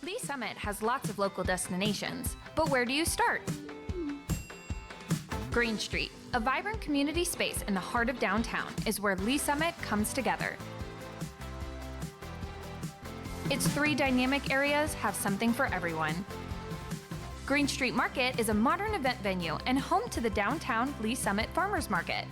Lee Summit has lots of local destinations, but where do you start? Green Street, a vibrant community space in the heart of downtown, is where Lee Summit comes together. Its 3 dynamic areas have something for everyone. Green Street Market is a modern event venue and home to the downtown Lee Summit Farmers Market.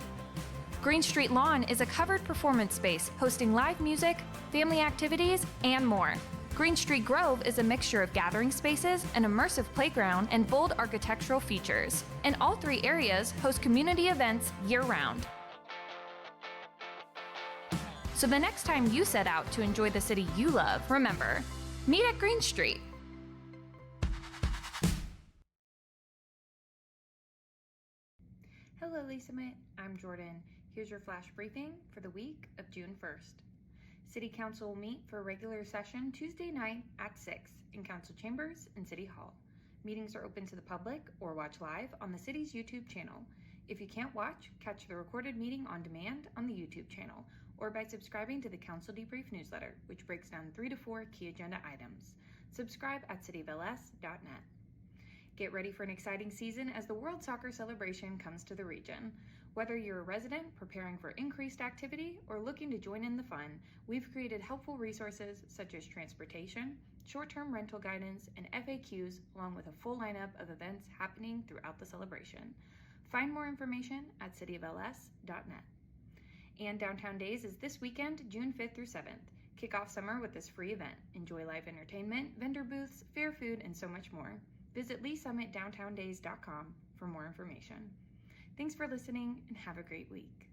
Green Street Lawn is a covered performance space hosting live music, family activities, and more. Green Street Grove is a mixture of gathering spaces, an immersive playground, and bold architectural features. And all 3 areas host community events year-round. So the next time you set out to enjoy the city you love, remember, meet at Green Street. Hello, Lee Summit. I'm Jordan. Here's your flash briefing for the week of June 1st. City Council will meet for a regular session Tuesday night at 6 in Council Chambers and City Hall. Meetings are open to the public or watch live on the city's YouTube channel. If you can't watch, catch the recorded meeting on demand on the YouTube channel or by subscribing to the Council Debrief newsletter, which breaks down 3 to 4 key agenda items. Subscribe at cityofls.net. Get ready for an exciting season as the World Soccer celebration comes to the region. Whether you're a resident preparing for increased activity or looking to join in the fun, we've created helpful resources such as transportation, short-term rental guidance, and FAQs, along with a full lineup of events happening throughout the celebration. Find more information at cityofls.net. And Downtown Days is this weekend, June 5th through 7th. Kick off summer with this free event. Enjoy live entertainment, vendor booths, fair food, and so much more. Visit leesummitdowntowndays.com for more information. Thanks for listening and have a great week.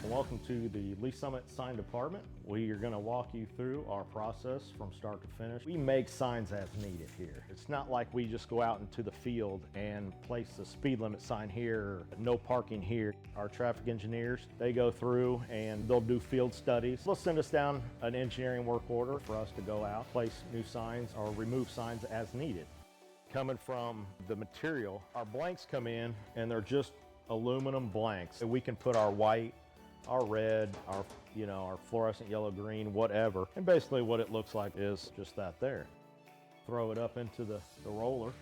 Welcome to the Lee Summit Sign Department. We are going to walk you through our process from start to finish. We make signs as needed here. It's not like we just go out into the field and place a speed limit sign here, no parking here. Our traffic engineers, they go through and they'll do field studies. They'll send us down an engineering work order for us to go out, place new signs or remove signs as needed. Coming from the material, our blanks come in and they're just aluminum blanks. We can put our white, our red, our fluorescent yellow, green, whatever. And basically what it looks like is just that there. Throw it up into the roller.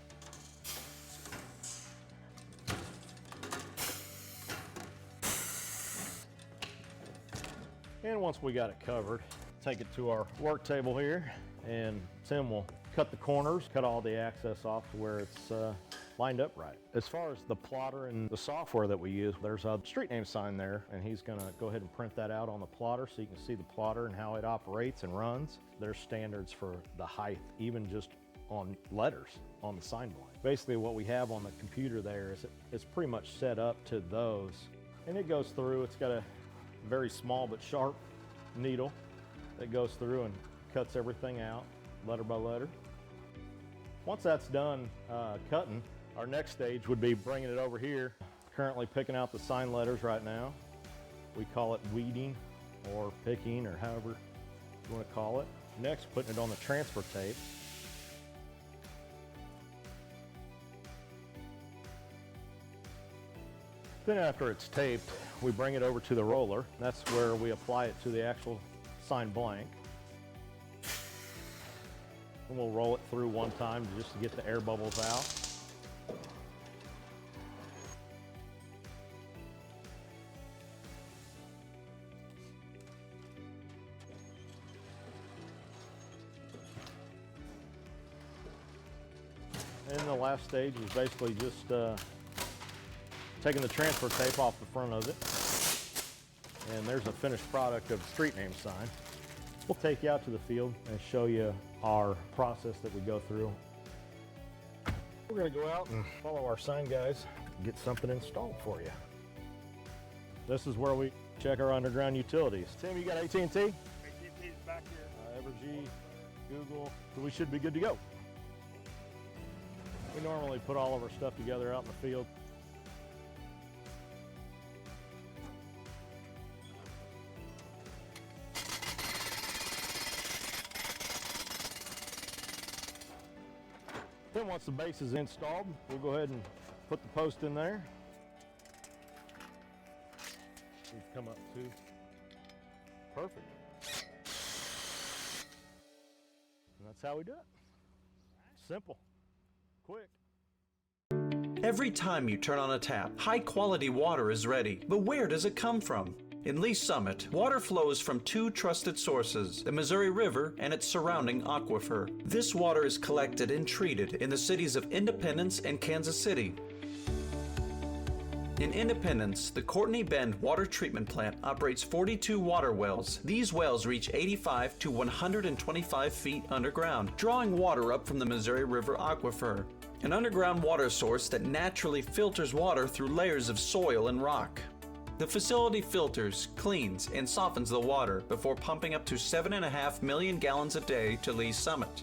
And once we got it covered, take it to our work table here, and Tim will cut the corners, cut all the access off to where it's lined up right. As far as the plotter and the software that we use, there's a street name sign there, and he's gonna go ahead and print that out on the plotter so you can see the plotter and how it operates and runs. There's standards for the height, even just on letters on the sign blank. Basically what we have on the computer there is it's pretty much set up to those. And it goes through, it's got a very small but sharp needle that goes through and cuts everything out, letter by letter. Once that's done cutting, our next stage would be bringing it over here. Currently picking out the sign letters right now. We call it weeding or picking or however you want to call it. Next, putting it on the transfer tape. Then after it's taped, we bring it over to the roller. That's where we apply it to the actual sign blank. And we'll roll it through one time just to get the air bubbles out. And the last stage is basically just taking the transfer tape off the front of it. And there's a finished product of the street name sign. We'll take you out to the field and show you our process that we go through. We're gonna go out and follow our sign guys and get something installed for you. This is where we check our underground utilities. Tim, you got AT&T? AT&T's back here. Evergy, Google, so we should be good to go. We normally put all of our stuff together out in the field. Then once the base is installed, we'll go ahead and put the post in there. These come up too. Perfect. And that's how we do it. Simple, quick. Every time you turn on a tap, high-quality water is ready. But where does it come from? In Lee Summit, water flows from two trusted sources, the Missouri River and its surrounding aquifer. This water is collected and treated in the cities of Independence and Kansas City. In Independence, the Courtney Bend Water Treatment Plant operates 42 water wells. These wells reach 85 to 125 feet underground, drawing water up from the Missouri River aquifer, an underground water source that naturally filters water through layers of soil and rock. The facility filters, cleans, and softens the water before pumping up to 7.5 million gallons a day to Lee Summit.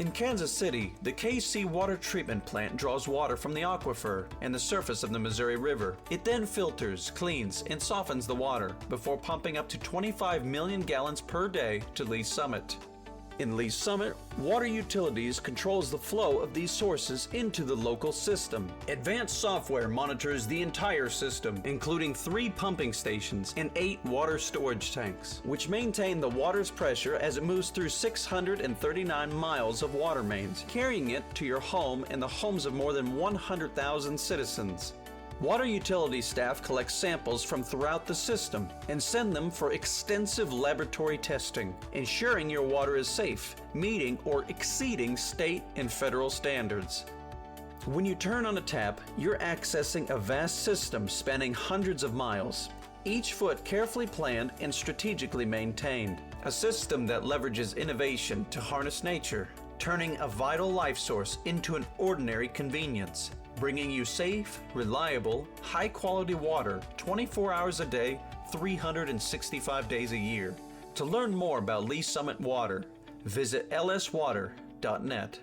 In Kansas City, the KC Water Treatment Plant draws water from the aquifer and the surface of the Missouri River. It then filters, cleans, and softens the water before pumping up to 25 million gallons per day to Lee Summit. In Lee Summit, Water Utilities controls the flow of these sources into the local system. Advanced software monitors the entire system, including 3 pumping stations and 8 water storage tanks, which maintain the water's pressure as it moves through 639 miles of water mains, carrying it to your home and the homes of more than 100,000 citizens. Water utility staff collect samples from throughout the system and send them for extensive laboratory testing, ensuring your water is safe, meeting or exceeding state and federal standards. When you turn on a tap, you're accessing a vast system spanning hundreds of miles, each foot carefully planned and strategically maintained. A system that leverages innovation to harness nature, turning a vital life source into an ordinary convenience, bringing you safe, reliable, high-quality water 24 hours a day, 365 days a year. To learn more about Lee Summit Water, visit lswater.net.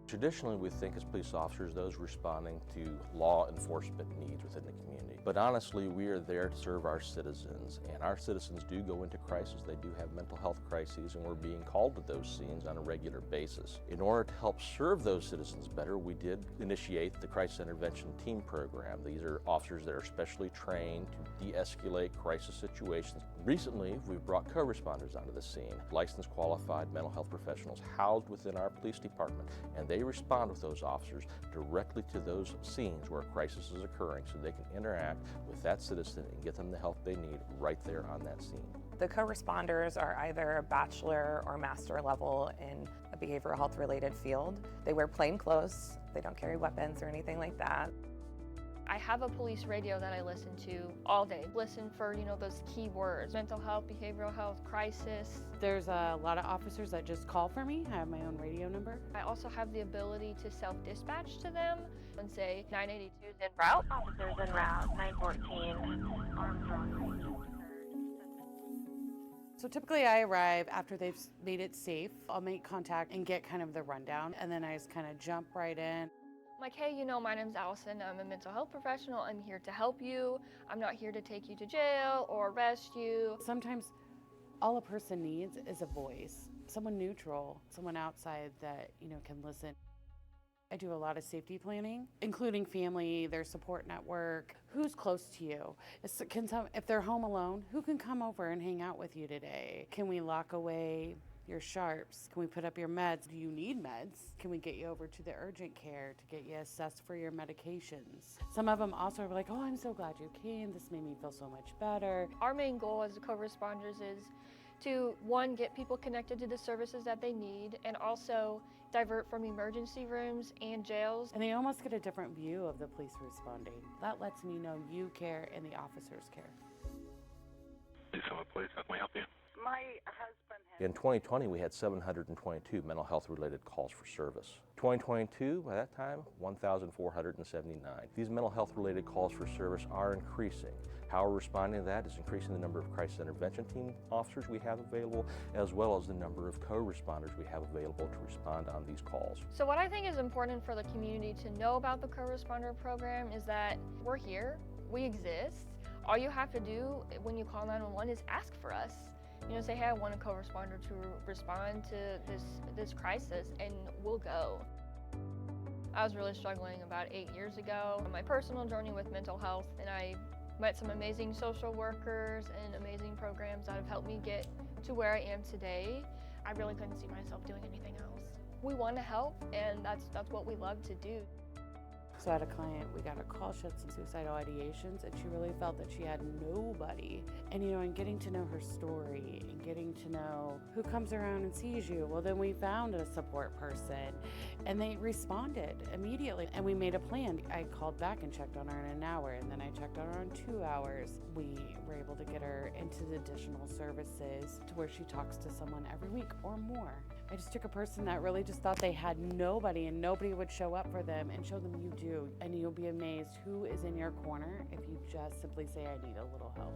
Traditionally, we think as police officers, those responding to law enforcement needs within the community. But honestly, we are there to serve our citizens, and our citizens do go into crisis. They do have mental health crises, and we're being called to those scenes on a regular basis. In order to help serve those citizens better, we did initiate the Crisis Intervention Team Program. These are officers that are specially trained to de-escalate crisis situations. Recently, we've brought co-responders onto the scene, licensed qualified mental health professionals housed within our police department, and they respond with those officers directly to those scenes where a crisis is occurring so they can interact with that citizen and get them the help they need right there on that scene. The co-responders are either bachelor or master level in a behavioral health related field. They wear plain clothes, they don't carry weapons or anything like that. I have a police radio that I listen to all day. Listen for, those key words: mental health, behavioral health, crisis. There's a lot of officers that just call for me. I have my own radio number. I also have the ability to self-dispatch to them and say 982 is en route. Officers en route, 914 Armstrong. So typically I arrive after they've made it safe. I'll make contact and get kind of the rundown, and then I just kind of jump right in. I'm like, hey, my name's Allison. I'm a mental health professional. I'm here to help you. I'm not here to take you to jail or arrest you. Sometimes all a person needs is a voice, someone neutral, someone outside that, can listen. I do a lot of safety planning, including family, their support network, who's close to you. If they're home alone, who can come over and hang out with you today? Can we lock away your sharps? Can we put up your meds? Do you need meds? Can we get you over to the urgent care to get you assessed for your medications? Some of them also are like, oh, I'm so glad you came. This made me feel so much better. Our main goal as the co-responders is to, one, get people connected to the services that they need, and also divert from emergency rooms and jails. And they almost get a different view of the police responding. That lets me know you care and the officers care. Please come up, please. How can we help you? My husband In 2020, we had 722 mental health related calls for service. 2022, by that time, 1,479. These mental health related calls for service are increasing. How we're responding to that is increasing the number of crisis intervention team officers we have available, as well as the number of co-responders we have available to respond on these calls. So what I think is important for the community to know about the co-responder program is that we're here, we exist. All you have to do when you call 911 is ask for us. Say, hey, I want a co-responder to respond to this crisis, and we'll go. I was really struggling about 8 years ago on my personal journey with mental health, and I met some amazing social workers and amazing programs that have helped me get to where I am today. I really couldn't see myself doing anything else. We want to help, and that's what we love to do. So I had a client, we got a call, she had some suicidal ideations, and she really felt that she had nobody. And and getting to know her story and getting to know who comes around and sees you, well, then we found a support person and they responded immediately and we made a plan. I called back and checked on her in an hour, and then I checked on her in 2 hours. We were able to get her into the additional services to where she talks to someone every week or more. I just took a person that really just thought they had nobody and nobody would show up for them, and show them you do. And you'll be amazed who is in your corner if you just simply say, I need a little help.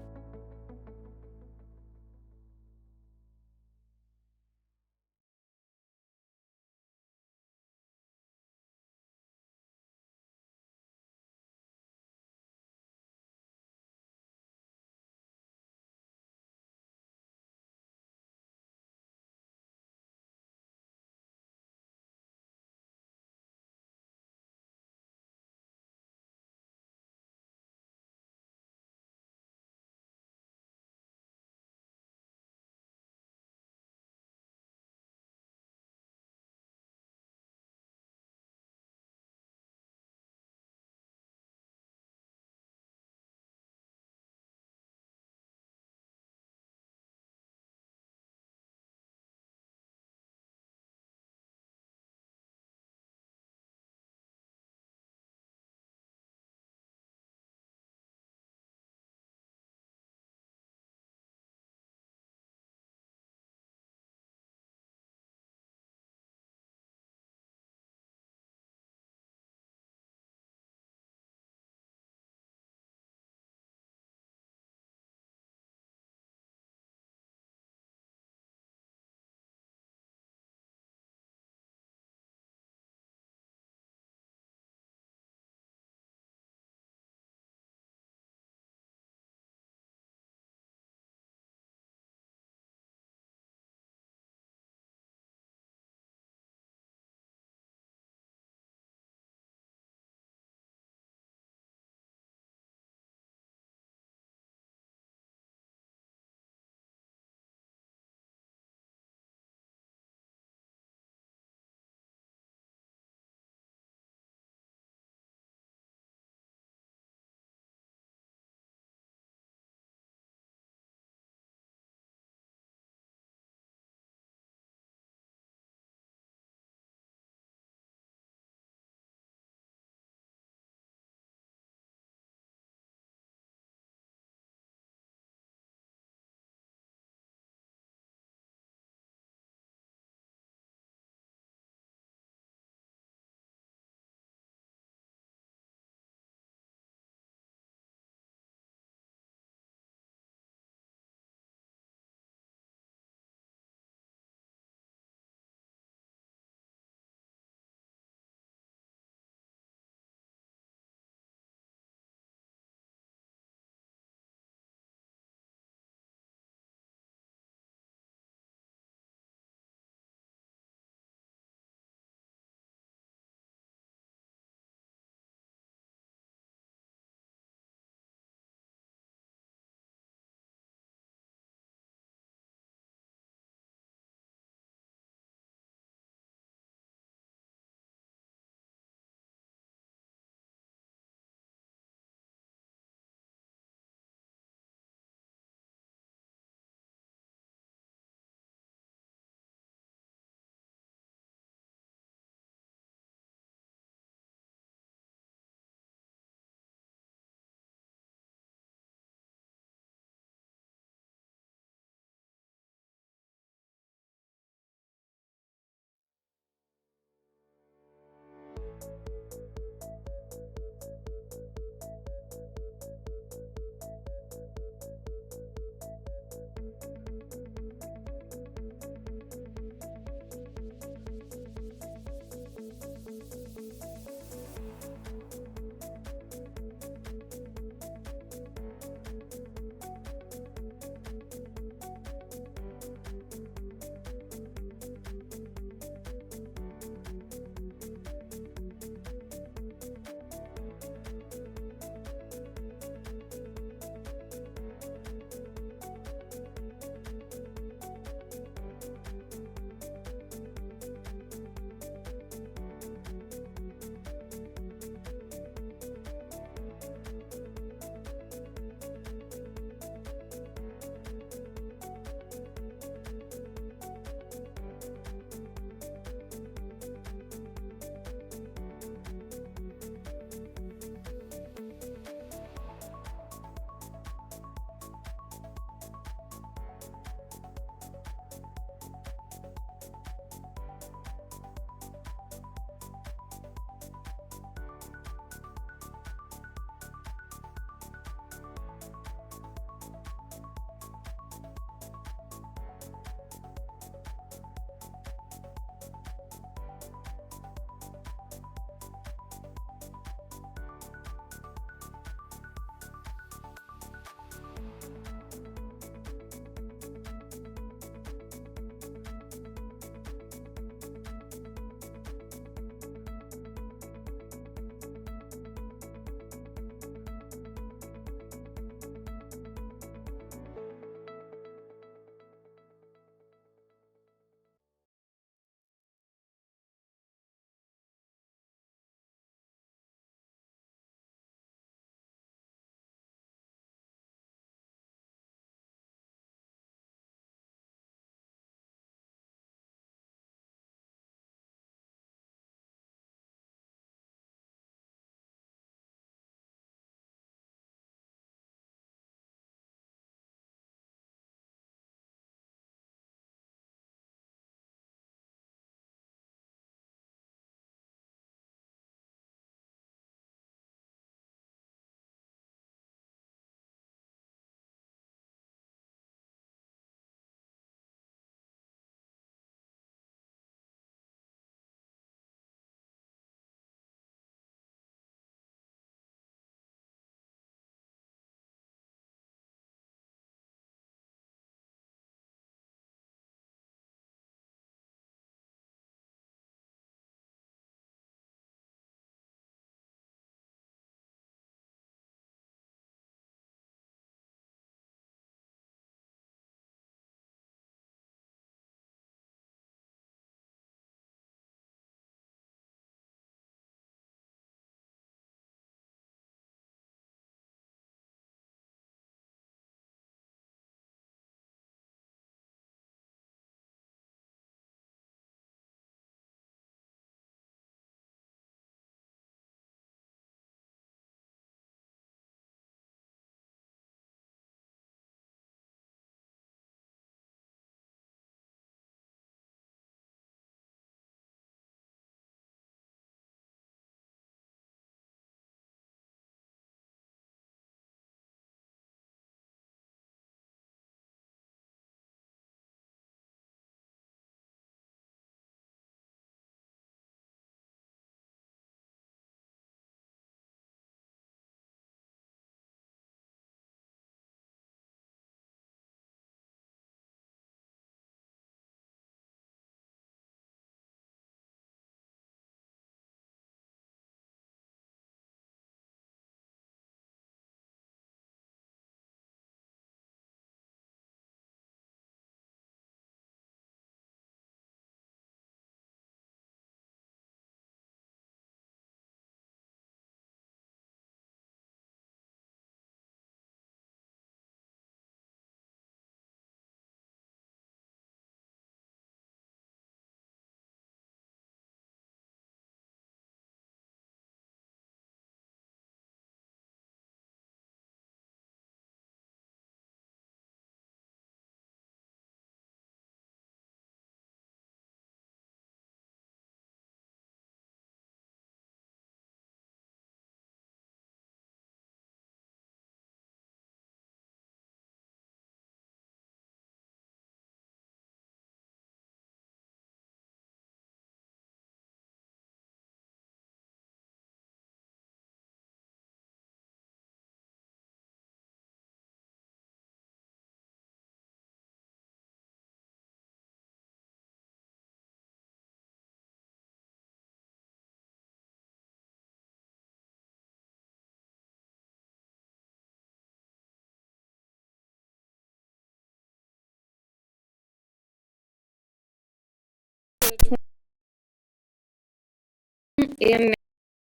and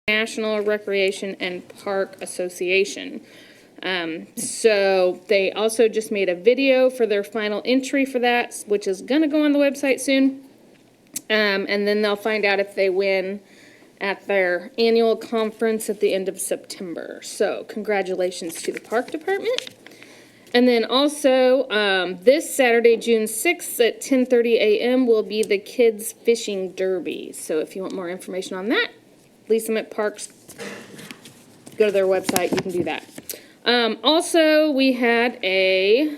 National Recreation and Park Association. So they also just made a video for their final entry for that, which is gonna go on the website soon. And then they'll find out if they win at their annual conference at the end of September. So congratulations to the park department. And then also, this Saturday, June 6th at 10:30 a.m. will be the Kids Fishing Derby. So if you want more information on that, Lee Summit Parks, go to their website, you can do that. Also, we had a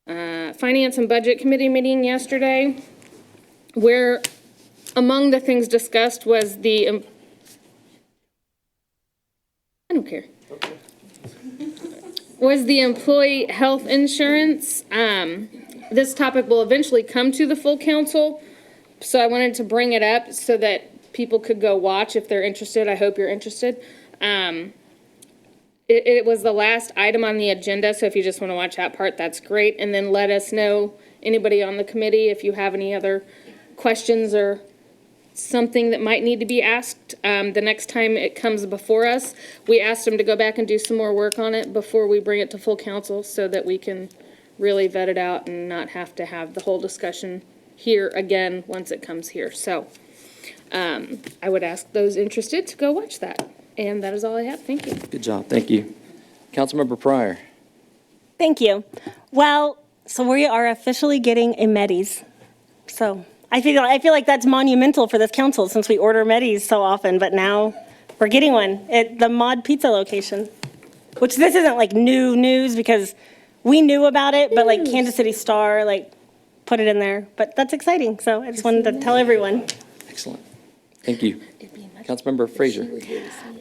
Finance and Budget Committee meeting yesterday, where among the things discussed was the, I don't care. Was the employee health insurance. This topic will eventually come to the full council, so I wanted to bring it up so that people could go watch if they're interested. I hope you're interested. It was the last item on the agenda, so if you just want to watch that part, that's great. And then let us know, anybody on the committee, if you have any other questions or something that might need to be asked the next time it comes before us. We asked them to go back and do some more work on it before we bring it to full council so that we can really vet it out and not have to have the whole discussion here again once it comes here. So I would ask those interested to go watch that. And that is all I have. Thank you. Good job. Thank you. Councilmember Pryor. Thank you. Well, so we are officially getting a Medis. So I feel like that's monumental for this council since we order Medis so often, but now we're getting one at the Mod Pizza location, which this isn't like new news because we knew about it, but like Kansas City Star like put it in there. But that's exciting. So I just wanted to tell everyone. Excellent. Thank you. Councilmember Frazier.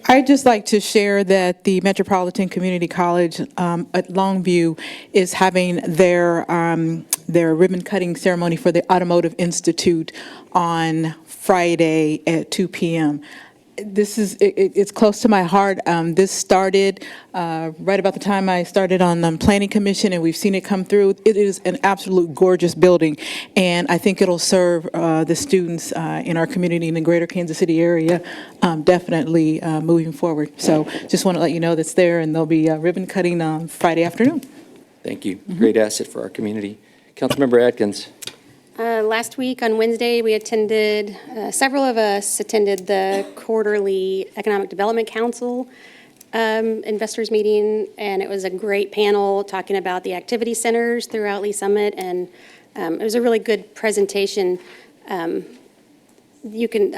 I'd just like to share that the Metropolitan Community College at Longview is having their ribbon cutting ceremony for the Automotive Institute on Friday at 2 p.m. It's close to my heart. This started right about the time I started on the Planning Commission, and we've seen it come through. It is an absolute gorgeous building, and I think it'll serve the students in our community in the greater Kansas City area definitely moving forward. So just want to let you know that's there, and there'll be ribbon cutting on Friday afternoon. Thank you. Great asset for our community. Councilmember Atkins. Last week on Wednesday, we attended, several of us attended the quarterly Economic Development Council investors meeting, and it was a great panel talking about the activity centers throughout Lee Summit, and it was a really good presentation. I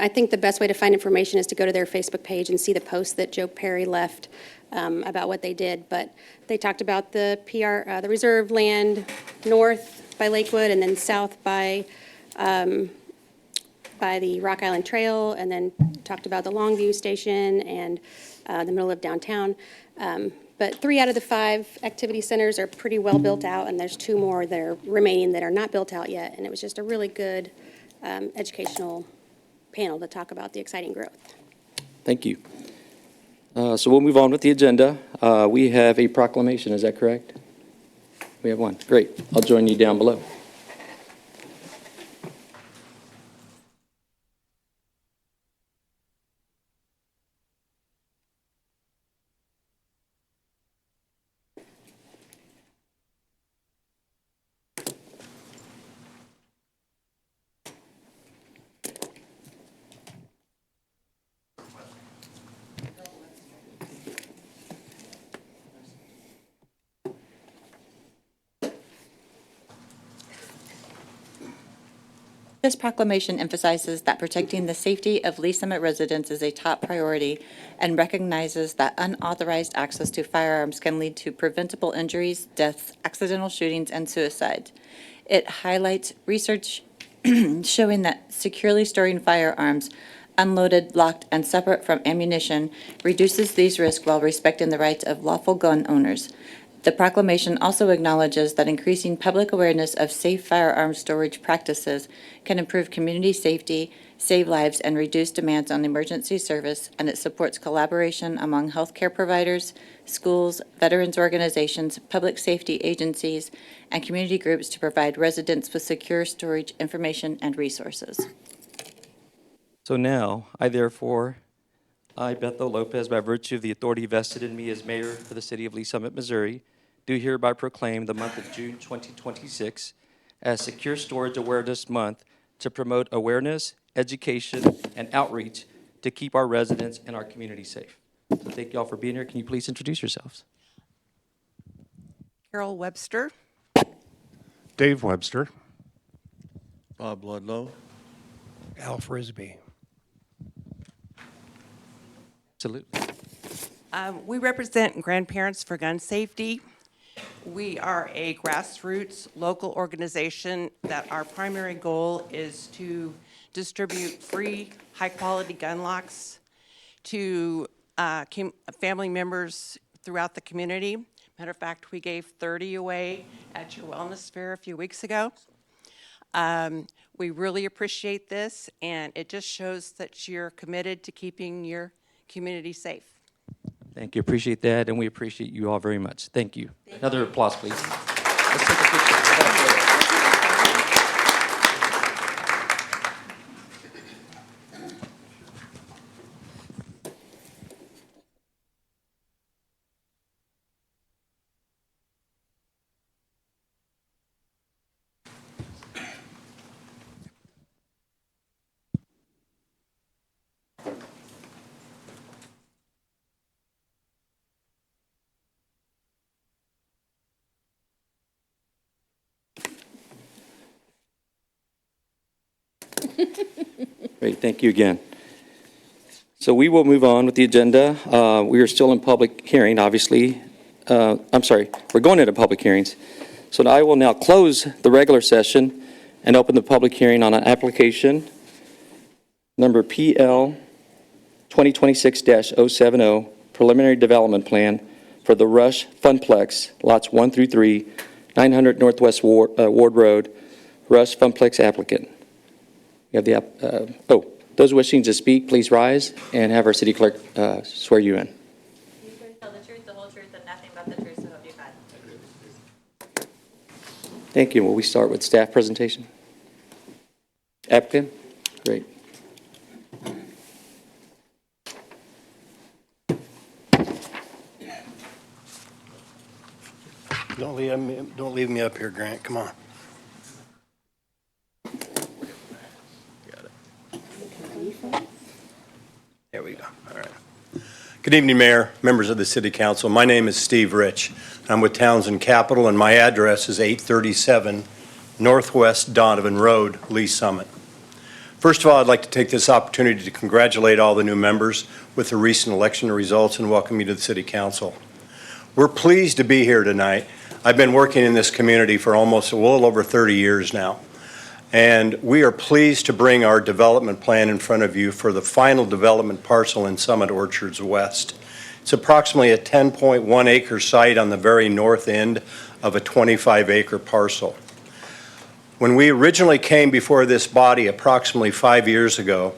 think the best way to find information is to go to their Facebook page and see the post that Joe Perry left about what they did, but they talked about the the reserve land north by Lakewood, and then south by the Rock Island Trail, and then talked about the Longview Station and the middle of downtown. But 3 out of the 5 activity centers are pretty well built out, and there's 2 more that are remaining that are not built out yet. And it was just a really good educational panel to talk about the exciting growth. Thank you. So we'll move on with the agenda. We have a proclamation, is that correct? We have one. Great. I'll join you down below. This proclamation emphasizes that protecting the safety of Lee Summit residents is a top priority and recognizes that unauthorized access to firearms can lead to preventable injuries, deaths, accidental shootings, and suicide. It highlights research showing that securely storing firearms, unloaded, locked, and separate from ammunition, reduces these risks while respecting the rights of lawful gun owners. The proclamation also acknowledges that increasing public awareness of safe firearms storage practices can improve community safety, save lives, and reduce demands on emergency service, and it supports collaboration among healthcare providers, schools, veterans organizations, public safety agencies, and community groups to provide residents with secure storage information and resources. So now, I, Bethel Lopez, by virtue of the authority vested in me as mayor for the city of Lee Summit, Missouri, do hereby proclaim the month of June 2026 as Secure Storage Awareness Month to promote awareness, education, and outreach to keep our residents and our community safe. So thank you all for being here. Can you please introduce yourselves? Carol Webster. Dave Webster. Bob Ludlow. Al Frisbee. Absolutely. We represent Grandparents for Gun Safety. We are a grassroots local organization that our primary goal is to distribute free, high-quality gun locks to family members throughout the community. Matter of fact, we gave 30 away at your wellness fair a few weeks ago. We really appreciate this, and it just shows that you're committed to keeping your community safe. Thank you. Appreciate that, and we appreciate you all very much. Thank you. Another applause, please. Let's take a picture. Great, thank you again. So we will move on with the agenda. We are still in public hearing, obviously. I'm sorry, we're going into public hearings. So I will now close the regular session and open the public hearing on an application number PL 2026-070, preliminary development plan for the Rush Funplex, lots 1 through 3, 900 Northwest Ward Road, Rush Funplex applicant. We have the, those wishing to speak, please rise and have our city clerk swear you in. You swear to tell the truth, the whole truth, and nothing but the truth, so help you God. Thank you. Will we start with staff presentation? Applicant? Great. Don't leave me up here, Grant. Come on. There we go. All right. Good evening, Mayor, members of the City Council. My name is Steve Rich. I'm with Townsend Capital, and my address is 837 Northwest Donovan Road, Lee Summit. First of all, I'd like to take this opportunity to congratulate all the new members with the recent election results and welcome you to the City Council. We're pleased to be here tonight. I've been working in this community for almost a little over 30 years now. And we are pleased to bring our development plan in front of you for the final development parcel in Summit Orchards West. It's approximately a 10.1 acre site on the very north end of a 25-acre parcel. When we originally came before this body approximately 5 years ago,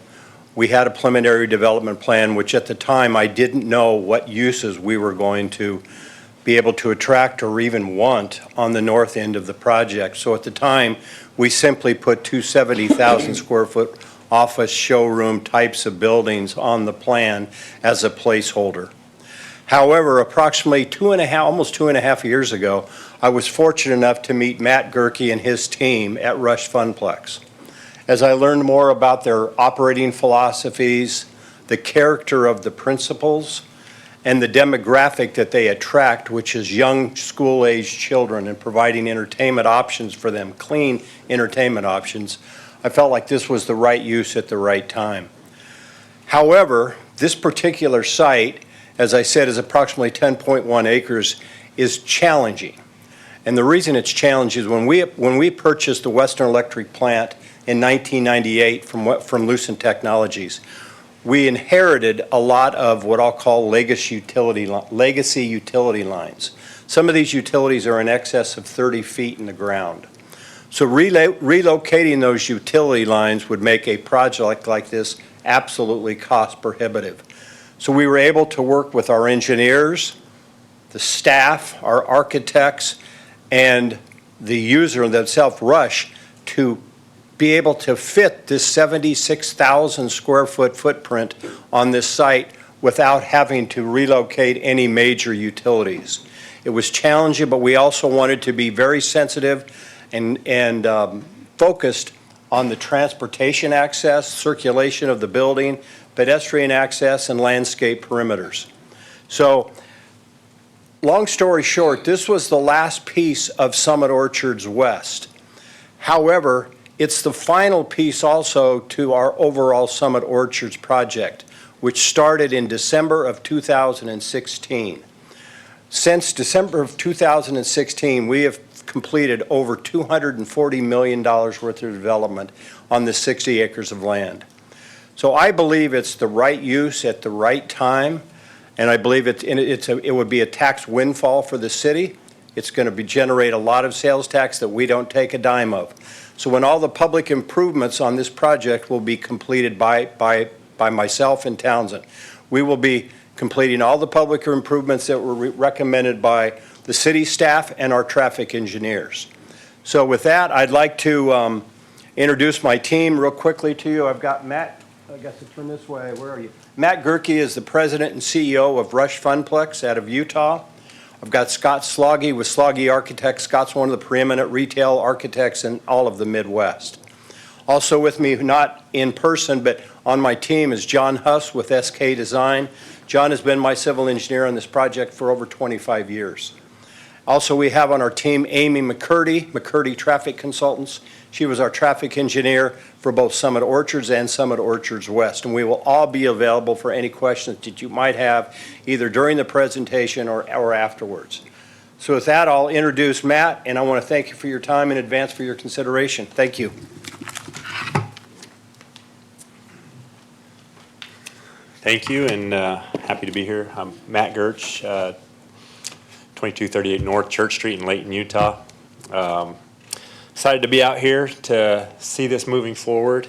we had a preliminary development plan, which at the time I didn't know what uses we were going to be able to attract or even want on the north end of the project. So at the time, we simply put 270,000 square foot office showroom types of buildings on the plan as a placeholder. However, approximately almost two and a half years ago, I was fortunate enough to meet Matt Gerke and his team at Rush Funplex. As I learned more about their operating philosophies, the character of the principals, and the demographic that they attract, which is young school-aged children, and providing entertainment options for them, clean entertainment options, I felt like this was the right use at the right time. However, this particular site, as I said, is approximately 10.1 acres, is challenging. And the reason it's challenging is when we purchased the Western Electric plant in 1998 from Lucent Technologies, we inherited a lot of what I'll call legacy utility lines. Some of these utilities are in excess of 30 feet in the ground. So relocating those utility lines would make a project like this absolutely cost prohibitive. So we were able to work with our engineers, the staff, our architects, and the user themselves, Rush, to be able to fit this 76,000 square foot footprint on this site without having to relocate any major utilities. It was challenging, but we also wanted to be very sensitive and focused on the transportation access, circulation of the building, pedestrian access, and landscape perimeters. So, long story short, this was the last piece of Summit Orchards West. However, it's the final piece also to our overall Summit Orchards project, which started in December of 2016. Since December of 2016, we have completed over $240 million worth of development on the 60 acres of land. So I believe it's the right use at the right time, and I believe it would be a tax windfall for the city. It's going to generate a lot of sales tax that we don't take a dime of. So when all the public improvements on this project will be completed by myself and Townsend, we will be completing all the public improvements that were recommended by the city staff and our traffic engineers. So with that, I'd like to introduce my team real quickly to you. I've got Matt, I guess to turn this way, where are you? Matt Gerke is the president and CEO of Rush Funplex out of Utah. I've got Scott Sloggy with Sloggy Architects. Scott's one of the preeminent retail architects in all of the Midwest. Also with me, not in person, but on my team is John Huss with SK Design. John has been my civil engineer on this project for over 25 years. Also, we have on our team Amy McCurdy Traffic Consultants. She was our traffic engineer for both Summit Orchards and Summit Orchards West, and we will all be available for any questions that you might have either during the presentation or afterwards. So with that, I'll introduce Matt, and I want to thank you for your time in advance for your consideration. Thank you. Thank you, and happy to be here. I'm Matt Gerch, 2238 North Church Street in Layton, Utah. Excited to be out here to see this moving forward.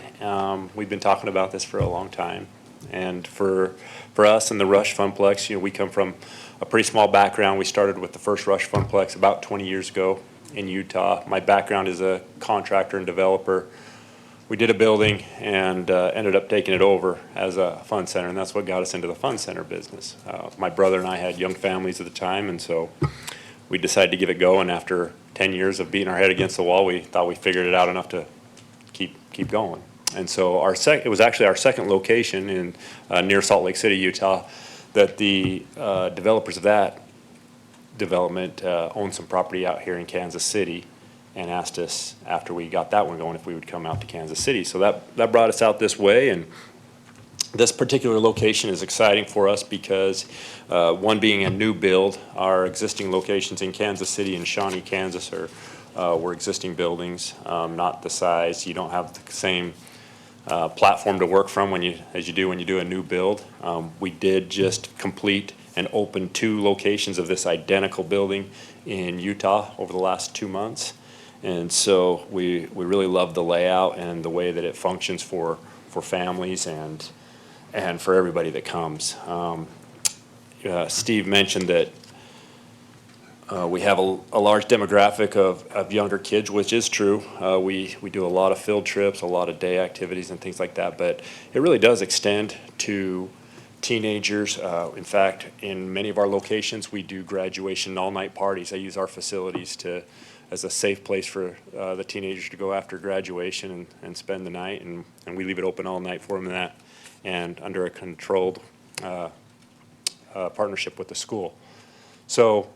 We've been talking about this for a long time, and for us in the Rush Funplex, we come from a pretty small background. We started with the first Rush Funplex about 20 years ago in Utah. My background is a contractor and developer. We did a building and ended up taking it over as a fun center, and that's what got us into the fun center business. My brother and I had young families at the time, and so we decided to give it a go, and after 10 years of beating our head against the wall, we thought we figured it out enough to keep going. And so it was actually our second location in near Salt Lake City, Utah, that the developers of that development owned some property out here in Kansas City, and asked us after we got that one going if we would come out to Kansas City. So that brought us out this way, and this particular location is exciting for us because one being a new build, our existing locations in Kansas City and Shawnee, Kansas were existing buildings, not the size. You don't have the same platform to work from as you do when you do a new build. We did just complete and open 2 locations of this identical building in Utah over the last 2 months. And so we really love the layout and the way that it functions for families and for everybody that comes. Steve mentioned that we have a large demographic of younger kids, which is true. We do a lot of field trips, a lot of day activities and things like that, but it really does extend to teenagers. In fact, in many of our locations, we do graduation all-night parties. I use our facilities as a safe place for the teenagers to go after graduation and spend the night, and we leave it open all night for them and under a controlled partnership with the school. So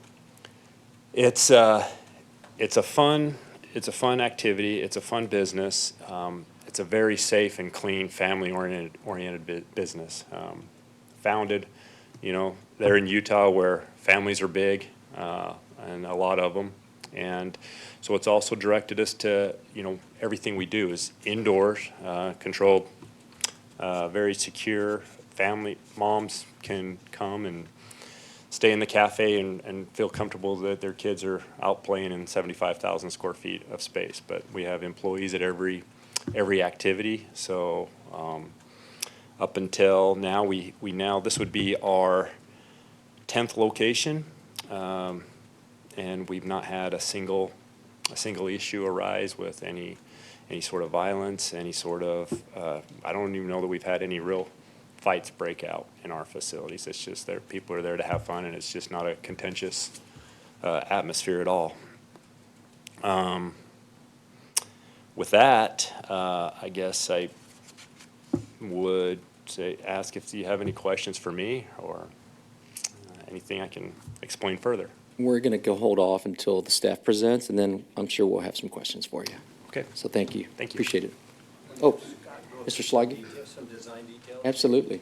it's a fun activity. It's a fun business. It's a very safe and clean, family-oriented business. Founded, there in Utah where families are big, and a lot of them. And so it's also directed us to, everything we do is indoors, controlled, very secure. Moms can come and stay in the cafe and feel comfortable that their kids are out playing in 75,000 square feet of space. But we have employees at every activity. So up until now, we now, this would be our 10th location, and we've not had a single issue arise with any sort of violence, any sort of, I don't even know that we've had any real fights break out in our facilities. It's just that people are there to have fun, and it's just not a contentious atmosphere at all. With that, I guess I would ask if you have any questions for me or anything I can explain further. We're going to go hold off until the staff presents, and then I'm sure we'll have some questions for you. Okay. So thank you. Thank you. Appreciate it. Oh, Mr. Sloggy? Absolutely.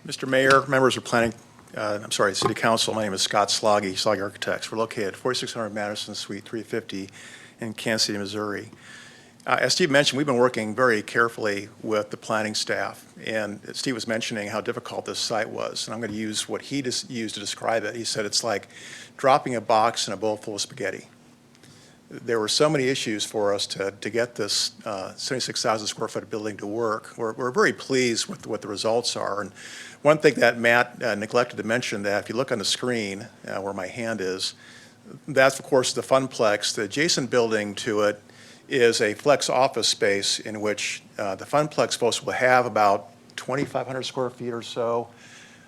Mr. Mayor, members of City Council, my name is Scott Sloggy, Sloggy Architects. We're located at 4600 Madison Suite 350 in Kansas City, Missouri. As Steve mentioned, we've been working very carefully with the planning staff, and Steve was mentioning how difficult this site was, and I'm going to use what he just used to describe it. He said it's like dropping a box in a bowl full of spaghetti. There were so many issues for us to get this 76,000 square foot building to work. We're very pleased with what the results are. And one thing that Matt neglected to mention, that if you look on the screen where my hand is, that's of course the Funplex. The adjacent building to it is a flex office space in which the Funplex folks will have about 2,500 square feet or so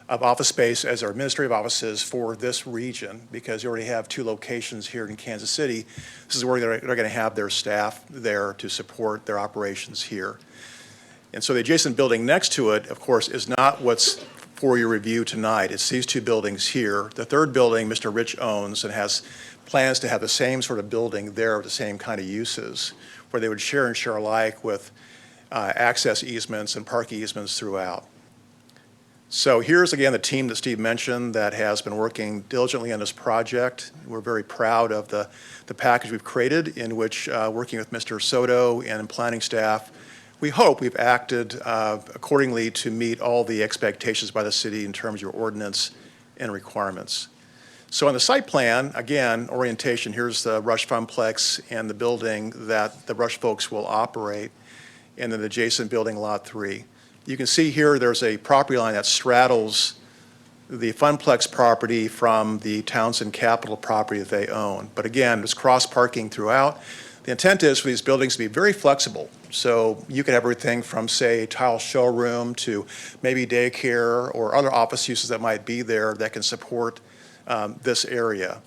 of office space as our administrative offices for this region, because you already have 2 locations here in Kansas City. This is where they're going to have their staff there to support their operations here. And so the adjacent building next to it, of course, is not what's for your review tonight. It's these 2 buildings here. The third building Mr. Rich owns and has plans to have the same sort of building there with the same kind of uses, where they would share and share alike with access easements and park easements throughout. So here's again the team that Steve mentioned that has been working diligently on this project. We're very proud of the package we've created, in which working with Mr. Soto and planning staff, we hope we've acted accordingly to meet all the expectations by the city in terms of your ordinance and requirements. So on the site plan, again, orientation, here's the Rush Funplex and the building that the Rush folks will operate, and then the adjacent building, Lot 3. You can see here there's a property line that straddles the Funplex property from the Townsend Capital property that they own. But again, there's cross parking throughout. The intent is for these buildings to be very flexible. So you could have everything from, say, a tile showroom to maybe daycare or other office uses that might be there that can support this area.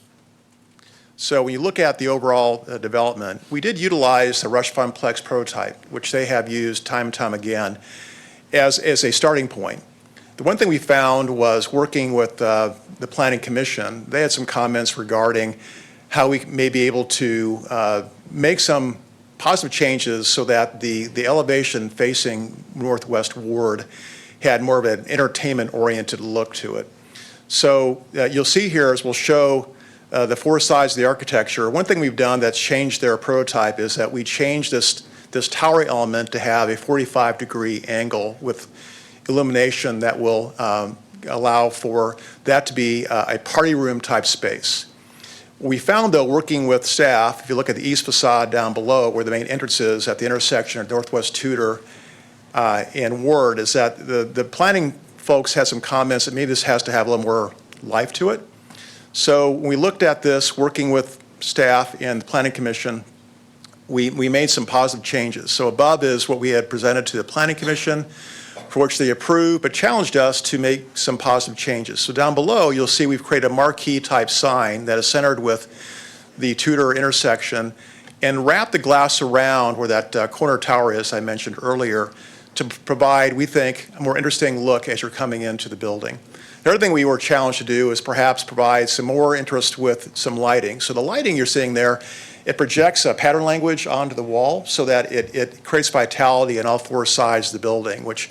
So when you look at the overall development, we did utilize the Rush Funplex prototype, which they have used time and time again, as a starting point. The one thing we found was working with the Planning Commission, they had some comments regarding how we may be able to make some positive changes so that the elevation facing Northwest Ward had more of an entertainment-oriented look to it. So you'll see here, as we'll show the 4 sides of the architecture, one thing we've done that's changed their prototype is that we changed this tower element to have a 45-degree angle with illumination that will allow for that to be a party room type space. We found, though, working with staff, if you look at the east facade down below where the main entrance is at the intersection of Northwest Tudor and Ward, is that the planning folks had some comments that maybe this has to have a little more life to it. So when we looked at this, working with staff and the Planning Commission, we made some positive changes. So above is what we had presented to the Planning Commission, for which they approved, but challenged us to make some positive changes. So down below, you'll see we've created a marquee type sign that is centered with the Tudor intersection and wrap the glass around where that corner tower is I mentioned earlier to provide, we think, a more interesting look as you're coming into the building. The other thing we were challenged to do is perhaps provide some more interest with some lighting. So the lighting you're seeing there, it projects a pattern language onto the wall so that it creates vitality on all 4 sides of the building, which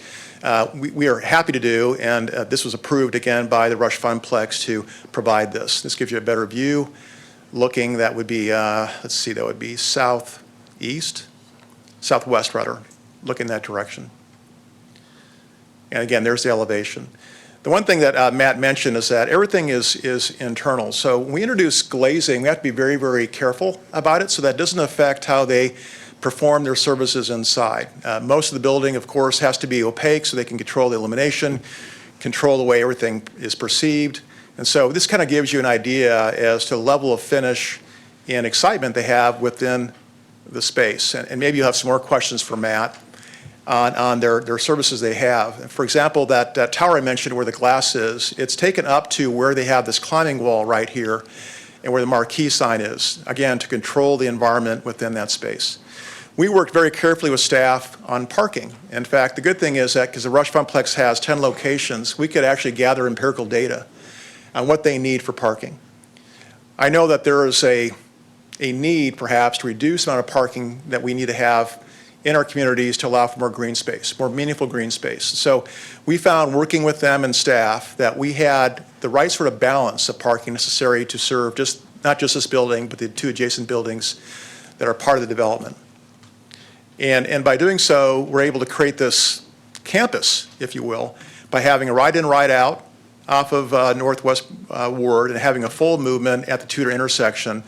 we are happy to do, and this was approved again by the Rush Funplex to provide this. This gives you a better view. Looking, that would be, let's see, that would be southwest rather, look in that direction. And again, there's the elevation. The one thing that Matt mentioned is that everything is internal. So when we introduce glazing, we have to be very, very careful about it so that doesn't affect how they perform their services inside. Most of the building, of course, has to be opaque so they can control the illumination, control the way everything is perceived. And so this kind of gives you an idea as to the level of finish and excitement they have within the space. And maybe you'll have some more questions for Matt on their services they have. For example, that tower I mentioned where the glass is, it's taken up to where they have this climbing wall right here and where the marquee sign is, again, to control the environment within that space. We worked very carefully with staff on parking. In fact, the good thing is that because the Rush Funplex has 10 locations, we could actually gather empirical data on what they need for parking. I know that there is a need perhaps to reduce the amount of parking that we need to have in our communities to allow for more green space, more meaningful green space. So we found working with them and staff that we had the right sort of balance of parking necessary to serve not just this building, but the 2 adjacent buildings that are part of the development. And by doing so, we're able to create this campus, if you will, by having a ride-in, ride-out off of Northwest Ward and having a full movement at the Tudor intersection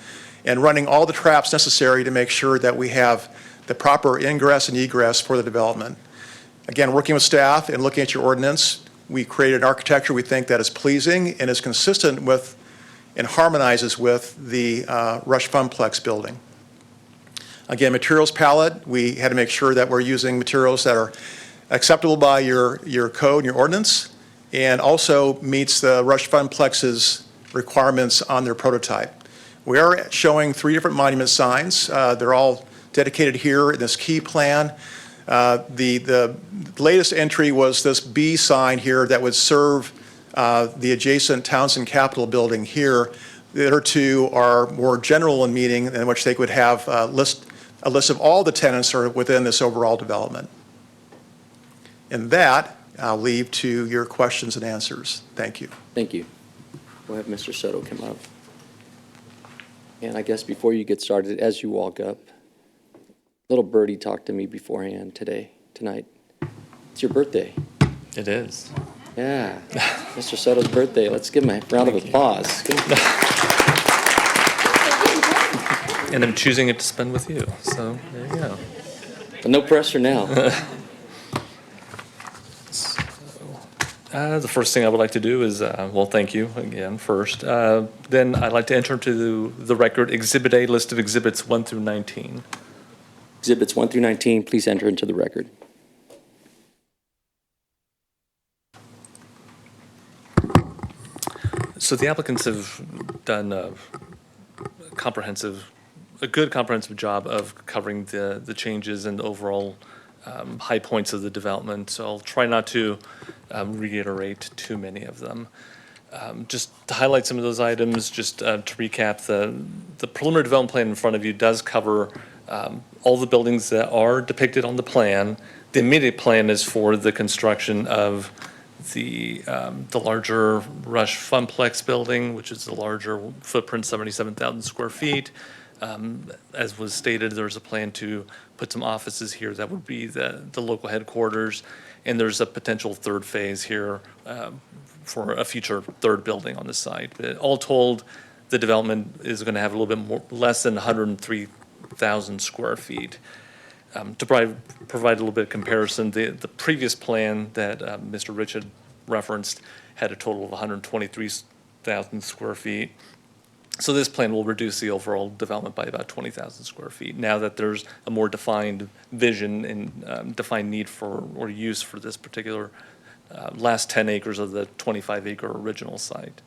and running all the traps necessary to make sure that we have the proper ingress and egress for the development. Again, working with staff and looking at your ordinance, we created an architecture we think that is pleasing and is consistent with and harmonizes with the Rush Funplex building. Again, materials palette, we had to make sure that we're using materials that are acceptable by your code and your ordinance and also meets the Rush Funplex's requirements on their prototype. We are showing 3 different monument signs. They're all dedicated here in this key plan. The latest entry was this B sign here that would serve the adjacent Townsend Capitol building here. The other 2 are more general in meaning, in which they would have a list of all the tenants are within this overall development. And that I'll leave to your questions and answers. Thank you. Thank you. We'll have Mr. Soto come up. And I guess before you get started, as you walk up, little birdie talked to me beforehand tonight. It's your birthday. It is. Yeah, Mr. Soto's birthday. Let's give him a round of applause. And I'm choosing it to spend with you, so there you go. But no pressure now. The first thing I would like to do is, well, thank you again first. Then I'd like to enter into the record Exhibit A, list of exhibits 1 through 19. Exhibits 1 through 19, please enter into the record. So the applicants have done a good comprehensive job of covering the changes and the overall high points of the development. So I'll try not to reiterate too many of them. Just to highlight some of those items, just to recap, the preliminary development plan in front of you does cover all the buildings that are depicted on the plan. The immediate plan is for the construction of the larger Rush Funplex building, which is the larger footprint, 77,000 square feet. As was stated, there's a plan to put some offices here that would be the local headquarters, and there's a potential 3rd phase here for a future 3rd building on the site. But all told, the development is going to have a little bit less than 103,000 square feet. To provide a little bit of comparison, the previous plan that Mr. Rich had referenced had a total of 123,000 square feet. So this plan will reduce the overall development by about 20,000 square feet, now that there's a more defined vision and defined need for or use for this particular last 10 acres of the 25-acre original site.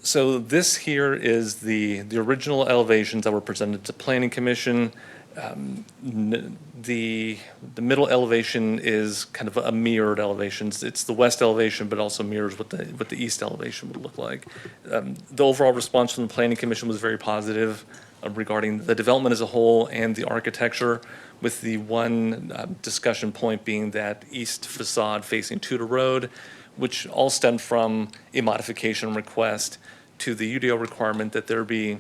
So this here is the original elevations that were presented to Planning Commission. The middle elevation is kind of a mirrored elevation. It's the west elevation, but also mirrors what the east elevation would look like. The overall response from the Planning Commission was very positive regarding the development as a whole and the architecture, with the one discussion point being that east facade facing Tudor Road, which all stemmed from a modification request to the UDO requirement that there be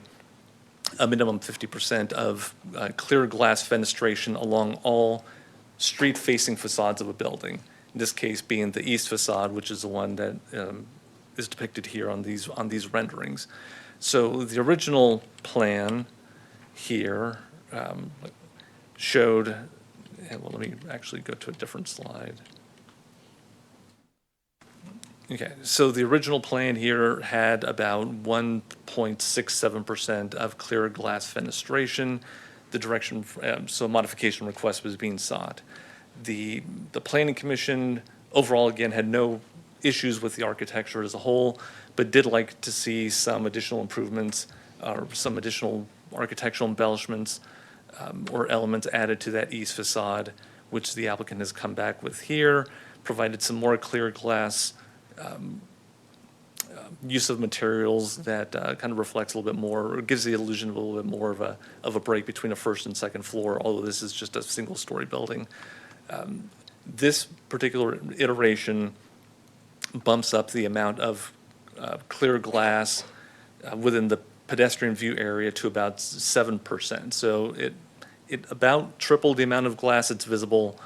a minimum 50% of clear glass fenestration along all street-facing facades of a building. in this case being the east facade, which is the one that is depicted here on these renderings. So the original plan here showed, well, let me actually go to a different slide. Okay, so the original plan here had about 1.67% of clear glass fenestration. The direction, so a modification request was being sought. The Planning Commission overall, again, had no issues with the architecture as a whole, but did like to see some additional improvements or some additional architectural embellishments or elements added to that east facade, which the applicant has come back with here, provided some more clear glass use of materials that kind of reflects a little bit more, or gives the illusion of a little bit more of a break between a first and second floor, although this is just a single-story building. This particular iteration bumps up the amount of clear glass within the pedestrian view area to about 7%. So it about tripled the amount of glass that's visible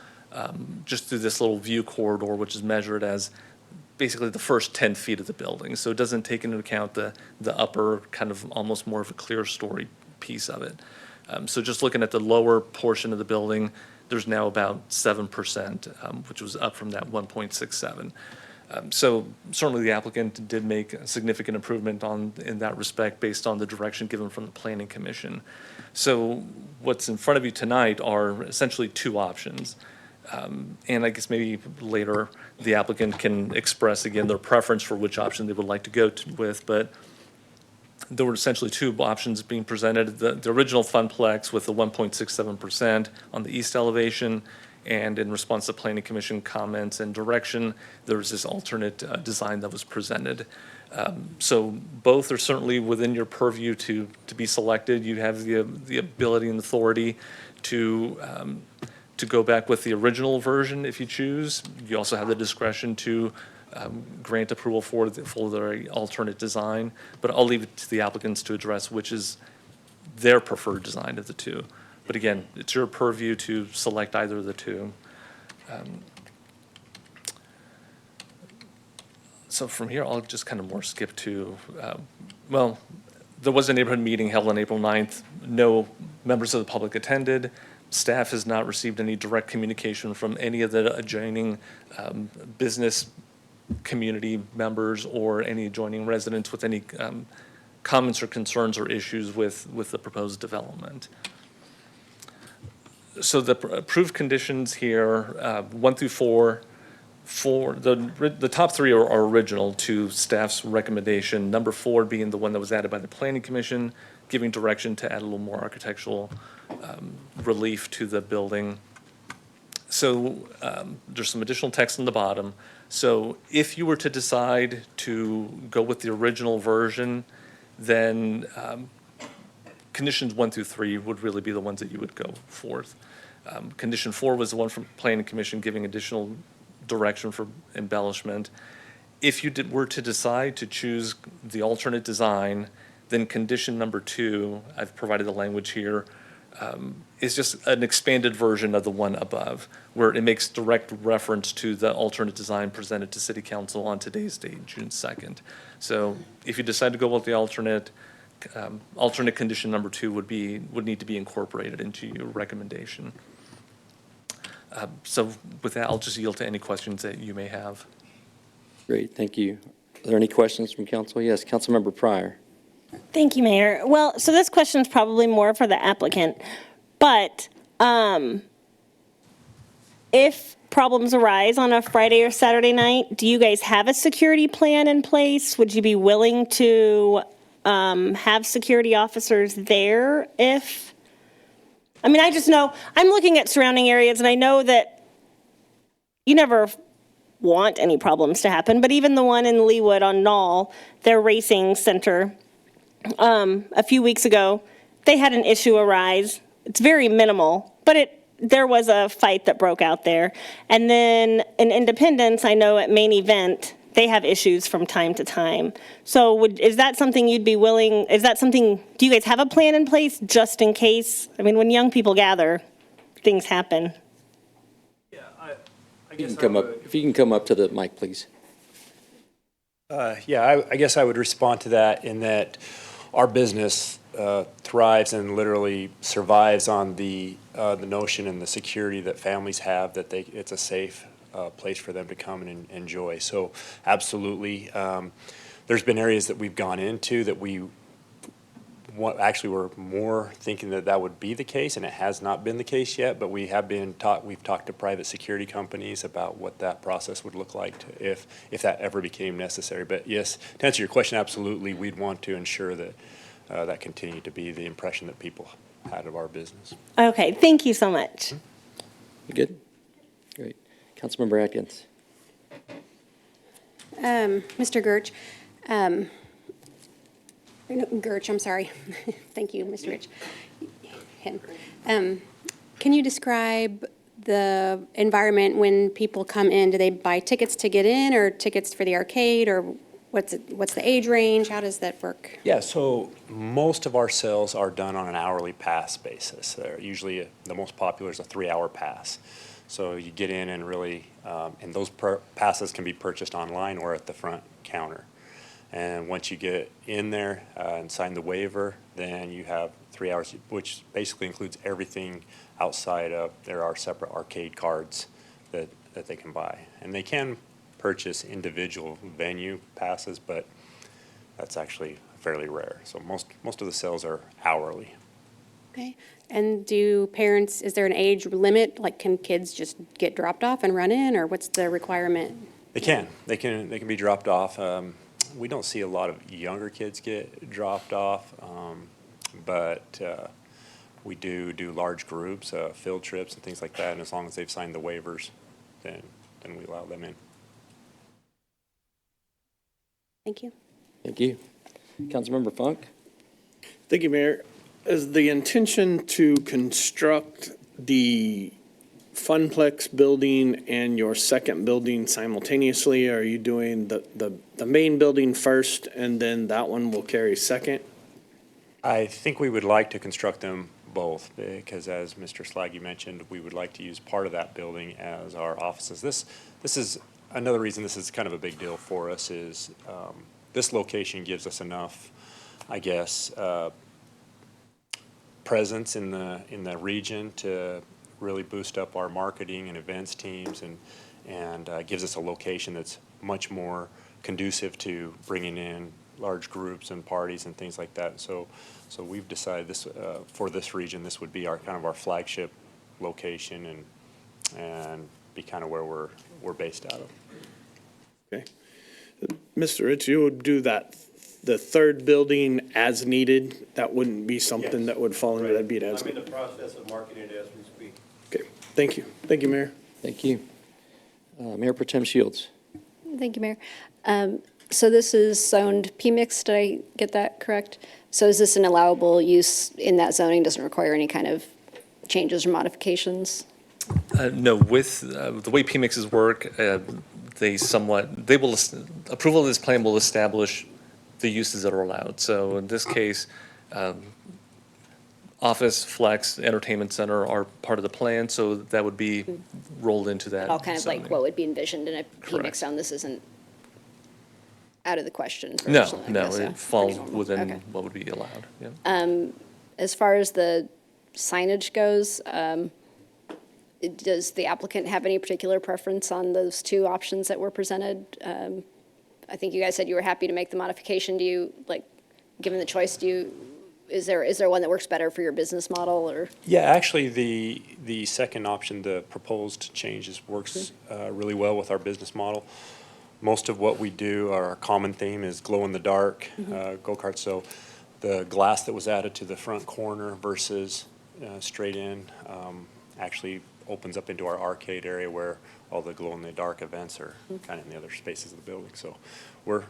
just through this little view corridor, which is measured as basically the first 10 feet of the building. So it doesn't take into account the upper kind of almost more of a clear story piece of it. So just looking at the lower portion of the building, there's now about 7%, which was up from that 1.67. So certainly the applicant did make a significant improvement in that respect based on the direction given from the Planning Commission. So what's in front of you tonight are essentially two options. And I guess maybe later the applicant can express again their preference for which option they would like to go with, but there were essentially two options being presented. The original Funplex with the 1.67% on the east elevation, and in response to Planning Commission comments and direction, there was this alternate design that was presented. So both are certainly within your purview to be selected. You have the ability and authority to go back with the original version if you choose. You also have the discretion to grant approval for the alternate design, but I'll leave it to the applicants to address which is their preferred design of the two. But again, it's your purview to select either of the two. So from here, I'll just kind of more skip to, well, there was a neighborhood meeting held on April 9th. No members of the public attended. Staff has not received any direct communication from any of the adjoining business community members or any adjoining residents with any comments or concerns or issues with the proposed development. So the approved conditions here, 1 through 4, the top three are original to staff's recommendation. Number 4 being the one that was added by the Planning Commission, giving direction to add a little more architectural relief to the building. So there's some additional text on the bottom. So if you were to decide to go with the original version, then conditions 1 through 3 would really be the ones that you would go forth. Condition 4 was the one from Planning Commission giving additional direction for embellishment. If you were to decide to choose the alternate design, then condition number 2, I've provided the language here, is just an expanded version of the one above, where it makes direct reference to the alternate design presented to City Council on today's date, June 2nd. So if you decide to go with the alternate condition number 2 would need to be incorporated into your recommendation. So with that, I'll just yield to any questions that you may have. Great, thank you. Are there any questions from council? Yes, Councilmember Pryor. Thank you, Mayor. Well, so this question is probably more for the applicant, but if problems arise on a Friday or Saturday night, do you guys have a security plan in place? Would you be willing to have security officers there if, I mean, I just know, I'm looking at surrounding areas and I know that you never want any problems to happen, but even the one in Leawood on Knoll, their racing center, a few weeks ago, they had an issue arise. It's very minimal, but there was a fight that broke out there. And then in Independence, I know at Main Event, they have issues from time to time. So is that something you'd be willing, do you guys have a plan in place just in case? I mean, when young people gather, things happen. Yeah, If you can come up to the mic, please. Yeah, I guess I would respond to that in that our business thrives and literally survives on the notion and the security that families have, that it's a safe place for them to come and enjoy. So absolutely, there's been areas that we've gone into that actually we're more thinking that would be the case, and it has not been the case yet, but we've talked to private security companies about what that process would look like if that ever became necessary. But yes, to answer your question, absolutely, we'd want to ensure that that continued to be the impression that people had of our business. Okay, thank you so much. You good? Great. Councilmember Atkins. Mr. Gertz, Gertz, I'm sorry. Thank you, Mr. Rich. Him. Can you describe the environment when people come in? Do they buy tickets to get in, or tickets for the arcade, or what's the age range? How does that work? Yeah, so most of our sales are done on an hourly pass basis. They're usually, the most popular is a 3-hour pass. So you get in and really, and those passes can be purchased online or at the front counter. And once you get in there and sign the waiver, then you have 3 hours, which basically includes everything outside of, there are separate arcade cards that they can buy. And they can purchase individual venue passes, but that's actually fairly rare. So most of the sales are hourly. Okay. And do parents, is there an age limit? Like, can kids just get dropped off and run in, or what's the requirement? They can be dropped off. We don't see a lot of younger kids get dropped off, but we do large groups, field trips and things like that, and as long as they've signed the waivers, then we allow them in. Thank you. Thank you. Councilmember Funk? Thank you, Mayor. Is the intention to construct the Funplex building and your second building simultaneously? Are you doing the main building first and then that one will carry second? I think we would like to construct them both because, as Mr. Slaggy mentioned, we would like to use part of that building as our offices. This is another reason this is kind of a big deal for us is this location gives us enough, I guess, presence in the region to really boost up our marketing and events teams, and gives us a location that's much more conducive to bringing in large groups and parties and things like that. So we've decided this for this region, this would be our kind of our flagship location and be kind of where we're based out of. Okay. Mr. Rich, you would do that, the third building as needed? That wouldn't be something that would fall into that beat as needed? I'm in the process of marketing it as we speak. Okay, thank you. Thank you, Mayor. Thank you. Mayor Pro Tem Shields. Thank you, Mayor. So this is zoned PMIX, did I get that correct? So is this an allowable use in that zoning, doesn't require any kind of changes or modifications? No, with the way PMIXs work, approval of this plan will establish the uses that are allowed. So in this case, office, flex, entertainment center are part of the plan, so that would be rolled into that. All kind of like zoning. what would be envisioned in a Correct. PMIX zone, this isn't out of the question? for No, something like no, this, yeah? it falls Pretty normal. within Okay. what would be allowed, yeah. As far as the signage goes, does the applicant have any particular preference on those two options that were presented? I think you guys said you were happy to make the modification. Do you, like, given the choice, is there one that works better for your business model, or? Yeah, actually, the second option, the proposed changes, works really well with our business model. Most of what we do, our common theme is glow-in-the-dark go-karts. So the glass that was added to the front corner versus straight in actually opens up into our arcade area where all the glow-in-the-dark events are kind of in the other spaces of the building. So we're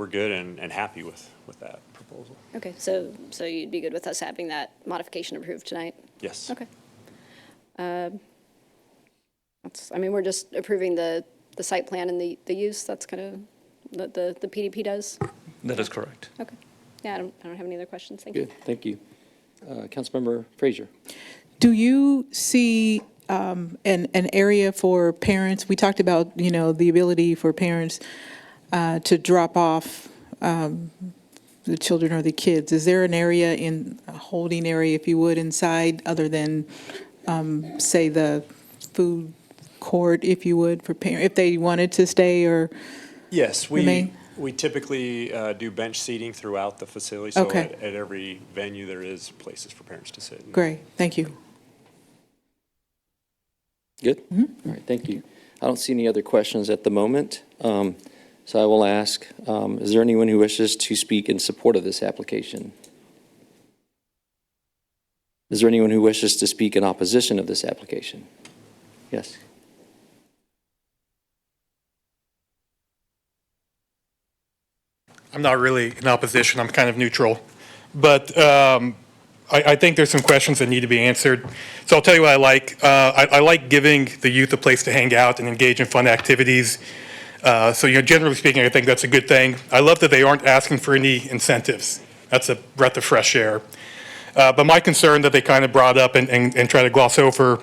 good and happy with that proposal. Okay, so you'd be good with us having that modification approved tonight? Yes. Okay. We're just approving the site plan and the use, that's kind of what the PDP does? That is correct. Okay. Yeah, I don't have any other questions, thank you. Good, thank you. Councilmember Frazier. Do you see an area for parents. We talked about, the ability for parents to drop off the children or the kids. Is there an area a holding area, if you would, inside other than, say, the food court, if you would, for parents, if they wanted to stay or Yes, remain? we typically do bench seating throughout the facility. So Okay. at every venue, there is places for parents to sit. Great, thank you. Good? All right, thank you. I don't see any other questions at the moment. So I will ask, is there anyone who wishes to speak in support of this application? Is there anyone who wishes to speak in opposition of this application? Yes. I'm not really in opposition, I'm kind of neutral. But I think there's some questions that need to be answered. So I'll tell you what I like. I like giving the youth a place to hang out and engage in fun activities. So, generally speaking, I think that's a good thing. I love that they aren't asking for any incentives. That's a breath of fresh air. But my concern that they kind of brought up and try to gloss over,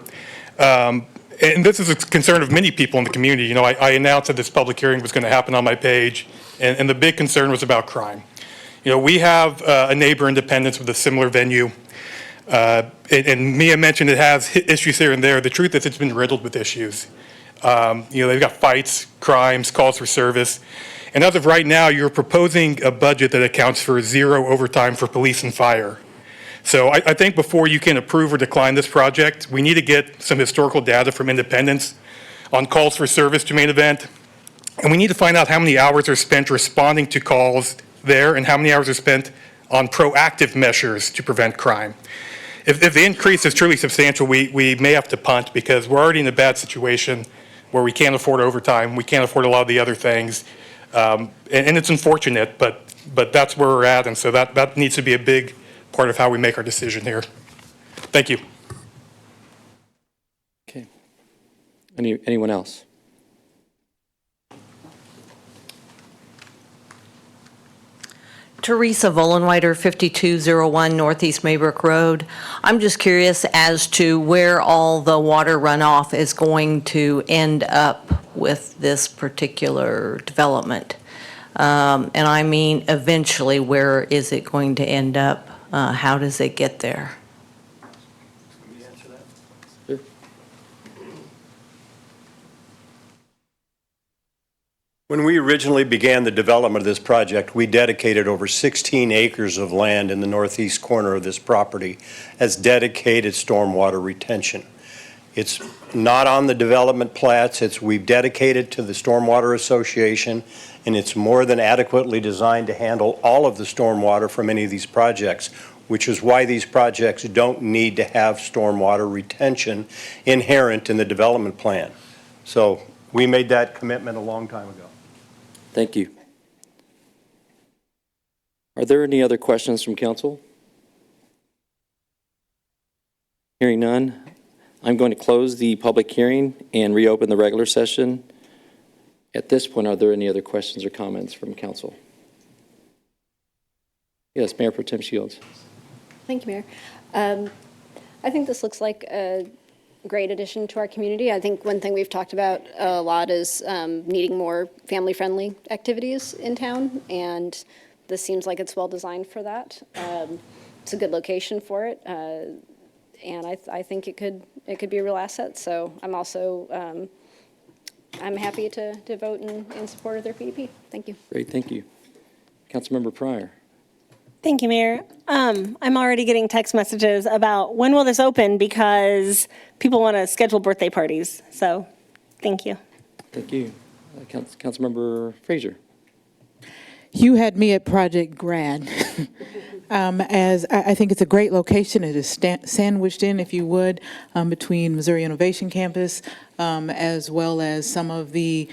and this is a concern of many people in the community. I announced that this public hearing was going to happen on my page, and the big concern was about crime. We have a neighbor, Independence, with a similar venue. And Mia mentioned it has issues here and there. The truth is it's been riddled with issues. They've got fights, crimes, calls for service. And as of right now, you're proposing a budget that accounts for 0 overtime for police and fire. So I think before you can approve or decline this project, we need to get some historical data from Independence on calls for service to Main Event. And we need to find out how many hours are spent responding to calls there and how many hours are spent on proactive measures to prevent crime. If the increase is truly substantial, we may have to punt because we're already in a bad situation where we can't afford overtime, we can't afford a lot of the other things. And it's unfortunate, but that's where we're at, and so that needs to be a big part of how we make our decision here. Thank you. Okay. Anyone else? Teresa Vollenweider, 5201 Northeast Maybrook Road. I'm just curious as to where all the water runoff is going to end up with this particular development. And I mean, eventually, where is it going to end up? How does it get there? When we originally began the development of this project, we dedicated over 16 acres of land in the northeast corner of this property as dedicated stormwater retention. It's not on the development plats. We've dedicated to the Stormwater Association, and it's more than adequately designed to handle all of the stormwater from any of these projects, which is why these projects don't need to have stormwater retention inherent in the development plan. So we made that commitment a long time ago. Thank you. Are there any other questions from council? Hearing none, I'm going to close the public hearing and reopen the regular session. At this point, are there any other questions or comments from council? Yes, Mayor Pro Tem Shields. Thank you, Mayor. I think this looks like a great addition to our community. I think one thing we've talked about a lot is needing more family-friendly activities in town, and this seems like it's well designed for that. It's a good location for it, and I think it could be a real asset. So I'm also I'm happy to vote in support of their PDP. Thank you. Great, thank you. Councilmember Pryor. Thank you, Mayor. I'm already getting text messages about when will this open because people want to schedule birthday parties. So, thank you. Thank you. Councilmember Frazier. You had me at Project Grad. As I think it's a great location. It is sandwiched in, if you would, between Missouri Innovation Campus, as well as some of the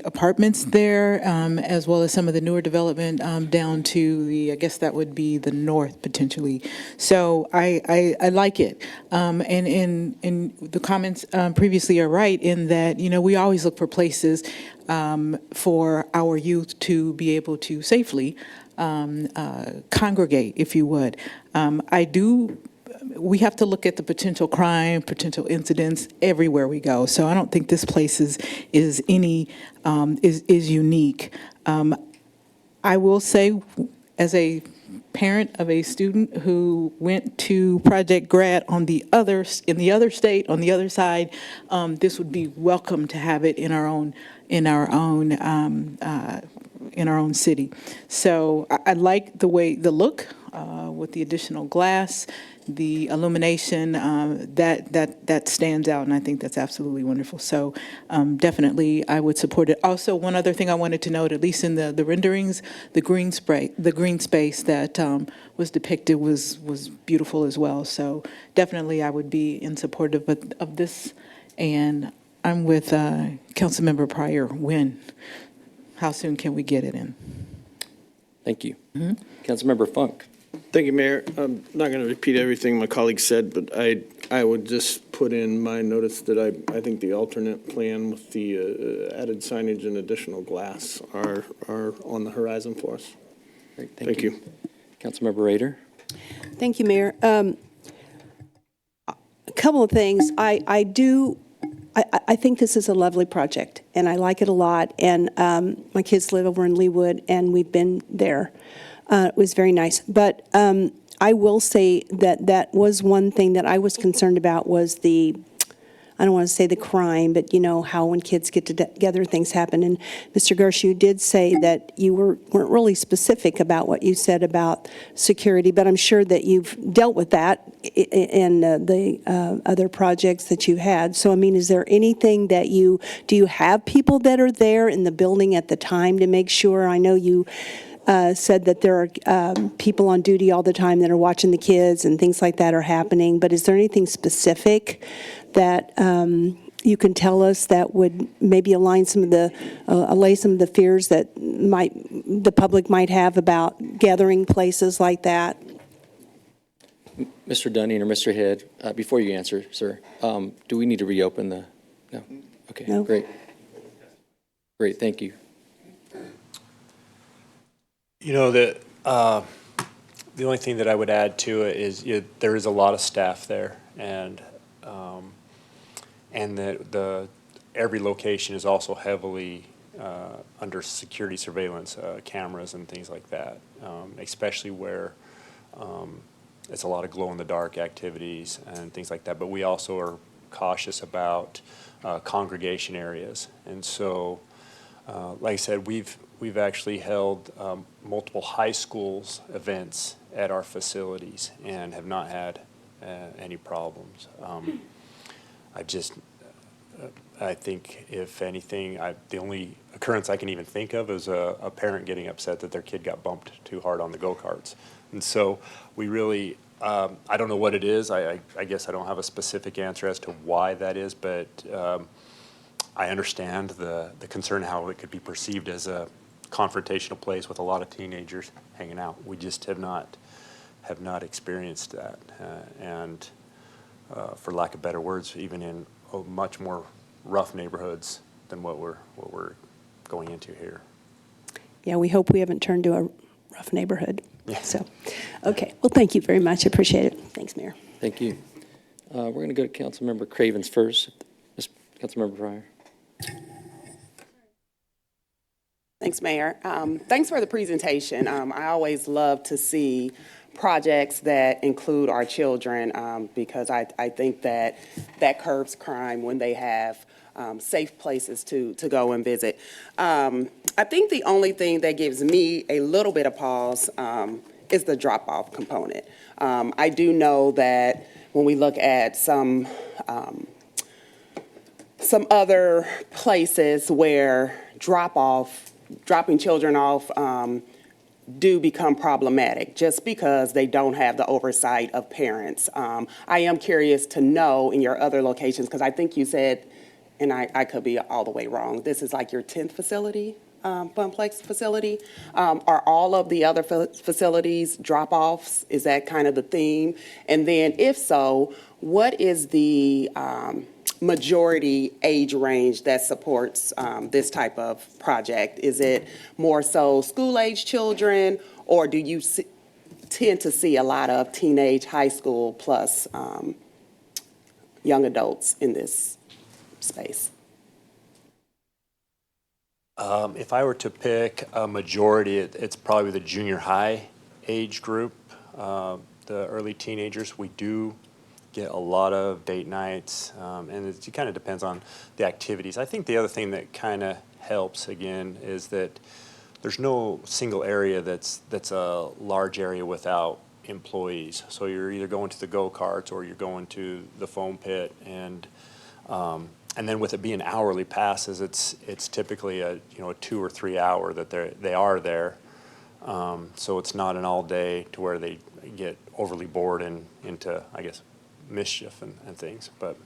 apartments there, as well as some of the newer development down to I guess that would be the north potentially. So I like it. And in the comments previously are right in that, we always look for places for our youth to be able to safely congregate, if you would. I do we have to look at the potential crime, potential incidents everywhere we go. So I don't think this place is unique. I will say, as a parent of a student who went to Project Grad in the other state, on the other side, this would be welcome to have it in our own city. So I like the look with the additional glass, the illumination, that stands out, and I think that's absolutely wonderful. So definitely, I would support it. Also, one other thing I wanted to note, at least in the renderings, the green space that was depicted was beautiful as well. So definitely, I would be in support of this, and I'm with Councilmember Pryor. When? How soon can we get it in? Thank you. Councilmember Funk. Thank you, Mayor. I'm not going to repeat everything my colleague said, but I would just put in my notice that I think the alternate plan with the added signage and additional glass are on the horizon for us. Great, Thank you. Councilmember Rader. Thank you, Mayor. A couple of things. I think this is a lovely project, and I like it a lot. And my kids live over in Leawood, and we've been there. It was very nice. But I will say that was one thing that I was concerned about was I don't want to say the crime, but you know how when kids get together, things happen. And Mr. Gersh, you did say that you weren't really specific about what you said about security, but I'm sure that you've dealt with that in the other projects that you had. So, I mean, is there anything that do you have people that are there in the building at the time to make sure? I know you said that there are people on duty all the time that are watching the kids and things like that are happening, but is there anything specific that you can tell us that would maybe allay some of the fears that the public might have about gathering places like that? Mr. Dunning or Mr. Head, before you answer, sir, do we need to reopen the? No? Okay, No. Great. Great, thank you. You know, the only thing that I would add to it is there is a lot of staff there, and that every location is also heavily under security surveillance, cameras and things like that, especially where it's a lot of glow-in-the-dark activities and things like that. But we also are cautious about congregation areas, and so, like I said, we've actually held multiple high schools events at our facilities and have not had any problems. I think if anything, the only occurrence I can even think of is a parent getting upset that their kid got bumped too hard on the go-karts. And so we really, I don't know what it is. I guess I don't have a specific answer as to why that is, but I understand the concern how it could be perceived as a confrontational place with a lot of teenagers hanging out. We just have not experienced that, and for lack of better words, even in much more rough neighborhoods than what we're going into here. Yeah, we hope we haven't turned to a rough neighborhood. Yeah. So, okay. Well, thank you very much. I appreciate it. Thanks, Mayor. Thank you. We're going to go to Councilmember Cravens first. Councilmember Pryor. Thanks, Mayor. Thanks for the presentation. I always love to see projects that include our children because I think that curbs crime when they have safe places to go and visit. I think the only thing that gives me a little bit of pause is the drop-off component. I do know that when we look at some other places where dropping children off do become problematic just because they don't have the oversight of parents. I am curious to know in your other locations, because I think you said, and I could be all the way wrong, this is like your 10th facility, Funplex facility. Are all of the other facilities drop-offs? Is that kind of the theme? And then if so, what is the majority age range that supports this type of project? Is it more so school-age children, or do you tend to see a lot of teenage, high school, plus young adults in this space. If I were to pick a majority, it's probably the junior high age group, the early teenagers. We do get a lot of date nights, and it kind of depends on the activities. I think the other thing that kind of helps, again, is that there's no single area that's a large area without employees. So you're either going to the go-karts or you're going to the foam pit, and then with it being hourly passes, it's typically a 2 or 3 hour that they are there. So it's not an all day to where they get overly bored and into, I guess, mischief and things. But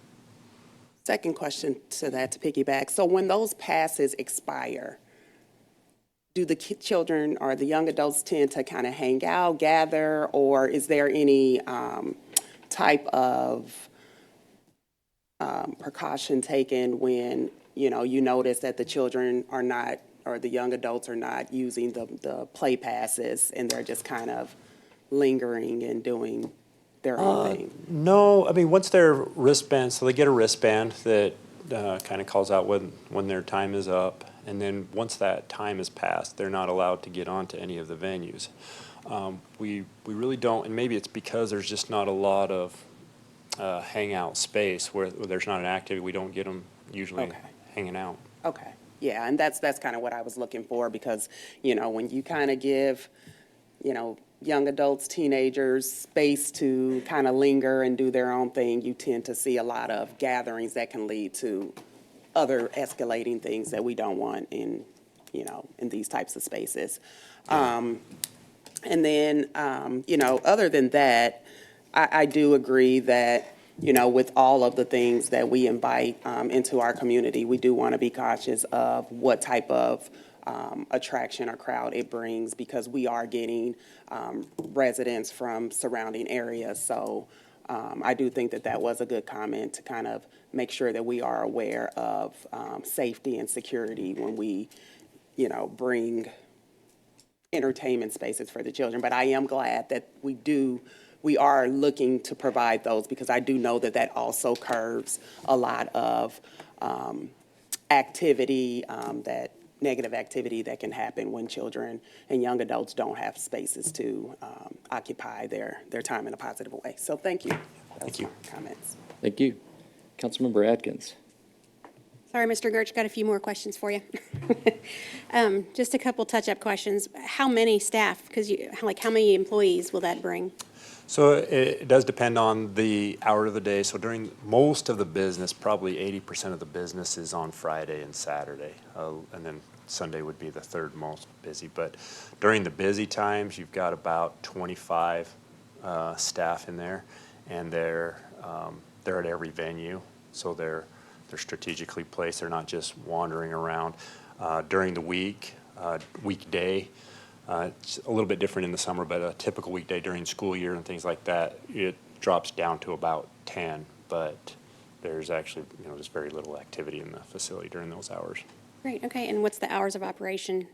Second question to that, to piggyback. So when those passes expire, do the children or the young adults tend to kind of hang out, gather, or is there any type of precaution taken when, you notice that the children are not, or the young adults are not using the play passes and they're just kind of lingering and doing their own thing? no, I mean, once their wristband, so they get a wristband that kind of calls out when their time is up. And then once that time is passed, they're not allowed to get onto any of the venues. We really don't, and maybe it's because there's just not a lot of hangout space where there's not an activity. We don't get them usually hanging out. Okay, yeah, and that's kind of what I was looking for, because, when you kind of give, young adults, teenagers space to kind of linger and do their own thing, you tend to see a lot of gatherings that can lead to other escalating things that we don't want in these types of spaces. And then, other than that, I do agree that, with all of the things that we invite into our community, we do want to be cautious of what type of attraction or crowd it brings, because we are getting residents from surrounding areas. So I do think that was a good comment to kind of make sure that we are aware of safety and security when we, bring entertainment spaces for the children. But I am glad that we are looking to provide those, because I do know that also curbs a lot of activity, that negative activity that can happen when children and young adults don't have spaces to occupy their time in a positive way. So thank you. Thank you. Comments. Thank you. Councilmember Atkins. Sorry, Mr. Gertz, got a few more questions for you. Just a couple touch-up questions. How many staff, how many employees will that bring? So it does depend on the hour of the day. So during most of the business, probably 80% of the business is on Friday and Saturday. And then Sunday would be the third most busy. But during the busy times, you've got about 25 staff in there, and they're at every venue. So they're strategically placed. They're not just wandering around. During the week, weekday, it's a little bit different in the summer, but a typical weekday during school year and things like that, it drops down to about 10, but there's actually, just very little activity in the facility during those hours. Great, okay, and what's the hours of operation?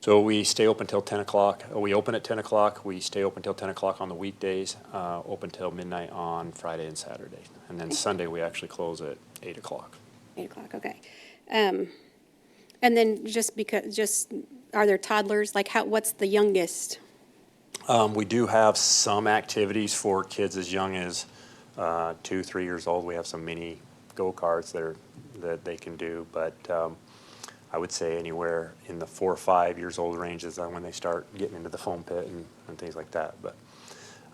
So we stay open till 10 o'clock. We open at 10 o'clock. We stay open till 10 o'clock on the weekdays, open till midnight on Friday and Saturday. And then Sunday, we actually close at 8 o'clock. 8 o'clock, okay. And then are there toddlers? What's the youngest? We do have some activities for kids as young as 2, 3 years old. We have some mini go-karts that they can do, but I would say anywhere in the 4 or 5 years old range is when they start getting into the foam pit and things like that. But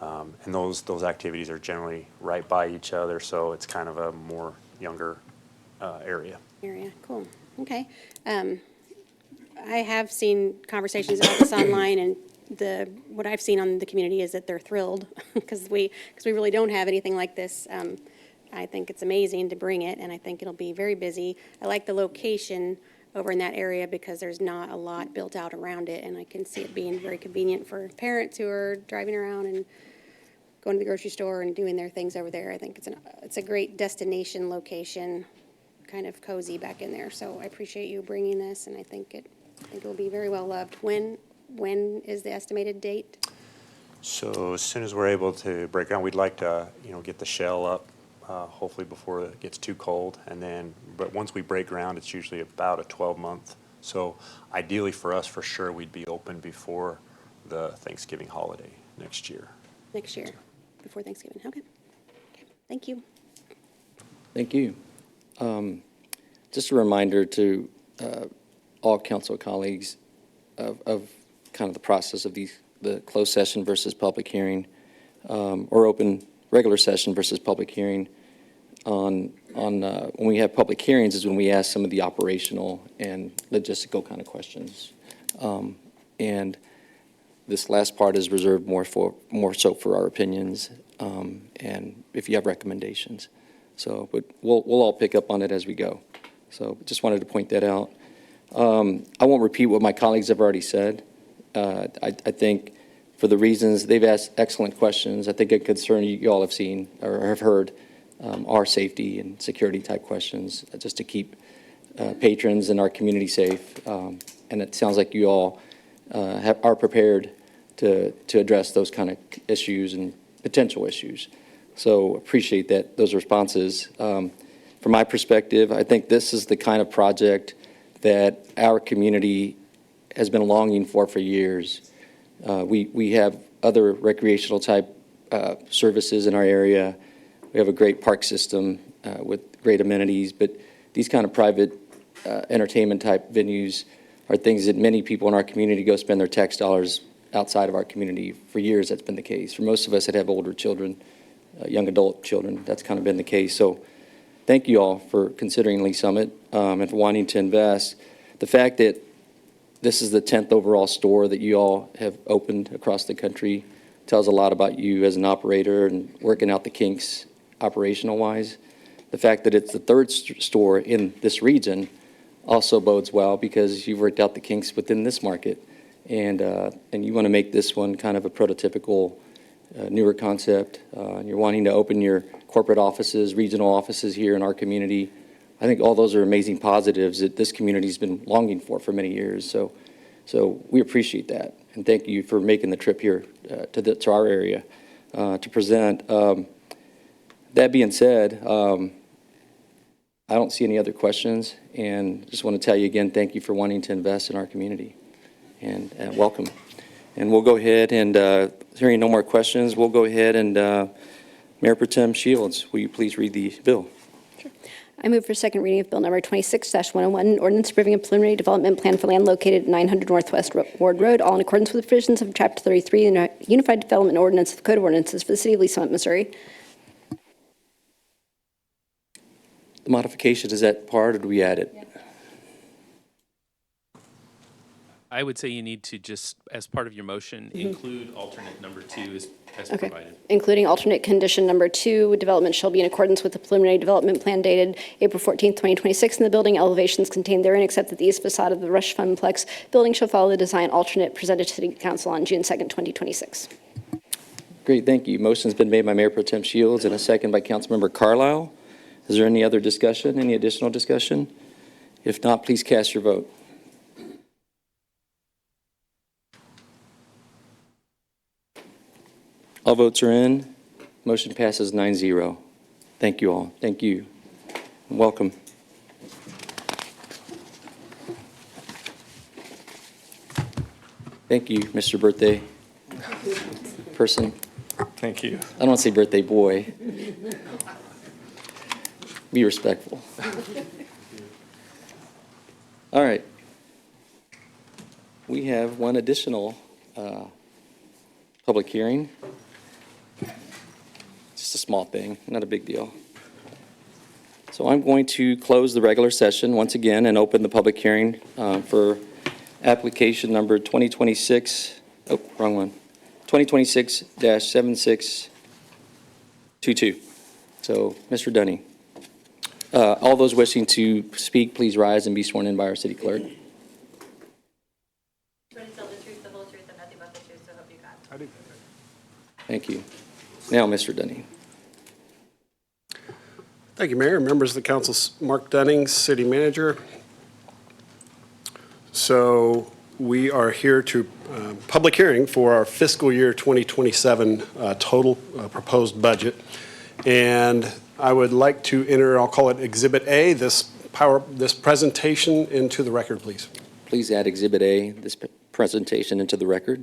and those activities are generally right by each other, so it's kind of a more younger area. Cool, okay. I have seen conversations about this online, and what I've seen on the community is that they're thrilled because we really don't have anything like this. I think it's amazing to bring it, and I think it'll be very busy. I like the location over in that area because there's not a lot built out around it, and I can see it being very convenient for parents who are driving around and going to the grocery store and doing their things over there. I think it's a great destination location, kind of cozy back in there. So I appreciate you bringing this, and I think it will be very well loved. When is the estimated date? So as soon as we're able to break ground, we'd like to, get the shell up, hopefully before it gets too cold. And then, but once we break ground, it's usually about a 12-month. So ideally for us, for sure, we'd be open before the Thanksgiving holiday next year. Next year, before Thanksgiving. Okay. Thank you. Thank you. Just a reminder to all council colleagues of kind of the process of the closed session versus public hearing, or open regular session versus public hearing. When we have public hearings is when we ask some of the operational and logistical kind of questions. And this last part is reserved more so for our opinions, and if you have recommendations. So, but we'll all pick up on it as we go. So just wanted to point that out. I won't repeat what my colleagues have already said. I think for the reasons, they've asked excellent questions. I think a concern you all have seen or have heard are safety and security type questions, just to keep patrons and our community safe. And it sounds like you all are prepared to address those kind of issues and potential issues. So appreciate those responses. From my perspective, I think this is the kind of project that our community has been longing for years. We have other recreational type services in our area. We have a great park system with great amenities, but these kind of private entertainment type venues are things that many people in our community go spend their tax dollars outside of our community. For years, that's been the case. For most of us that have older children, young adult children, that's kind of been the case. So thank you all for considering Lee Summit and for wanting to invest. The fact that this is the 10th overall store that you all have opened across the country tells a lot about you as an operator and working out the kinks operational-wise. The fact that it's the third store in this region also bodes well, because you've worked out the kinks within this market, and you want to make this one kind of a prototypical newer concept. You're wanting to open your corporate offices, regional offices here in our community. I think all those are amazing positives that this community's been longing for many years. So we appreciate that, and thank you for making the trip here to our area to present. That being said, I don't see any other questions, and just want to tell you again, thank you for wanting to invest in our community, and welcome. And we'll go ahead and, hearing no more questions, we'll go ahead and, Mayor Pro Tem Shields, will you please read the bill? I move for second reading of Bill Number 26-101, an ordinance approving a preliminary development plan for land located at 900 Northwest Ward Road, all in accordance with the provisions of Chapter 33 in the Unified Development Ordinance of the Code of Ordinances for the City of Lee Summit, Missouri. The modification, is that part, or do we add it? Yeah. I would say you need to just, as part of your motion, include alternate number 2 as provided. Including alternate condition number 2, development shall be in accordance with the preliminary development plan dated April 14th, 2026, and the building elevations contained therein, except that the east facade of the Rush Funplex building shall follow the design alternate presented to City Council on June 2nd, 2026. Great, thank you. Motion's been made by Mayor Pro Tem Shields and a second by Councilmember Carlisle. Is there any other discussion, any additional discussion? If not, please cast your vote. All votes are in. Motion passes 9-0. Thank you all. Thank you. And welcome. Thank you, Mr. Birthday Person. Thank you. I don't want to say birthday boy. Be respectful. All right. We have one additional public hearing. Just a small thing, not a big deal. So I'm going to close the regular session once again and open the public hearing for application number 2026, oh, wrong one, 2026-7622. So, Mr. Dunning. All those wishing to speak, please rise and be sworn in by our city clerk. Thank you. Now, Mr. Dunning. Thank you, Mayor. Members of the council, Mark Dunning, City Manager. So we are here to public hearing for our fiscal year 2027 total proposed budget. And I would like to enter, I'll call it Exhibit A, this presentation into the record, please. Please add Exhibit A, this presentation, into the record.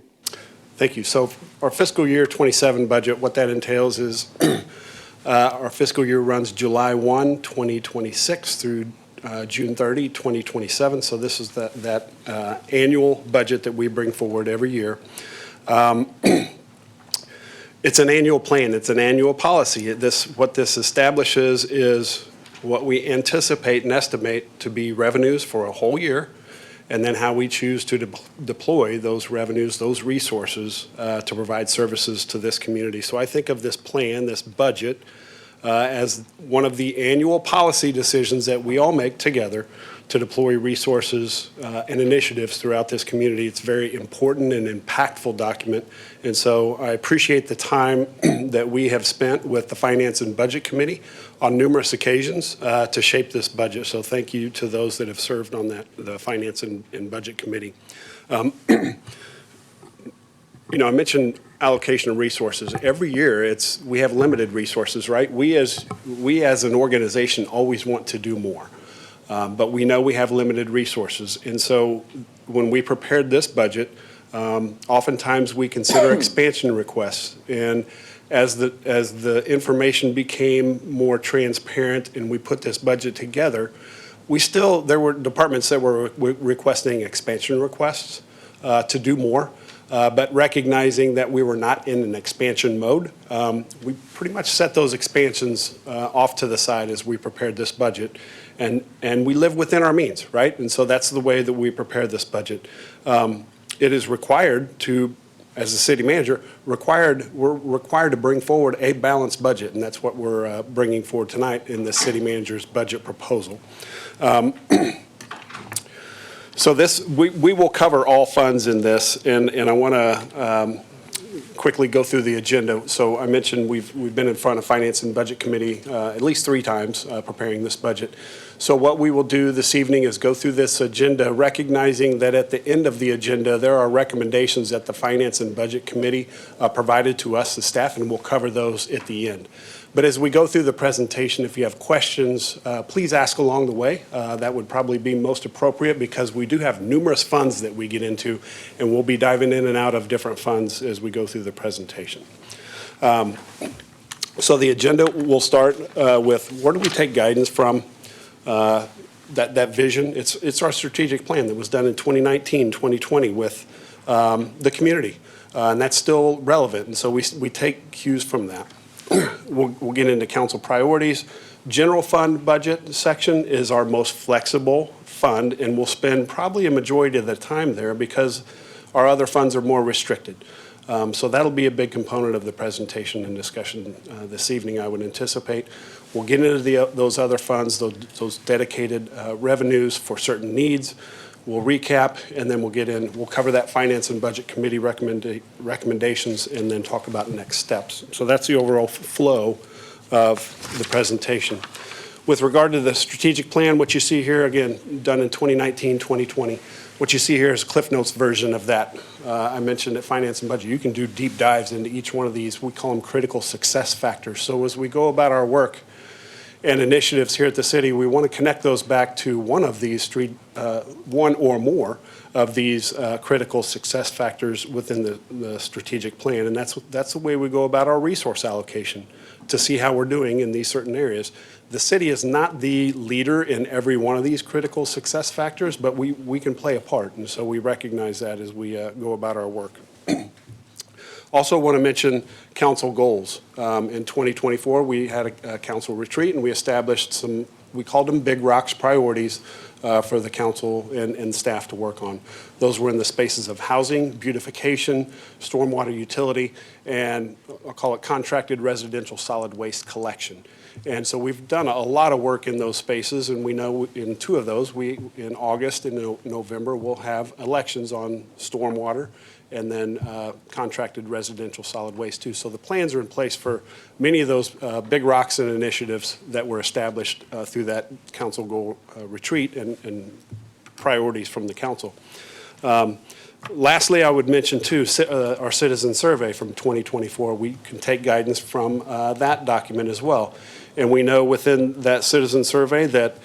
Thank you. So our fiscal year 27 budget, what that entails is our fiscal year runs July 1, 2026 through June 30, 2027. So this is that annual budget that we bring forward every year. It's an annual plan. It's an annual policy. What this establishes is what we anticipate and estimate to be revenues for a whole year, and then how we choose to deploy those revenues, those resources to provide services to this community. So I think of this plan, this budget, as one of the annual policy decisions that we all make together to deploy resources and initiatives throughout this community. It's a very important and impactful document. And so I appreciate the time that we have spent with the Finance and Budget Committee on numerous occasions to shape this budget. So thank you to those that have served on the Finance and Budget Committee. I mentioned allocation of resources. Every year, we have limited resources, right? We as an organization always want to do more, but we know we have limited resources. And so when we prepared this budget, oftentimes we consider expansion requests. And as the information became more transparent and we put this budget together, there were departments that were requesting expansion requests to do more. But recognizing that we were not in an expansion mode, we pretty much set those expansions off to the side as we prepared this budget. And we live within our means, right? And so that's the way that we prepared this budget. It is required to, as the city manager, we're required to bring forward a balanced budget, and that's what we're bringing forward tonight in the city manager's budget proposal. So we will cover all funds in this, and I want to quickly go through the agenda. So I mentioned we've been in front of Finance and Budget Committee at least 3 times preparing this budget. So what we will do this evening is go through this agenda, recognizing that at the end of the agenda, there are recommendations that the Finance and Budget Committee provided to us, the staff, and we'll cover those at the end. But as we go through the presentation, if you have questions, please ask along the way. That would probably be most appropriate because we do have numerous funds that we get into, and we'll be diving in and out of different funds as we go through the presentation. So the agenda will start with where do we take guidance from? That vision. It's our strategic plan that was done in 2019, 2020 with the community, and that's still relevant. And so we take cues from that. We'll get into council priorities. General fund budget section is our most flexible fund, and we'll spend probably a majority of the time there because our other funds are more restricted. So that'll be a big component of the presentation and discussion this evening, I would anticipate. We'll get into those other funds, those dedicated revenues for certain needs. We'll recap, and then we'll cover that Finance and Budget Committee recommendations and then talk about next steps. So that's the overall flow of the presentation. With regard to the strategic plan, what you see here, again, done in 2019, 2020, what you see here is a Cliff Notes version of that. I mentioned at Finance and Budget, you can do deep dives into each one of these. We call them critical success factors. So as we go about our work and initiatives here at the city, we want to connect those back to one of these one or more of these critical success factors within the strategic plan. And that's the way we go about our resource allocation to see how we're doing in these certain areas. The city is not the leader in every one of these critical success factors, but we can play a part. And so we recognize that as we go about our work. Also want to mention council goals. In 2024, we had a council retreat, and we established we called them Big Rocks priorities for the council and staff to work on. Those were in the spaces of housing, beautification, stormwater utility, and I'll call it contracted residential solid waste collection. And so we've done a lot of work in those spaces, and we know in 2 of those, in August and November, we'll have elections on stormwater and then contracted residential solid waste too. So the plans are in place for many of those big rocks and initiatives that were established through that council goal retreat and priorities from the council. Lastly, I would mention too, our citizen survey from 2024. We can take guidance from that document as well. And we know within that citizen survey that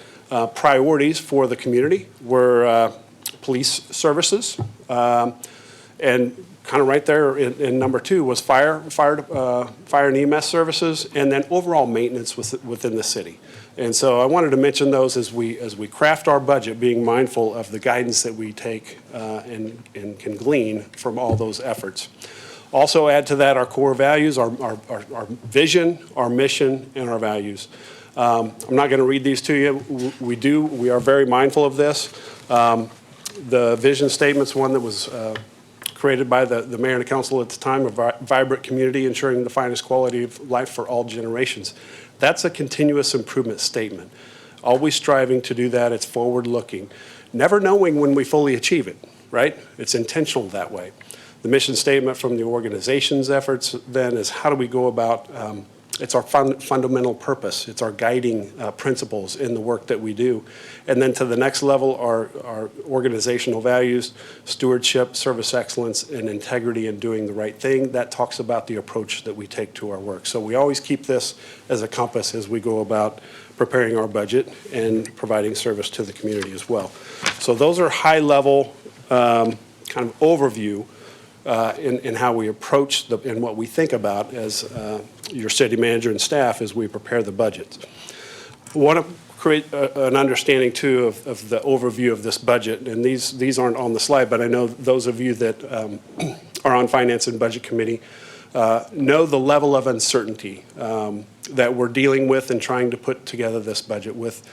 priorities for the community were police services, and kind of right there in number 2 was fire and EMS services, and then overall maintenance within the city. And so I wanted to mention those as we craft our budget, being mindful of the guidance that we take and can glean from all those efforts. Also add to that our core values, our vision, our mission, and our values. I'm not going to read these to you. We are very mindful of this. The vision statement's one that was created by the mayor and the council at the time, a vibrant community ensuring the finest quality of life for all generations. That's a continuous improvement statement. Always striving to do that. It's forward-looking. Never knowing when we fully achieve it, right? It's intentional that way. The mission statement from the organization's efforts then is how do we go about, it's our fundamental purpose. It's our guiding principles in the work that we do. And then to the next level, our organizational values, stewardship, service excellence, and integrity in doing the right thing. That talks about the approach that we take to our work. So we always keep this as a compass as we go about preparing our budget and providing service to the community as well. So those are high-level kind of overview in how we approach and what we think about as your city manager and staff as we prepare the budgets. I want to create an understanding too of the overview of this budget, and these aren't on the slide, but I know those of you that are on Finance and Budget Committee know the level of uncertainty that we're dealing with and trying to put together this budget with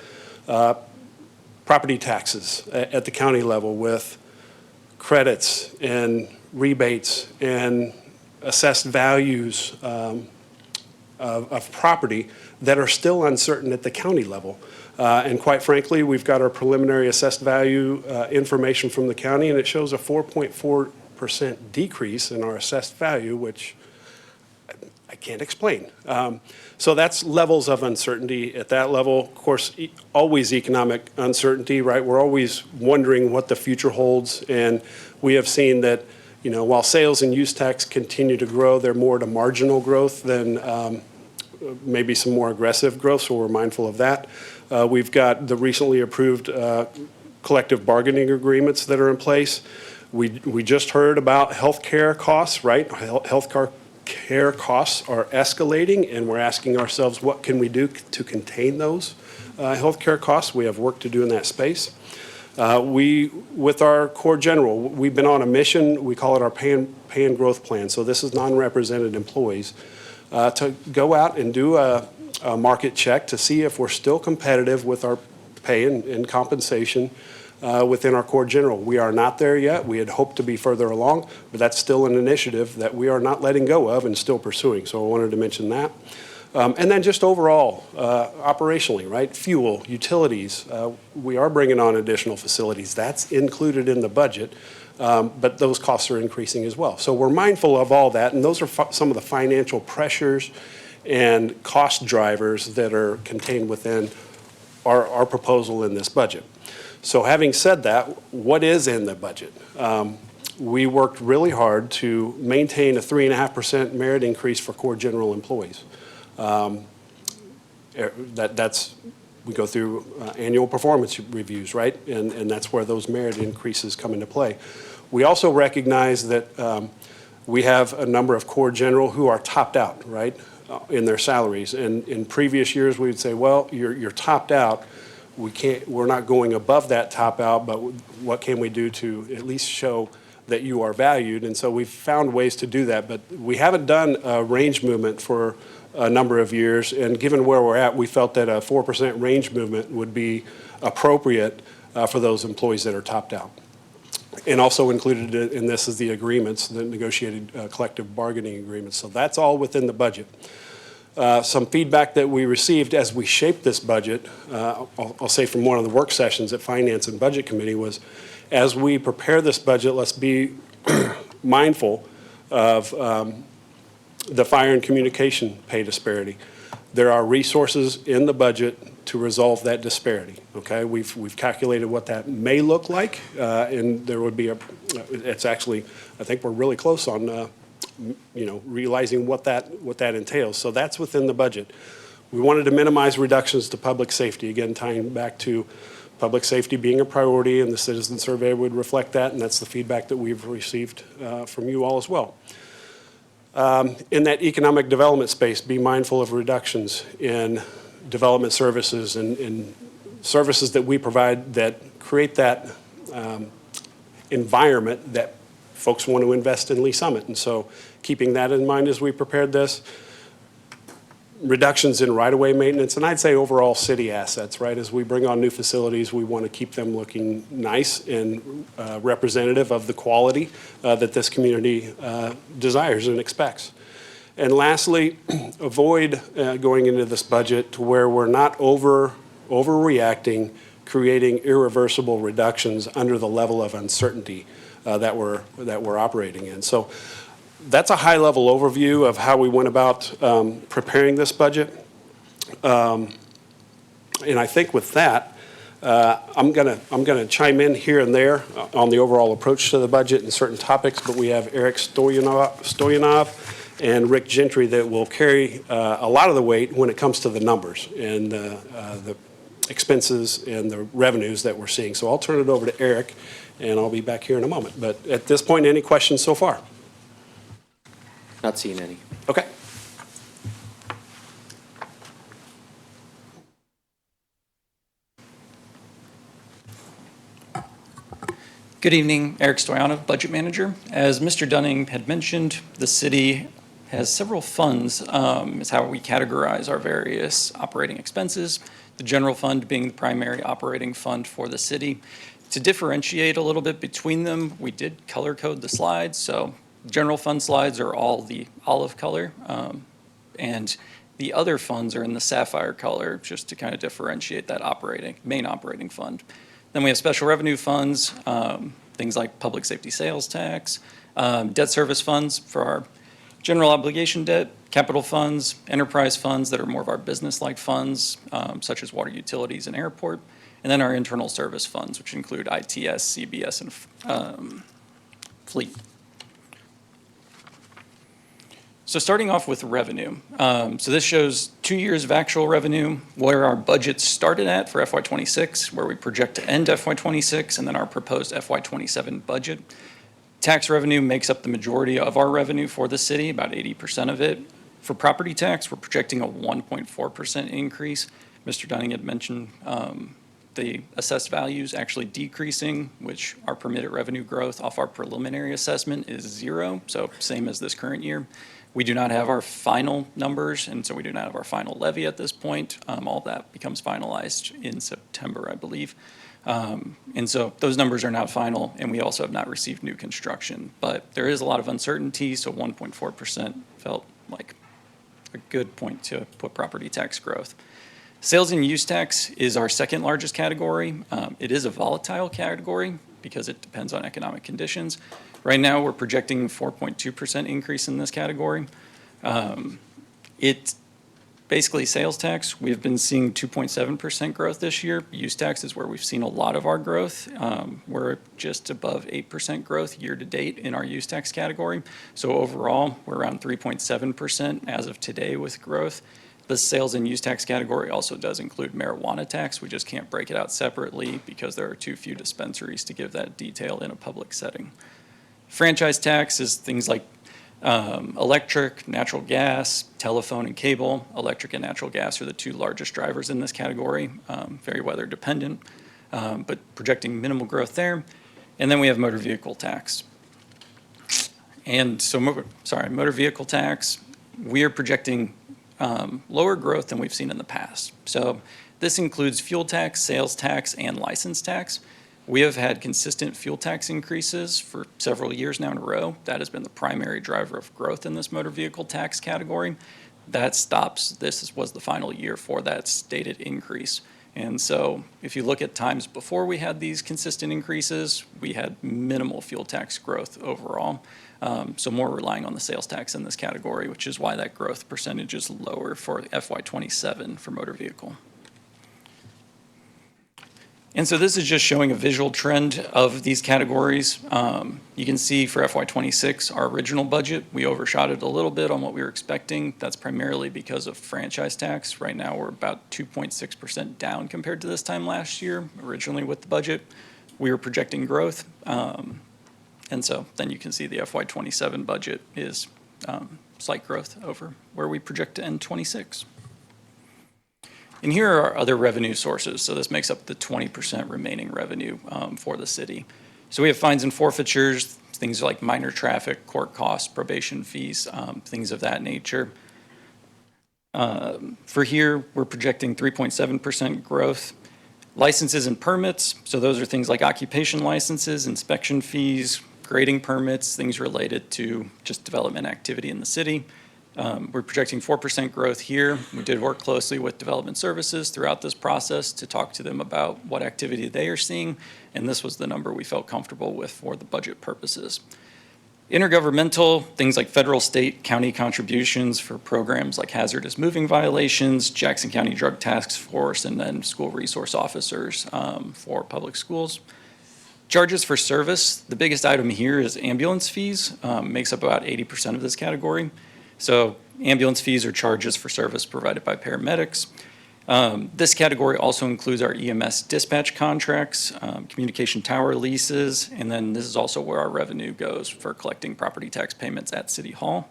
property taxes at the county level, with credits and rebates and assessed values of property that are still uncertain at the county level. And quite frankly, we've got our preliminary assessed value information from the county, and it shows a 4.4% decrease in our assessed value, which I can't explain. So that's levels of uncertainty at that level. Of course, always economic uncertainty, right? We're always wondering what the future holds, and we have seen that, you know, while sales and use tax continue to grow, they're more to marginal growth than maybe some more aggressive growth, so we're mindful of that. We've got the recently approved collective bargaining agreements that are in place. We just heard about healthcare costs, right? Healthcare costs are escalating, and we're asking ourselves, what can we do to contain those healthcare costs? We have work to do in that space. With our core general, we've been on a mission. We call it our pay and growth plan. So this is non-represented employees to go out and do a market check to see if we're still competitive with our pay and compensation within our core general. We are not there yet. We had hoped to be further along, but that's still an initiative that we are not letting go of and still pursuing. So I wanted to mention that. And then just overall, operationally, right? Fuel, utilities, we are bringing on additional facilities. That's included in the budget, but those costs are increasing as well. So we're mindful of all that, and those are some of the financial pressures and cost drivers that are contained within our proposal in this budget. So having said that, what is in the budget? We worked really hard to maintain a 3.5% merit increase for core general employees. We go through annual performance reviews, right? And that's where those merit increases come into play. We also recognize that we have a number of core general who are topped out, right, in their salaries. And in previous years, we would say, well, you're topped out. We're not going above that top out, but what can we do to at least show that you are valued? And so we've found ways to do that, but we haven't done a range movement for a number of years, and given where we're at, we felt that a 4% range movement would be appropriate for those employees that are topped out. And also included in this is the agreements, the negotiated collective bargaining agreements. So that's all within the budget. Some feedback that we received as we shaped this budget, I'll say from one of the work sessions at Finance and Budget Committee, was as we prepare this budget, let's be mindful of the fire and communication pay disparity. There are resources in the budget to resolve that disparity, okay? We've calculated what that may look like, and there would be it's actually, I think we're really close on, realizing what that entails. So that's within the budget. We wanted to minimize reductions to public safety, again, tying back to public safety being a priority, and the citizen survey would reflect that, and that's the feedback that we've received from you all as well. In that economic development space, be mindful of reductions in development services and services that we provide that create that environment that folks want to invest in Lee Summit. And so keeping that in mind as we prepared this, reductions in right-of-way maintenance, and I'd say overall city assets, right? As we bring on new facilities, we want to keep them looking nice and representative of the quality that this community desires and expects. And lastly, avoid going into this budget to where we're not overreacting, creating irreversible reductions under the level of uncertainty that we're operating in. So that's a high-level overview of how we went about preparing this budget. And I think with that, I'm gonna chime in here and there on the overall approach to the budget and certain topics, but we have Eric Stoyanov and Rick Gentry that will carry a lot of the weight when it comes to the numbers and the expenses and the revenues that we're seeing. So I'll turn it over to Eric, and I'll be back here in a moment. But at this point, any questions so far? Not seeing any. Okay. Good evening, Eric Stoyanov, Budget Manager. As Mr. Dunning had mentioned, the city has several funds, is how we categorize our various operating expenses, the general fund being the primary operating fund for the city. To differentiate a little bit between them, we did color code the slides, so general fund slides are all the olive color, and the other funds are in the sapphire color, just to kind of differentiate that main operating fund. Then we have special revenue funds, things like public safety sales tax, debt service funds for our general obligation debt, capital funds, enterprise funds that are more of our business-like funds, such as water utilities and airport, and then our internal service funds, which include ITS, CBS, and fleet. So starting off with revenue. So this shows 2 years of actual revenue, where our budget started at for FY26, where we project to end FY26, and then our proposed FY27 budget. Tax revenue makes up the majority of our revenue for the city, about 80% of it. For property tax, we're projecting a 1.4% increase. Mr. Dunning had mentioned the assessed values actually decreasing, which our permitted revenue growth off our preliminary assessment is 0, so same as this current year. We do not have our final numbers, and so we do not have our final levy at this point. All that becomes finalized in September, I believe. And so those numbers are not final, and we also have not received new construction. But there is a lot of uncertainty, so 1.4% felt like a good point to put property tax growth. Sales and use tax is our second largest category. It is a volatile category because it depends on economic conditions. Right now, we're projecting 4.2% increase in this category. It's basically sales tax. We've been seeing 2.7% growth this year. Use tax is where we've seen a lot of our growth. We're just above 8% growth year to date in our use tax category. So overall, we're around 3.7% as of today with growth. The sales and use tax category also does include marijuana tax. We just can't break it out separately because there are too few dispensaries to give that detail in a public setting. Franchise tax is things like electric, natural gas, telephone, and cable. Electric and natural gas are the two largest drivers in this category, very weather dependent, but projecting minimal growth there. And then we have motor vehicle tax. And so, motor vehicle tax, we are projecting lower growth than we've seen in the past. So this includes fuel tax, sales tax, and license tax. We have had consistent fuel tax increases for several years now in a row. That has been the primary driver of growth in this motor vehicle tax category. That stops. This was the final year for that stated increase. And so if you look at times before we had these consistent increases, we had minimal fuel tax growth overall. So more relying on the sales tax in this category, which is why that growth percentage is lower for FY27 for motor vehicle. And so this is just showing a visual trend of these categories. You can see for FY26, our original budget, we overshot it a little bit on what we were expecting. That's primarily because of franchise tax. Right now, we're about 2.6% down compared to this time last year. Originally with the budget, we were projecting growth. And so then you can see the FY27 budget is slight growth over where we project to end 26. And here are our other revenue sources. So this makes up the 20% remaining revenue for the city. So we have fines and forfeitures, things like minor traffic, court costs, probation fees, things of that nature. For here, we're projecting 3.7% growth. Licenses and permits, so those are things like occupation licenses, inspection fees, grading permits, things related to just development activity in the city. We're projecting 4% growth here. We did work closely with development services throughout this process to talk to them about what activity they are seeing, and this was the number we felt comfortable with for the budget purposes. Intergovernmental, things like federal, state, county contributions for programs like hazardous moving violations, Jackson County Drug Task Force, and then school resource officers for public schools. Charges for service, the biggest item here is ambulance fees, makes up about 80% of this category. So ambulance fees are charges for service provided by paramedics. This category also includes our EMS dispatch contracts, communication tower leases, and then this is also where our revenue goes for collecting property tax payments at City Hall.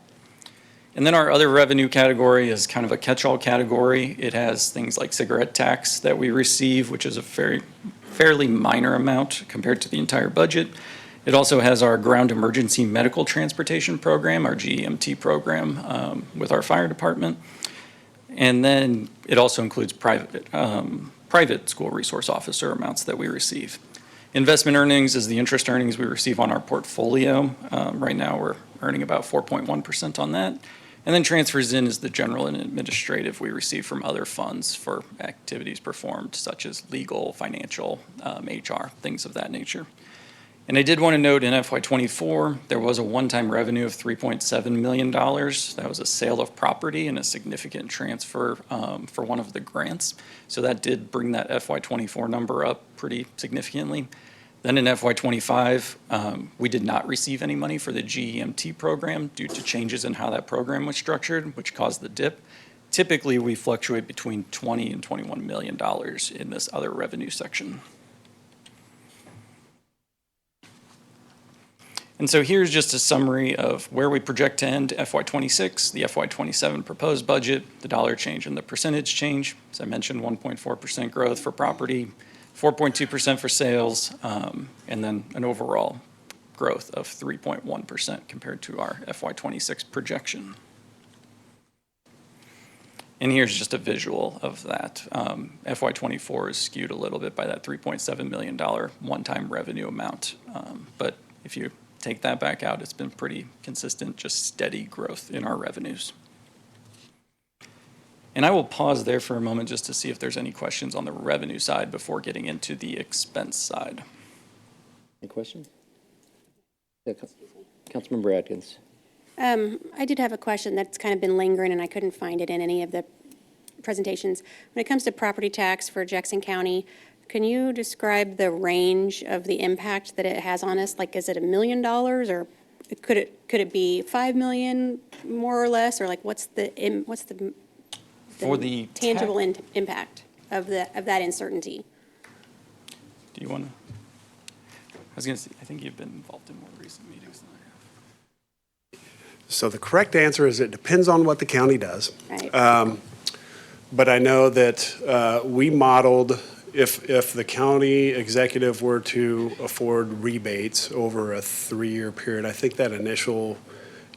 And then our other revenue category is kind of a catch-all category. It has things like cigarette tax that we receive, which is a fairly minor amount compared to the entire budget. It also has our ground emergency medical transportation program, our GEMT program with our fire department. And then it also includes private school resource officer amounts that we receive. Investment earnings is the interest earnings we receive on our portfolio. Right now we're earning about 4.1% on that. And then transfers in is the general and administrative we receive from other funds for activities performed such as legal, financial, HR, things of that nature. And I did want to note in FY24, there was a one-time revenue of $3.7 million. That was a sale of property and a significant transfer for one of the grants. So that did bring that FY24 number up pretty significantly. Then in FY25, we did not receive any money for the GEMT program due to changes in how that program was structured, which caused the dip. Typically, we fluctuate between $20 and $21 million in this other revenue section. And so here's just a summary of where we project to end FY26, the FY27 proposed budget, the dollar change and the percentage change. As I mentioned, 1.4% growth for property, 4.2% for sales, and then an overall growth of 3.1% compared to our FY26 projection. And here's just a visual of that. FY24 is skewed a little bit by that $3.7 million one-time revenue amount. But if you take that back out, it's been pretty consistent, just steady growth in our revenues. And I will pause there for a moment just to see if there's any questions on the revenue side before getting into the expense side. Any questions? Yeah, Councilmember Atkins. I did have a question that's kind of been lingering, and I couldn't find it in any of the presentations. When it comes to property tax for Jackson County, can you describe the range of the impact that it has on us? Like, is it $1 million, or could it be 5 million more or less, or like what's the For the tangible impact of that uncertainty? Do you want to? I was going to say, I think you've been involved in more recent meetings than I have. So the correct answer is it depends on what the county does. Right. But I know that we modeled if the county executive were to afford rebates over a 3-year period, I think that initial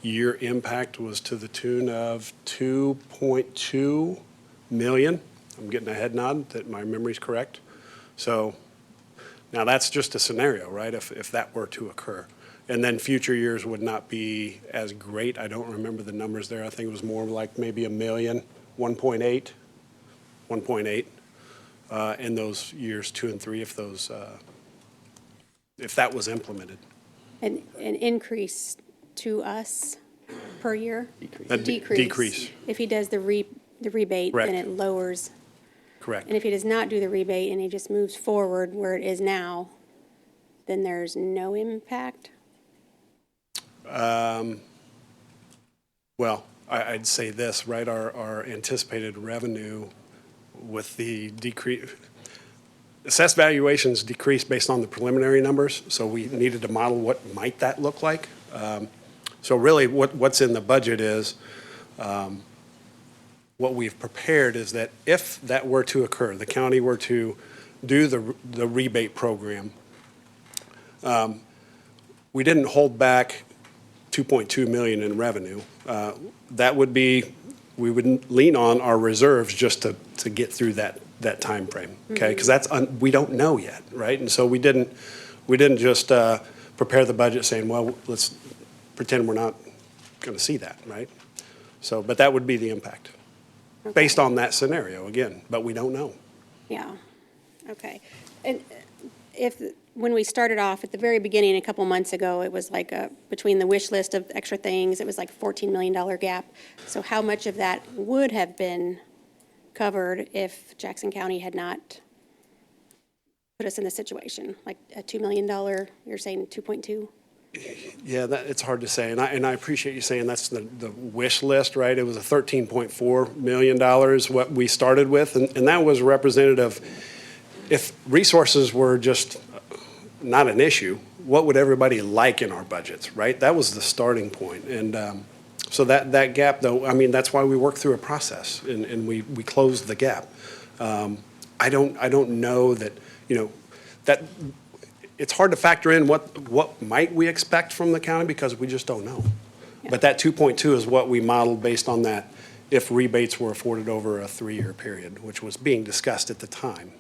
year impact was to the tune of $2.2 million. I'm getting a head nod that my memory's correct. So now that's just a scenario, right? If that were to occur. And then future years would not be as great. I don't remember the numbers there. I think it was more like maybe $1 million, 1.8 in those years 2 and 3, if that was implemented. An increase to us per year? Decrease. If he does the rebate, Correct. then it lowers. Correct. And if he does not do the rebate and he just moves forward where it is now, then there's no impact? Well, I'd say this, right? Our anticipated revenue with the decrease, assessed valuations decreased based on the preliminary numbers, so we needed to model what might that look like. So really, what's in the budget is, what we've prepared is that if that were to occur, the county were to do the rebate program, we didn't hold back 2.2 million in revenue. That would be, we would lean on our reserves just to get through that time frame, okay? Because we don't know yet, right? And so we didn't just prepare the budget saying, well, let's pretend we're not going to see that, right? So, but that would be the impact based on that scenario again, but we don't know. Yeah, okay. And when we started off at the very beginning, a couple months ago, it was like between the wish list of extra things, it was like $14 million gap. So how much of that would have been covered if Jackson County had not put us in this situation? Like a $2 million, you're saying 2.2? Yeah, it's hard to say, and I appreciate you saying that's the wish list, right? It was a $13.4 million what we started with, and that was representative. If resources were just not an issue, what would everybody like in our budgets, right? That was the starting point, and so that gap, though, I mean, that's why we worked through a process, and we closed the gap. I don't know that, that. It's hard to factor in what might we expect from the county because we just don't know. Yeah. But that 2.2 is what we modeled based on that if rebates were afforded over a 3-year period, which was being discussed at the time.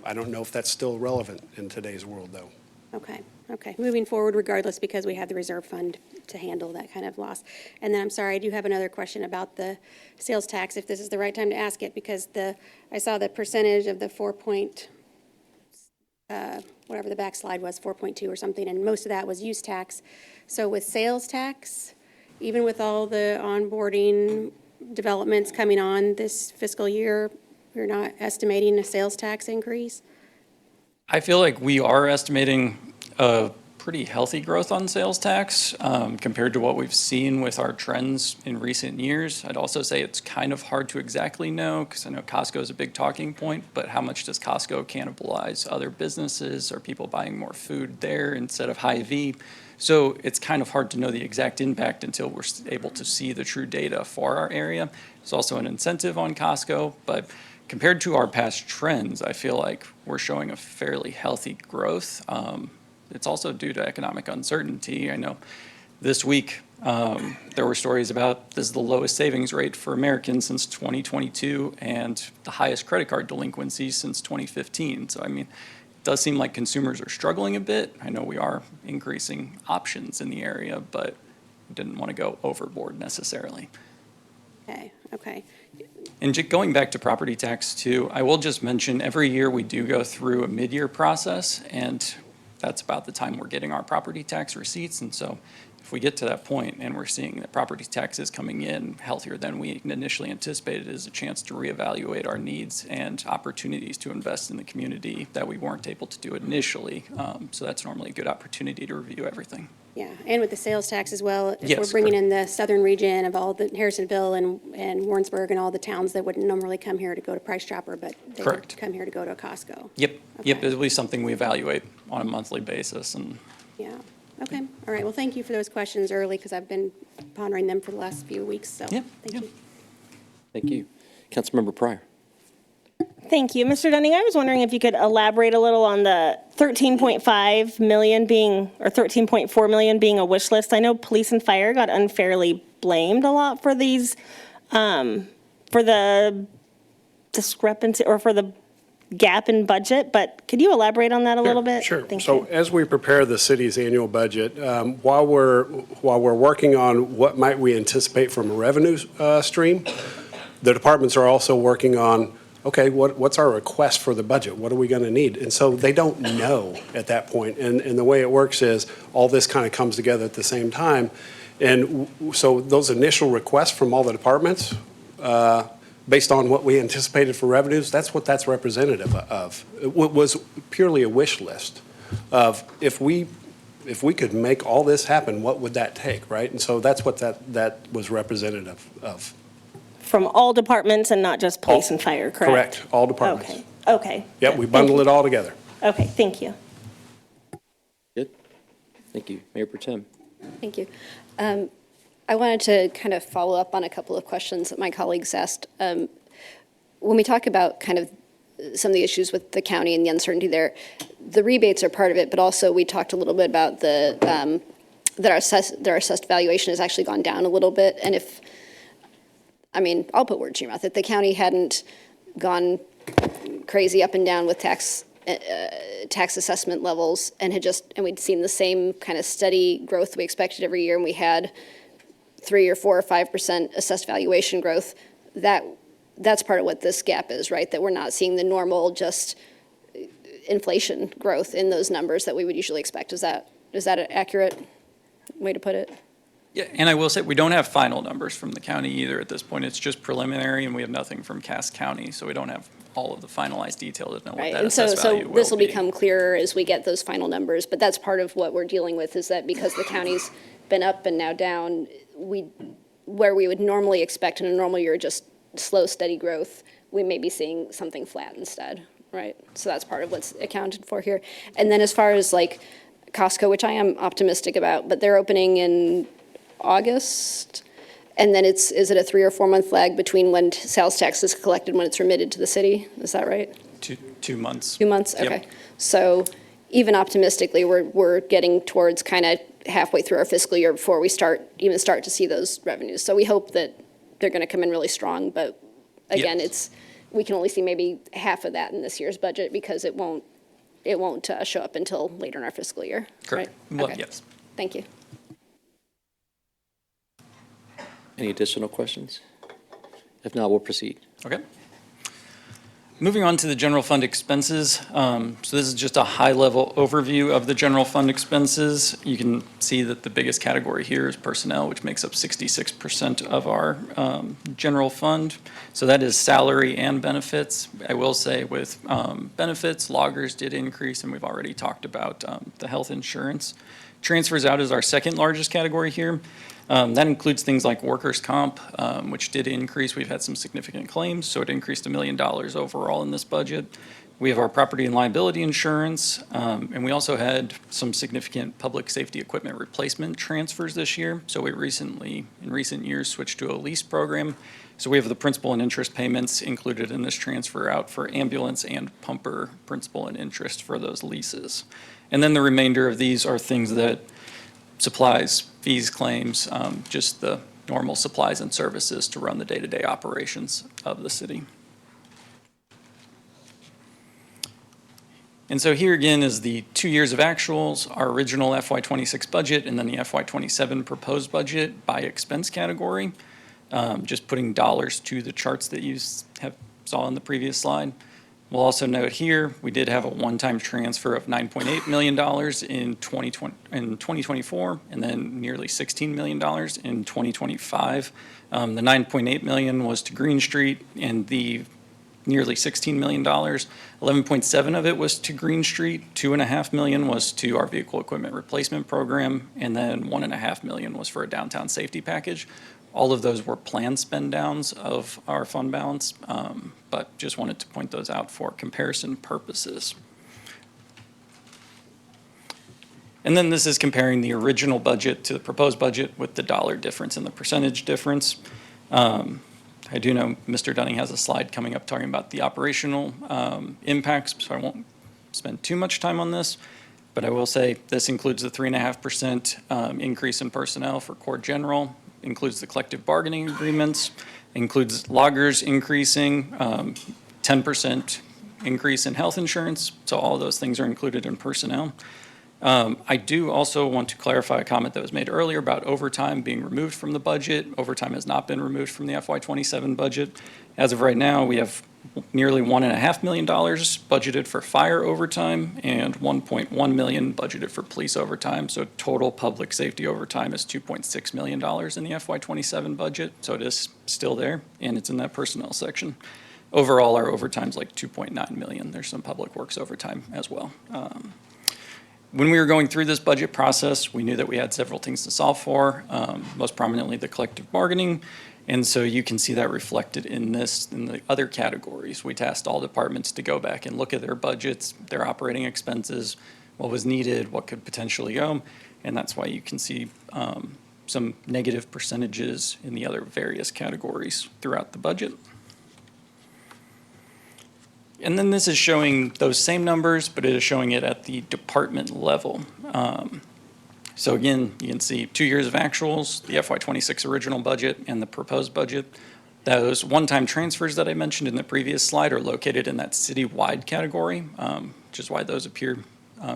I don't know if that's still relevant in today's world, though. Okay. Moving forward regardless, because we have the reserve fund to handle that kind of loss. And then I'm sorry, I do have another question about the sales tax, if this is the right time to ask it, because I saw the percentage of the whatever the backslide was, 4.2 or something, and most of that was use tax. So with sales tax, even with all the onboarding developments coming on this fiscal year, you're not estimating a sales tax increase? I feel like we are estimating a pretty healthy growth on sales tax compared to what we've seen with our trends in recent years. I'd also say it's kind of hard to exactly know because I know Costco is a big talking point, but how much does Costco cannibalize other businesses? Are people buying more food there instead of Hy-Vee? So it's kind of hard to know the exact impact until we're able to see the true data for our area. There's also an incentive on Costco, but compared to our past trends, I feel like we're showing a fairly healthy growth. It's also due to economic uncertainty. I know this week there were stories about this is the lowest savings rate for Americans since 2022 and the highest credit card delinquencies since 2015. So, I mean, it does seem like consumers are struggling a bit. I know we are increasing options in the area, but we didn't want to go overboard necessarily. Okay. And going back to property tax too, I will just mention every year we do go through a mid-year process, and that's about the time we're getting our property tax receipts. And so if we get to that point and we're seeing that property tax is coming in healthier than we initially anticipated, is a chance to reevaluate our needs and opportunities to invest in the community that we weren't able to do initially. So that's normally a good opportunity to review everything. Yeah, and with the sales tax as well, if Yes, we're bringing in the southern region of all the Harrisonville and Warrensburg and all the towns that wouldn't normally come here to go to Price Chopper, but they would come here to go to a Costco. Yep, it'll be something we evaluate on a monthly basis. And yeah, okay, all right, well, thank you for those questions early, because I've been pondering them for the last few weeks, so thank you. Thank you. Councilmember Pryor. Thank you. Mr. Dunning, I was wondering if you could elaborate a little on the 13.5 million being, or 13.4 million being a wish list. I know police and fire got unfairly blamed a lot for these, for the discrepancy or for the gap in budget, but could you elaborate on that a little bit? Sure. Thank So you. as we prepare the city's annual budget, while we're working on what might we anticipate from a revenue stream, the departments are also working on, okay, what's our request for the budget? What are we going to need? And so they don't know at that point. And the way it works is all this kind of comes together at the same time. And so those initial requests from all the departments, based on what we anticipated for revenues, that's what that's representative of. It was purely a wish list of if we could make all this happen, what would that take, right? And so that's what that was representative of. From all departments and not just police and fire, correct? Correct, all departments. Okay, okay. Yep, we bundle it all together. Okay, thank you. Good. Thank you. Mayor Pro Tem. Thank you. I wanted to kind of follow up on a couple of questions that my colleagues asked. When we talk about kind of some of the issues with the county and the uncertainty there, the rebates are part of it, but also we talked a little bit about that our assessed valuation has actually gone down a little bit. And I'll put words in your mouth. If the county hadn't gone crazy up and down with tax assessment levels and we'd seen the same kind of steady growth we expected every year, and we had 3 or 4 or 5% assessed valuation growth, that's part of what this gap is, right? That we're not seeing the normal just inflation growth in those numbers that we would usually expect. Is that an accurate way to put it? Yeah, and I will say, we don't have final numbers from the county either at this point. It's just preliminary, and we have nothing from Cass County, so we don't have all of the finalized details to know what that assessed value will be. So this will become clearer as we get those final numbers, but that's part of what we're dealing with, is that because the county's been up and now down, where we would normally expect in a normal year just slow, steady growth, we may be seeing something flat instead, right? So that's part of what's accounted for here. And then as far as like Costco, which I am optimistic about, but they're opening in August, and then is it a 3 or 4 month lag between when sales tax is collected and when it's remitted to the city? Is that right? 2 months. 2 months, Yep. okay. So even optimistically, we're getting towards kind of halfway through our fiscal year before we start to see those revenues. So we hope that they're going to come in really strong, but again, we can only see maybe half of that in this year's budget because it won't show up until later in our fiscal year. Correct. Right? Well, Okay. yes. Thank you. Any additional questions? If not, we'll proceed. Okay. Moving on to the general fund expenses. So this is just a high-level overview of the general fund expenses. You can see that the biggest category here is personnel, which makes up 66% of our general fund. So that is salary and benefits. I will say with benefits, loggers did increase, and we've already talked about the health insurance. Transfers out is our second largest category here. That includes things like workers' comp, which did increase. We've had some significant claims, so it increased $1 million overall in this budget. We have our property and liability insurance, and we also had some significant public safety equipment replacement transfers this year. So we recently, in recent years, switched to a lease program. So we have the principal and interest payments included in this transfer out for ambulance and pumper principal and interest for those leases. And then the remainder of these are things that supplies, fees, claims, just the normal supplies and services to run the day-to-day operations of the city. And so here again is the 2 years of actuals, our original FY26 budget, and then the FY27 proposed budget by expense category. Just putting dollars to the charts that you saw in the previous slide. We'll also note here, we did have a one-time transfer of $9.8 million in 2024, and then nearly $16 million in 2025. The $9.8 million was to Green Street, and the nearly $16 million, 11.7 of it was to Green Street, $2.5 million was to our vehicle equipment replacement program, and then $1.5 million was for a downtown safety package. All of those were planned spend downs of our fund balance, but just wanted to point those out for comparison purposes. And then this is comparing the original budget to the proposed budget with the dollar difference and the percentage difference. I do know Mr. Dunning has a slide coming up talking about the operational impacts, so I won't spend too much time on this. But I will say this includes the 3.5% increase in personnel for Core General, includes the collective bargaining agreements, includes loggers increasing, 10% increase in health insurance. So all those things are included in personnel. I do also want to clarify a comment that was made earlier about overtime being removed from the budget. Overtime has not been removed from the FY27 budget. As of right now, we have nearly $1.5 million budgeted for fire overtime and $1.1 million budgeted for police overtime. So total public safety overtime is $2.6 million in the FY27 budget. So it is still there, and it's in that personnel section. Overall, our overtime's like $2.9 million. There's some public works overtime as well. When we were going through this budget process, we knew that we had several things to solve for, most prominently the collective bargaining. And so you can see that reflected in the other categories. We tasked all departments to go back and look at their budgets, their operating expenses, what was needed, what could potentially go. And that's why you can see some negative percentages in the other various categories throughout the budget. And then this is showing those same numbers, but it is showing it at the department level. So again, you can see 2 years of actuals, the FY26 original budget and the proposed budget. Those one-time transfers that I mentioned in the previous slide are located in that citywide category, which is why those appear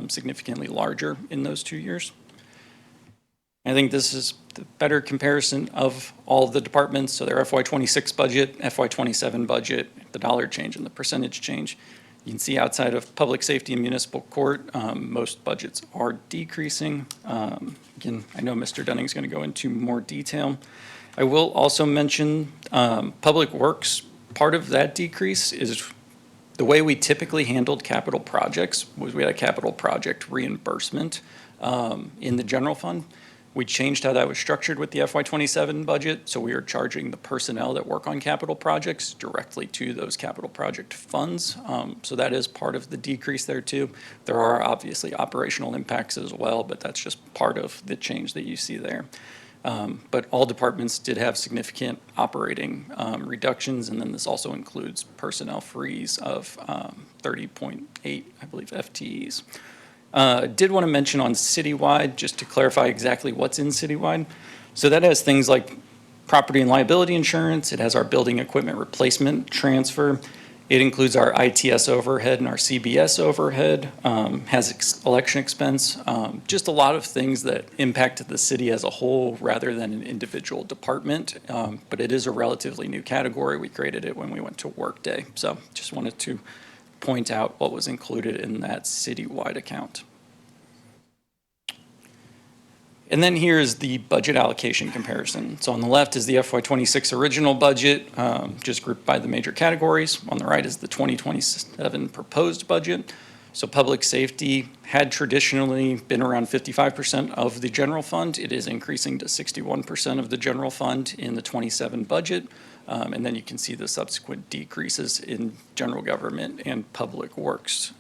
significantly larger in those 2 years. I think this is the better comparison of all of the departments. So their FY26 budget, FY27 budget, the dollar change and the percentage change. You can see outside of public safety and municipal court, most budgets are decreasing. Again, I know Mr. Dunning's going to go into more detail. I will also mention public works. Part of that decrease is the way we typically handled capital projects was we had a capital project reimbursement in the general fund. We changed how that was structured with the FY27 budget, so we are charging the personnel that work on capital projects directly to those capital project funds. So that is part of the decrease there too. There are obviously operational impacts as well, but that's just part of the change that you see there. But all departments did have significant operating reductions, and then this also includes personnel freeze of 30.8, I believe, FTEs. Did want to mention on citywide, just to clarify exactly what's in citywide. So that has things like property and liability insurance. It has our building equipment replacement transfer. It includes our ITS overhead and our CBS overhead, has election expense, just a lot of things that impact the city as a whole rather than an individual department. But it is a relatively new category. We created it when we went to Workday. So just wanted to point out what was included in that citywide account. And then here is the budget allocation comparison. So on the left is the FY26 original budget, just grouped by the major categories. On the right is the 2027 proposed budget. So public safety had traditionally been around 55% of the general fund. It is increasing to 61% of the general fund in the 27 budget. And then you can see the subsequent decreases in general government and public works.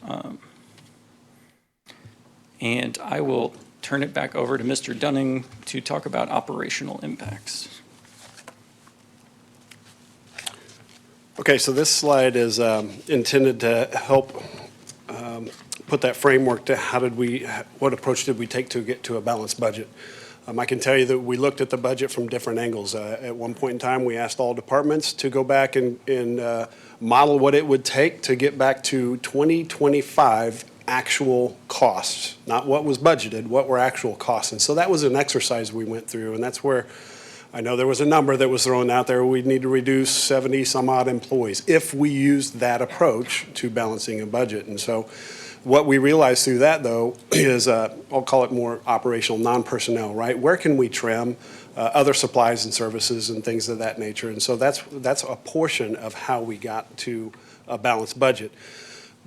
And I will turn it back over to Mr. Dunning to talk about operational impacts. Okay, so this slide is intended to help put that framework to what approach did we take to get to a balanced budget. I can tell you that we looked at the budget from different angles. At one point in time, we asked all departments to go back and model what it would take to get back to 2025 actual costs, not what was budgeted, what were actual costs. And so that was an exercise we went through, and that's where I know there was a number that was thrown out there. We'd need to reduce 70 some odd employees if we used that approach to balancing a budget. And so what we realized through that, though, is I'll call it more operational, non-personnel, right? Where can we trim other supplies and services and things of that nature? And so that's a portion of how we got to a balanced budget.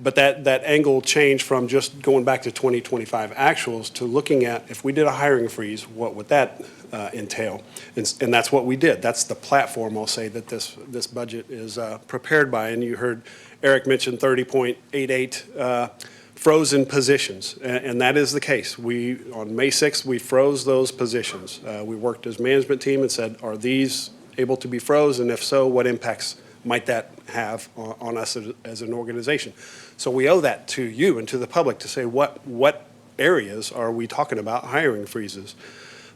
But that angle changed from just going back to 2025 actuals to looking at if we did a hiring freeze, what would that entail? And that's what we did. That's the platform, I'll say, that this budget is prepared by. And you heard Eric mention 30.88 frozen positions, and that is the case. On May 6th, we froze those positions. We worked as management team and said, are these able to be frozen? If so, what impacts might that have on us as an organization? So we owe that to you and to the public to say what areas are we talking about hiring freezes.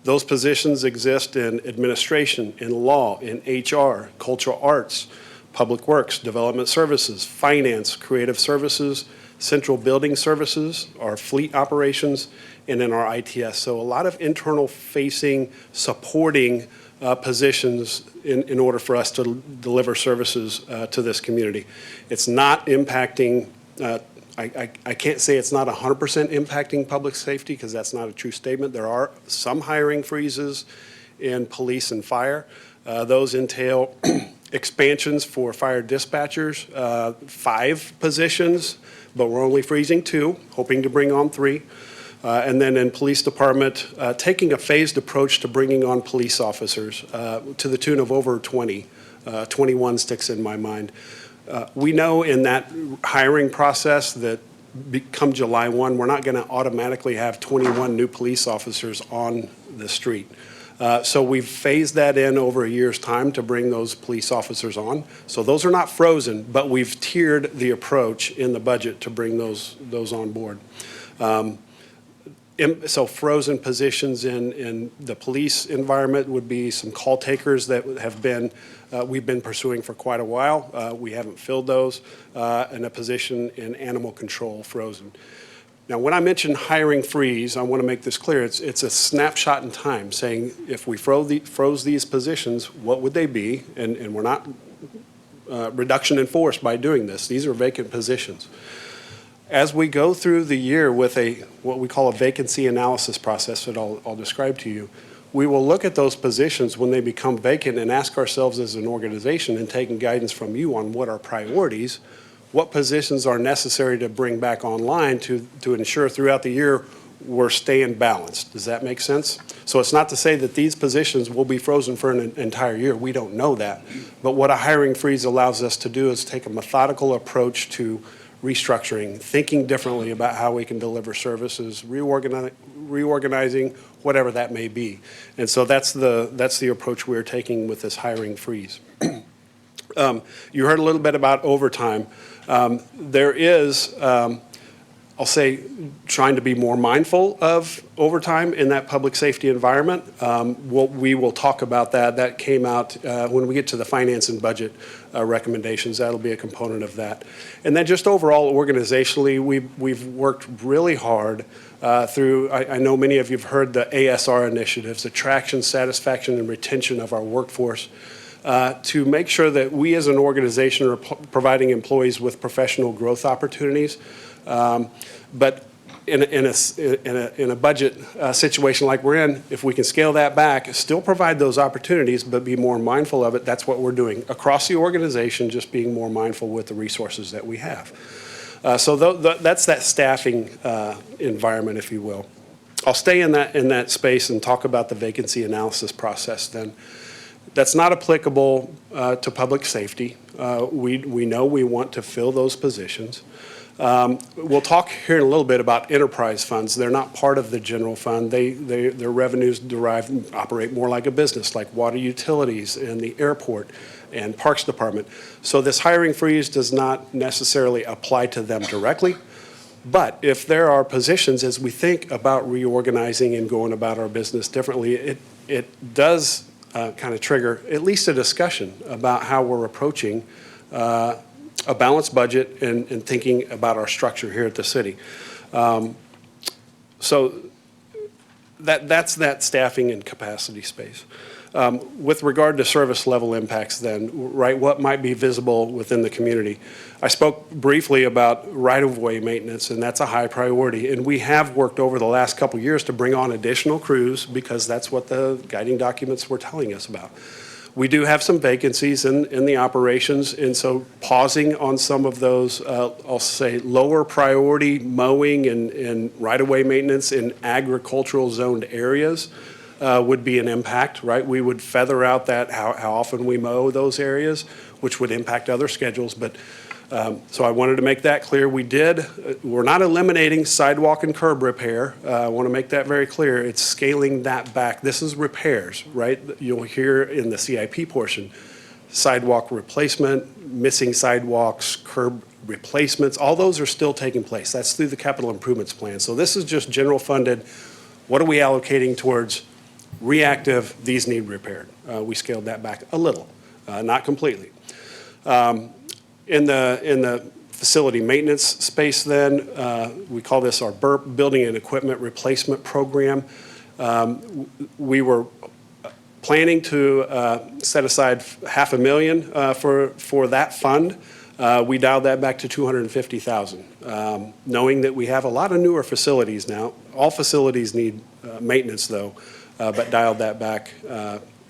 Those positions exist in administration, in law, in HR, cultural arts, public works, development services, finance, creative services, central building services, our fleet operations, and in our ITS. So a lot of internal facing, supporting positions in order for us to deliver services to this community. It's not impacting, I can't say it's not 100% impacting public safety because that's not a true statement. There are some hiring freezes in police and fire. Those entail expansions for fire dispatchers, 5 positions, but we're only freezing 2, hoping to bring on 3. And then in police department, taking a phased approach to bringing on police officers to the tune of over 20. 21 sticks in my mind. We know in that hiring process that come July 1, we're not going to automatically have 21 new police officers on the street. So we've phased that in over a year's time to bring those police officers on. So those are not frozen, but we've tiered the approach in the budget to bring those on board. So frozen positions in the police environment would be some call takers that have been, we've been pursuing for quite a while. We haven't filled those, and a position in animal control frozen. Now, when I mention hiring freeze, I want to make this clear. It's a snapshot in time saying if we froze these positions, what would they be? And we're not reduction in force by doing this. These are vacant positions. As we go through the year with what we call a vacancy analysis process that I'll describe to you, we will look at those positions when they become vacant and ask ourselves as an organization, and taking guidance from you on what are priorities, what positions are necessary to bring back online to ensure throughout the year we're staying balanced. Does that make sense? So it's not to say that these positions will be frozen for an entire year. We don't know that. But what a hiring freeze allows us to do is take a methodical approach to restructuring, thinking differently about how we can deliver services, reorganizing, whatever that may be. And so that's the approach we're taking with this hiring freeze. You heard a little bit about overtime. There is, I'll say, trying to be more mindful of overtime in that public safety environment. We will talk about that. That came out when we get to the finance and budget recommendations. That'll be a component of that. And then just overall, organizationally, we've worked really hard through, I know many of you have heard the ASR initiatives, attraction, satisfaction, and retention of our workforce, to make sure that we as an organization are providing employees with professional growth opportunities. But in a budget situation like we're in, if we can scale that back, still provide those opportunities, but be more mindful of it, that's what we're doing across the organization, just being more mindful with the resources that we have. So that's that staffing environment, if you will. I'll stay in that space and talk about the vacancy analysis process then. That's not applicable to public safety. We know we want to fill those positions. We'll talk here in a little bit about enterprise funds. They're not part of the general fund. Their revenues operate more like a business, like water utilities and the airport and parks department. So this hiring freeze does not necessarily apply to them directly. But if there are positions, as we think about reorganizing and going about our business differently, it does kind of trigger at least a discussion about how we're approaching a balanced budget and thinking about our structure here at the city. So that's that staffing and capacity space. With regard to service level impacts then, right, what might be visible within the community? I spoke briefly about right-of-way maintenance, and that's a high priority. And we have worked over the last couple years to bring on additional crews because that's what the guiding documents were telling us about. We do have some vacancies in the operations, and so pausing on some of those, I'll say, lower priority mowing and right-of-way maintenance in agricultural zoned areas would be an impact, right? We would feather out that how often we mow those areas, which would impact other schedules. But so I wanted to make that clear. We're not eliminating sidewalk and curb repair. I want to make that very clear. It's scaling that back. This is repairs, right? You'll hear in the CIP portion, sidewalk replacement, missing sidewalks, curb replacements, all those are still taking place. That's through the capital improvements plan. So this is just general funded. What are we allocating towards reactive? These need repaired. We scaled that back a little, not completely. In the facility maintenance space then, we call this our BURP, Building and Equipment Replacement Program. We were planning to set aside $500,000 for that fund. We dialed that back to $250,000, knowing that we have a lot of newer facilities now. All facilities need maintenance, though, but dialed that back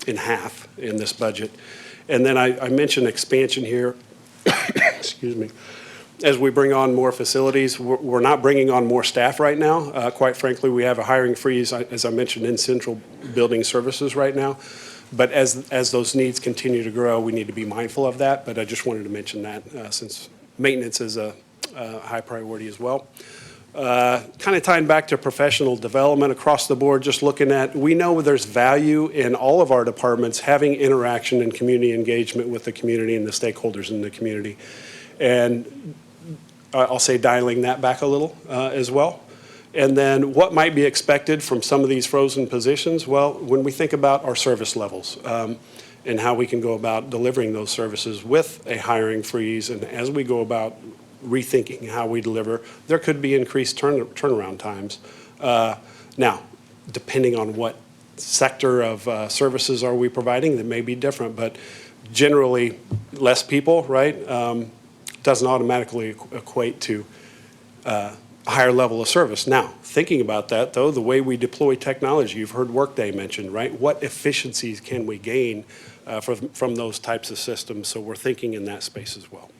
in half in this budget. And then I mentioned expansion here. Excuse me. As we bring on more facilities, we're not bringing on more staff right now. Quite frankly, we have a hiring freeze, as I mentioned, in central building services right now. But as those needs continue to grow, we need to be mindful of that. But I just wanted to mention that since maintenance is a high priority as well. Kind of tying back to professional development across the board, just looking at, we know there's value in all of our departments having interaction and community engagement with the community and the stakeholders in the community. And I'll say dialing that back a little as well. And then what might be expected from some of these frozen positions? Well, when we think about our service levels and how we can go about delivering those services with a hiring freeze, and as we go about rethinking how we deliver, there could be increased turnaround times. Now, depending on what sector of services are we providing, that may be different, but generally less people, right, doesn't automatically equate to a higher level of service. Now, thinking about that, though, the way we deploy technology, you've heard Workday mentioned, right? What efficiencies can we gain from those types of systems? So we're thinking in that space as well.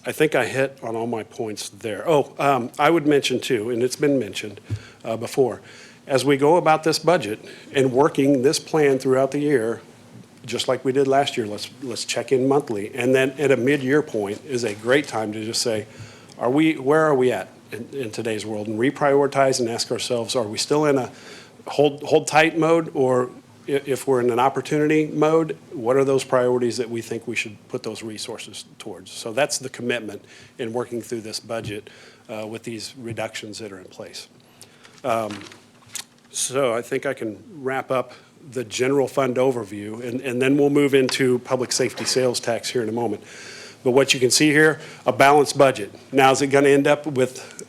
I think I hit on all my points there. I would mention too, and it's been mentioned before, as we go about this budget and working this plan throughout the year, just like we did last year, let's check in monthly. And then at a mid-year point is a great time to just say, where are we at in today's world? And reprioritize and ask ourselves, are we still in a hold tight mode? Or if we're in an opportunity mode, what are those priorities that we think we should put those resources towards? So that's the commitment in working through this budget with these reductions that are in place. So I think I can wrap up the general fund overview, and then we'll move into public safety sales tax here in a moment. But what you can see here, a balanced budget. Now, is it going to end up with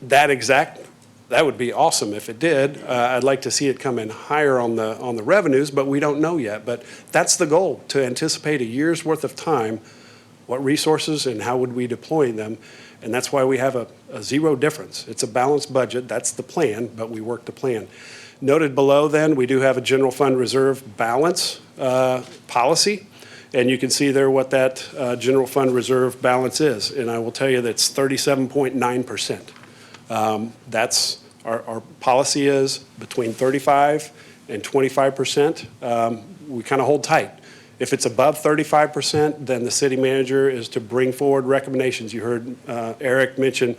that exact? That would be awesome if it did. I'd like to see it come in higher on the revenues, but we don't know yet. But that's the goal, to anticipate a year's worth of time, what resources and how would we deploy them. And that's why we have a zero difference. It's a balanced budget. That's the plan, but we work the plan. Noted below then, we do have a general fund reserve balance policy. And you can see there what that general fund reserve balance is. And I will tell you that's 37.9%. That's our policy is between 35 and 25%. We kind of hold tight. If it's above 35%, then the city manager is to bring forward recommendations. You heard Eric mention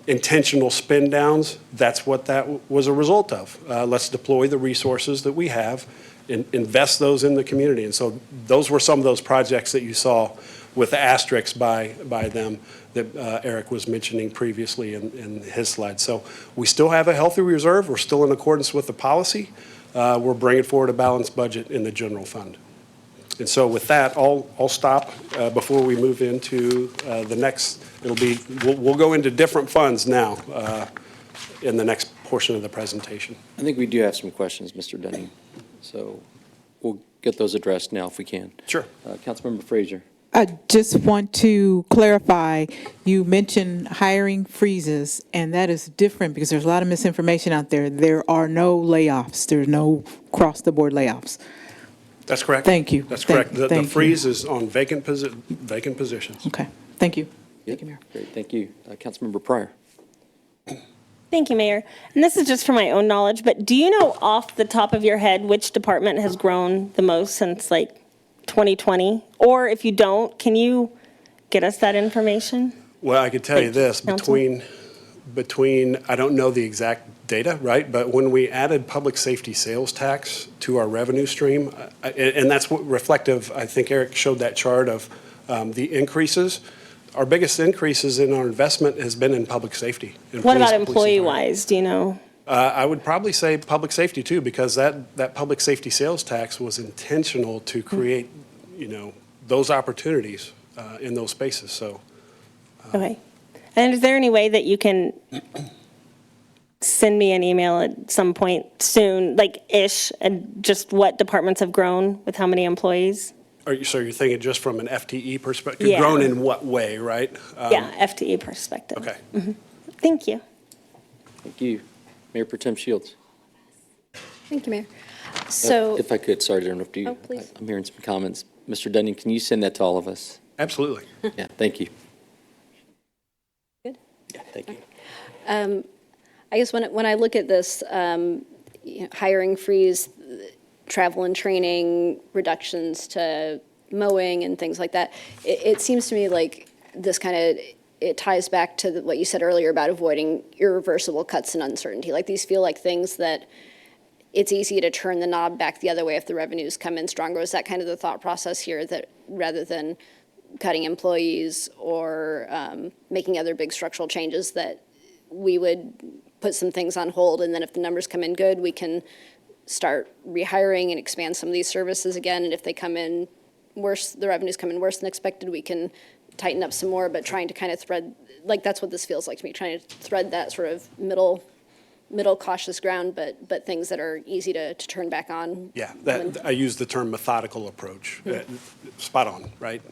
intentional spend downs. That's what that was a result of. Let's deploy the resources that we have and invest those in the community. And so those were some of those projects that you saw with the asterisks by them that Eric was mentioning previously in his slide. So we still have a healthy reserve. We're still in accordance with the policy. We're bringing forward a balanced budget in the general fund. And so with that, I'll stop before we move into the next. We'll go into different funds now in the next portion of the presentation. I think we do have some questions, Mr. Dunning. So we'll get those addressed now if we can. Sure. Councilmember Frazier. I just want to clarify, you mentioned hiring freezes, and that is different because there's a lot of misinformation out there. There are no layoffs. There's no across-the-board layoffs. That's correct. Thank you. That's correct. The Thank freeze is on vacant positions. Okay. Thank you. Thank you, Mayor. Great. Thank you. Councilmember Pryor. Thank you, Mayor. And this is just for my own knowledge, but do you know off the top of your head which department has grown the most since like 2020? Or if you don't, can you get us that information? Well, I could tell you this, between, I don't know the exact data, right? But when we added public safety sales tax to our revenue stream, and that's what reflective, I think Eric showed that chart of the increases. Our biggest increases in our investment has been in public safety. What about employee-wise, do you know? I would probably say public safety too, because that public safety sales tax was intentional to create, those opportunities in those spaces. So. Okay. And is there any way that you can send me an email at some point soon, like ish, and just what departments have grown with how many employees? So you're thinking just from an FTE perspective? Yeah. Grown in what way, right? Yeah, FTE perspective. Okay. Thank you. Thank you. Mayor Pro Tem Shields. Thank you, Mayor. So, If I could, sorry to interrupt you. Oh, please. I'm hearing some comments. Mr. Dunning, can you send that to all of us? Absolutely. Yeah, thank you. good. Yeah, thank you. I guess when I look at this, hiring freeze, travel and training, reductions to mowing and things like that, it seems to me like this kind of, it ties back to what you said earlier about avoiding irreversible cuts and uncertainty. Like these feel like things that it's easy to turn the knob back the other way if the revenues come in stronger. Is that kind of the thought process here, that rather than cutting employees or making other big structural changes, that we would put some things on hold, and then if the numbers come in good, we can start rehiring and expand some of these services again, and if they come in worse, the revenues come in worse than expected, we can tighten up some more, but trying to kind of thread, like that's what this feels like to me, trying to thread that sort of middle cautious ground, but things that are easy to turn back on. Yeah, I use the term methodical approach. Spot on, right?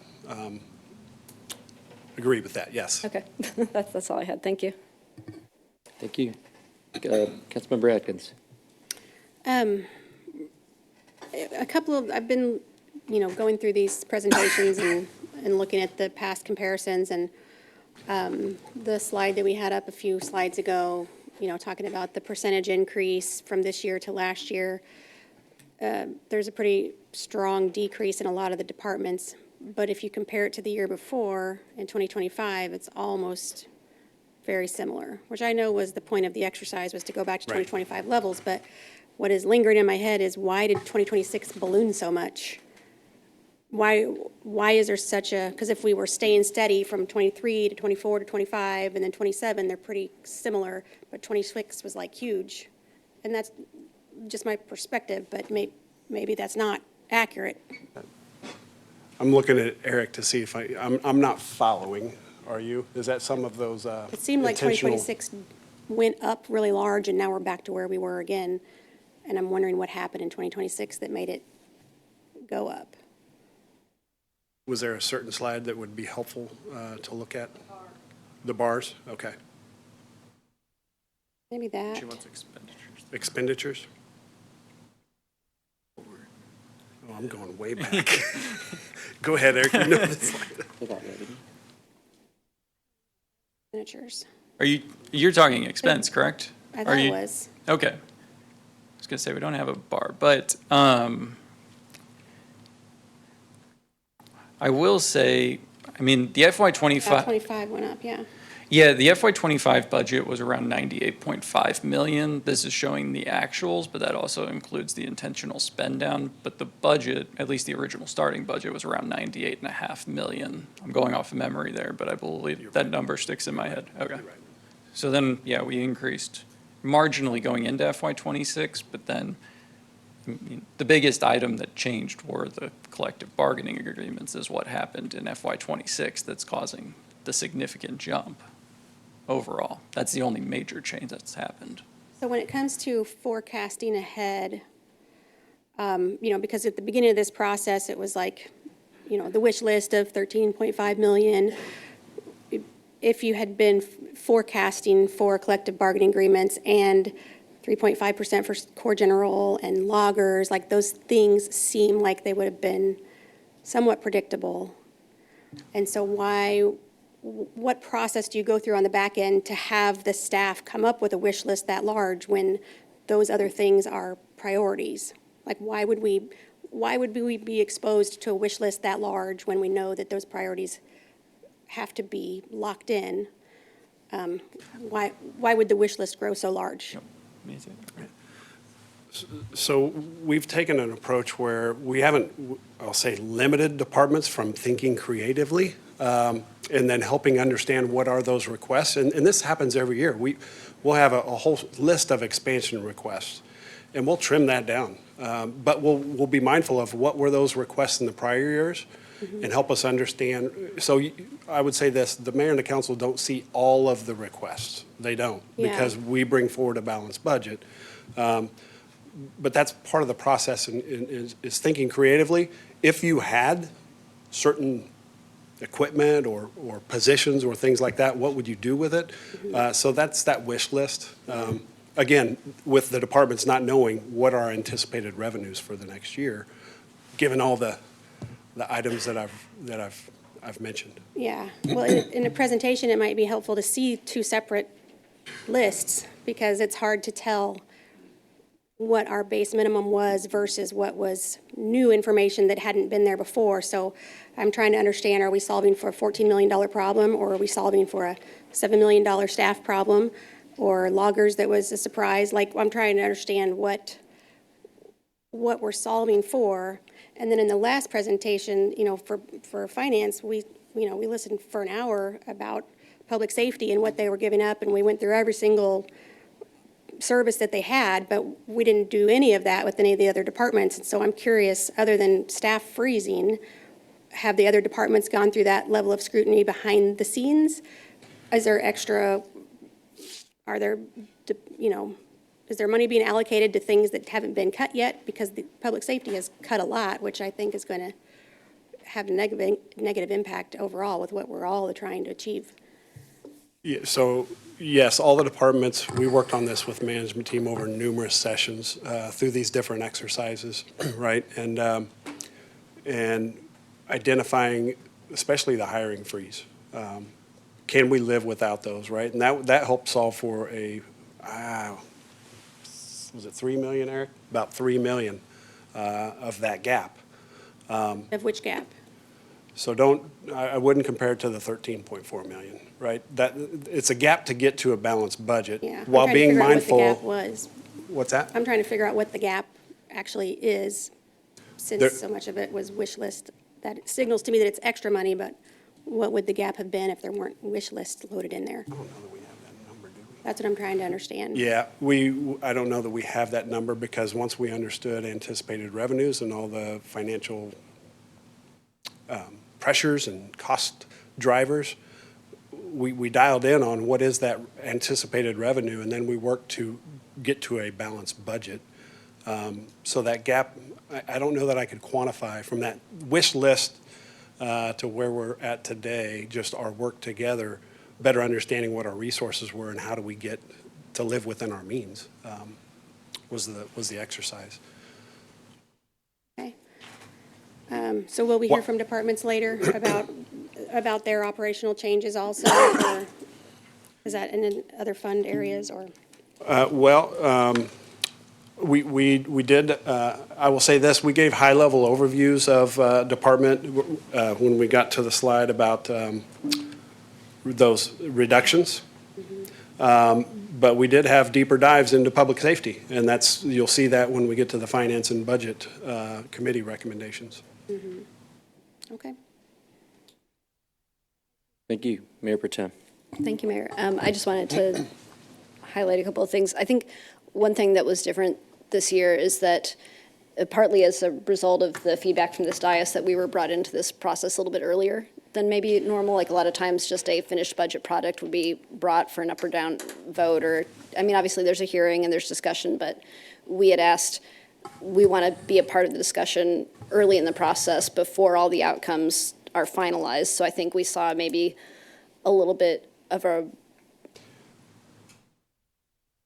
Agree with that, yes. Okay, that's all I had, thank you. Thank you. Councilmember Atkins. A couple of, I've been, going through these presentations and looking at the past comparisons, and the slide that we had up a few slides ago, talking about the percentage increase from this year to last year. There's a pretty strong decrease in a lot of the departments, but if you compare it to the year before, in 2025, it's almost very similar, which I know was the point of the exercise, was to go back to 2025 levels, but what is lingering in my head is, why did 2026 balloon so much? Why is there such a, because if we were staying steady from 23 to 24 to 25 and then 27, they're pretty similar, but 26 was like huge. And that's just my perspective, but maybe that's not accurate. I'm looking at Eric to see if I'm not following. Are you? Is that some of those It seemed like intentional- 2026 went up really large, and now we're back to where we were again. And I'm wondering what happened in 2026 that made it go up. Was there a certain slide that would be helpful to look at? The bars? Okay. Maybe that. She wants expenditures. Expenditures? Oh, I'm going way back. Go ahead, Eric. You know this slide. Expenditures. You're talking expense, correct? I thought it was. Okay. I was going to say, we don't have a bar, but I will say, the FY25. 25 went up, yeah. Yeah, the FY25 budget was around 98.5 million. This is showing the actuals, but that also includes the intentional spend down. But the budget, at least the original starting budget, was around 98.5 million. I'm going off of memory there, but I believe that number sticks in my head. Okay. So then, yeah, we increased marginally going into FY26, but then the biggest item that changed were the collective bargaining agreements, is what happened in FY26 that's causing the significant jump overall. That's the only major change that's happened. So when it comes to forecasting ahead, because at the beginning of this process, it was like, the wish list of 13.5 million. If you had been forecasting for collective bargaining agreements and 3.5% for core general and loggers, like those things seem like they would have been somewhat predictable. And so what process do you go through on the back end to have the staff come up with a wish list that large when those other things are priorities? Like, why would we be exposed to a wish list that large when we know that those priorities have to be locked in? Why would the wish list grow so large? So we've taken an approach where we haven't, I'll say, limited departments from thinking creatively, and then helping understand what are those requests. And this happens every year. We'll have a whole list of expansion requests, and we'll trim that down. But we'll be mindful of what were those requests in the prior years, and help us understand. So I would say this, the mayor and the council don't see all of the requests. They don't, Yeah. because we bring forward a balanced budget. But that's part of the process is thinking creatively. If you had certain equipment or positions or things like that, what would you do with it? So that's that wish list. Again, with the departments not knowing what are anticipated revenues for the next year, given all the items that I've mentioned. Yeah, well, in a presentation, it might be helpful to see two separate lists, because it's hard to tell what our base minimum was versus what was new information that hadn't been there before. So I'm trying to understand, are we solving for a $14 million problem, or are we solving for a $7 million staff problem, or loggers that was a surprise? Like, I'm trying to understand what we're solving for. And then in the last presentation, for finance, we listened for an hour about public safety and what they were giving up, and we went through every single service that they had, but we didn't do any of that with any of the other departments. And so I'm curious, other than staff freezing, have the other departments gone through that level of scrutiny behind the scenes? Is there is there money being allocated to things that haven't been cut yet? Because the public safety has cut a lot, which I think is going to have a negative impact overall with what we're all trying to achieve. Yeah, so, yes, all the departments, we worked on this with the management team over numerous sessions through these different exercises, right? And identifying, especially the hiring freeze. Can we live without those, right? And that helped solve for was it 3 million, Eric? About 3 million of that gap. Of which gap? So I wouldn't compare it to the 13.4 million, right? It's a gap to get to a balanced budget. Yeah. While being mindful. What the gap was. What's that? I'm trying to figure out what the gap actually is, since so much of it was wish list. That signals to me that it's extra money, but what would the gap have been if there weren't wish lists loaded in there? I don't know that we have that number, do we? That's what I'm trying to understand. Yeah, I don't know that we have that number, because once we understood anticipated revenues and all the financial pressures and cost drivers, we dialed in on what is that anticipated revenue, and then we worked to get to a balanced budget. So that gap, I don't know that I could quantify from that wish list to where we're at today, just our work together, better understanding what our resources were and how do we get to live within our means was the exercise. Okay. So will we hear from departments later about their operational changes also, or is that in other fund areas, or? We did, I will say this, we gave high-level overviews of department when we got to the slide about those reductions. But we did have deeper dives into public safety, and you'll see that when we get to the Finance and Budget Committee recommendations. Okay. Thank you, Mayor Pro Tem. Thank you, Mayor. I just wanted to highlight a couple of things. I think one thing that was different this year is that partly as a result of the feedback from this dais that we were brought into this process a little bit earlier than maybe normal. Like a lot of times just a finished budget product would be brought for an up or down vote, or, I mean, obviously there's a hearing and there's discussion, but we had asked, we want to be a part of the discussion early in the process before all the outcomes are finalized. So I think we saw maybe a little bit of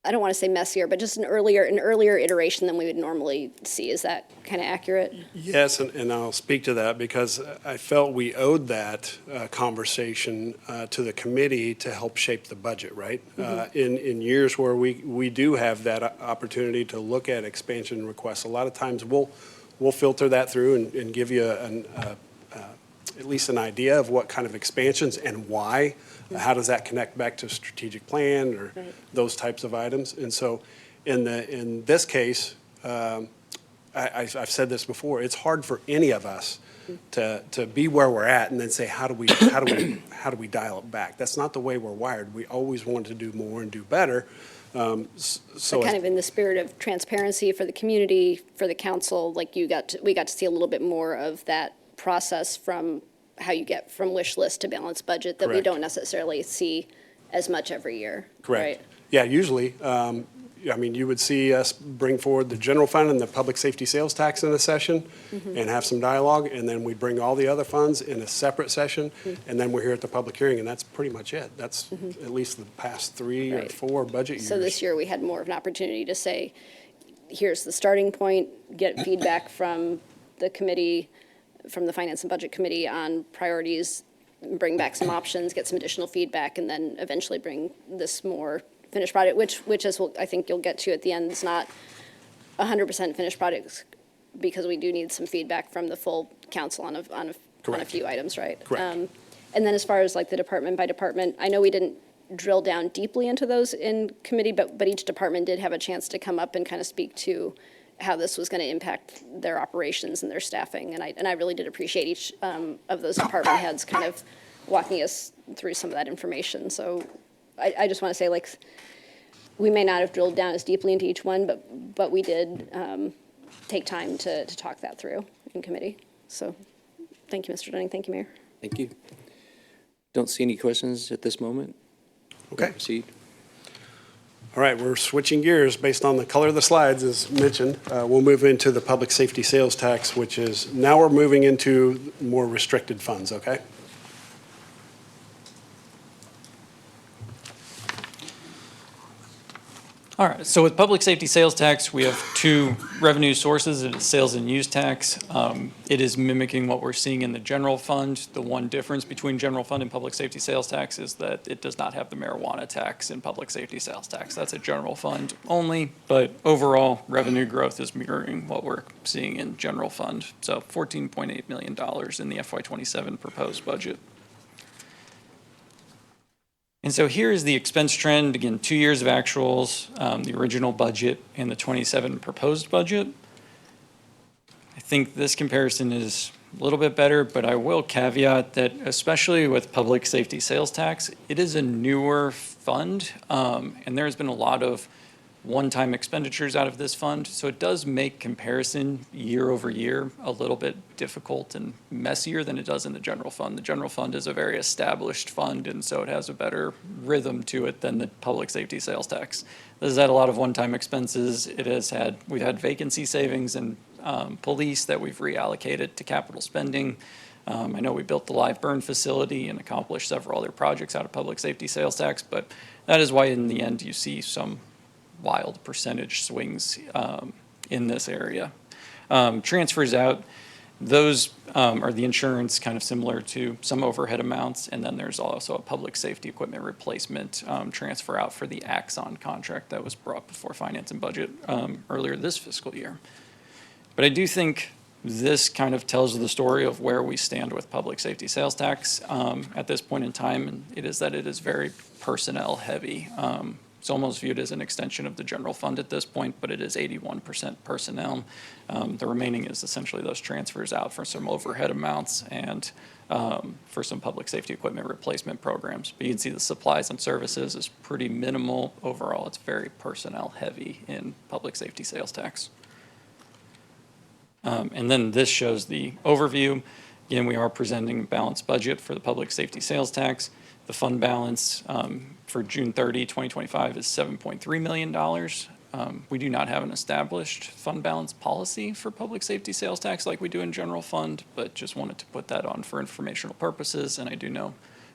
I don't want to say messier, but just an earlier iteration than we would normally see. Is that kind of accurate? Yes, and I'll speak to that because I felt we owed that conversation to the committee to help shape the budget, right? In years where we do have that opportunity to look at expansion requests, a lot of times we'll filter that through and give you at least an idea of what kind of expansions and why. How does that connect back to strategic plan or those types of items? And so in this case, I've said this before, it's hard for any of us to be where we're at and then say, how do we dial it back? That's not the way we're wired. We always want to do more and do better. So kind of in the spirit of transparency for the community, for the council, like we got to see a little bit more of that process from how you get from wish list to balanced budget that we Correct. don't necessarily see as much every year. Correct. Right? Yeah, usually, I mean, you would see us bring forward the general fund and the public safety sales tax in a session and have some dialogue, and then we bring all the other funds in a separate session, and then we're here at the public hearing, and that's pretty much it. That's at least the past 3 or Right. 4 budget years. So this year, we had more of an opportunity to say, here's the starting point, get feedback from the committee, from the Finance and Budget Committee on priorities, bring back some options, get some additional feedback, and then eventually bring this more finished product, which is, I think you'll get to at the end, is not 100% finished products, because we do need some feedback from the full council on a few items, right? Correct. And then as far as like the department by department, I know we didn't drill down deeply into those in committee, but each department did have a chance to come up and kind of speak to how this was going to impact their operations and their staffing. And I really did appreciate each of those department heads kind of walking us through some of that information. So I just want to say, like, we may not have drilled down as deeply into each one, but we did take time to talk that through in committee. So thank you, Mr. Dunning. Thank you, Mayor. Thank you. Don't see any questions at this moment. Okay. Proceed. All right, we're switching gears based on the color of the slides, as mentioned. We'll move into the public safety sales tax, which is, now we're moving into more restricted funds, okay? All right, so with public safety sales tax, we have two revenue sources. It is sales and use tax. It is mimicking what we're seeing in the general fund. The one difference between general fund and public safety sales tax is that it does not have the marijuana tax in public safety sales tax. That's a general fund only, but overall revenue growth is mirroring what we're seeing in general fund. So $14.8 million in the FY27 proposed budget. And so here is the expense trend, again, 2 years of actuals, the original budget and the 27 proposed budget. I think this comparison is a little bit better, but I will caveat that especially with public safety sales tax, it is a newer fund, and there's been a lot of one-time expenditures out of this fund. So it does make comparison year over year a little bit difficult and messier than it does in the general fund. The general fund is a very established fund, and so it has a better rhythm to it than the public safety sales tax. This has had a lot of one-time expenses. We've had vacancy savings and police that we've reallocated to capital spending. I know we built the live burn facility and accomplished several other projects out of public safety sales tax, but that is why in the end you see some wild percentage swings in this area. Transfers out, those are the insurance, kind of similar to some overhead amounts, and then there's also a public safety equipment replacement transfer out for the Axon contract that was brought before Finance and Budget earlier this fiscal year. But I do think this kind of tells the story of where we stand with public safety sales tax at this point in time, and it is that it is very personnel heavy. It's almost viewed as an extension of the general fund at this point, but it is 81% personnel. The remaining is essentially those transfers out for some overhead amounts and for some public safety equipment replacement programs. But you can see the supplies and services is pretty minimal. Overall, it's very personnel heavy in public safety sales tax. And then this shows the overview. Again, we are presenting a balanced budget for the public safety sales tax. The fund balance for June 30, 2025 is $7.3 million. We do not have an established fund balance policy for public safety sales tax like we do in general fund, but just wanted to put that on for informational purposes. And I do know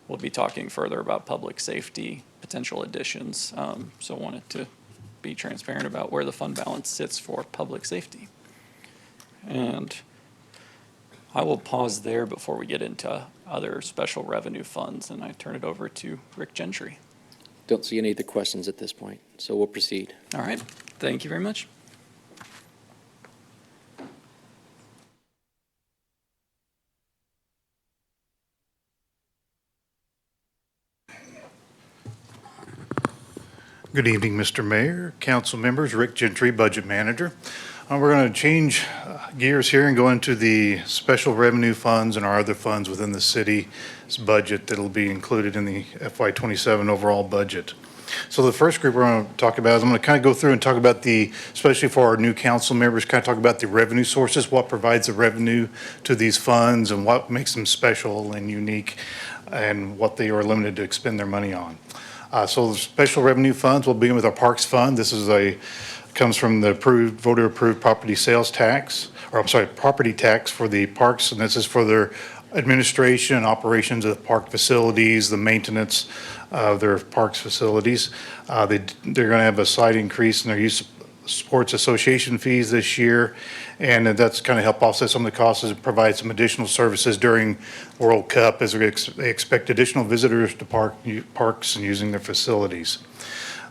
we'll be talking further about public safety potential additions, so wanted to be transparent about where the fund balance sits for public safety. And I will pause there before we get into other special revenue funds, and I turn it over to Rick Gentry. Don't see any of the questions at this point, so we'll proceed. All right, thank you very much. Good evening, Mr. Mayor, council members, Rick Gentry, Budget Manager. We're going to change gears here and go into the special revenue funds and our other funds within the city's budget that'll be included in the FY27 overall budget. So the first group we're going to talk about is I'm going to kind of go through and talk about especially for our new council members, kind of talk about the revenue sources, what provides the revenue to these funds and what makes them special and unique and what they are limited to expend their money on. So the special revenue funds, we'll begin with our Parks Fund. This is comes from the voter-approved property sales tax, property tax for the parks, and this is for their administration and operations of the park facilities, the maintenance of their parks facilities. They're going to have a slight increase in their youth sports association fees this year, and that's kind of help offset some of the costs and provide some additional services during World Cup as they expect additional visitors to parks and using their facilities.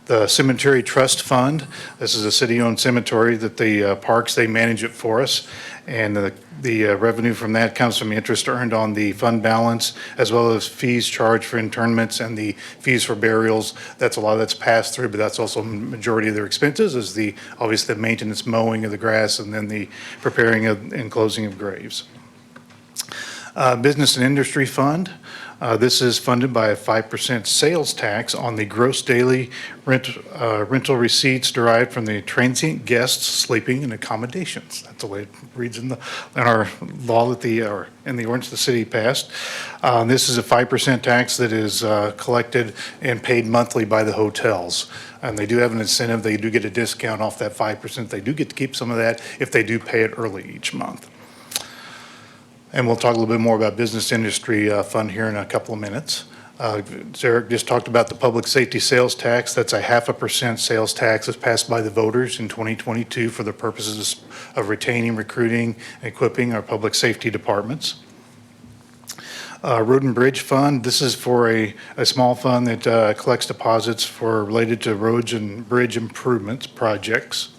The Cemetery Trust Fund, this is a city-owned cemetery that the parks, they manage it for us. And the revenue from that comes from interest earned on the fund balance, as well as fees charged for internments and the fees for burials. That's a lot that's passed through, but that's also a majority of their expenses is obviously the maintenance, mowing of the grass, and then the preparing and closing of graves. Business and Industry Fund. This is funded by a 5% sales tax on the gross daily rental receipts derived from the transient guests sleeping in accommodations. That's the way it reads in our law in the ordinance the city passed. This is a 5% tax that is collected and paid monthly by the hotels. And they do have an incentive. They do get a discount off that 5%. They do get to keep some of that if they do pay it early each month. And we'll talk a little bit more about business industry fund here in a couple of minutes. Eric just talked about the public safety sales tax. That's a 0.5% sales tax that's passed by the voters in 2022 for the purposes of retaining, recruiting, and equipping our public safety departments. Road and Bridge Fund. This is for a small fund that collects deposits related to roads and bridge improvements projects.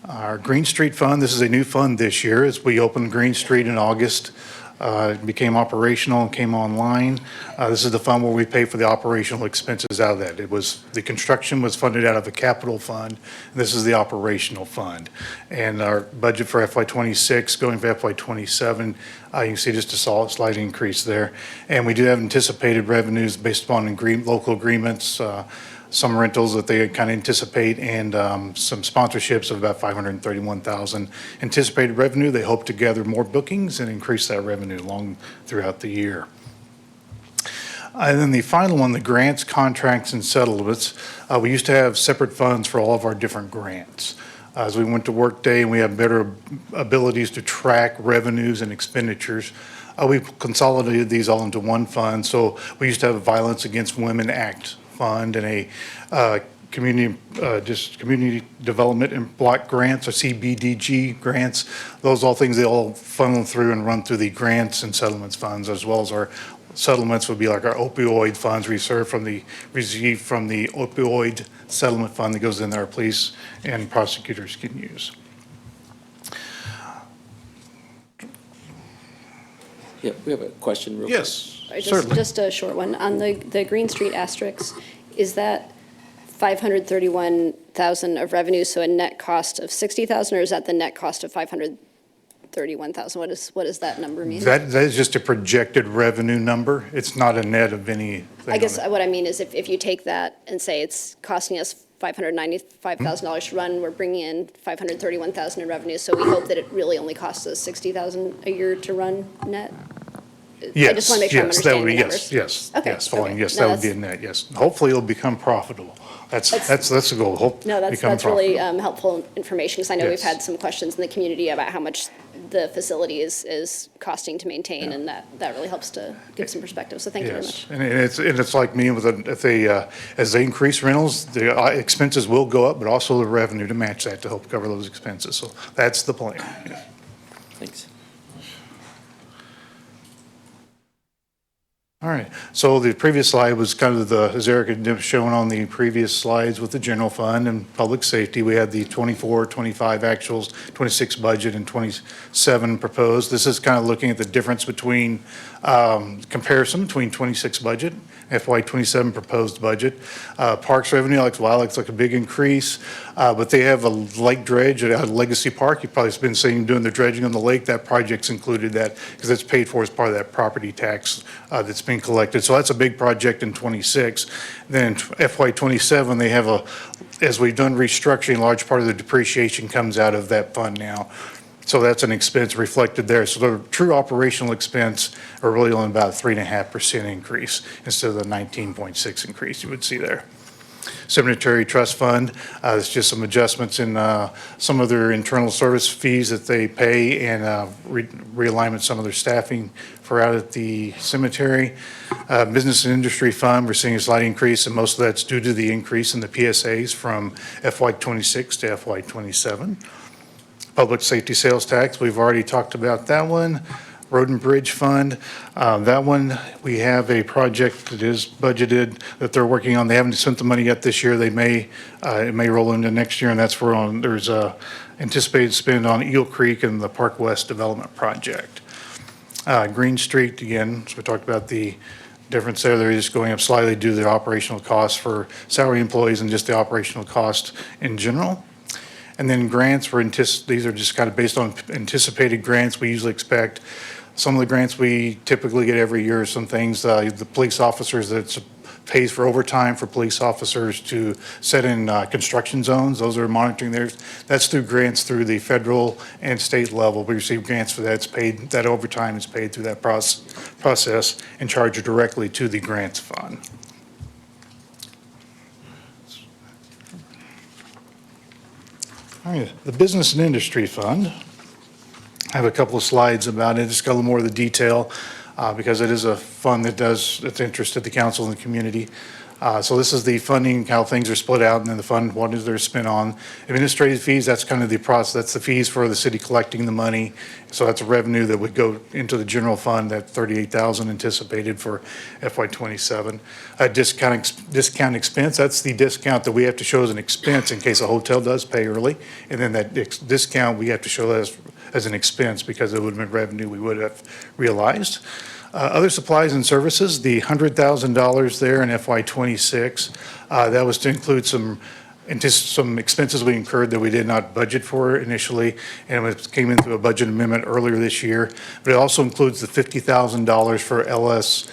Our Green Street Fund, this is a new fund this year as we opened Green Street in August. It became operational and came online. This is the fund where we pay for the operational expenses out of that. The construction was funded out of a capital fund. This is the operational fund. And our budget for FY26 going for FY27, you can see just a slight increase there. And we do have anticipated revenues based upon local agreements, some rentals that they kind of anticipate, and some sponsorships of about $531,000 anticipated revenue. They hope to gather more bookings and increase that revenue throughout the year. And then the final one, the grants, contracts, and settlements. We used to have separate funds for all of our different grants. As we went to Workday and we have better abilities to track revenues and expenditures, we've consolidated these all into one fund. So we used to have a Violence Against Women Act fund and a community development and block grants or CBDG grants. Those all things they all funnel through and run through the grants and settlements funds, as well as our settlements would be like our opioid funds received from the opioid settlement fund that goes in there our police and prosecutors can use. Yeah, we have a question real Yes. Just a short one. On the Green Street asterisks, is that 531,000 of revenue, so a net cost of 60,000, or is that the net cost of 531,000? What does that number mean? That is just a projected revenue number. It's not a net of anything. I guess what I mean is if you take that and say it's costing us $595,000 to run, we're bringing in 531,000 in revenue, so we hope that it really only costs us 60,000 a year to run net? Yes, I just want to make sure I'm understanding the numbers. Yes, Okay, yes, following, okay. yes, No, that would be a net, yes. Hopefully it'll become profitable. That's the goal, No, that's really helpful information, because I know we've Yes. had some questions in the community about how much the facility is costing to maintain, and that really helps to give some perspective, so thank you very much. Yes, and it's like me, as they increase rentals, the expenses will go up, but also the revenue to match that to help cover those expenses. So that's the plan. Yeah. Thanks. All right, so the previous slide was kind of as Eric had shown on the previous slides with the general fund and public safety. We had the 24, 25 actuals, 26 budget, and 27 proposed. This is kind of looking at the difference between, comparison between 26 budget FY27 proposed budget. Parks revenue, looks like a big increase, but they have a lake dredge at Legacy Park. You've probably been seeing doing the dredging on the lake. That project's included that because it's paid for as part of that property tax that's being collected. So that's a big project in 26. Then FY27, they have as we've done restructuring, a large part of the depreciation comes out of that fund now. So that's an expense reflected there. So the true operational expense are really only about a 3.5% increase instead of the 19.6 increase you would see there. Cemetery Trust Fund, it's just some adjustments in some of their internal service fees that they pay and realignment some of their staffing for out at the cemetery. Business and Industry Fund, we're seeing a slight increase, and most of that's due to the increase in the PSAs from FY26 to FY27. Public Safety Sales Tax, we've already talked about that one. Road and Bridge Fund, that one, we have a project that is budgeted that they're working on. They haven't spent the money yet this year. They may, it may roll into next year, and that's where there's a anticipated spend on Eel Creek and the Park West Development Project. Green Street, again, so we talked about the difference there. They're just going up slightly due to the operational costs for salary employees and just the operational cost in general. And then grants, these are just kind of based on anticipated grants we usually expect. Some of the grants we typically get every year, some things, the police officers that pays for overtime for police officers to set in construction zones. Those are monitoring theirs. That's through grants through the federal and state level. We receive grants for that. It's paid, that overtime is paid through that process and charged directly to the grants fund. All right, the Business and Industry Fund. I have a couple of slides about it. Just got a little more of the detail because it is a fund that's interested the council and the community. So this is the funding, how things are split out, and then the fund, what is their spent on. Administrative fees, that's kind of the process. That's the fees for the city collecting the money. So that's a revenue that would go into the general fund, that $38,000 anticipated for FY27. Discount expense, that's the discount that we have to show as an expense in case a hotel does pay early. And then that discount we have to show as an expense because it would have been revenue we would have realized. Other supplies and services, the $100,000 there in FY26, that was to include some expenses we incurred that we did not budget for initially, and it came in through a budget amendment earlier this year. But it also includes the $50,000 for LS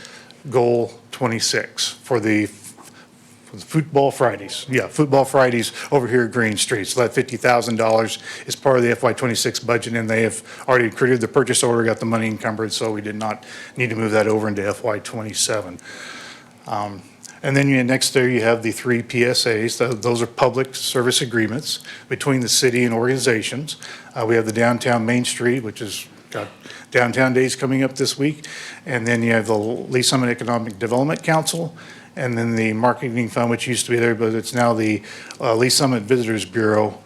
Goal 26 for the Football Fridays. Yeah, Football Fridays over here at Green Street. So that $50,000 is part of the FY26 budget, and they have already created the purchase order, got the money encumbered, so we did not need to move that over into FY27. And then next there you have the 3 PSAs. Those are public service agreements between the city and organizations. We have the Downtown Main Street, which has got Downtown Days coming up this week. And then you have the Lee Summit Economic Development Council, and then the Marketing Fund, which used to be there, but it's now the Lee Summit Visitors Bureau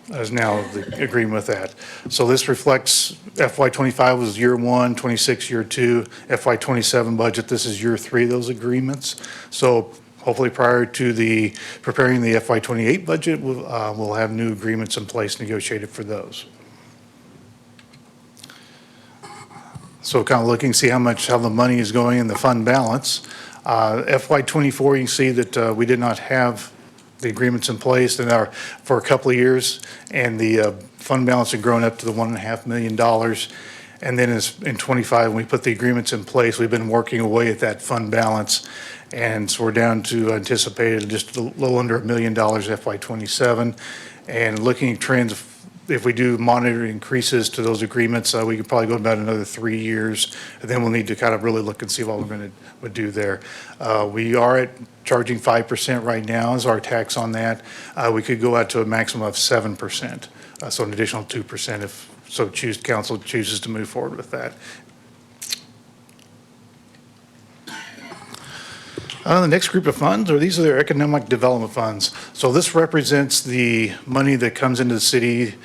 is now the agreement with that. So this reflects FY25 was year 1, 26 year 2, FY27 budget. This is year 3 of those agreements. So hopefully prior to preparing the FY28 budget, we'll have new agreements in place negotiated for those. So kind of looking, see how the money is going in the fund balance. FY24, you can see that we did not have the agreements in place for a couple of years, and the fund balance had grown up to the $1.5 million. And then in 25, when we put the agreements in place, we've been working away at that fund balance, and so we're down to anticipated just a little under $1 million FY27. And looking at trends, if we do monitor increases to those agreements, we could probably go about another 3 years, and then we'll need to kind of really look and see what we're going to do there. We are at charging 5% right now as our tax on that. We could go out to a maximum of 7%, so an additional 2% if council chooses to move forward with that. The next group of funds, these are their economic development funds. So this represents the money that comes into the city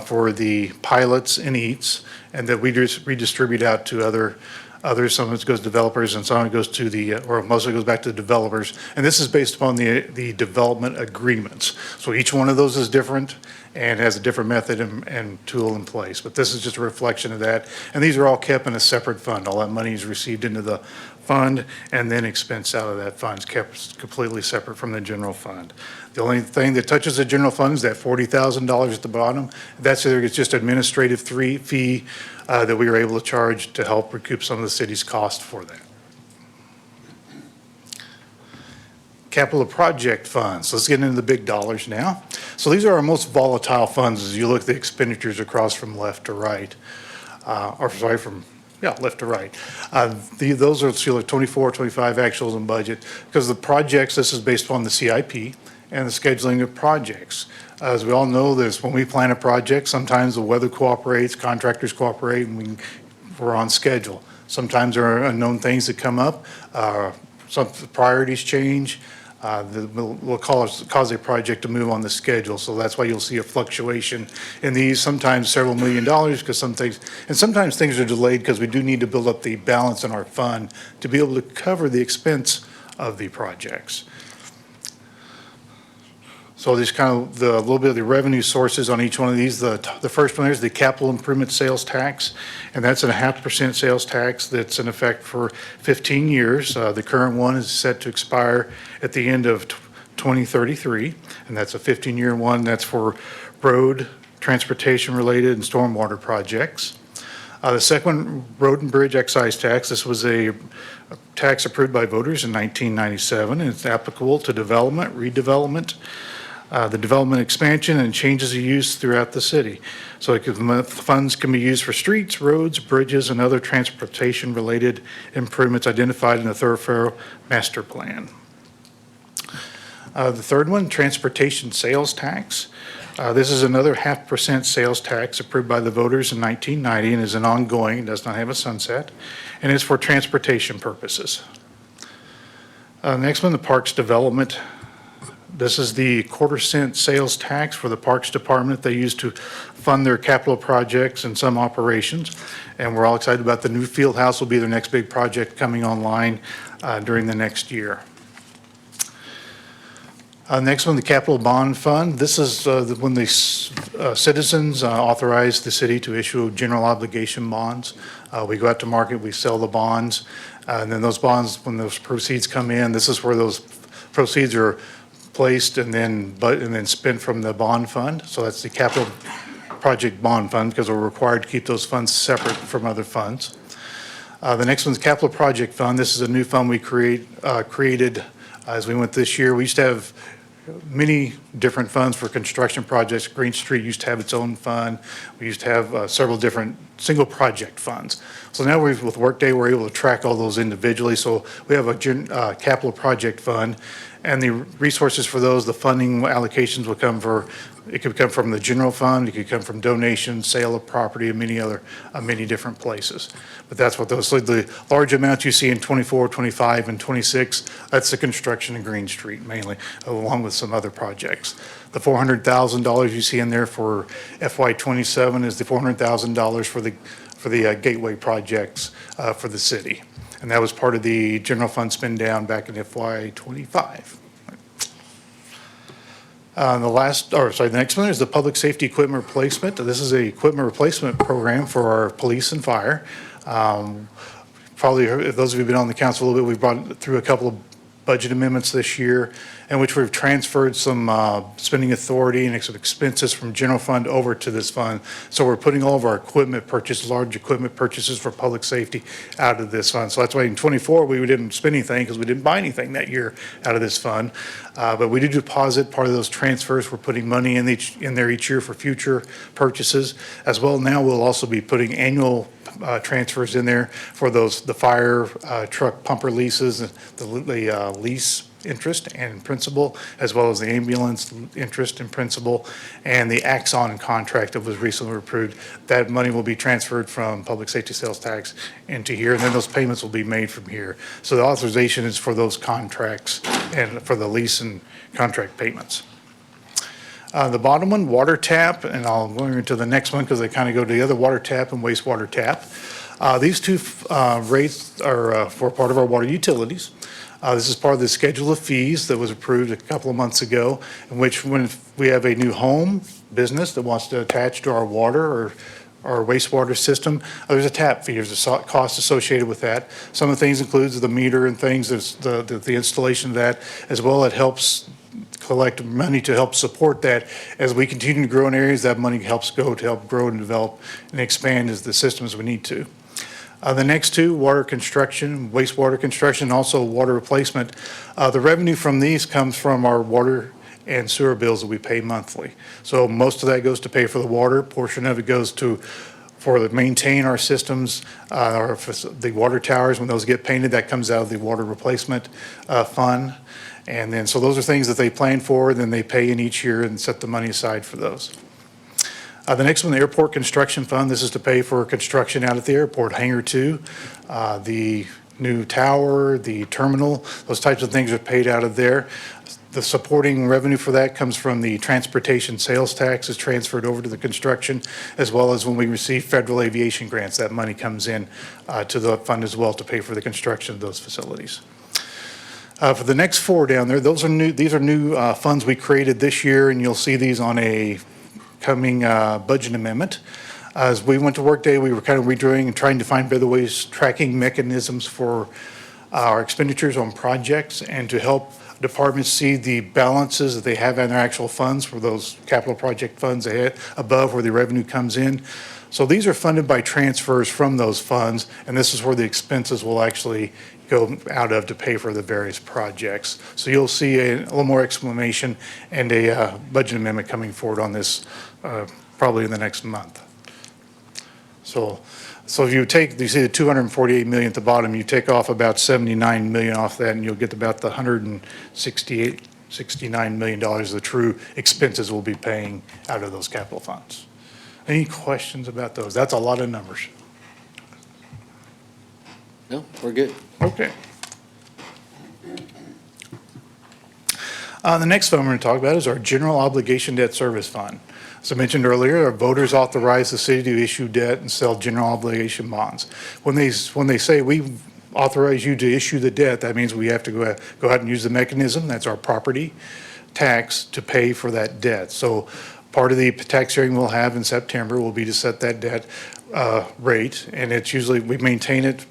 for the pilots and EATs, and that we just redistribute out to others. Some of it goes to developers, and some of it goes to or most of it goes back to the developers. And this is based upon the development agreements. So each one of those is different, and has a different method and tool in place. But this is just a reflection of that. And these are all kept in a separate fund. All that money is received into the fund and then expensed out of that fund. It's kept completely separate from the general fund. The only thing that touches the general fund is that $40,000 at the bottom. That's either it's just administrative fee that we were able to charge to help recoup some of the city's cost for that. Capital project funds. Let's get into the big dollars now. So these are our most volatile funds as you look at the expenditures across from left to right, left to right. Those are 24, 25 actuals and budget because the projects, this is based upon the CIP and the scheduling of projects. As we all know this, when we plan a project, sometimes the weather cooperates, contractors cooperate, and we're on schedule. Sometimes there are unknown things that come up. Some priorities change. Will cause a project to move on the schedule. So that's why you'll see a fluctuation in these, sometimes several $1 million because sometimes things are delayed because we do need to build up the balance in our fund to be able to cover the expense of the projects. So there's kind of a little bit of the revenue sources on each one of these. The first one is the capital improvement sales tax, and that's a 0.5% sales tax that's in effect for 15 years. The current one is set to expire at the end of 2033, and that's a 15-year one. That's for road, transportation-related, and stormwater projects. The second one, road and bridge excise tax. This was a tax approved by voters in 1997, and it's applicable to development, redevelopment, the development expansion and changes of use throughout the city. So the funds can be used for streets, roads, bridges, and other transportation-related improvements identified in the Thoroughfare Master Plan. The third one, transportation sales tax. This is another 0.5% sales tax approved by the voters in 1990 and is an ongoing, does not have a sunset, and is for transportation purposes. Next one, the Parks Development. This is the 1/4-cent sales tax for the Parks Department they use to fund their capital projects and some operations. And we're all excited about the new field house will be their next big project coming online during the next year. Next one, the Capital Bond Fund. This is when the citizens authorize the city to issue general obligation bonds. We go out to market, we sell the bonds, and then those bonds, when those proceeds come in, this is where those proceeds are placed and then spent from the bond fund. So that's the Capital Project Bond Fund because we're required to keep those funds separate from other funds. The next one's Capital Project Fund. This is a new fund we created as we went this year. We used to have many different funds for construction projects. Green Street used to have its own fund. We used to have several different single project funds. So now with Workday, we're able to track all those individually. So we have a capital project fund, and the resources for those, the funding allocations will come it could come from the general fund, it could come from donations, sale of property, and many different places. But that's what those, so the large amounts you see in 24, 25, and 26, that's the construction of Green Street mainly, along with some other projects. The $400,000 you see in there for FY27 is the $400,000 for the gateway projects for the city. And that was part of the general fund spend down back in FY25. The next one is the public safety equipment replacement. This is a equipment replacement program for our police and fire. Probably, if those of you who've been on the council a little bit, we've brought through a couple of budget amendments this year in which we've transferred some spending authority and some expenses from general fund over to this fund. So we're putting all of our equipment purchases, large equipment purchases for public safety out of this fund. So that's why in 24, we didn't spend anything because we didn't buy anything that year out of this fund. But we did deposit part of those transfers. We're putting money in there each year for future purchases. As well, now we'll also be putting annual transfers in there for the fire truck pumper leases, the lease interest and principal, as well as the ambulance interest and principal, and the Axon contract that was recently approved. That money will be transferred from public safety sales tax into here, and then those payments will be made from here. So the authorization is for those contracts and for the lease and contract payments. The bottom one, water tap, and I'll go into the next one because they kind of go together, water tap and wastewater tap. These two rates are for part of our water utilities. This is part of the schedule of fees that was approved a couple of months ago, in which when we have a new home business that wants to attach to our water or our wastewater system, there's a tap fee, there's a cost associated with that. Some of the things includes the meter and things, there's the installation of that, as well. It helps collect money to help support that. As we continue to grow in areas, that money helps go to help grow and develop and expand as the systems we need to. The next two, water construction, wastewater construction, also water replacement. The revenue from these comes from our water and sewer bills that we pay monthly. So most of that goes to pay for the water. Portion of it goes to maintain our systems, the water towers. When those get painted, that comes out of the water replacement fund. And then, so those are things that they plan for, then they pay in each year and set the money aside for those. The next one, the Airport Construction Fund. This is to pay for construction out at the airport, Hangar 2, the new tower, the terminal, those types of things are paid out of there. The supporting revenue for that comes from the transportation sales tax is transferred over to the construction, as well as when we receive federal aviation grants, that money comes in to the fund as well to pay for the construction of those facilities. For the next four down there, those are new. These are new funds we created this year, and you'll see these on a coming budget amendment. As we went to work day, we were kind of redoing and trying to find better ways, tracking mechanisms for our expenditures on projects and to help departments see the balances that they have in their actual funds for those capital project funds ahead, above where the revenue comes in. So these are funded by transfers from those funds, and this is where the expenses will actually go out of to pay for the various projects. So you'll see a little more explanation and a budget amendment coming forward on this probably in the next month. So if you see the 248 million at the bottom, you take off about 79 million off that, and you'll get about the 69 million dollars of the true expenses we'll be paying out of those capital funds. Any questions about those? That's a lot of numbers. No, we're good. Okay. The next fund we're going to talk about is our General Obligation Debt Service Fund. As I mentioned earlier, our voters authorize the city to issue debt and sell general obligation bonds. When they say we authorize you to issue the debt, that means we have to go ahead and use the mechanism, that's our property tax, to pay for that debt. So part of the tax hearing we'll have in September will be to set that debt rate, and it's usually, we maintain it,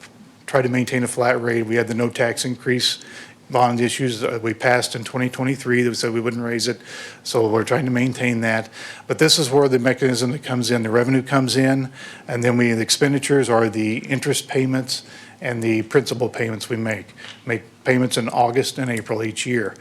try to maintain a flat rate. We had the no tax increase bond issues we passed in 2023 that said we wouldn't raise it, so we're trying to maintain that. But this is where the mechanism that comes in, the revenue comes in, and then the expenditures are the interest payments and the principal payments we make payments in August and April each year.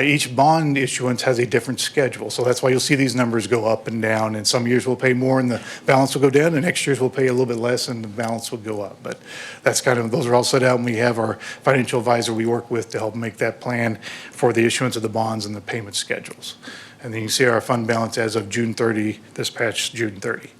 Each bond issuance has a different schedule, so that's why you'll see these numbers go up and down, and some years we'll pay more and the balance will go down, and next years we'll pay a little bit less and the balance will go up. But that's kind of, those are all set out, and we have our financial advisor we work with to help make that plan for the issuance of the bonds and the payment schedules. And then you see our fund balance as of June 30, this past June 30.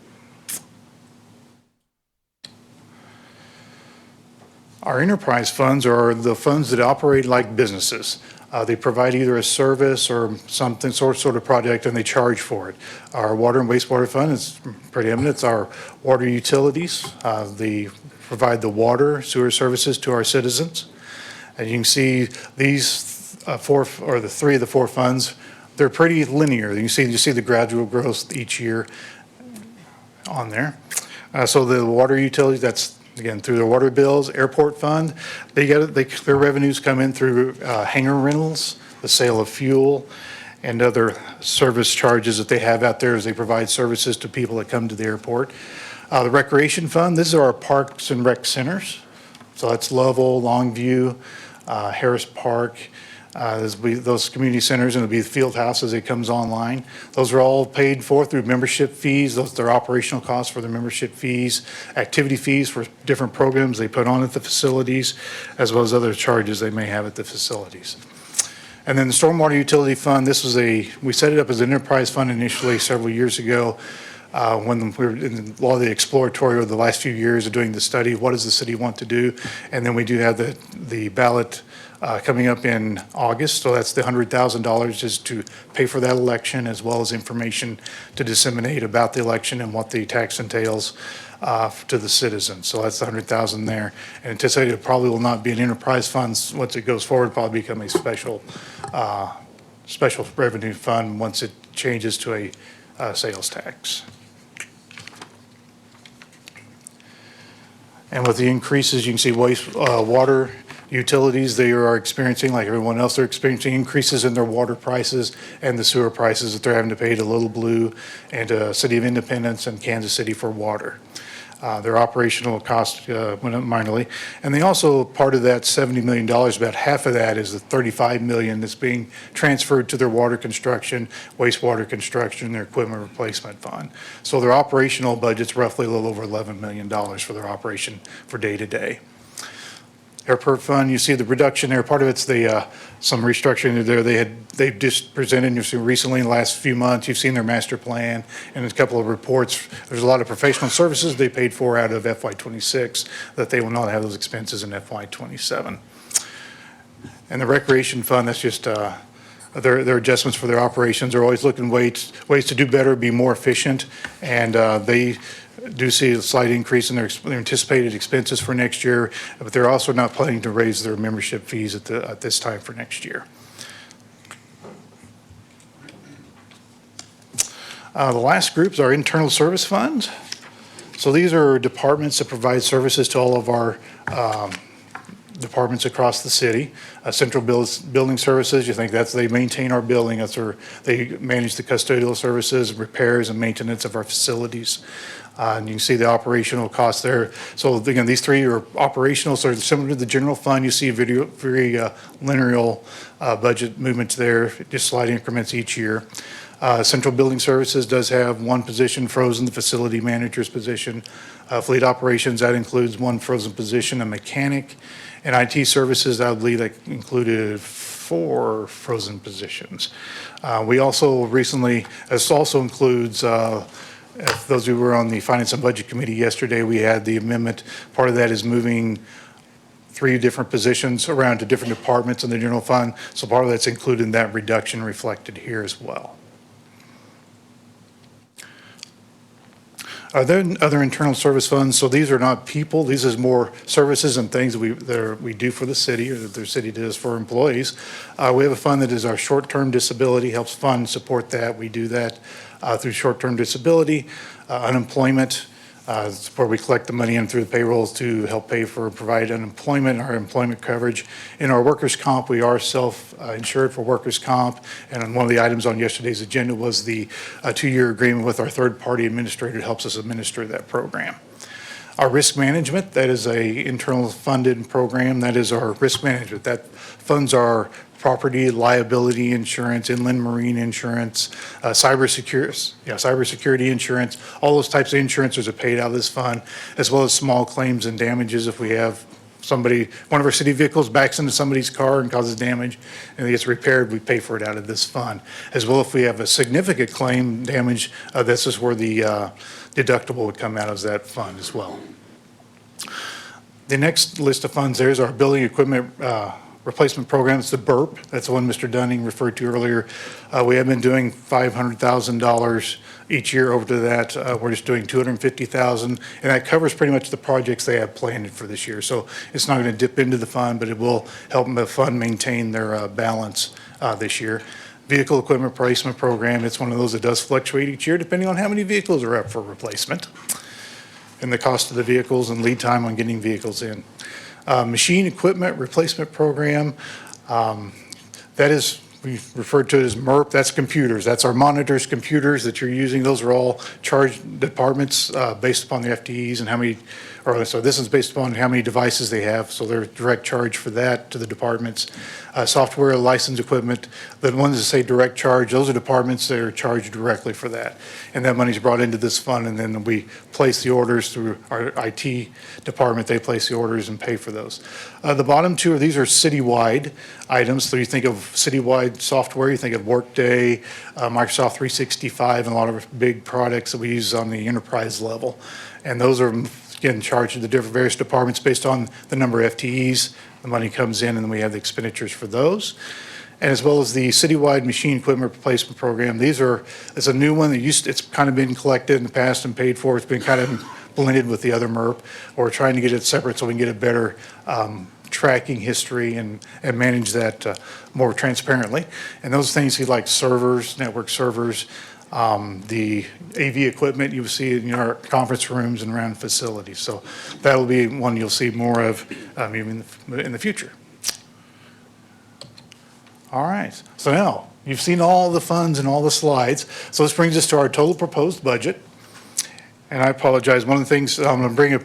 Our enterprise funds are the funds that operate like businesses. They provide either a service or something sort of project, and they charge for it. Our water and wastewater fund is pretty eminent. It's our water utilities. They provide the water, sewer services to our citizens. And you can see these three of the four funds, they're pretty linear. You see the gradual growth each year on there. So the water utilities, that's again, through their water bills, airport fund, their revenues come in through hangar rentals, the sale of fuel, and other service charges that they have out there as they provide services to people that come to the airport. The recreation fund, this is our parks and rec centers. So that's Lovell, Longview, Harris Park, those community centers, and it'll be the field house as it comes online. Those are all paid for through membership fees. Those are their operational costs for the membership fees, activity fees for different programs they put on at the facilities, as well as other charges they may have at the facilities. And then the stormwater utility fund, we set it up as an enterprise fund initially several years ago. When we were in a lot of the exploratory over the last few years of doing the study, what does the city want to do? And then we do have the ballot coming up in August, so that's the $100,000 just to pay for that election, as well as information to disseminate about the election and what the tax entails to the citizens. So that's the $100,000 there. And anticipated it probably will not be an enterprise fund. Once it goes forward, probably become a special revenue fund once it changes to a sales tax. And with the increases, you can see water utilities, they are experiencing, like everyone else, they're experiencing increases in their water prices and the sewer prices that they're having to pay to Little Blue and to City of Independence and Kansas City for water. Their operational costs went up minorly. And they also, part of that $70 million, about half of that is the $35 million that's being transferred to their water construction, wastewater construction, their equipment replacement fund. So their operational budget's roughly a little over $11 million for their operation for day to day. Airport fund, you see the reduction there. Part of it's the some restructuring there. They've just presented, you've seen recently in the last few months, you've seen their master plan and a couple of reports. There's a lot of professional services they paid for out of FY26 that they will not have those expenses in FY27. And the recreation fund, that's just their adjustments for their operations. They're always looking ways to do better, be more efficient, and they do see a slight increase in their anticipated expenses for next year, but they're also not planning to raise their membership fees at this time for next year. The last group is our internal service funds. So these are departments that provide services to all of our departments across the city. Central building services, you think they maintain our building. They manage the custodial services, repairs, and maintenance of our facilities. And you can see the operational costs there. So again, these three are operational, so similar to the general fund. You see very linear budget movements there, just slight increments each year. Central building services does have one position frozen, the facility manager's position. Fleet operations, that includes one frozen position, a mechanic. And IT services, I believe that included 4 frozen positions. We also recently, this also includes, if those who were on the Finance and Budget Committee yesterday, we had the amendment. Part of that is moving 3 different positions around to different departments in the general fund. So part of that's included in that reduction reflected here as well. Are there other internal service funds? So these are not people. These is more services and things that we do for the city, or that the city does for employees. We have a fund that is our short-term disability, helps fund support that. We do that through short-term disability, unemployment. It's where we collect the money in through the payrolls to help provide unemployment, our employment coverage. In our workers' comp, we are self-insured for workers' comp. And one of the items on yesterday's agenda was the 2-year agreement with our third-party administrator that helps us administer that program. Our risk management, that is a internal funded program. That is our risk management. That funds our property liability insurance, inland marine insurance, cybersecurity insurance. All those types of insurances are paid out of this fund, as well as small claims and damages. If we have one of our city vehicles backs into somebody's car and causes damage and it gets repaired, we pay for it out of this fund. As well, if we have a significant claim damage, this is where the deductible would come out of that fund as well. The next list of funds there is our building equipment replacement program. It's the BURP. That's the one Mr. Dunning referred to earlier. We have been doing $500,000 each year over to that. We're just doing $250,000, and that covers pretty much the projects they have planned for this year. So it's not going to dip into the fund, but it will help the fund maintain their balance this year. Vehicle equipment replacement program, it's one of those that does fluctuate each year depending on how many vehicles are up for replacement and the cost of the vehicles and lead time on getting vehicles in. Machine equipment replacement program, that is, we refer to it as MERP. That's computers. That's our monitors, computers that you're using. Those are all charged departments based upon the FTEs and how many, so this is based upon how many devices they have. So they're direct charge for that to the departments. Software license equipment, the ones that say direct charge, those are departments that are charged directly for that. And that money's brought into this fund, and then we place the orders through our IT department. They place the orders and pay for those. The bottom 2 these are citywide items. So you think of citywide software, you think of Workday, Microsoft 365, and a lot of big products that we use on the enterprise level. And those are again, charge to the different various departments based on the number of FTEs. The money comes in, and then we have the expenditures for those. And as well as the citywide machine equipment replacement program. It's a new one that it's kind of been collected in the past and paid for. It's been kind of blended with the other MERP. We're trying to get it separate so we can get a better tracking history and manage that more transparently. And those things like servers, network servers, the AV equipment you will see in our conference rooms and around facilities. So that'll be one you'll see more of even in the future. All right, so now you've seen all the funds and all the slides. So this brings us to our total proposed budget. And I apologize, one of the things, I'm going to bring it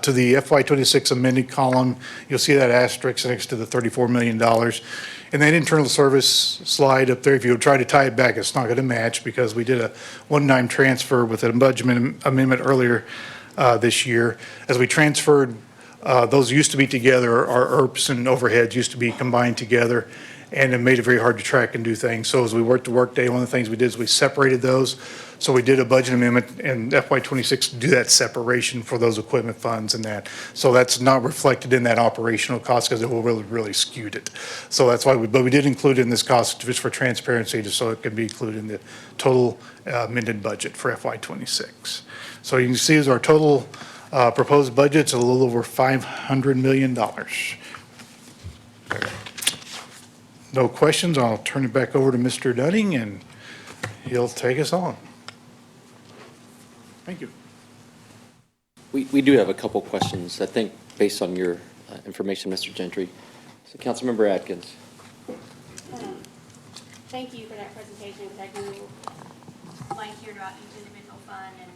to the FY26 amended column. You'll see that asterisk next to the $34 million. And that internal service slide up there, if you try to tie it back, it's not going to match because we did a one-time transfer with a budget amendment earlier this year. As we transferred, those used to be together, our IRPs and overheads used to be combined together, and it made it very hard to track and do things. So as we worked the workday, one of the things we did is we separated those. So we did a budget amendment in FY26 to do that separation for those equipment funds and that. So that's not reflected in that operational cost because it will really skewed it. So that's why but we did include it in this cost just for transparency, just so it can be included in the total amended budget for FY26. So you can see as our total proposed budget's a little over $500 million. No questions, I'll turn it back over to Mr. Dunning and he'll take us on. Thank you. We do have a couple questions, I think, based on your information, Mr. Gentry. So Councilmember Atkins. Thank you for that presentation, because I do like hearing about each individual fund and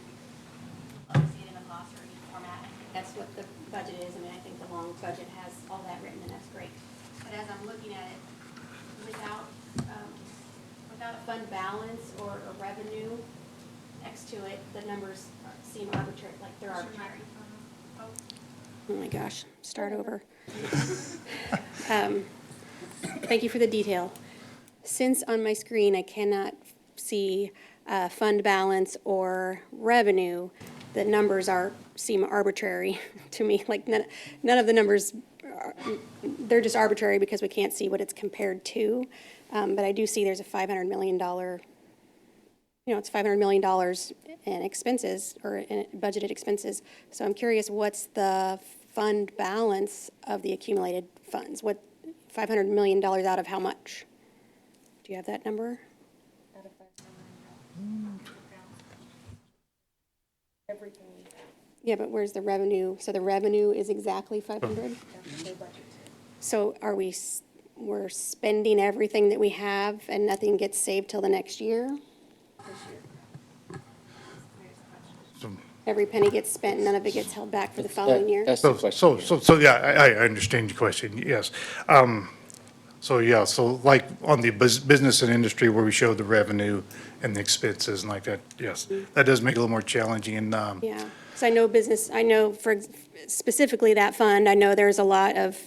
love to see it in a glossary format. That's what the budget is. I mean, I think the long budget has all that written, and that's great. But as I'm looking at it, without a fund balance or a revenue next to it, the numbers seem arbitrary, like they're arbitrary. Oh my gosh, start over. Thank you for the detail. Since on my screen I cannot see fund balance or revenue, the numbers seem arbitrary to me. Like none of the numbers, they're just arbitrary because we can't see what it's compared to. But I do see there's a $500 million, it's $500 million in expenses or in budgeted expenses. So I'm curious, what's the fund balance of the accumulated funds? What, $500 million out of how much? Do you have that number? Everything. Yeah, but where's the revenue? So the revenue is exactly 500? So we're spending everything that we have and nothing gets saved till the next year? Every penny gets spent, none of it gets held back for the following year? That's the question. So yeah, I understand your question, yes. So like on the business and industry where we showed the revenue and the expenses and like that, yes, that does make it a little more challenging and. Yeah, because I know for specifically that fund, I know there's a lot of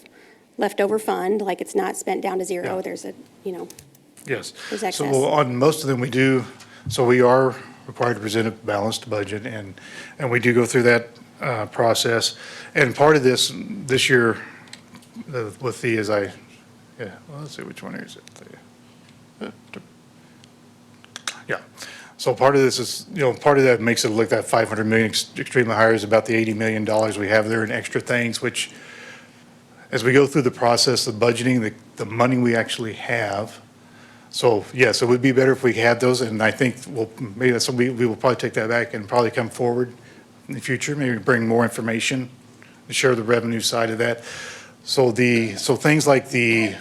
leftover fund, like it's not spent down to zero, Yeah. there's Yes. There's excess. So on most of them we do, so we are required to present a balanced budget and we do go through that process. And part of this year with the, let's see, which one is it? Yeah. So part of this is, part of that makes it look that 500 million extremely higher is about the $80 million we have there and extra things, which as we go through the process of budgeting, the money we actually have. So yes, it would be better if we had those, and I think maybe that's we will probably take that back and probably come forward in the future, maybe bring more information to share the revenue side of that. So things like the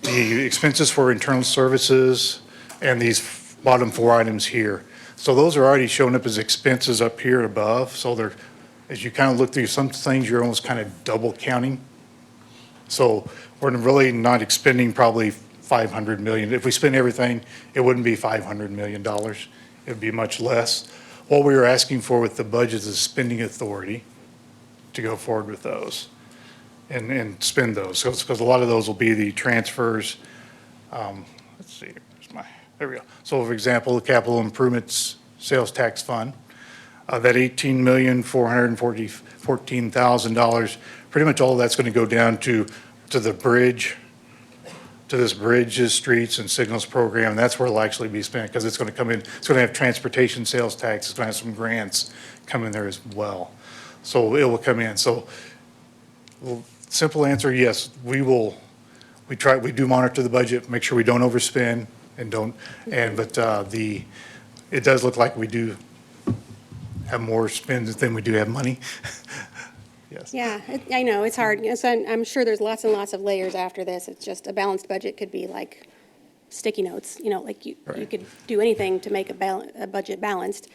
expenses for internal services and these bottom four items here. So those are already showing up as expenses up here above. So they're, as you kind of look through some things, you're almost kind of double counting. So we're really not expending probably 500 million. If we spend everything, it wouldn't be $500 million. It would be much less. What we were asking for with the budget is spending authority to go forward with those and spend those. So because a lot of those will be the transfers. Let's see, there we go. So for example, the capital improvements sales tax fund. That $18,414,000, pretty much all of that's going to go down to the bridge, to this bridges, streets, and signals program. And that's where it'll actually be spent, because it's going to come in, it's going to have transportation sales tax, it's going to have some grants come in there as well. So it will come in. So, well, simple answer, yes, we do monitor the budget, make sure we don't overspend and it does look like we do have more spends than we do have money. Yes. Yeah, I know, it's hard. So I'm sure there's lots and lots of layers after this. It's just a balanced budget could be like sticky notes, like you could do anything to make a budget balanced.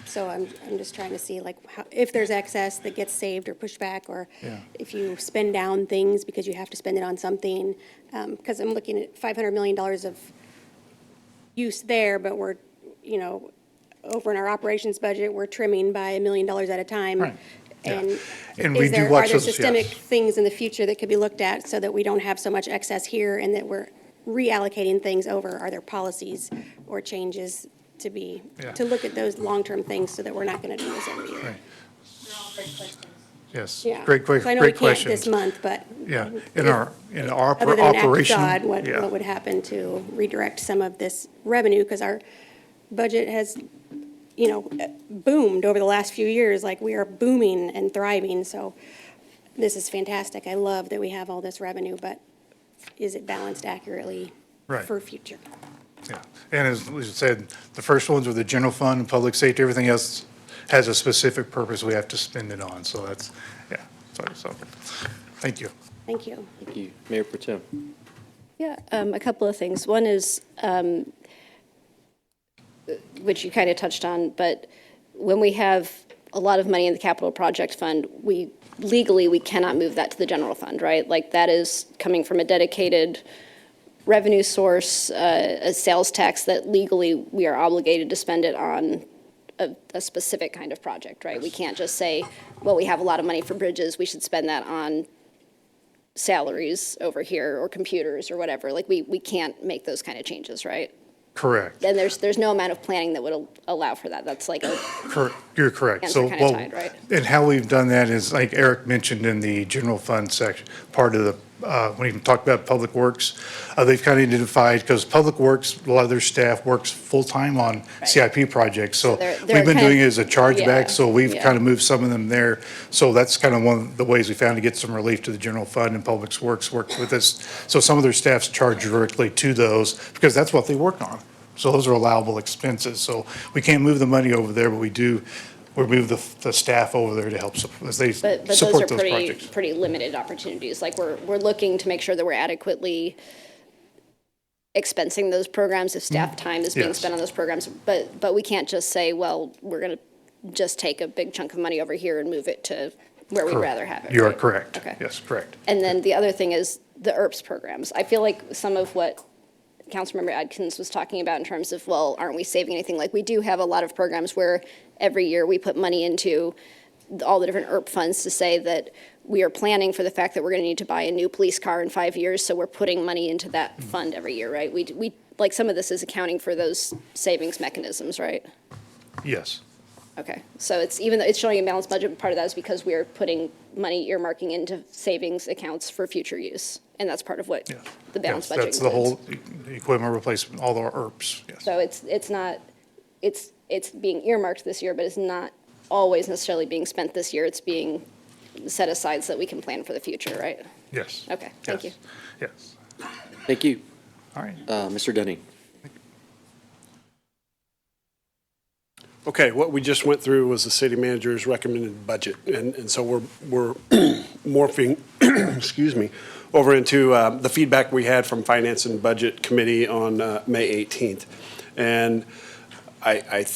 So I'm just trying to see like if there's excess that gets saved or pushed back, or if you spend down things because you have to spend it on something. Because I'm looking at $500 million of use there, but we're, over in our operations budget, we're trimming by $1 million at a time. Right. And we do watch are there those, systemic yes. things in the future that could be looked at so that we don't have so much excess here and that we're reallocating things over? Are there policies or changes to look at those long-term things so that we're not going to do this every year? Right. Yes, Yeah. great So I know we questions. can't this month, but. Yeah, in our Other than an act of operation. God, what would happen to redirect some of this revenue? Because our budget has, boomed over the last few years, like we are booming and thriving. So this is fantastic. I love that we have all this revenue, but is it balanced accurately for future? Yeah, and as we said, the first ones are the general fund and public safety. Everything else has a specific purpose we have to spend it on. So that's, so thank you. Thank you. Thank you. Mayor Pro Tem. Yeah, a couple of things. One is, which you kind of touched on, but when we have a lot of money in the capital project fund, legally we cannot move that to the general fund, right? Like that is coming from a dedicated revenue source, a sales tax that legally we are obligated to spend it on a specific kind of project, right? We can't just say, well, we have a lot of money for bridges, we should spend that on salaries over here or computers or whatever. Like we can't make those kind of changes, right? Correct. And there's no amount of planning that would allow for that. That's like You're correct. hands So, are kind of tied, right? and how we've done that is, like Eric mentioned in the general fund section, part of the, when he talked about Public Works, they've kind of identified, because Public Works, a lot of their staff works full-time on CIP projects. So they're we've been kind doing of- it as a chargeback, so we've yeah. kind of moved some of them there. So that's kind of one of the ways we found to get some relief to the general fund, and Public Works worked with us. So some of their staffs charge directly to those, because that's what they work on. So those are allowable expenses. So we can't move the money over there, but we move the staff over there to help, as they But those support are those projects. pretty limited opportunities. Like we're looking to make sure that we're adequately expensing those programs if staff time is being Yes. spent on those programs. But we can't just say, well, we're going to just take a big chunk of money over here and move it to where we'd Correct. rather have it. You are right? correct. Okay. Yes, correct. And then the other thing is the ERPS programs. I feel like some of what Councilmember Adkins was talking about in terms of, well, aren't we saving anything? Like we do have a lot of programs where every year we put money into all the different ERP funds to say that we are planning for the fact that we're going to need to buy a new police car in 5 years. So we're putting money into that fund every year, right? We like some of this is accounting for those savings mechanisms, right? Yes. Okay, so it's, even though it's showing a balanced budget, but part of that is because we are putting money earmarking into savings accounts for future use. And that's part of what the balanced budget That's the whole includes. equipment replacement, all the ERPs, yes. So it's not, it's being earmarked this year, but it's not always necessarily being spent this year. It's being set aside so that we can plan for the future, right? Yes. Okay, thank you. Yes. Thank you. All right. Mr. Dunning. Okay, what we just went through was the city manager's recommended budget, and so we're morphing, excuse me, over into the feedback we had from Finance and Budget Committee on May 18th. And I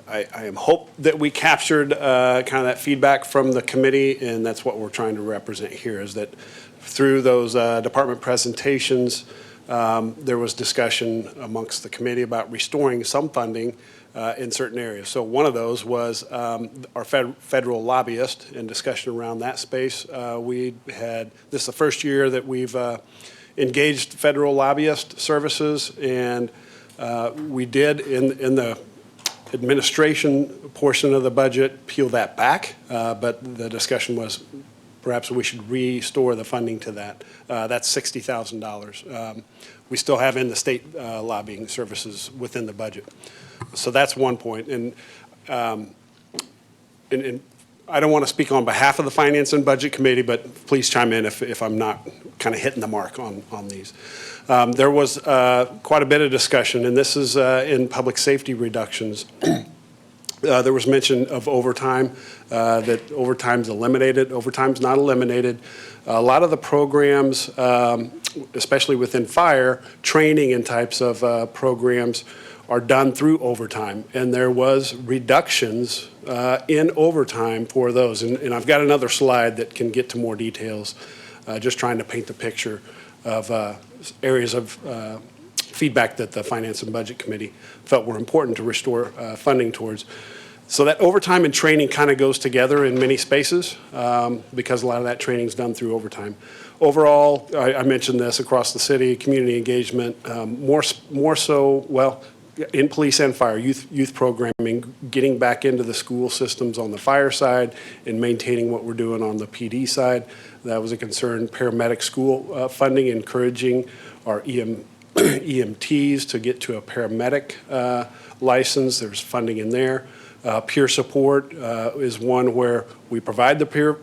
am hope that we captured kind of that feedback from the committee, and that's what we're trying to represent here, is that through those department presentations, there was discussion amongst the committee about restoring some funding in certain areas. So one of those was our federal lobbyist, and discussion around that space. We had, this is the first year that we've engaged federal lobbyist services, and we did in the administration portion of the budget, peel that back, but the discussion was perhaps we should restore the funding to that. That's $60,000. We still have in the state lobbying services within the budget. So that's one point. And I don't want to speak on behalf of the Finance and Budget Committee, but please chime in if I'm not kind of hitting the mark on these. There was quite a bit of discussion, and this is in public safety reductions. There was mention of overtime, that overtime's eliminated. Overtime's not eliminated. A lot of the programs, especially within fire, training and types of programs are done through overtime, and there was reductions in overtime for those. And I've got another slide that can get to more details, just trying to paint the picture of areas of feedback that the Finance and Budget Committee felt were important to restore funding towards. So that overtime and training kind of goes together in many spaces because a lot of that training is done through overtime. Overall, I mentioned this across the city, community engagement, more so, well, in police and fire, youth programming, getting back into the school systems on the fire side and maintaining what we're doing on the PD side. That was a concern. Paramedic school funding, encouraging our EMTs to get to a paramedic license. There's funding in there. Peer support is one where we provide the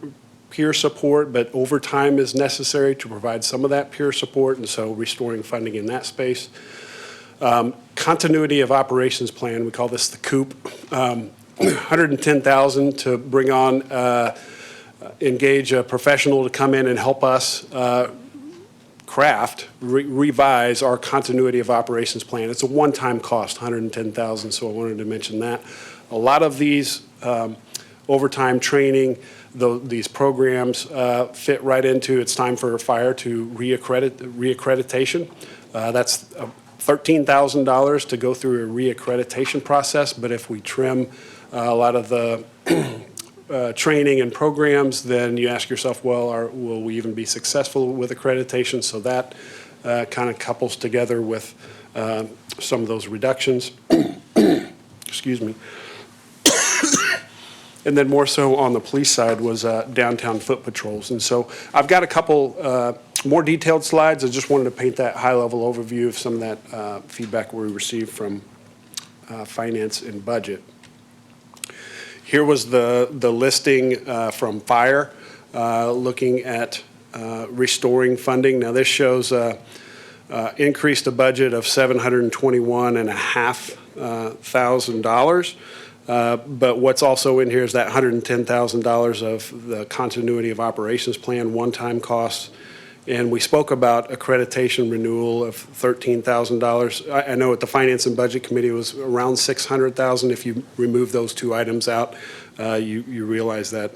peer support, but overtime is necessary to provide some of that peer support, and so restoring funding in that space. Continuity of operations plan, we call this the COOP. $110,000 to bring on, engage a professional to come in and help us revise our continuity of operations plan. It's a one-time cost, $110,000, so I wanted to mention that. A lot of these overtime training, these programs fit right into it's time for fire to reaccreditation. That's $13,000 to go through a reaccreditation process, but if we trim a lot of the training and programs, then you ask yourself, well, will we even be successful with accreditation? So that kind of couples together with some of those reductions. Excuse me. And then more so on the police side was downtown foot patrols. And so I've got a couple more detailed slides. I just wanted to paint that high-level overview of some of that feedback we received from Finance and Budget. Here was the listing from Fire, looking at restoring funding. Now this shows increased a budget of $721,500. But what's also in here is that $110,000 of the continuity of operations plan, one-time costs. And we spoke about accreditation renewal of $13,000. I know at the Finance and Budget Committee it was around $600,000. If you remove those two items out, you realize that,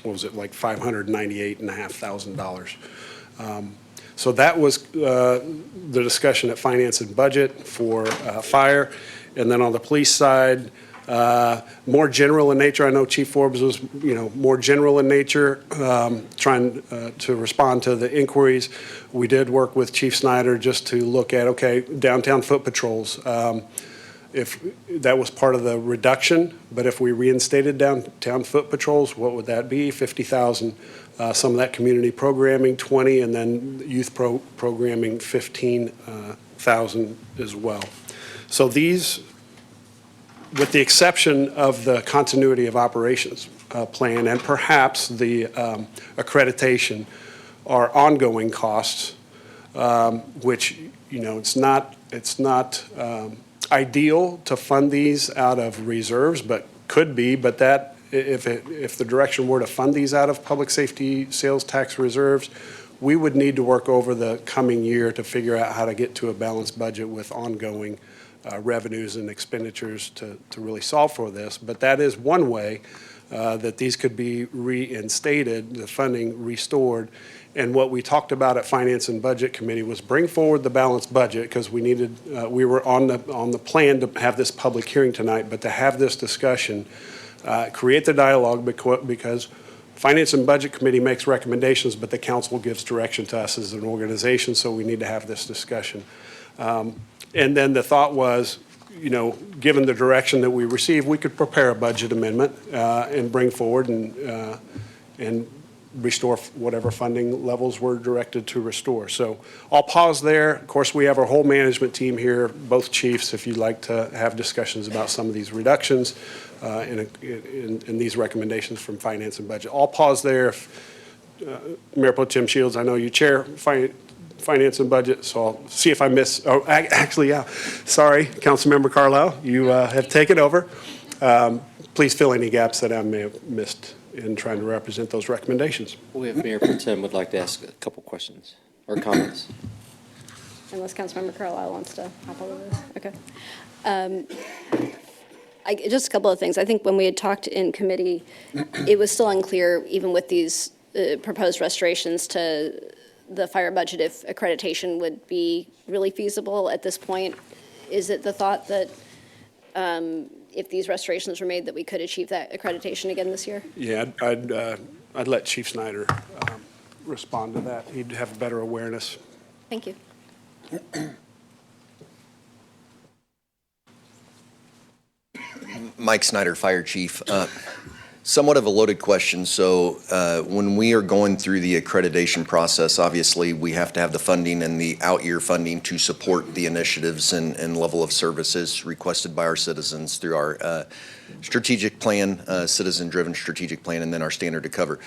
what was it, like $598,500. So that was the discussion at Finance and Budget for fire. And then on the police side, more general in nature. I know Chief Forbes was, more general in nature, trying to respond to the inquiries. We did work with Chief Snyder just to look at, okay, downtown foot patrols. If that was part of the reduction, but if we reinstated downtown foot patrols, what would that be? 50,000. Some of that community programming, 20, and then youth programming, 15,000 as well. So these, with the exception of the continuity of operations plan and perhaps the accreditation, are ongoing costs, which, it's not ideal to fund these out of reserves, but could be. But that, if the direction were to fund these out of public safety sales tax reserves, we would need to work over the coming year to figure out how to get to a balanced budget with ongoing revenues and expenditures to really solve for this. But that is one way that these could be reinstated, the funding restored. And what we talked about at Finance and Budget Committee was bring forward the balanced budget, because we needed, we were on the plan to have this public hearing tonight, but to have this discussion, create the dialogue, because Finance and Budget Committee makes recommendations, but the council gives direction to us as an organization, so we need to have this discussion. And then the thought was, given the direction that we receive, we could prepare a budget amendment and bring forward and restore whatever funding levels we're directed to restore. So I'll pause there. Of course, we have our whole management team here, both chiefs, if you'd like to have discussions about some of these reductions in these recommendations from Finance and Budget. I'll pause there. Mayor Pro Tem Shields, I know you chair Finance and Budget, so I'll see if I miss, actually, yeah. Sorry, Councilmember Carlisle, you have taken over. Please fill any gaps that I may have missed in trying to represent those recommendations. We have Mayor Pro Tem would like to ask a couple questions or comments. Unless Councilmember Carlisle wants to hop over this. Okay. Just a couple of things. I think when we had talked in committee, it was still unclear, even with these proposed restorations to the fire budget, if accreditation would be really feasible at this point. Is it the thought that if these restorations were made, that we could achieve that accreditation again this year? Yeah, I'd let Chief Snyder respond to that. He'd have better awareness. Thank you. Mike Snyder, Fire Chief. Somewhat of a loaded question. So when we are going through the accreditation process, obviously we have to have the funding and the out-year funding to support the initiatives and level of services requested by our citizens through our strategic plan, citizen-driven strategic plan, and then our standard to cover.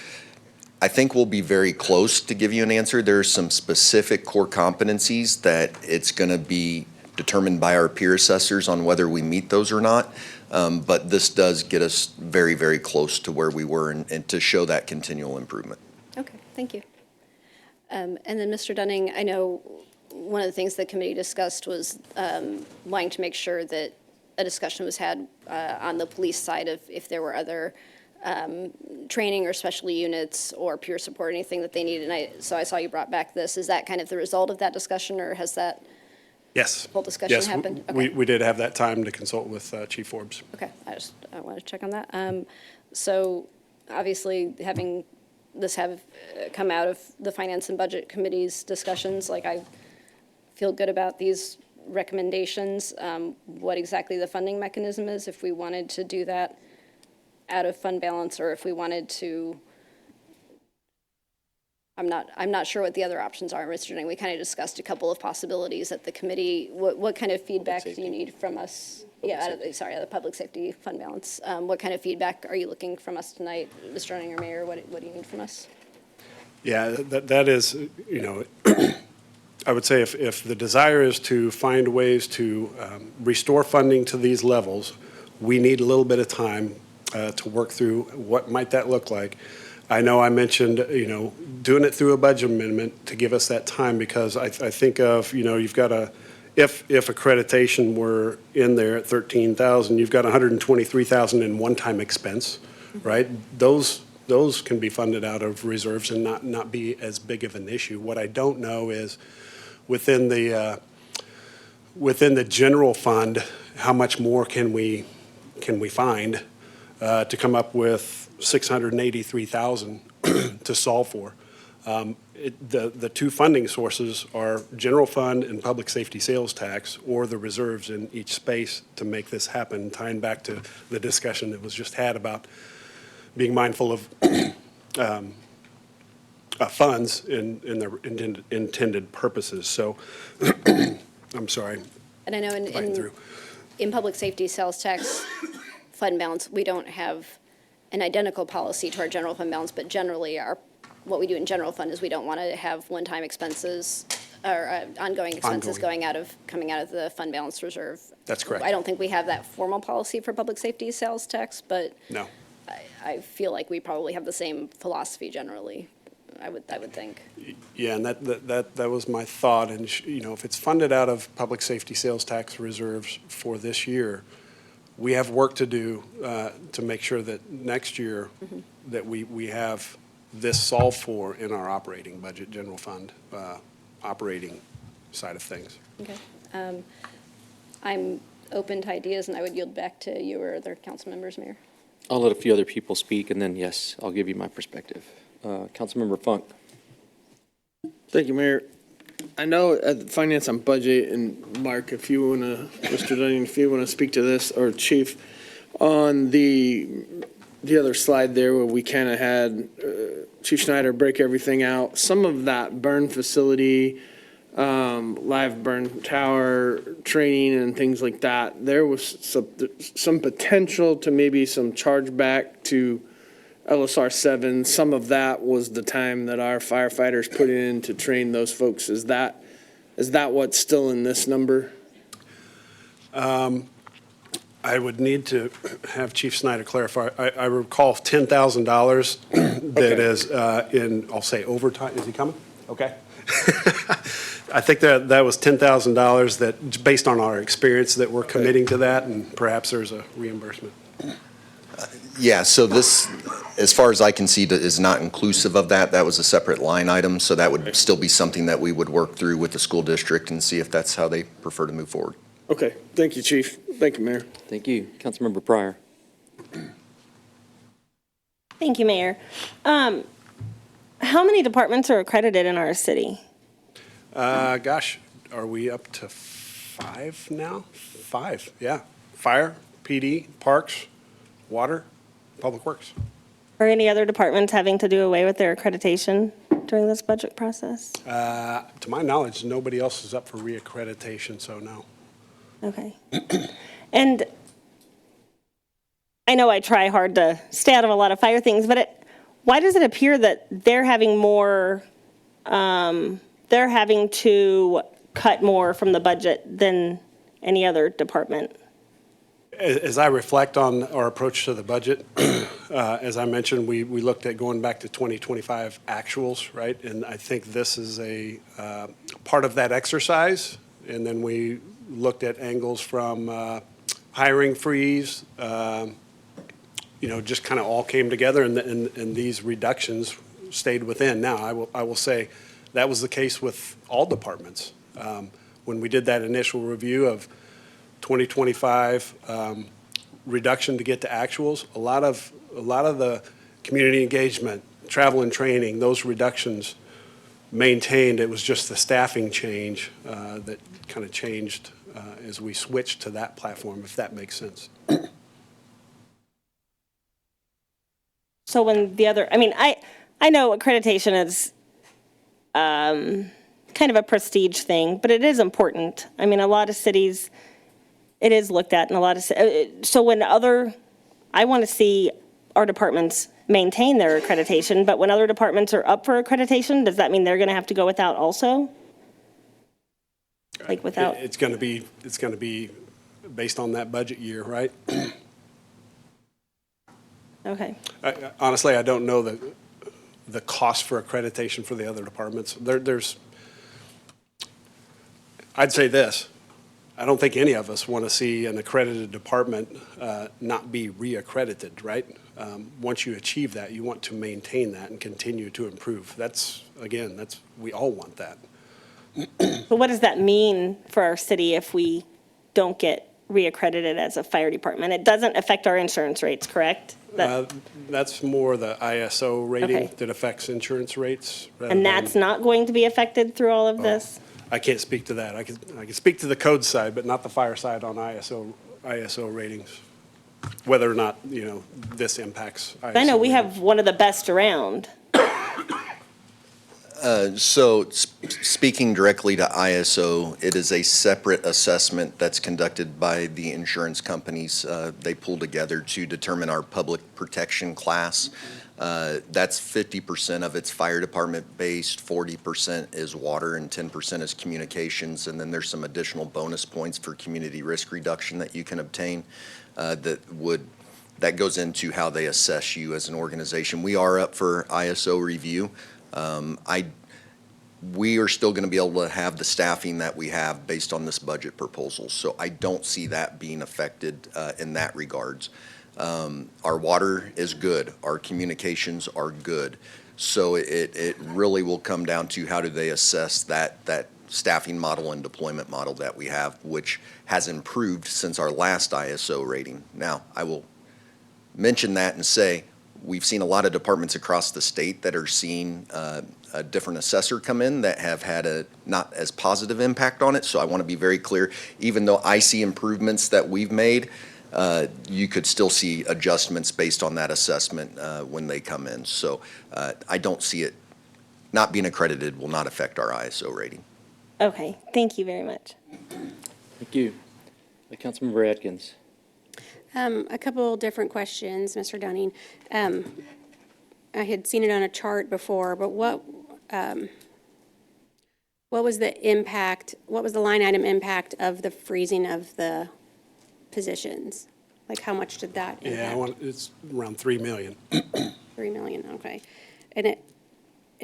I think we'll be very close to give you an answer. There are some specific core competencies that it's going to be determined by our peer assessors on whether we meet those or not. But this does get us very, very close to where we were and to show that continual improvement. Okay, thank you. And then, Mr. Dunning, I know one of the things the committee discussed was wanting to make sure that a discussion was had on the police side of if there were other training or special units or peer support, anything that they needed. And so I saw you brought back this. Is that kind of the result of that discussion, or has that Yes. whole discussion Yes, happened? Okay. we did have that time to consult with Chief Forbes. Okay, I want to check on that. So obviously, having this have come out of the Finance and Budget Committee's discussions, like I feel good about these recommendations. What exactly the funding mechanism is, if we wanted to do that out of fund balance, or if we wanted to, I'm not sure what the other options are, Mr. Dunning. We kind of discussed a couple of possibilities at the committee. What kind of feedback do you need from us? Out of the public safety fund balance. What kind of feedback are you looking from us tonight, Mr. Dunning or Mayor? What do you need from us? Yeah, that is, I would say if the desire is to find ways to restore funding to these levels, we need a little bit of time to work through what might that look like. I know I mentioned, doing it through a budget amendment to give us that time, because I think of, you've got if accreditation were in there at 13,000, you've got 123,000 in one-time expense, right? Those can be funded out of reserves and not be as big of an issue. What I don't know is within the general fund, how much more can we find to come up with 683,000 to solve for. The two funding sources are general fund and public safety sales tax, or the reserves in each space to make this happen, tying back to the discussion that was just had about being mindful of funds in their intended purposes. So I'm sorry. And I know in public safety sales tax fund balance, we don't have an identical policy to our general fund balance, but generally what we do in general fund is we don't want to have one-time expenses or ongoing expenses coming out of the fund balance reserve. That's correct. I don't think we have that formal policy for public safety sales tax, but no. I feel like we probably have the same philosophy generally. I would think. Yeah, and that was my thought. And if it's funded out of public safety sales tax reserves for this year, we have work to do to make sure that next year that we have this solved for in our operating budget, general fund operating side of things. Okay. I'm open to ideas, and I would yield back to you or other council members, Mayor. I'll let a few other people speak, and then, yes, I'll give you my perspective. Councilmember Funk. Thank you, Mayor. I know at Finance and Budget, and Mark, if you want to, Mr. Dunning, if you want to speak to this, or Chief, on the other slide there where we kind of had Chief Schneider break everything out, some of that burn facility, live burn tower training and things like that, there was some potential to maybe some chargeback to LSR 7. Some of that was the time that our firefighters put in to train those folks. Is that what's still in this number? I would need to have Chief Snyder clarify. I recall $10,000 that is in, I'll say overtime. Is he coming? Okay. I think that was $10,000 that, based on our experience, that we're committing to that, and perhaps there's a reimbursement. Yeah, so this, as far as I can see, is not inclusive of that. That was a separate line item, so that would still be something that we would work through with the school district and see if that's how they prefer to move forward. Okay, thank you, Chief. Thank you, Mayor. Thank you. Councilmember Pryor. Thank you, Mayor. How many departments are accredited in our city? Gosh, are we up to 5 now? 5, yeah. Fire, PD, Parks, Water, Public Works. Are any other departments having to do away with their accreditation during this budget process? To my knowledge, nobody else is up for reaccreditation, so no. Okay. And I know I try hard to stay out of a lot of fire things, but why does it appear that they're having more, they're having to cut more from the budget than any other department? As I reflect on our approach to the budget, as I mentioned, we looked at going back to 2025 actuals, right? And I think this is a part of that exercise. And then we looked at angles from hiring freeze, just kind of all came together, and these reductions stayed within. Now, I will say that was the case with all departments. When we did that initial review of 2025 reduction to get to actuals, a lot of the community engagement, travel and training, those reductions maintained. It was just the staffing change that kind of changed as we switched to that platform, if that makes sense. So when the other, I know accreditation is kind of a prestige thing, but it is important. A lot of cities, it is looked at in a lot of, so when I want to see our departments maintain their accreditation, but when other departments are up for accreditation, does that mean they're going to have to go without also? Like without? It's going to be based on that budget year, right? Okay. Honestly, I don't know the cost for accreditation for the other departments. I'd say this. I don't think any of us want to see an accredited department not be reaccredited, right? Once you achieve that, you want to maintain that and continue to improve. We all want that. But what does that mean for our city if we don't get reaccredited as a fire department? It doesn't affect our insurance rates, correct? That's more the ISO rating Okay. that affects insurance rates. And that's not going to be affected through all of this? I can't speak to that. I can speak to the code side, but not the fire side on ISO ratings, whether or not, this impacts ISO. I know we have one of the best around. So speaking directly to ISO, it is a separate assessment that's conducted by the insurance companies. They pull together to determine our public protection class. That's 50% of it's fire department based, 40% is water, and 10% is communications. And then there's some additional bonus points for community risk reduction that you can obtain that goes into how they assess you as an organization. We are up for ISO review. We are still going to be able to have the staffing that we have based on this budget proposal. So I don't see that being affected in that regards. Our water is good. Our communications are good. So it really will come down to how do they assess that staffing model and deployment model that we have, which has improved since our last ISO rating. Now, I will mention that and say We've seen a lot of departments across the state that are seeing a different assessor come in that have had a not as positive impact on it. So I want to be very clear, even though I see improvements that we've made, you could still see adjustments based on that assessment when they come in. So I don't see it not being accredited will not affect our ISO rating. Okay, thank you very much. Thank you. Councilmember Atkins. A couple different questions, Mr. Dunning. I had seen it on a chart before, but what was the impact, what was the line item impact of the freezing of the positions? Like, how much did that impact? Yeah, it's around 3 million. 3 million, okay. And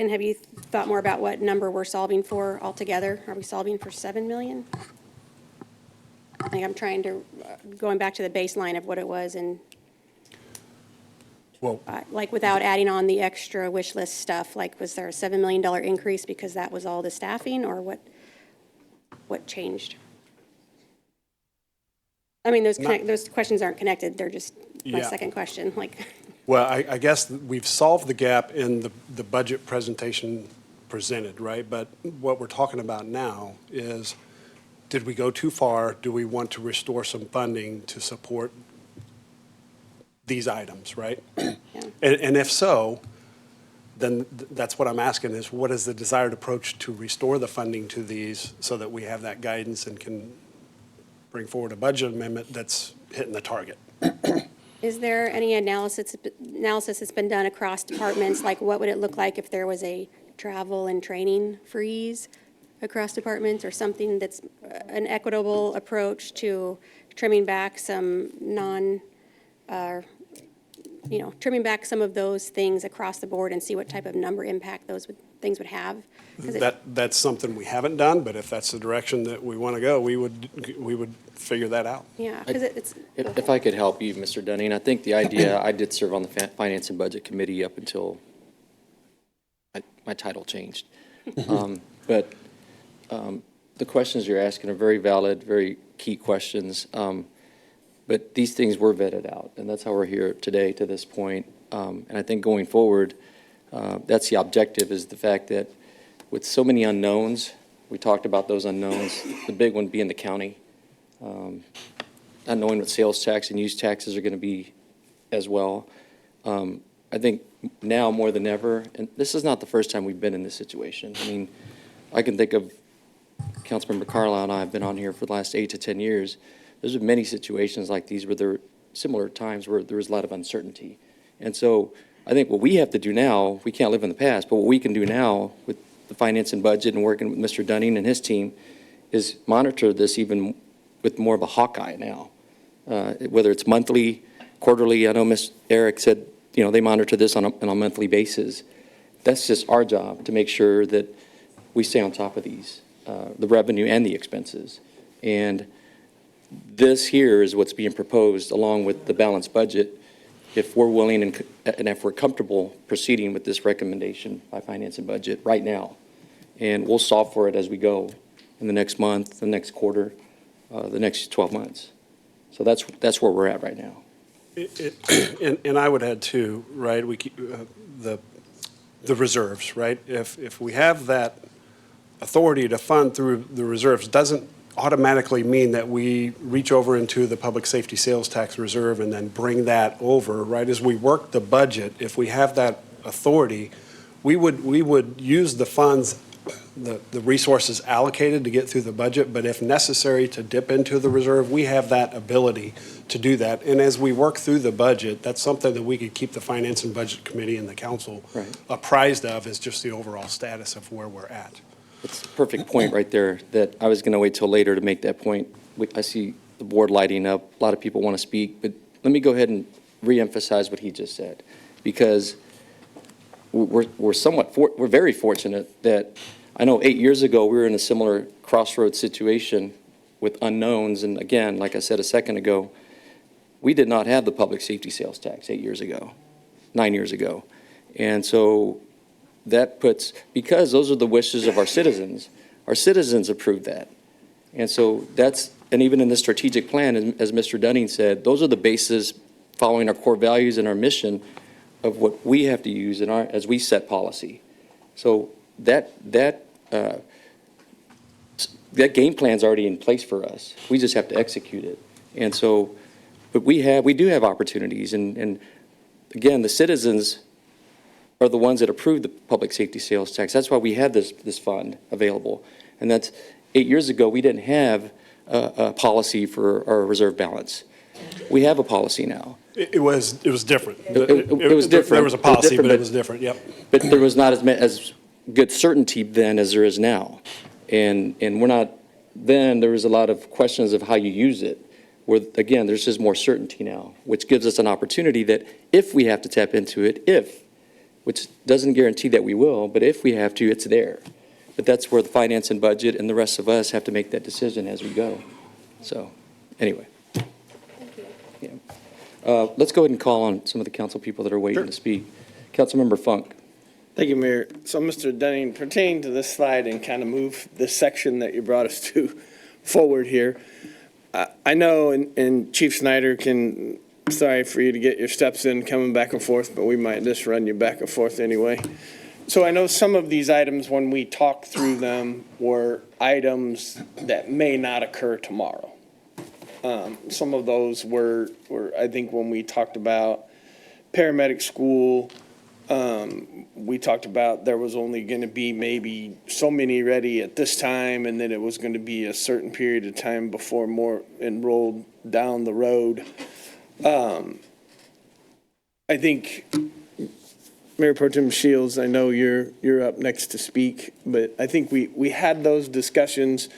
have you thought more about what number we're solving for altogether? Are we solving for 7 million? I think I'm trying to, going back to the baseline of what it was and, Well, like, without adding on the extra wish list stuff, like, was there a $7 million increase because that was all the staffing, or what changed? I mean, those questions aren't connected, they're just my Yeah. second question, like. Well, I guess we've solved the gap in the budget presentation presented, right? But what we're talking about now is, did we go too far? Do we want to restore some funding to support these items, right? Yeah. And if so, then that's what I'm asking is, what is the desired approach to restore the funding to these so that we have that guidance and can bring forward a budget amendment that's hitting the target? Is there any analysis that's been done across departments? Like, what would it look like if there was a travel and training freeze across departments, or something that's an equitable approach to trimming back some trimming back some of those things across the board and see what type of number impact those things would have? That's something we haven't done, but if that's the direction that we want to go, we would figure that out. Yeah, because it's. If I could help you, Mr. Dunning, I think the idea, I did serve on the Finance and Budget Committee up until my title changed. But the questions you're asking are very valid, very key questions. But these things were vetted out, and that's how we're here today to this point. And I think going forward, that's the objective, is the fact that with so many unknowns, we talked about those unknowns, the big one being the county, not knowing what sales tax and use taxes are going to be as well. I think now more than ever, and this is not the first time we've been in this situation. I mean, I can think of Councilmember Carlisle and I have been on here for the last 8 to 10 years. There's been many situations like these where there were similar times where there was a lot of uncertainty. And so I think what we have to do now, we can't live in the past, but what we can do now with the finance and budget and working with Mr. Dunning and his team is monitor this even with more of a hawk eye now. Whether it's monthly, quarterly, I know Ms. Eric said, they monitor this on a monthly basis. That's just our job, to make sure that we stay on top of these, the revenue and the expenses. And this here is what's being proposed along with the balanced budget, if we're willing and if we're comfortable proceeding with this recommendation by Finance and Budget right now. And we'll solve for it as we go in the next month, the next quarter, the next 12 months. So that's where we're at right now. And I would add too, right, we keep the reserves, right? If we have that authority to fund through the reserves, doesn't automatically mean that we reach over into the public safety sales tax reserve and then bring that over, right? As we work the budget, if we have that authority, we would use the funds, the resources allocated to get through the budget, but if necessary to dip into the reserve, we have that ability to do that. And as we work through the budget, that's something that we could keep the Finance and Budget Committee and the council apprised of, is just the overall status of where we're at. It's a perfect point right there, that I was going to wait till later to make that point. I see the board lighting up. A lot of people want to speak, but let me go ahead and reemphasize what he just said, because we're very fortunate that I know 8 years ago we were in a similar crossroads situation with unknowns. And again, like I said a second ago, we did not have the public safety sales tax 8 years ago, 9 years ago. And so that puts, because those are the wishes of our citizens approved that. And so and even in the strategic plan, as Mr. Dunning said, those are the bases following our core values and our mission. of what we have to use in our, as we set policy. So that game plan's already in place for us. We just have to execute it. And so, but we do have opportunities, and again, the citizens are the ones that approve the public safety sales tax. That's why we have this fund available. And that's 8 years ago, we didn't have a policy for our reserve balance. We have a policy now. It was different. It was different. There was a policy, but it but- was different, yep. But there was not as good certainty then as there is now. And we're not, then there was a lot of questions of how you use it. Where, again, there's just more certainty now, which gives us an opportunity that if we have to tap into it, which doesn't guarantee that we will, but if we have to, it's there. But that's where the finance and budget and the rest of us have to make that decision as we go. So, anyway. Yeah. Let's go ahead and call on some of the council people that are waiting to speak. Councilmember Funk. Thank you, Mayor. So, Mr. Dunning, pertaining to this slide and kind of move this section that you brought us to forward here, I know, and Chief Snyder can, sorry for you to get your steps in coming back and forth, but we might just run you back and forth anyway. So I know some of these items, when we talked through them, were items that may not occur tomorrow. Some of those were, I think, when we talked about paramedic school, we talked about there was only going to be maybe so many ready at this time, and then it was going to be a certain period of time before more enrolled down the road. I think, Mayor Pro Tem Shields, I know you're up next to speak, but I think we had those discussions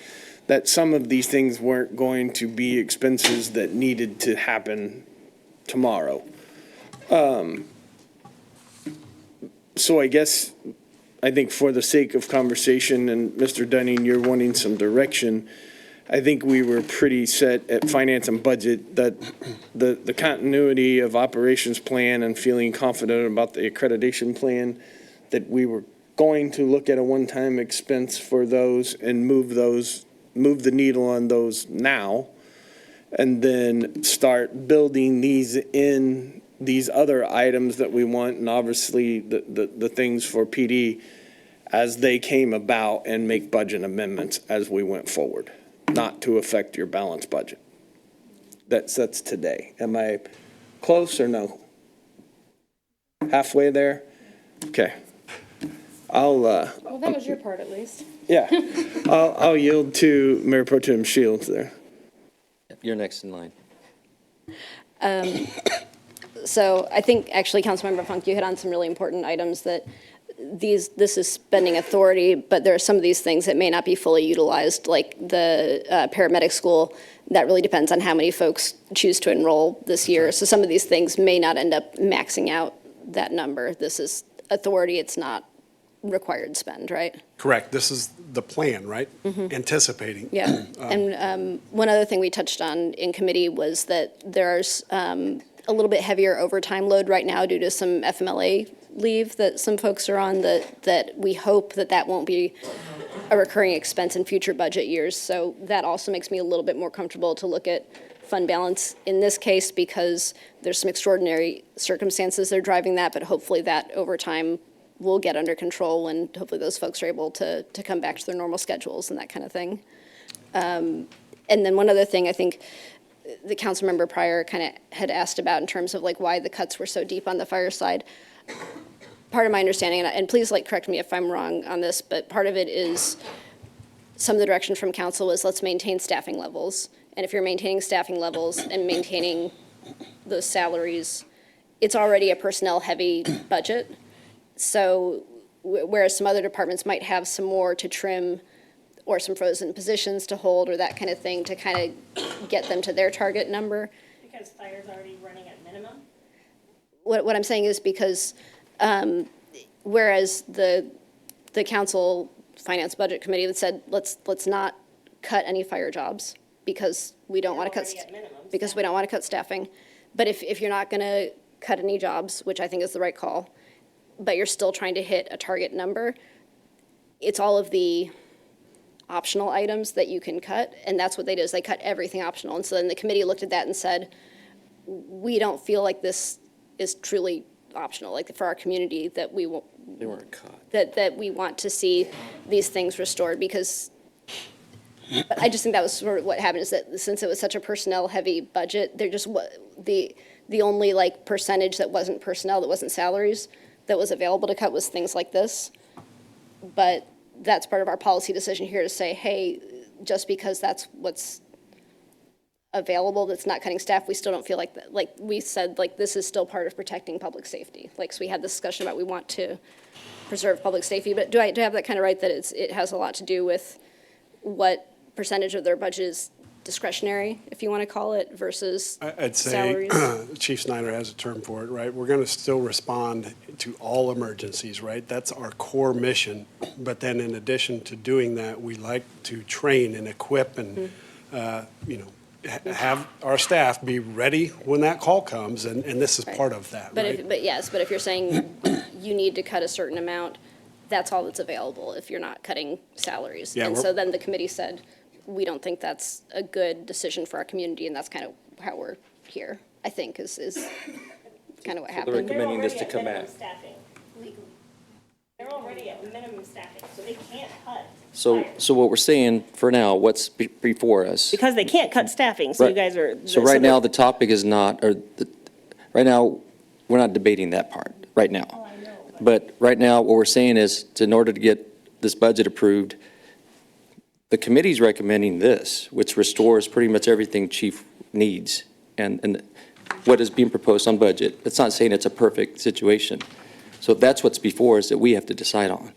that some of these things weren't going to be expenses that needed to happen tomorrow. So I guess, I think for the sake of conversation, and Mr. Dunning, you're wanting some direction, I think we were pretty set at finance and budget that the continuity of operations plan and feeling confident about the accreditation plan, that we were going to look at a one-time expense for those and move the needle on those now, and then start building these other items that we want, and obviously the things for PD as they came about, and make budget amendments as we went forward, not to affect your balanced budget. That's today. Am I close or no? Halfway there? Okay. Well, that was your part at least. Yeah. I'll yield to Mayor Pro Tem Shields there. You're next in line. So I think actually, Councilmember Funk, you hit on some really important items that this is spending authority, but there are some of these things that may not be fully utilized, like the paramedic school. That really depends on how many folks choose to enroll this year. So some of these things may not end up maxing out that number. This is authority, it's not required spend, right? Correct. This is the plan, right? Anticipating. Yeah. And one other thing we touched on in committee was that there's a little bit heavier overtime load right now due to some FMLA leave that some folks are on, that we hope that won't be a recurring expense in future budget years. So that also makes me a little bit more comfortable to look at fund balance in this case, because there's some extraordinary circumstances that are driving that, but hopefully that overtime will get under control, and hopefully those folks are able to come back to their normal schedules and that kind of thing. And then one other thing I think the council member prior kind of had asked about in terms of like why the cuts were so deep on the fire side. Part of my understanding, and please correct me if I'm wrong on this, but part of it is some of the direction from council was let's maintain staffing levels. And if you're maintaining staffing levels and maintaining those salaries, it's already a personnel heavy budget. So whereas some other departments might have some more to trim or some frozen positions to hold or that kind of thing to kind of get them to their target number. Because fire's already running at minimum? What I'm saying is because whereas the council finance budget committee that said let's not cut any fire jobs because we don't want to cut staffing. But if you're not going to cut any jobs, which I think is the right call, but you're still trying to hit a target number, it's all of the optional items that you can cut, and that's what they did, is they cut everything optional. And so then the committee looked at that and said, we don't feel like this is truly optional, like for our community, that we will, They weren't caught. that we want to see these things restored, because but I just think that was sort of what happened, is that since it was such a personnel-heavy budget, there just the only like percentage that wasn't personnel, that wasn't salaries, that was available to cut was things like this. But that's part of our policy decision here to say, hey, just because that's what's available, that's not cutting staff, we still don't feel like that. Like we said, like this is still part of protecting public safety. Like, so we had this discussion about we want to preserve public safety, but do I have that kind of right, that it has a lot to do with what percentage of their budget is discretionary, if you want to call it, versus I'd say salaries? Chief Snyder has a term for it, right? We're going to still respond to all emergencies, right? That's our core mission. But then in addition to doing that, we like to train and equip and, have our staff be ready when that call comes, and this is part of that, But right? if you're saying you need to cut a certain amount, that's all that's available if you're not cutting salaries. Yeah, And we're- so then the committee said, we don't think that's a good decision for our community, and that's kind of how we're here, I think, is kind of what They're happened. recommending this to come out. They're already at minimum staffing, so they can't cut. So what we're saying for now, what's before us? Because they can't cut staffing, so you Right. guys are. So right now, the topic is not, right now, we're not debating that part, right now. But right now, what we're saying is, in order to get this budget approved, the committee's recommending this, which restores pretty much everything chief needs, and what is being proposed on budget. It's not saying it's a perfect situation. So that's what's before us that we have to decide on.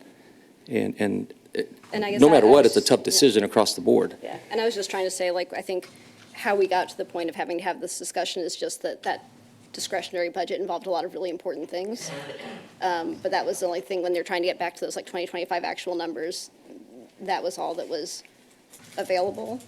And And I guess no matter I what, was- it's a tough decision across the board. Yeah, and I was just trying to say, like, I think how we got to the point of having to have this discussion is just that discretionary budget involved a lot of really important things. But that was the only thing, when they're trying to get back to those like 2025 actual numbers, that was all that was available,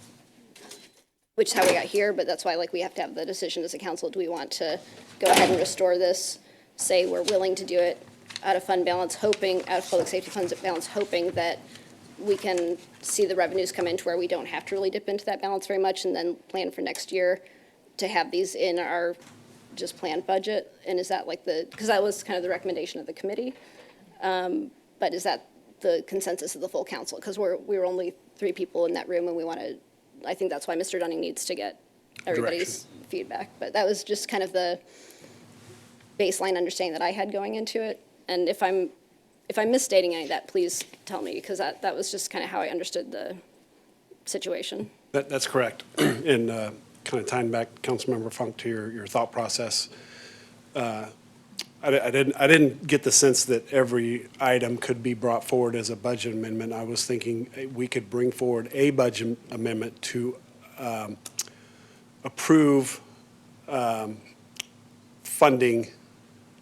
which is how we got here, but that's why, like, we have to have the decision as a council. Do we want to go ahead and restore this, say we're willing to do it out of fund balance, hoping, out of public safety funds balance, hoping that we can see the revenues come in to where we don't have to really dip into that balance very much, and then plan for next year to have these in our just planned budget? And is that like because that was kind of the recommendation of the committee, but is that the consensus of the full council? Because we were only 3 people in that room, and we wanted, I think that's why Mr. Dunning needs to get everybody's feedback. But that was just kind of the baseline understanding that I had going into it. And if I'm misstating any of that, please tell me, because that was just kind of how I understood the situation. That's correct. And kind of tying back, Councilmember Funk, to your thought process, I didn't get the sense that every item could be brought forward as a budget amendment. I was thinking we could bring forward a budget amendment to approve funding,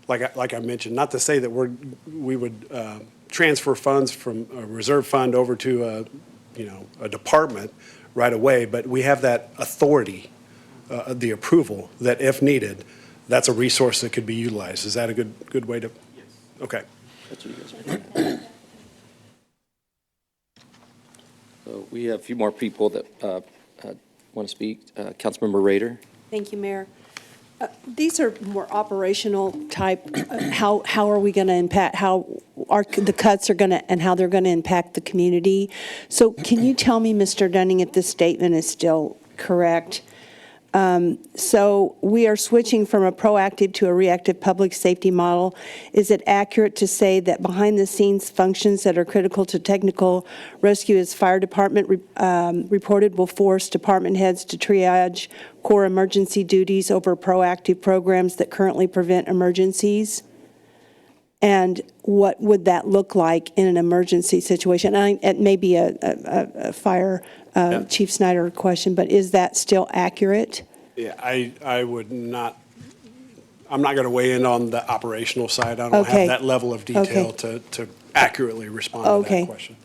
like I mentioned, not to say that we would transfer funds from a reserve fund over to a department right away, but we have that authority, the approval, that if needed, that's a resource that could be utilized. Is that a good way to? Yes. Okay. That's what you guys are. So we have a few more people that want to speak. Councilmember Rader. Thank you, Mayor. These are more operational type, how are we going to impact, how the cuts are going to, and how they're going to impact the community. So can you tell me, Mr. Dunning, if this statement is still correct? So we are switching from a proactive to a reactive public safety model. Is it accurate to say that behind-the-scenes functions that are critical to technical rescue as fire department reported will force department heads to triage core emergency duties over proactive programs that currently prevent emergencies? And what would that look like in an emergency situation? It may be a fire Chief Snyder question, but is that still accurate? Yeah, I would not, I'm not going to weigh in on the operational side. I don't have that level of detail to accurately respond to that question.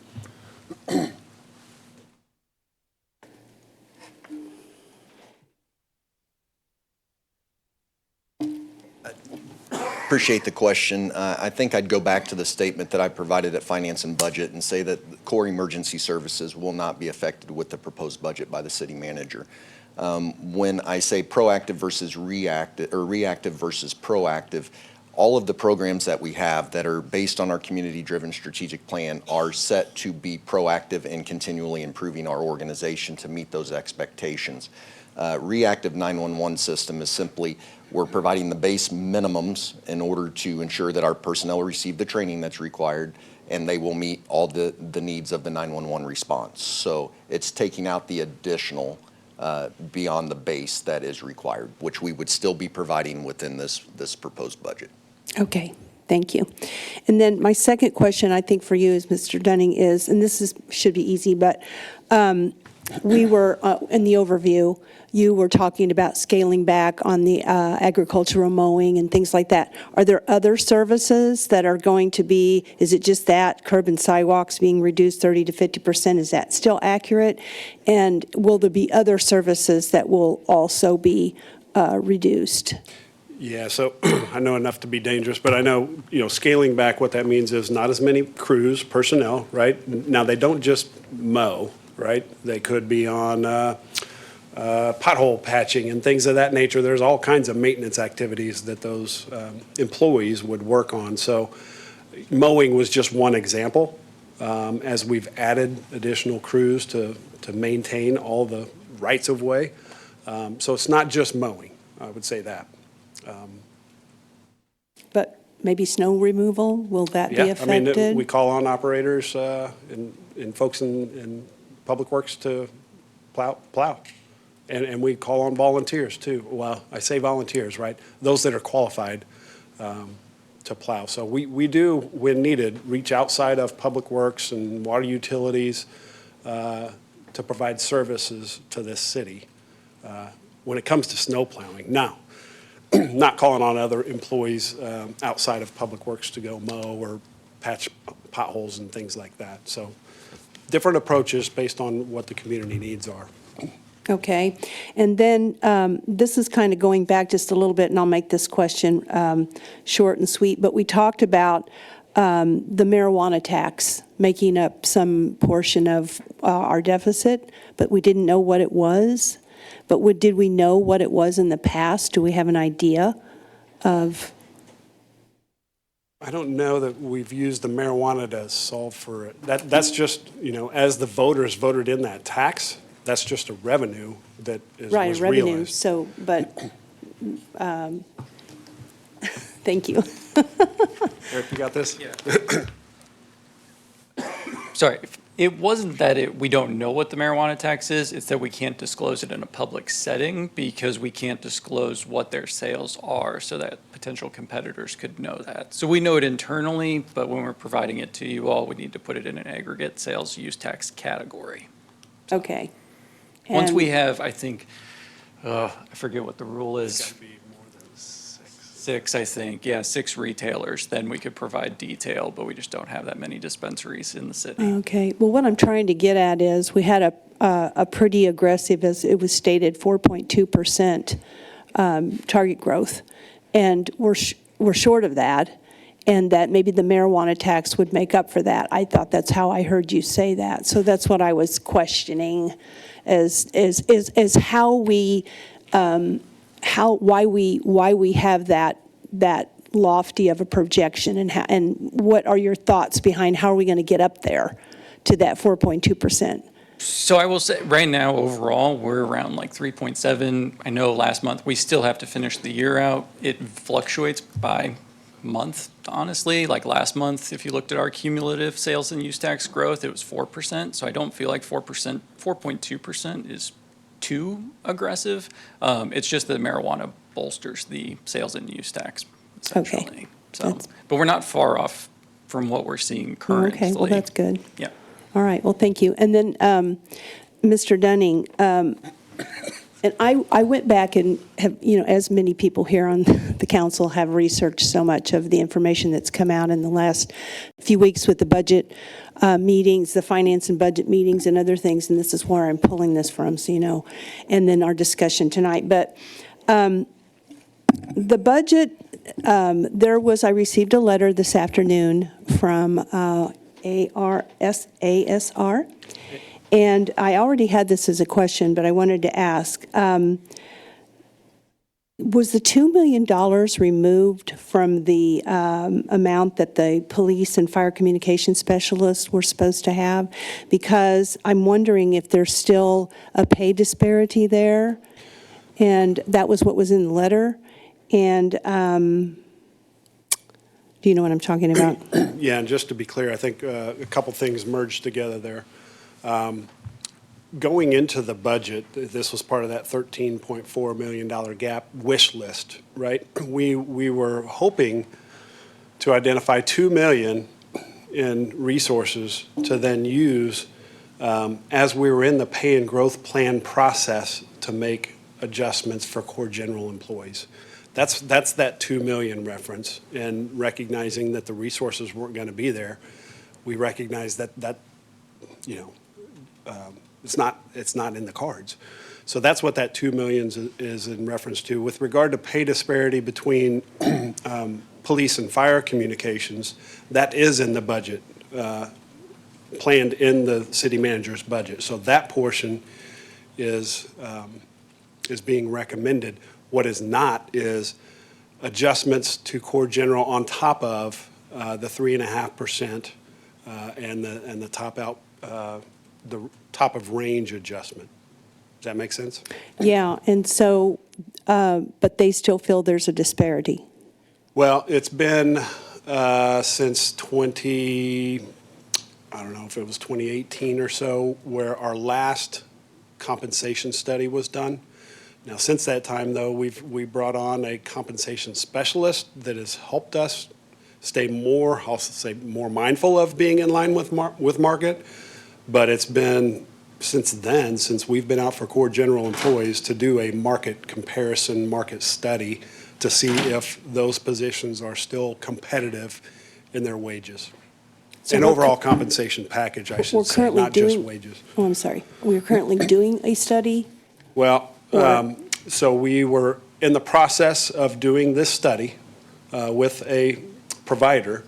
Appreciate the question. I think I'd go back to the statement that I provided at Finance and Budget and say that core emergency services will not be affected with the proposed budget by the city manager. When I say proactive versus reactive, or reactive versus proactive, all of the programs that we have that are based on our community-driven strategic plan are set to be proactive and continually improving our organization to meet those expectations. Reactive 911 system is simply, we're providing the base minimums in order to ensure that our personnel receive the training that's required and they will meet all the needs of the 911 response. So it's taking out the additional beyond the base that is required, which we would still be providing within this proposed budget. Okay, thank you. And then my second question, I think for you, is Mr. Dunning, is, and this should be easy, but we were, in the overview, you were talking about scaling back on the agricultural mowing and things like that. Are there other services that are going to be, is it just that curb and sidewalks being reduced 30 to 50%? Is that still accurate? And will there be other services that will also be reduced? Yeah, so I know enough to be dangerous, but I know, scaling back, what that means is not as many crews, personnel, right? Now, they don't just mow, right? They could be on pothole patching and things of that nature. There's all kinds of maintenance activities that those employees would work on. So mowing was just one example, as we've added additional crews to maintain all the rights of way. So it's not just mowing, I would say that. But maybe snow removal, will that be affected? I mean, we call on operators and folks in Public Works to plow. And we call on volunteers too. Well, I say volunteers, right? Those that are qualified to plow. So we do, when needed, reach outside of Public Works and water utilities to provide services to this city when it comes to snow plowing. Now, not calling on other employees outside of Public Works to go mow or patch potholes and things like that. So different approaches based on what the community needs are. Okay. And then this is kind of going back just a little bit, and I'll make this question short and sweet, but we talked about the marijuana tax making up some portion of our deficit, but we didn't know what it was. But did we know what it was in the past? Do we have an idea of? I don't know that we've used the marijuana to solve for it. That's just, as the voters voted in that tax, that's just a revenue that was right, revenue. Realized. So, but thank you. Eric, you got this? Yeah. Sorry, it wasn't that we don't know what the marijuana tax is, it's that we can't disclose it in a public setting because we can't disclose what their sales are so that potential competitors could know that. So we know it internally, but when we're providing it to you all, we need to put it in an aggregate sales use tax category. Okay. Once we have, I think, I forget what the rule is. It's got to be more than Six, I think, yeah, 6 retailers, then we could provide detail, but we just don't have that many dispensaries in the city. Okay. Well, what I'm trying to get at is we had a pretty aggressive, as it was stated, 4.2% target growth, and we're short of that, and that maybe the marijuana tax would make up for that. I thought that's how I heard you say that. So that's what I was questioning, is how we. Why we have that lofty of a projection, and what are your thoughts behind how are we going to get up there to that 4.2%? So I will say, right now, overall, we're around like 3.7. I know last month, we still have to finish the year out. It fluctuates by month, honestly. Like last month, if you looked at our cumulative sales and use tax growth, it was 4%. So I don't feel like 4.2% is too aggressive. It's just that marijuana bolsters the sales and use tax, essentially. Okay. So, but we're not far off from what we're seeing currently. Okay, well, that's good. Yeah. All right, well, thank you. And then, Mr. Dunning, and I went back and have, as many people here on the council have researched so much of the information that's come out in the last few weeks with the budget meetings, the finance and budget meetings and other things, and this is where I'm pulling this from, so you know, and then our discussion tonight. But the budget, I received a letter this afternoon from ASR, and I already had this as a question, but I wanted to ask. Was the $2 million removed from the amount that the police and fire communication specialists were supposed to have? Because I'm wondering if there's still a pay disparity there, and that was what was in the letter. And do you know what I'm talking about? Yeah, and just to be clear, I think a couple things merged together there. Going into the budget, this was part of that $13.4 million gap wish list, right? We were hoping to identify $2 million in resources to then use as we were in the pay and growth plan process to make adjustments for core general employees. That's that 2 million reference, and recognizing that the resources weren't going to be there, we recognize that you know, it's not in the cards. So that's what that 2 million is in reference to. With regard to pay disparity between police and fire communications, that is in the budget, planned in the city manager's budget. So that portion is being recommended. What is not is adjustments to core general on top of the 3.5% and the the top of range adjustment. Does that make sense? Yeah, and so, but they still feel there's a disparity. Well, it's been since I don't know if it was 2018 or so, where our last compensation study was done. Now, since that time, though, we brought on a compensation specialist that has helped us stay more, I'll say, more mindful of being in line with market. But it's been since then, since we've been out for core general employees, to do a market comparison, market study to see if those positions are still competitive in their wages. So An overall compensation package, I should say, not just wages. Oh, I'm sorry. We're currently doing a study? Well, so we were in the process of doing this study with a provider,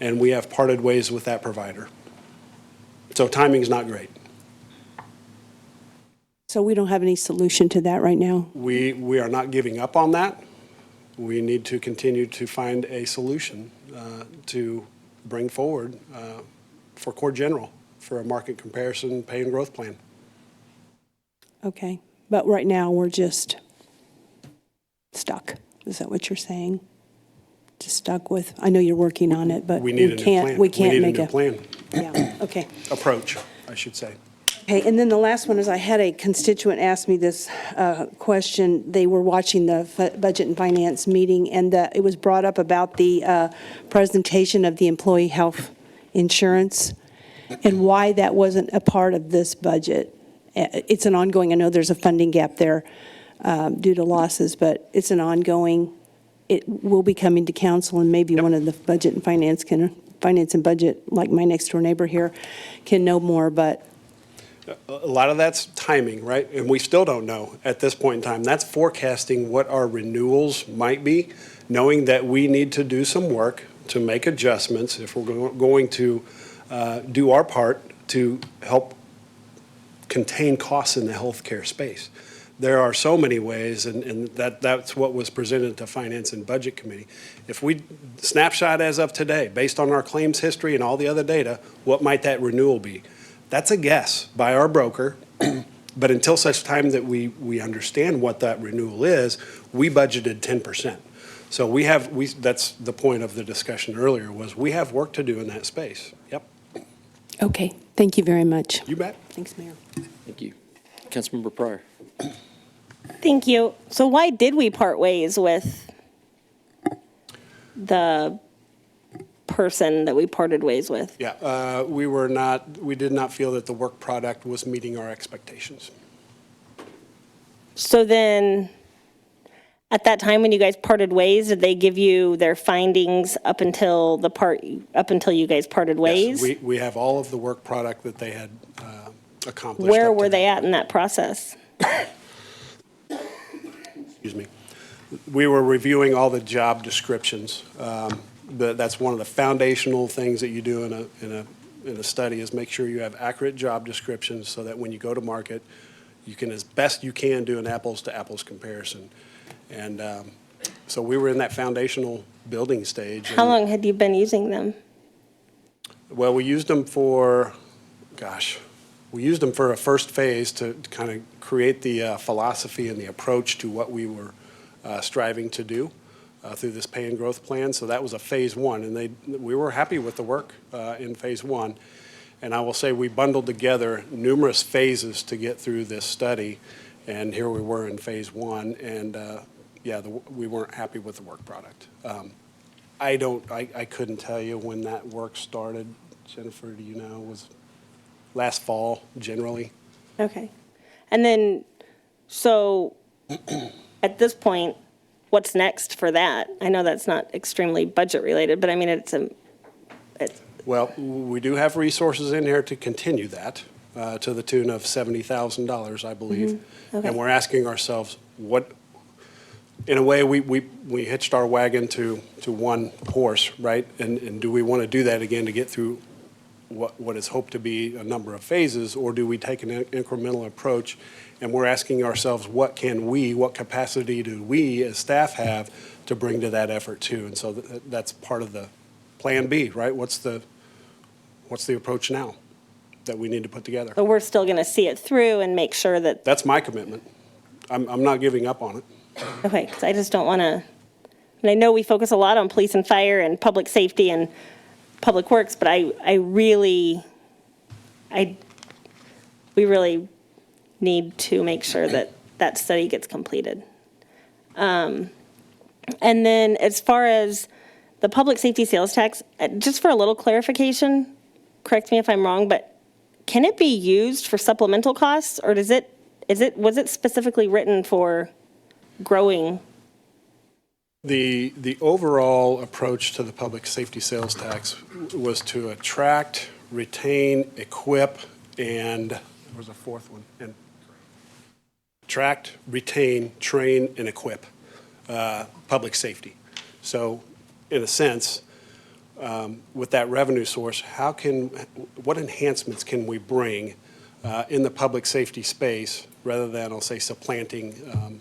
and we have parted ways with that provider. So timing's not great. So we don't have any solution to that right now? We are not giving up on that. We need to continue to find a solution to bring forward for core general, for a market comparison pay and growth plan. Okay, but right now we're just stuck. Is that what you're saying? Just stuck with, I know you're working on it, but We need a new plan. we can't make a new plan. Yeah, okay. Approach, I should say. Okay, and then the last one is I had a constituent ask me this question. They were watching the Budget and Finance meeting, and it was brought up about the presentation of the employee health insurance and why that wasn't a part of this budget. It's an ongoing, I know there's a funding gap there due to losses, but it's an ongoing, it will be coming to council, and maybe one of the Budget and Finance and Budget, like my next door neighbor here, can know more, but. A lot of that's timing, right? And we still don't know at this point in time. That's forecasting what our renewals might be, knowing that we need to do some work to make adjustments if we're going to do our part to help contain costs in the healthcare space. There are so many ways, and that's what was presented to Finance and Budget Committee. If we snapshot as of today, based on our claims history and all the other data, what might that renewal be? That's a guess by our broker, but until such time that we understand what that renewal is, we budgeted 10%. So that's the point of the discussion earlier, was we have work to do in that space. Yep. Okay, thank you very much. You bet. Thanks, Mayor. Thank you. Councilmember Pryor. Thank you. So why did we part ways with the person that we parted ways with? Yeah, we did not feel that the work product was meeting our expectations. So then, at that time when you guys parted ways, did they give you their findings up until you guys parted ways? Yes, we have all of the work product that they had accomplished. Where were they at in that process? Excuse me. We were reviewing all the job descriptions. That's one of the foundational things that you do in a study, is make sure you have accurate job descriptions so that when you go to market, you can, as best you can, do an apples to apples comparison. And so we were in that foundational building stage. How and- long had you been using them? Well, we used them for, we used them for a first phase to kind of create the philosophy and the approach to what we were striving to do through this pay and growth plan. So that was a phase one, and we were happy with the work in phase one. And I will say we bundled together numerous phases to get through this study, and here we were in phase one, and we weren't happy with the work product. I couldn't tell you when that work started. Jennifer, do you know? It was last fall, generally. Okay. And then, so at this point, what's next for that? I know that's not extremely budget related, but I mean, it's. Well, we do have resources in here to continue that to the tune of $70,000, I believe. Mm-hmm. Okay. And we're asking ourselves, in a way, we hitched our wagon to one horse, right? And do we want to do that again to get through what is hoped to be a number of phases, or do we take an incremental approach? And we're asking ourselves, what capacity do we as staff have to bring to that effort too? And so that's part of the plan B, right? What's the approach now that we need to put together? But we're still going to see it through and make sure that. That's my commitment. I'm not giving up on it. Okay, because I just don't want to, and I know we focus a lot on police and fire and public safety and public works, but we really need to make sure that that study gets completed. And then as far as the public safety sales tax, just for a little clarification, correct me if I'm wrong, but can it be used for supplemental costs, or was it specifically written for growing? The overall approach to the public safety sales tax was to attract, retain, equip, and there was a fourth one. And attract, retain, train, and equip public safety. So, in a sense, with that revenue source, what enhancements can we bring in the public safety space rather than, I'll say, supplanting.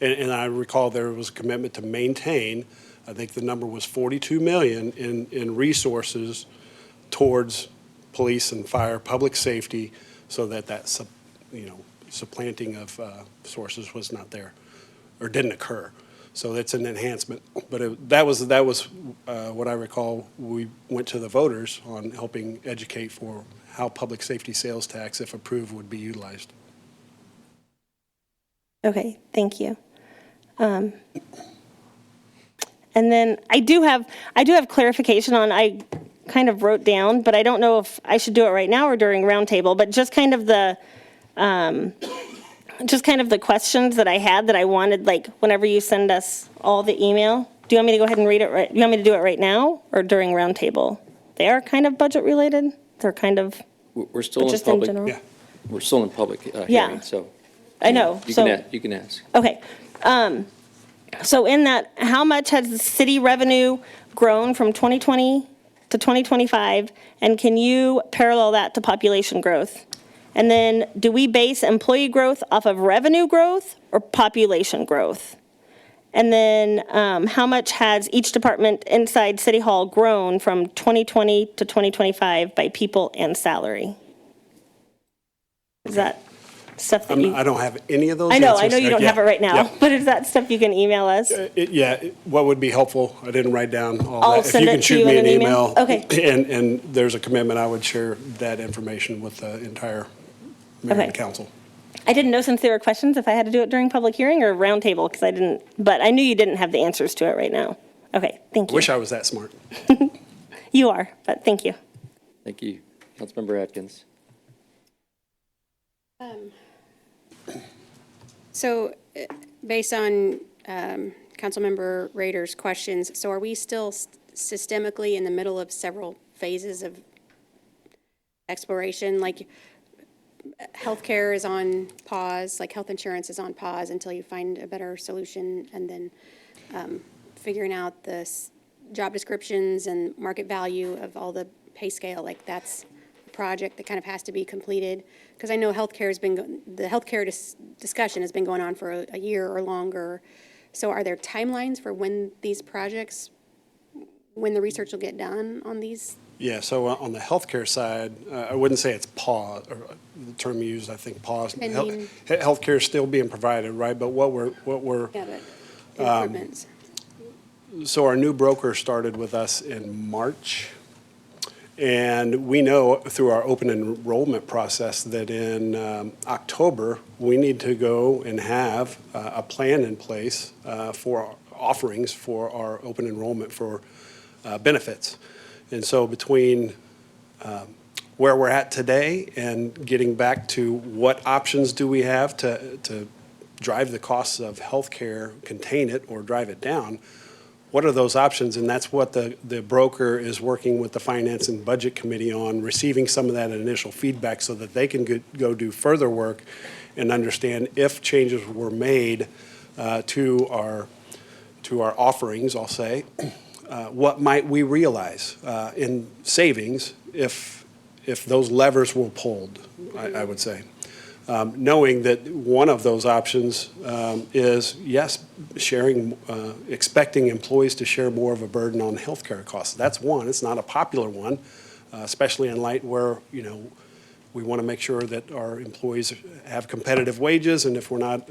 And I recall there was a commitment to maintain, I think the number was 42 million in resources towards police and fire, public safety, so that supplanting of sources was not there or didn't occur. So that's an enhancement. But that was what I recall. We went to the voters on helping educate for how public safety sales tax, if approved, would be utilized. Okay, thank you. And then I do have clarification on, I kind of wrote down, but I don't know if I should do it right now or during roundtable, but just kind of the questions that I had that I wanted, like whenever you send us all the email. Do you want me to go ahead and read it right? Do you want me to do it right now or during roundtable? They are kind of budget related. They're kind of. We're still in just public. in general. Yeah. We're still in public hearing, Yeah. so. I know. You can ask. Okay. So in that, how much has the city revenue grown from 2020 to 2025? And can you parallel that to population growth? And then do we base employee growth off of revenue growth or population growth? And then how much has each department inside City Hall grown from 2020 to 2025 by people and salary? Is that stuff that you? I don't have any of those I know answers. you don't have it right now, but is that stuff you can email us? What would be helpful, I didn't write down all I'll that. send it to you in an email? Okay. And there's a commitment, I would share that information with the entire mayor and Okay. council. I didn't know since there were questions if I had to do it during public hearing or roundtable, because I didn't, but I knew you didn't have the answers to it right now. Okay, thank you. Wish I was that smart. You are, but thank you. Thank you. Councilmember Atkins. So, based on Councilmember Rader's questions, so are we still systemically in the middle of several phases of exploration? Like, healthcare is on pause, like health insurance is on pause until you find a better solution, and then figuring out the job descriptions and market value of all the pay scale, like that's a project that kind of has to be completed. Because I know healthcare has been, the healthcare discussion has been going on for a year or longer. So are there timelines for when these projects, when the research will get done on these? Yeah, so on the healthcare side, I wouldn't say it's pause, or the term you used, I think, pause. Pending. Healthcare is still being provided, right? But what we're Yeah, but improvements. So our new broker started with us in March, and we know through our open enrollment process that in October, we need to go and have a plan in place for offerings for our open enrollment for benefits. And so between where we're at today and getting back to what options do we have to drive the costs of healthcare, contain it, or drive it down, what are those options? And that's what the broker is working with the Finance and Budget Committee on, receiving some of that initial feedback so that they can go do further work and understand if changes were made to our offerings, I'll say, what might we realize in savings if those levers were pulled, I would say. Knowing that one of those options is, yes, sharing, expecting employees to share more of a burden on healthcare costs. That's one. It's not a popular one, especially in light where, we want to make sure that our employees have competitive wages, and if we're not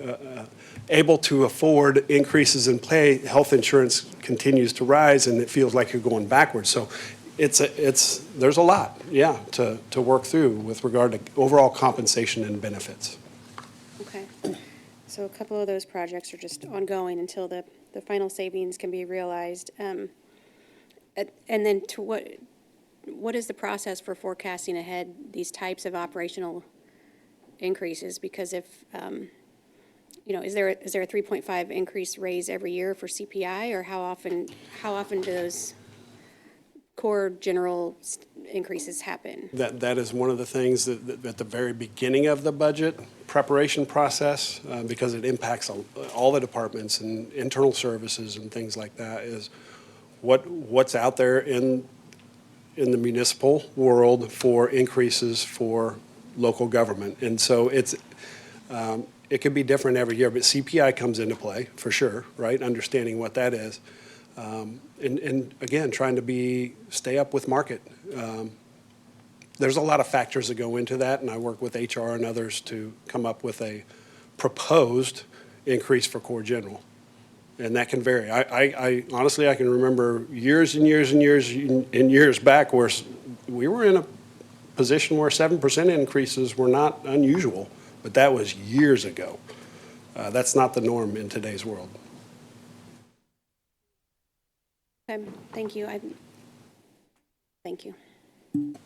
able to afford increases in pay, health insurance continues to rise, and it feels like you're going backwards. So there's a lot, to work through with regard to overall compensation and benefits. Okay. So a couple of those projects are just ongoing until the final savings can be realized. And then to what is the process for forecasting ahead these types of operational increases? Because if, is there a 3.5 increase raise every year for CPI, or how often do those core general increases happen? That is one of the things that at the very beginning of the budget preparation process, because it impacts all the departments and internal services and things like that, is what's out there in the municipal world for increases for local government. And so it could be different every year, but CPI comes into play for sure, right? Understanding what that is. And again, trying to stay up with market. There's a lot of factors that go into that, and I work with HR and others to come up with a proposed increase for core general. And that can vary. I honestly, I can remember years and years and years and years back where we were in a position where 7% increases were not unusual, but that was years ago. That's not the norm in today's world. Okay, thank you. Thank you.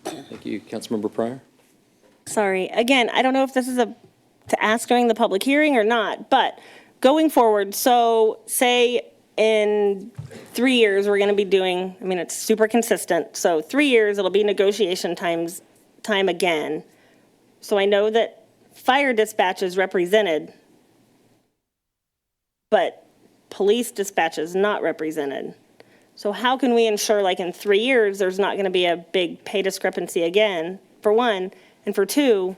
Thank you. Councilmember Pryor? Sorry, again, I don't know if this is to ask during the public hearing or not, but going forward, so say in 3 years, we're going to be doing, it's super consistent. So 3 years, it'll be negotiation time again. So I know that fire dispatch is represented, but police dispatch is not represented. So how can we ensure, like, in 3 years, there's not going to be a big pay discrepancy again, for one, and for two,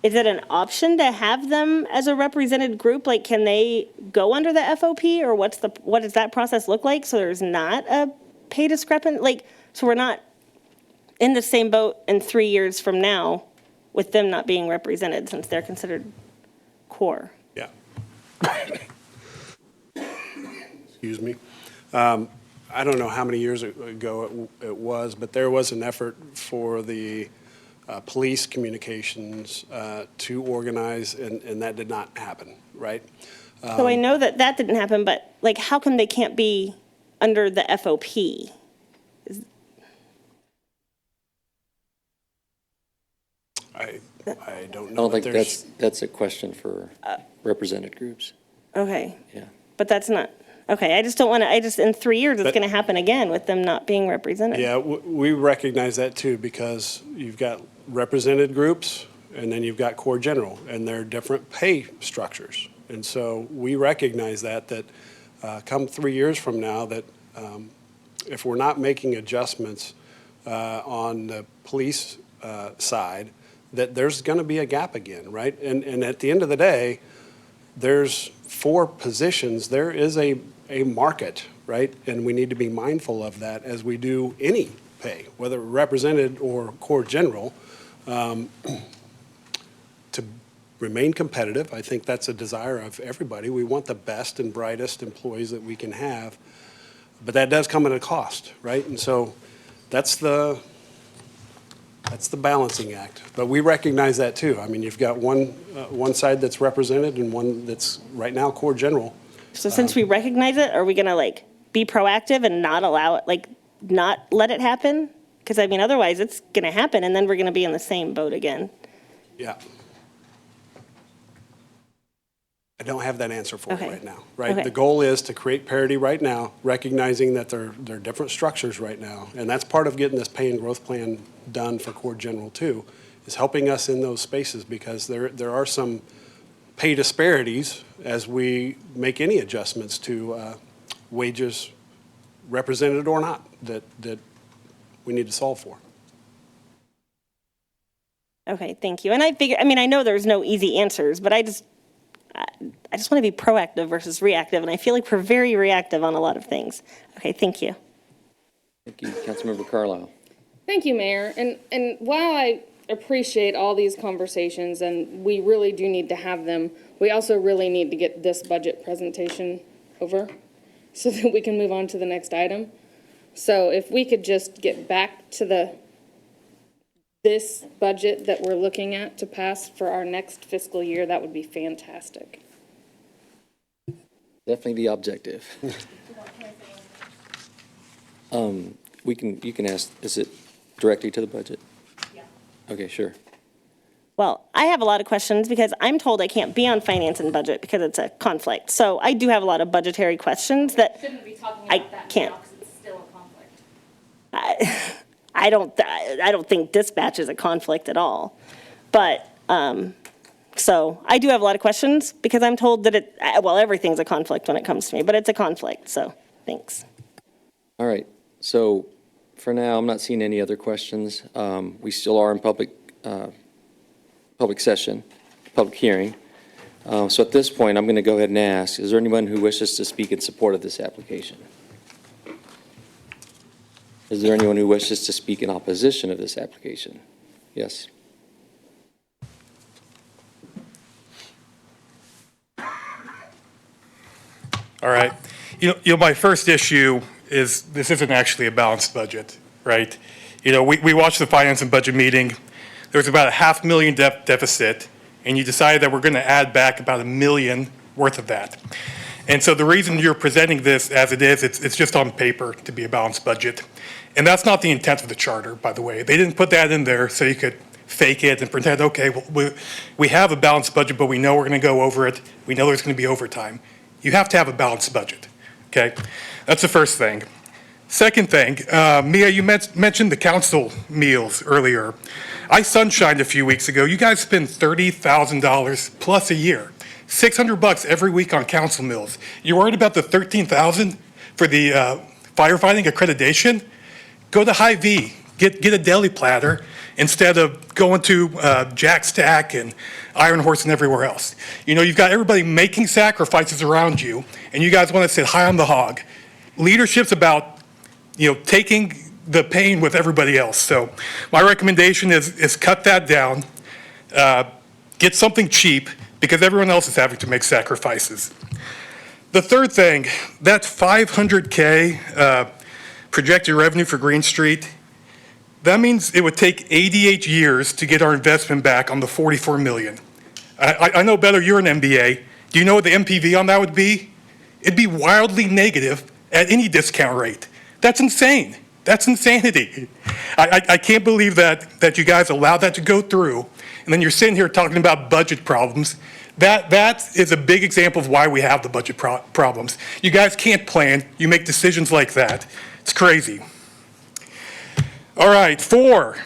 is it an option to have them as a represented group? Like, can they go under the FOP, or what does that process look like? So there's not a pay discrepancy, so we're not in the same boat in 3 years from now with them not being represented since they're considered core. Yeah. Excuse me. I don't know how many years ago it was, but there was an effort for the police communications to organize, and that did not happen, right? So I know that didn't happen, but how come they can't be under the FOP? I don't I know. don't think that's a question for represented groups. Okay. Yeah. But that's not, okay, I just don't want to, in 3 years, it's going to happen again with them not being represented. Yeah, we recognize that too, because you've got represented groups and then you've got core general, and they're different pay structures. And so we recognize that come 3 years from now, that if we're not making adjustments on the police side, that there's going to be a gap again, right? And at the end of the day, there's for positions, there is a market, right? And we need to be mindful of that as we do any pay, whether represented or core general, to remain competitive. I think that's a desire of everybody. We want the best and brightest employees that we can have, but that does come at a cost, right? And so that's the balancing act. But we recognize that too. I mean, you've got one side that's represented and one that's right now core general. So since we recognize it, are we gonna like be proactive and not allow it, like not let it happen? Because I mean, otherwise it's gonna happen and then we're gonna be in the same boat again. Yeah. I don't have that answer for you right now, right? Okay. The goal is to create parity right now, recognizing that there are different structures right now. And that's part of getting this pay and growth plan done for core general too, is helping us in those spaces, because there are some pay disparities as we make any adjustments to wages, represented or not, that we need to solve for. Okay, thank you. And I know there's no easy answers, but I just want to be proactive versus reactive, and I feel like we're very reactive on a lot of things. Okay, thank you. Thank you, Councilmember Carlisle. Thank you, Mayor. And while I appreciate all these conversations, and we really do need to have them, we also really need to get this budget presentation over so that we can move on to the next item. So if we could just get back to this budget that we're looking at to pass for our next fiscal year, that would be fantastic. Definitely the objective. You can ask, is it directly to the budget? Yeah. Okay, sure. Well, I have a lot of questions because I'm told I can't be on finance and budget because it's a conflict. So I do have a lot of budgetary questions that Shouldn't be talking I about that can't. now because it's still a conflict. I don't think dispatch is a conflict at all. But, so I do have a lot of questions because I'm told that everything's a conflict when it comes to me, but it's a conflict, so thanks. All right, so for now, I'm not seeing any other questions. We still are in public session, public hearing. So at this point, I'm going to go ahead and ask, is there anyone who wishes to speak in support of this application? Is there anyone who wishes to speak in opposition of this application? Yes. All right. You know, my first issue is this isn't actually a balanced budget, right? You know, we watched the finance and budget meeting. There was about a $500,000 deficit, and you decided that we're going to add back about $1 million worth of that. And so the reason you're presenting this as it is, it's just on paper to be a balanced budget. And that's not the intent of the charter, by the way. They didn't put that in there so you could fake it and pretend, okay, well, we have a balanced budget, but we know we're going to go over it. We know there's going to be overtime. You have to have a balanced budget, okay? That's the first thing. Second thing, Mia, you mentioned the council meals earlier. I sunshined a few weeks ago. You guys spend $30,000 plus a year, $600 every week on council meals. You worried about the $13,000 for the firefighting accreditation? Go to Hy-Vee, get a deli platter instead of going to Jack Stack and Iron Horse and everywhere else. You know, you've got everybody making sacrifices around you, and you guys want to sit high on the hog. Leadership's about, you know, taking the pain with everybody else. So my recommendation is cut that down, get something cheap, because everyone else is having to make sacrifices. The third thing, that $500K projected revenue for Green Street, that means it would take 88 years to get our investment back on the $44 million. I know better, you're an MBA. Do you know what the MPV on that would be? It'd be wildly negative at any discount rate. That's insane. That's insanity. I can't believe that you guys allowed that to go through, and then you're sitting here talking about budget problems. That is a big example of why we have the budget problems. You guys can't plan. You make decisions like that. It's crazy. All right, 4,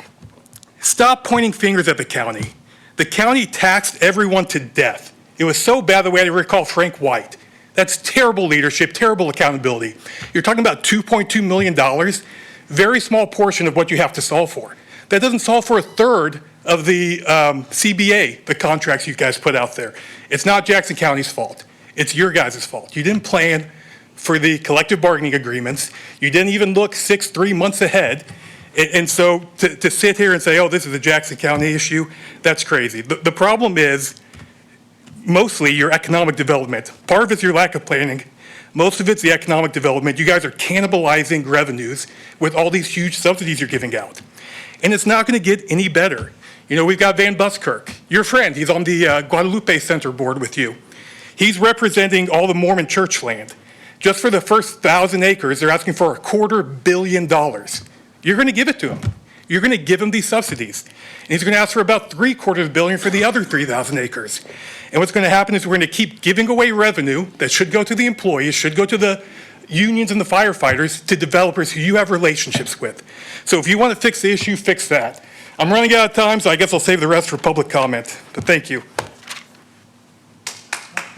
stop pointing fingers at the county. The county taxed everyone to death. It was so bad that we had to recall Frank White. That's terrible leadership, terrible accountability. You're talking about $2.2 million, very small portion of what you have to solve for. That doesn't solve for a third of the CBA, the contracts you guys put out there. It's not Jackson County's fault. It's your guys' fault. You didn't plan for the collective bargaining agreements. You didn't even look 3 months ahead. And so to sit here and say, oh, this is a Jackson County issue, that's crazy. The problem is mostly your economic development. Part of it's your lack of planning. Most of it's the economic development. You guys are cannibalizing revenues with all these huge subsidies you're giving out. And it's not going to get any better. You know, we've got Van Buskirk, your friend. He's on the Guadalupe Center board with you. He's representing all the Mormon church land. Just for the first 1,000 acres, they're asking for $250 million. You're going to give it to him. You're going to give him these subsidies. And he's going to ask for about $750 million for the other 3,000 acres. And what's going to happen is we're going to keep giving away revenue that should go to the employees, should go to the unions and the firefighters, to developers who you have relationships with. So if you want to fix the issue, fix that. I'm running out of time, so I guess I'll save the rest for public comment. But thank you.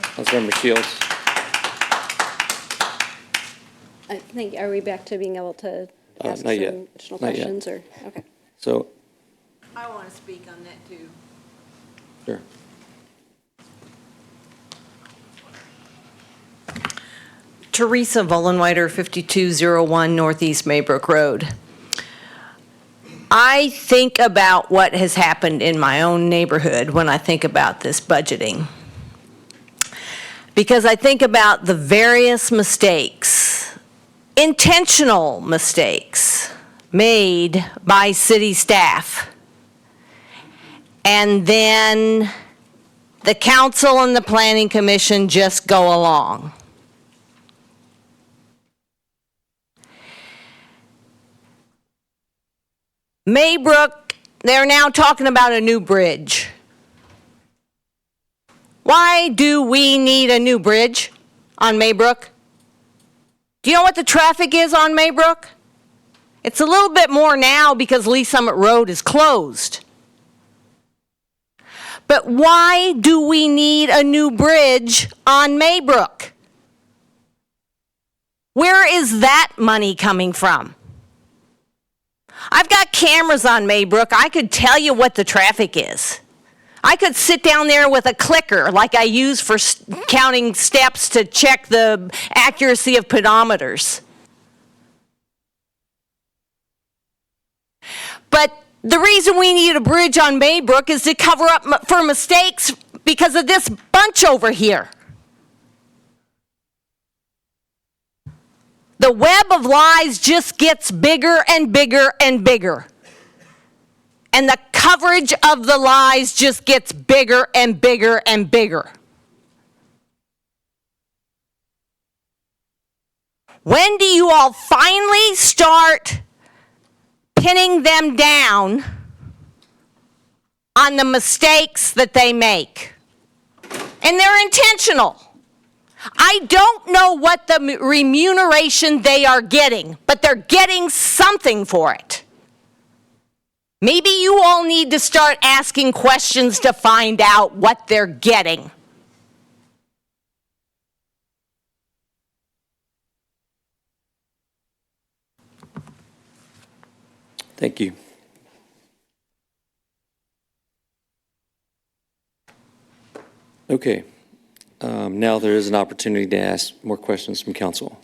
Councilmember Shields. I think, are we back to being able to ask Not some yet. additional Not yet. questions, or, okay. So, I want to speak on that too. sure. Teresa Vollenweider, 5201 Northeast Maybrook Road. I think about what has happened in my own neighborhood when I think about this budgeting. Because I think about the various mistakes, intentional mistakes made by city staff. And then the council and the planning commission just go along. Maybrook, they're now talking about a new bridge. Why do we need a new bridge on Maybrook? Do you know what the traffic is on Maybrook? It's a little bit more now because Lee Summit Road is closed. But why do we need a new bridge on Maybrook? Where is that money coming from? I've got cameras on Maybrook. I could tell you what the traffic is. I could sit down there with a clicker like I use for counting steps to check the accuracy of pedometers. But the reason we need a bridge on Maybrook is to cover up for mistakes because of this bunch over here. The web of lies just gets bigger and bigger and bigger. And the coverage of the lies just gets bigger and bigger and bigger. When do you all finally start pinning them down on the mistakes that they make? And they're intentional. I don't know what the remuneration they are getting, but they're getting something for it. Maybe you all need to start asking questions to find out what they're getting. Thank you. Okay. Now there is an opportunity to ask more questions from council.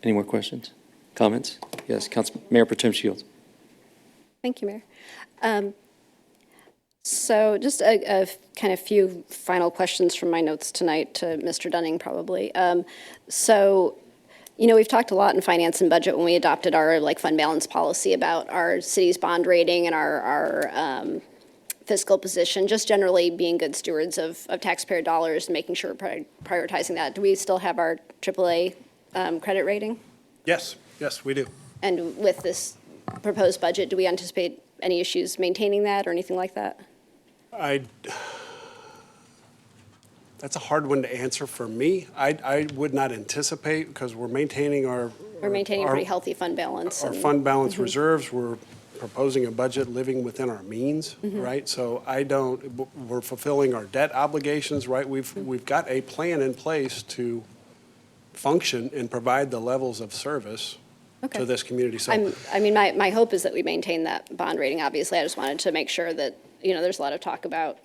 Any more questions? Comments? Yes, Mayor Pro Tem Shields. Thank you, Mayor. So just a kind of few final questions from my notes tonight to Mr. Dunning, probably. So, you know, we've talked a lot in finance and budget when we adopted our fund balance policy about our city's bond rating and our fiscal position, just generally being good stewards of taxpayer dollars and making sure we're prioritizing that. Do we still have our AAA credit rating? Yes, we do. And with this proposed budget, do we anticipate any issues maintaining that or anything like that? That's a hard one to answer for me. I would not anticipate, because we're maintaining our. We're maintaining a pretty healthy fund balance. Our fund balance reserves, we're proposing a budget living within our means, right? So we're fulfilling our debt obligations, right? We've got a plan in place to function and provide the levels of service to this community. So my hope is that we maintain that bond rating, obviously. I just wanted to make sure that, there's a lot of talk about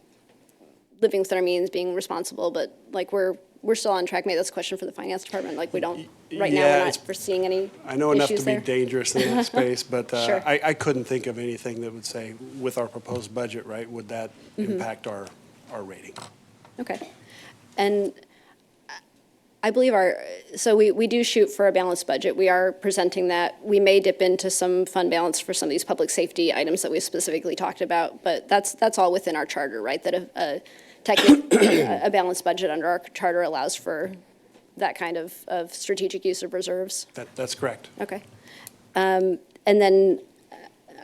living within our means, being responsible, but we're we're still on track. Maybe that's a question for the finance department. Like, we don't, right now, Yeah, we're not it's- foreseeing any I know enough to issues be there. dangerous in that space, but Sure. I couldn't think of anything that would say, with our proposed budget, right, would that impact our rating? Okay. And I believe so we do shoot for a balanced budget. We are presenting that. We may dip into some fund balance for some of these public safety items that we specifically talked about, but that's all within our charter, right? That a balanced budget under our charter allows for that kind of strategic use of reserves. That's correct. Okay. And then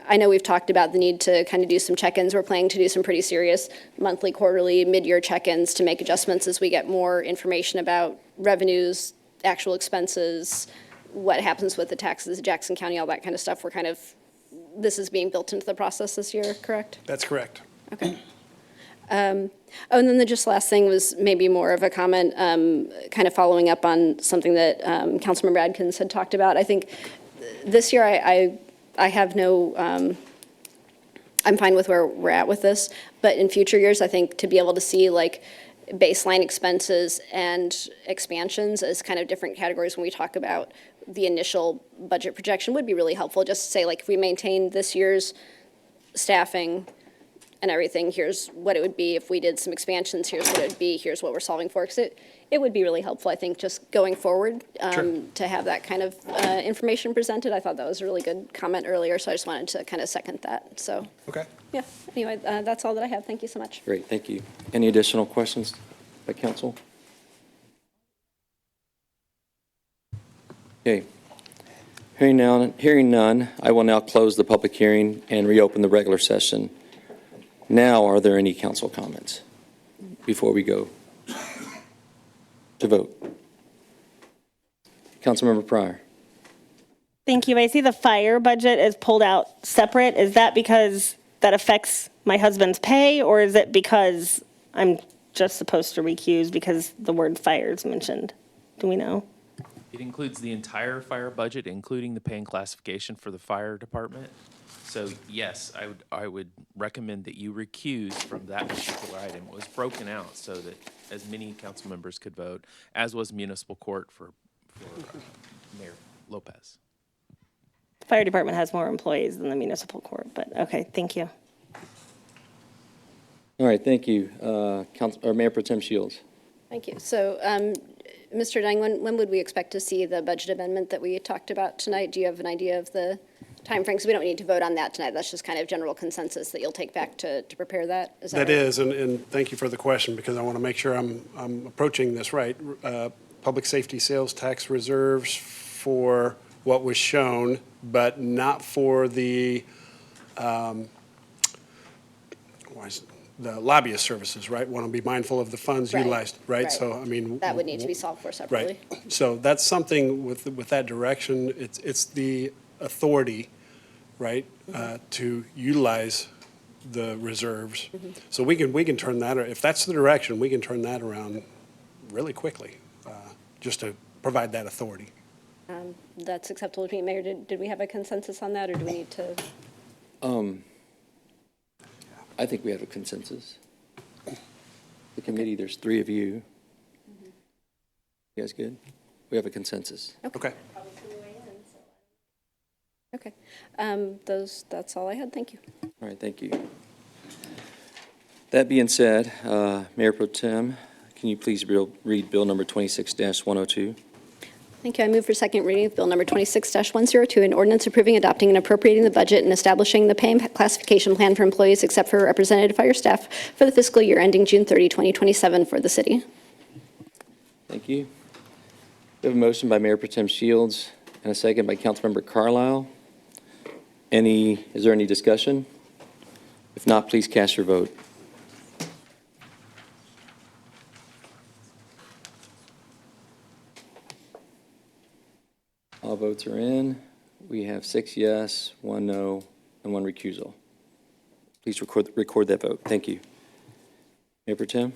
I know we've talked about the need to kind of do some check-ins. We're planning to do some pretty serious monthly, quarterly, mid-year check-ins to make adjustments as we get more information about revenues, actual expenses, what happens with the taxes, Jackson County, all that kind of stuff. This is being built into the process this year, correct? That's correct. Okay. And then the just last thing was maybe more of a comment, kind of following up on something that Councilmember Adkins had talked about. I think this year I have no, I'm fine with where we're at with this, but in future years, I think to be able to see like baseline expenses and expansions as kind of different categories when we talk about the initial budget projection would be really helpful. Just to say, like, if we maintain this year's staffing and everything, here's what it would be. If we did some expansions, here's what it would be. Here's what we're solving for. Because it would be really helpful, I think, just going forward to have that kind of information presented. I thought that was a really good comment earlier, so I just wanted to kind of second that. So, Okay. yeah, anyway, that's all that I have. Thank you so much. Great, thank you. Any additional questions by council? Okay. Hearing none, I will now close the public hearing and reopen the regular session. Now, are there any council comments before we go to vote? Councilmember Pryor. Thank you. I see the fire budget is pulled out separate. Is that because that affects my husband's pay, or is it because I'm just supposed to recuse because the word fire is mentioned? Do we know? It includes the entire fire budget, including the pay and classification for the fire department. So yes, I would recommend that you recuse from that particular item. It was broken out so that as many council members could vote, as was municipal court for Mayor Lopez. The fire department has more employees than the municipal court, but okay, thank you. All right, thank you. Mayor Pro Tem Shields. Thank you. So, Mr. Dang, when would we expect to see the budget amendment that we talked about tonight? Do you have an idea of the time frame? Because we don't need to vote on that tonight. That's just kind of general consensus that you'll take back to prepare that. Is that That right? is, and thank you for the question, because I want to make sure I'm approaching this right. Public safety sales tax reserves for what was shown, but not for the lobbyist services, right? Want to be mindful of the funds Right, utilized, right? right. So, I mean. That would need to be solved for separately. Right. So that's something with that direction, it's the authority, right, to utilize the reserves. So we can turn that, if that's the direction, we can turn that around really quickly, just to provide that authority. That's acceptable to me. Mayor, did we have a consensus on that, or do we need to? I think we have a consensus. The committee, there's 3 of you. You guys good? We have a consensus. Okay. Okay. That's all I had. Thank you. All right, thank you. That being said, Mayor Pro Tem, can you please read Bill number 26-102? Thank you. I move for second reading of Bill number 26-102, an ordinance approving, adopting, and appropriating the budget and establishing the pay and classification plan for employees except for representative fire staff for the fiscal year ending June 30, 2027 for the city. Thank you. We have a motion by Mayor Pro Tem Shields and a second by Councilmember Carlisle. Is there any discussion? If not, please cast your vote. All votes are in. We have 6 yes, 1 no, and 1 recusal. Please record that vote. Thank you. Mayor Pro Tem?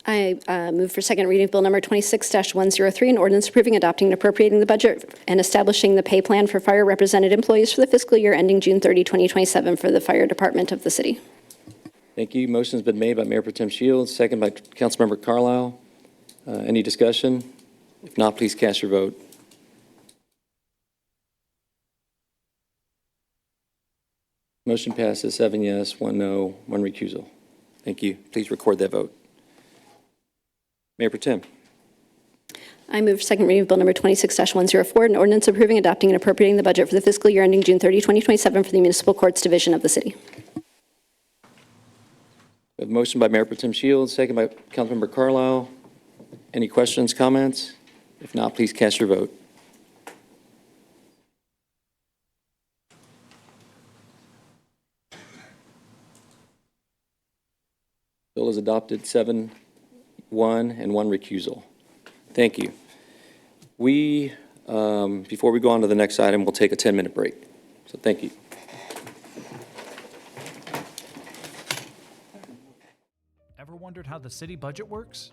I move for second reading of Bill number 26-103, an ordinance approving, adopting, and appropriating the budget and establishing the pay plan for fire represented employees for the fiscal year ending June 30, 2027 for the fire department of the city. Thank you. Motion's been made by Mayor Pro Tem Shields, second by Councilmember Carlisle. Any discussion? If not, please cast your vote. Motion passes 7 yes, 1 no, 1 recusal. Thank you. Please record that vote. Mayor Pro Tem. I move second reading of Bill number 26-104, an ordinance approving, adopting, and appropriating the budget for the fiscal year ending June 30, 2027 for the Municipal Courts Division of the city. We have a motion by Mayor Pro Tem Shields, second by Councilmember Carlisle. Any questions, comments? If not, please cast your vote. Bill is adopted 7-1 and 1 recusal. Thank you. We, before we go on to the next item, we'll take a 10-minute break. So thank you. Ever wondered how the city budget works?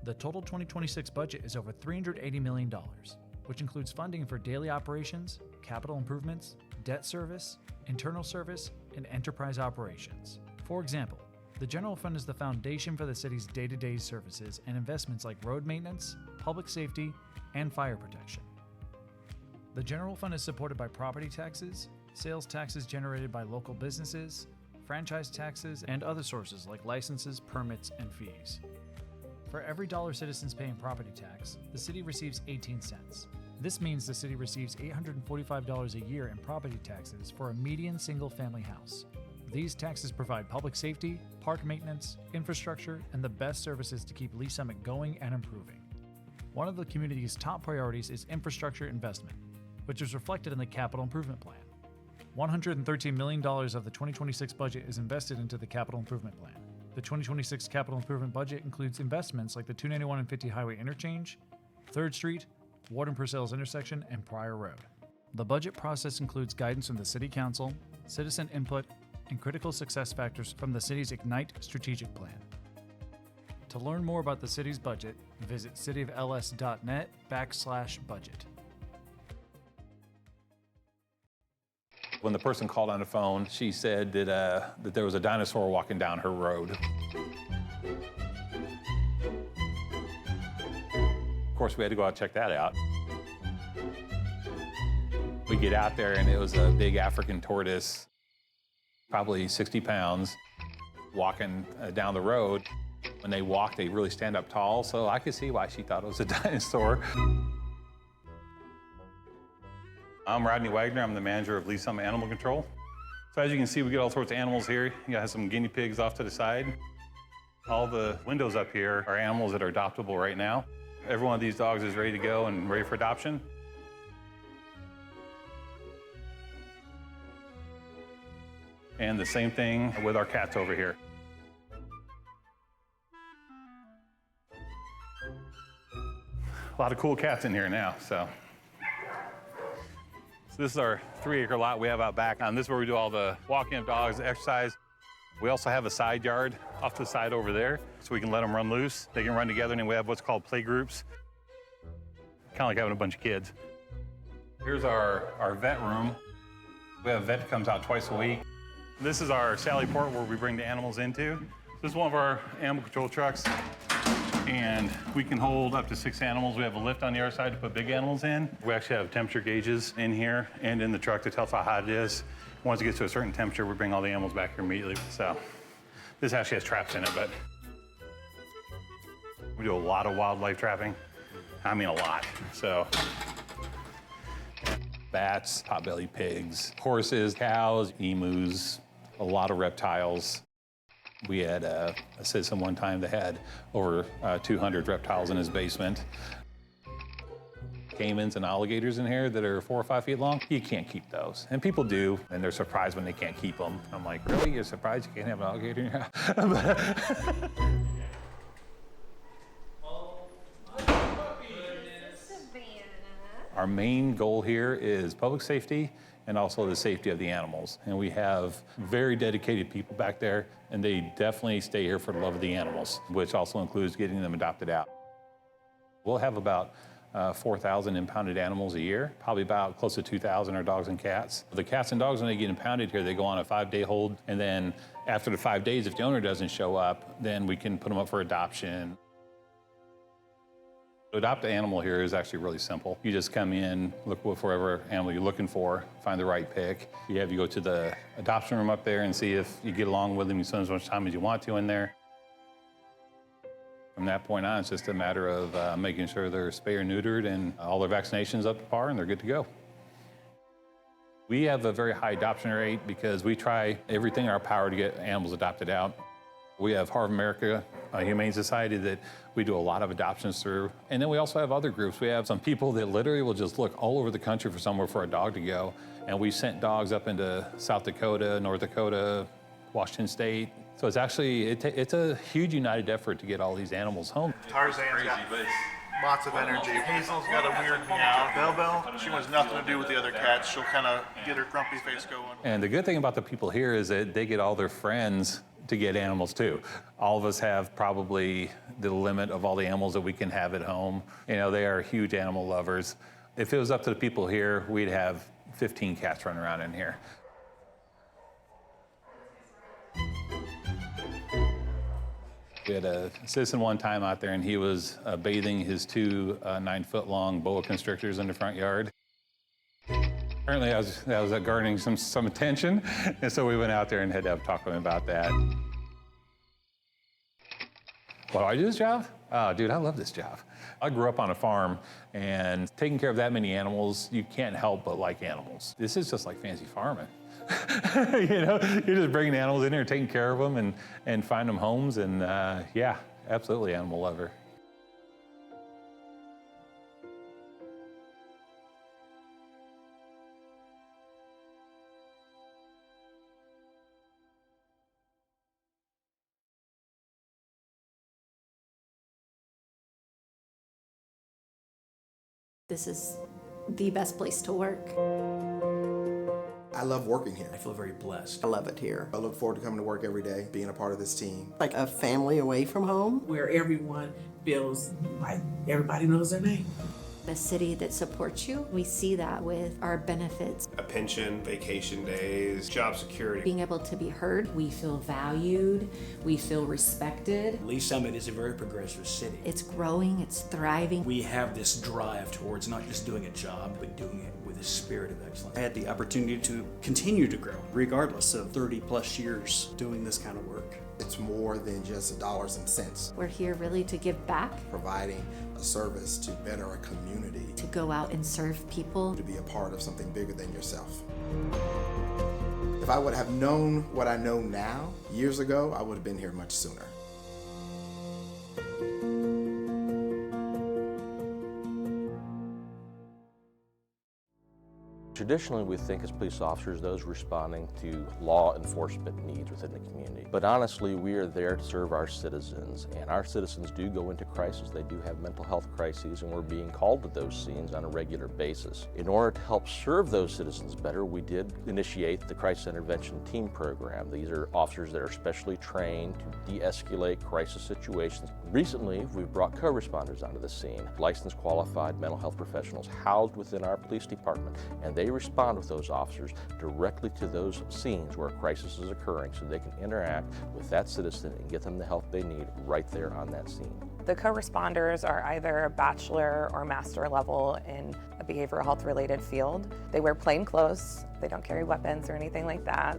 The total 2026 budget is over $380 million, which includes funding for daily operations, capital improvements, debt service, internal service, and enterprise operations. For example, the general fund is the foundation for the city's day-to-day services and investments like road maintenance, public safety, and fire protection. The general fund is supported by property taxes, sales taxes generated by local businesses, franchise taxes, and other sources like licenses, permits, and fees. For every dollar citizens pay in property tax, the city receives 18 cents. This means the city receives $845 a year in property taxes for a median single-family house. These taxes provide public safety, park maintenance, infrastructure, and the best services to keep Lee Summit going and improving. One of the community's top priorities is infrastructure investment, which is reflected in the Capital Improvement Plan. $113 million of the 2026 budget is invested into the Capital Improvement Plan. The 2026 Capital Improvement budget includes investments like the 291 and 50 Highway Interchange, 3rd Street, Ward and Purcell's intersection, and Pryor Road. The budget process includes guidance from the City Council, citizen input, and critical success factors from the city's Ignite strategic plan. To learn more about the city's budget, visit cityofls.net/budget. When the person called on the phone, she said that there was a dinosaur walking down her road. Of course, we had to go out and check that out. We get out there and it was a big African tortoise, probably 60 pounds, walking down the road. When they walk, they really stand up tall, so I could see why she thought it was a dinosaur. I'm Rodney Wagner. I'm the manager of Lee Summit Animal Control. So as you can see, we get all sorts of animals here. You got some guinea pigs off to the side. All the windows up here are animals that are adoptable right now. Every one of these dogs is ready to go and ready for adoption. And the same thing with our cats over here. A lot of cool cats in here now, so this is our 3-acre lot we have out back. This is where we do all the walking of dogs, exercise. We also have a side yard off to the side over there, so we can let them run loose. They can run together, and then we have what's called play groups. Kind of like having a bunch of kids. Here's our vet room. We have a vet that comes out twice a week. This is our Sally Port where we bring the animals into. This is one of our animal control trucks, and we can hold up to 6 animals. We have a lift on the other side to put big animals in. We actually have temperature gauges in here and in the truck to tell us how hot it is. Once it gets to a certain temperature, we bring all the animals back here immediately. So this actually has traps in it, but we do a lot of wildlife trapping. I mean, a lot. So bats, potbelly pigs, horses, cows, emus, a lot of reptiles. We had a citizen one time that had over 200 reptiles in his basement. Caimans and alligators in here that are 4 or 5 feet long. You can't keep those. And people do, and they're surprised when they can't keep them. I'm like, really? You're surprised you can't have an alligator in your house? Our main goal here is public safety and also the safety of the animals. And we have very dedicated people back there, and they definitely stay here for the love of the animals, which also includes getting them adopted out. We'll have about 4,000 impounded animals a year. Probably about close to 2,000 are dogs and cats. The cats and dogs, when they get impounded here, they go on a 5-day hold, and then after the 5 days, if the owner doesn't show up, then we can put them up for adoption. To adopt an animal here is actually really simple. You just come in, look for whatever animal you're looking for, find the right pick. You go to the adoption room up there and see if you get along with them. You spend as much time as you want to in there. From that point on, it's just a matter of making sure they're spay or neutered and all their vaccinations up to par and they're good to go. We have a very high adoption rate because we try everything in our power to get animals adopted out. We have Heart of America, a Humane Society that we do a lot of adoptions through. And then we also have other groups. We have some people that literally will just look all over the country for somewhere for a dog to go. And we sent dogs up into South Dakota, North Dakota, Washington State. So it's actually, it's a huge united effort to get all these animals home. Tarzan's got lots of energy. Hazel's got a weird meow. Belle, she wants nothing to do with the other cats. She'll kind of get her grumpy face going. And the good thing about the people here is that they get all their friends to get animals too. All of us have probably the limit of all the animals that we can have at home. You know, they are huge animal lovers. If it was up to the people here, we'd have 15 cats running around in here. We had a citizen one time out there and he was bathing his two 9-foot-long boa constrictors in the front yard. Apparently I was garnering some attention, and so we went out there and had to have a talk with him about that. Why do I do this job? Oh, dude, I love this job. I grew up on a farm, and taking care of that many animals, you can't help but like animals. This is just like fancy farming. You know, you're just bringing animals in here, taking care of them, and find them homes, and yeah, absolutely animal lover. This is the best place to work. I love working here. I feel very blessed. I love it here. I look forward to coming to work every day, being a part of this team. Like a family away from home. Where everyone feels like everybody knows their name. A city that supports you. We see that with our benefits. A pension, vacation days, job security. Being able to be heard. We feel valued. We feel respected. Lee Summit is a very progressive city. It's growing, it's thriving. We have this drive towards not just doing a job, but doing it with a spirit of excellence. I had the opportunity to continue to grow, regardless of 30 plus years doing this kind of work. It's more than just dollars and cents. We're here really to give back. Providing a service to better our community. To go out and serve people. To be a part of something bigger than yourself. If I would have known what I know now, years ago, I would have been here much sooner. Traditionally, we think as police officers, those responding to law enforcement needs within the community. But honestly, we are there to serve our citizens, and our citizens do go into crisis. They do have mental health crises, and we're being called to those scenes on a regular basis. In order to help serve those citizens better, we did initiate the Crisis Intervention Team Program. These are officers that are specially trained to de-escalate crisis situations. Recently, we've brought co-responders onto the scene, licensed qualified mental health professionals housed within our police department, and they respond with those officers directly to those scenes where a crisis is occurring so they can interact with that citizen and get them the help they need right there on that scene. The co-responders are either a bachelor or master level in a behavioral health related field. They wear plain clothes, they don't carry weapons or anything like that.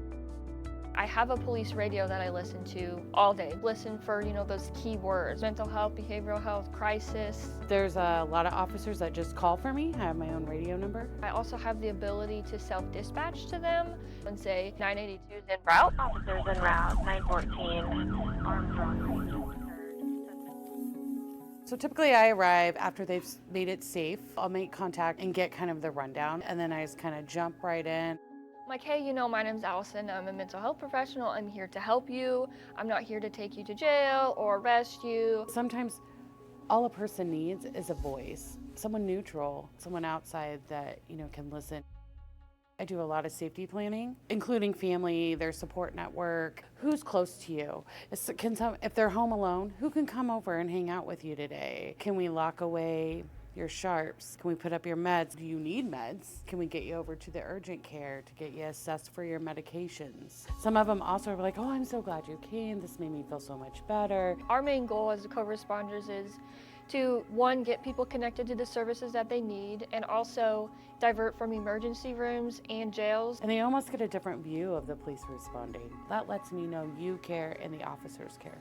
I have a police radio that I listen to all day. Listen for, those key words: mental health, behavioral health, crisis. There's a lot of officers that just call for me. I have my own radio number. I also have the ability to self-dispatch to them and say 982 is en route. Officers en route, 914, Armstrong. So typically I arrive after they've made it safe. I'll make contact and get kind of the rundown, and then I just kind of jump right in. I'm like, hey, my name's Allison. I'm a mental health professional. I'm here to help you. I'm not here to take you to jail or arrest you. Sometimes all a person needs is a voice, someone neutral, someone outside that, can listen. I do a lot of safety planning, including family, their support network, who's close to you. If they're home alone, who can come over and hang out with you today? Can we lock away your sharps? Can we put up your meds? Do you need meds? Can we get you over to the urgent care to get you assessed for your medications? Some of them also are like, oh, I'm so glad you came. This made me feel so much better. Our main goal as the co-responders is to, one, get people connected to the services that they need, and also divert from emergency rooms and jails. And they almost get a different view of the police responding. That lets me know you care and the officers care.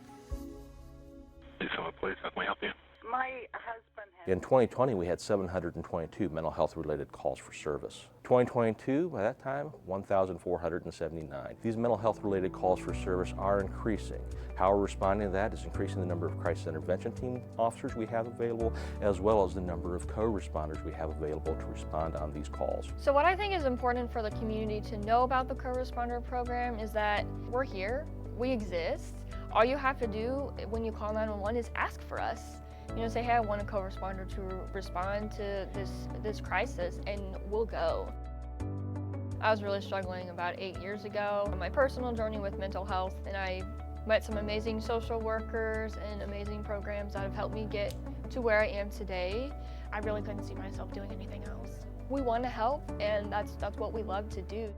Please someone, please. How can we help you? My husband has... In 2020, we had 722 mental health related calls for service. 2022, by that time, 1,479. These mental health related calls for service are increasing. How we're responding to that is increasing the number of crisis intervention team officers we have available, as well as the number of co-responders we have available to respond on these calls. So what I think is important for the community to know about the co-responder program is that we're here, we exist. All you have to do when you call 911 is ask for us. You know, say, hey, I want a co-responder to respond to this crisis, and we'll go. I was really struggling about 8 years ago on my personal journey with mental health, and I met some amazing social workers and amazing programs that have helped me get to where I am today. I really couldn't see myself doing anything else. We want to help, and that's what we love to do.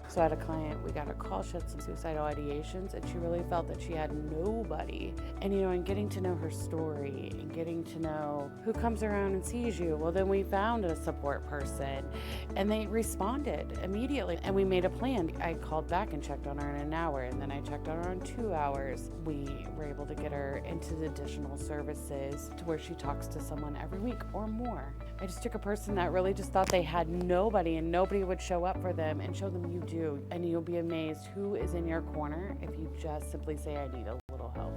So I had a client, we got a call, she had some suicidal ideations, and she really felt that she had nobody. And you know, and getting to know her story and getting to know who comes around and sees you, well then we found a support person and they responded immediately and we made a plan. I called back and checked on her in an hour, and then I checked on her in 2 hours. We were able to get her into the additional services to where she talks to someone every week or more. I just took a person that really just thought they had nobody and nobody would show up for them, and show them you do. And you'll be amazed who is in your corner if you just simply say, I need a little help.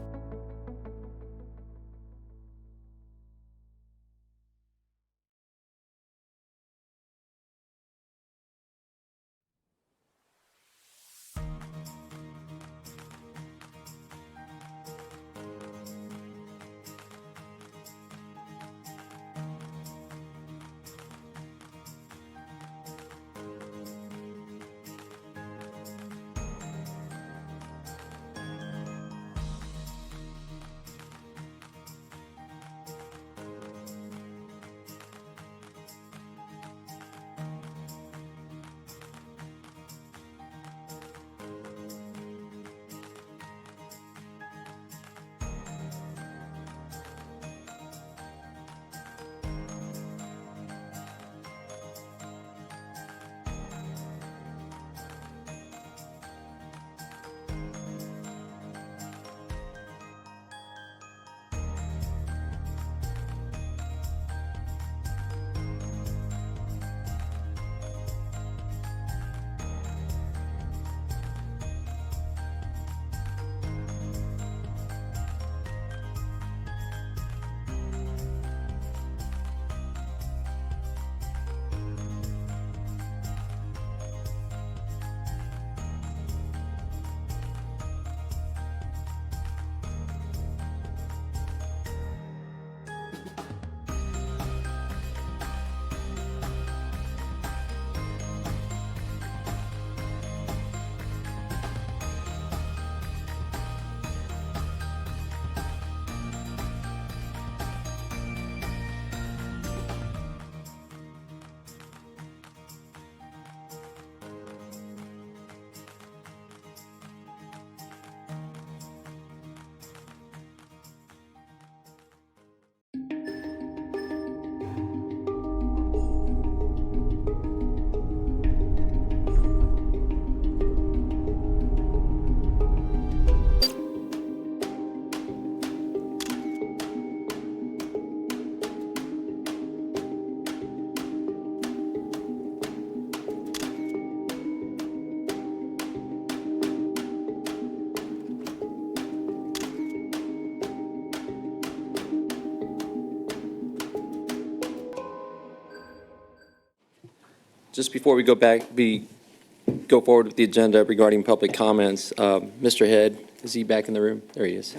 Just before we go forward with the agenda regarding public comments, Mr. Head, is he back in the room? There he is.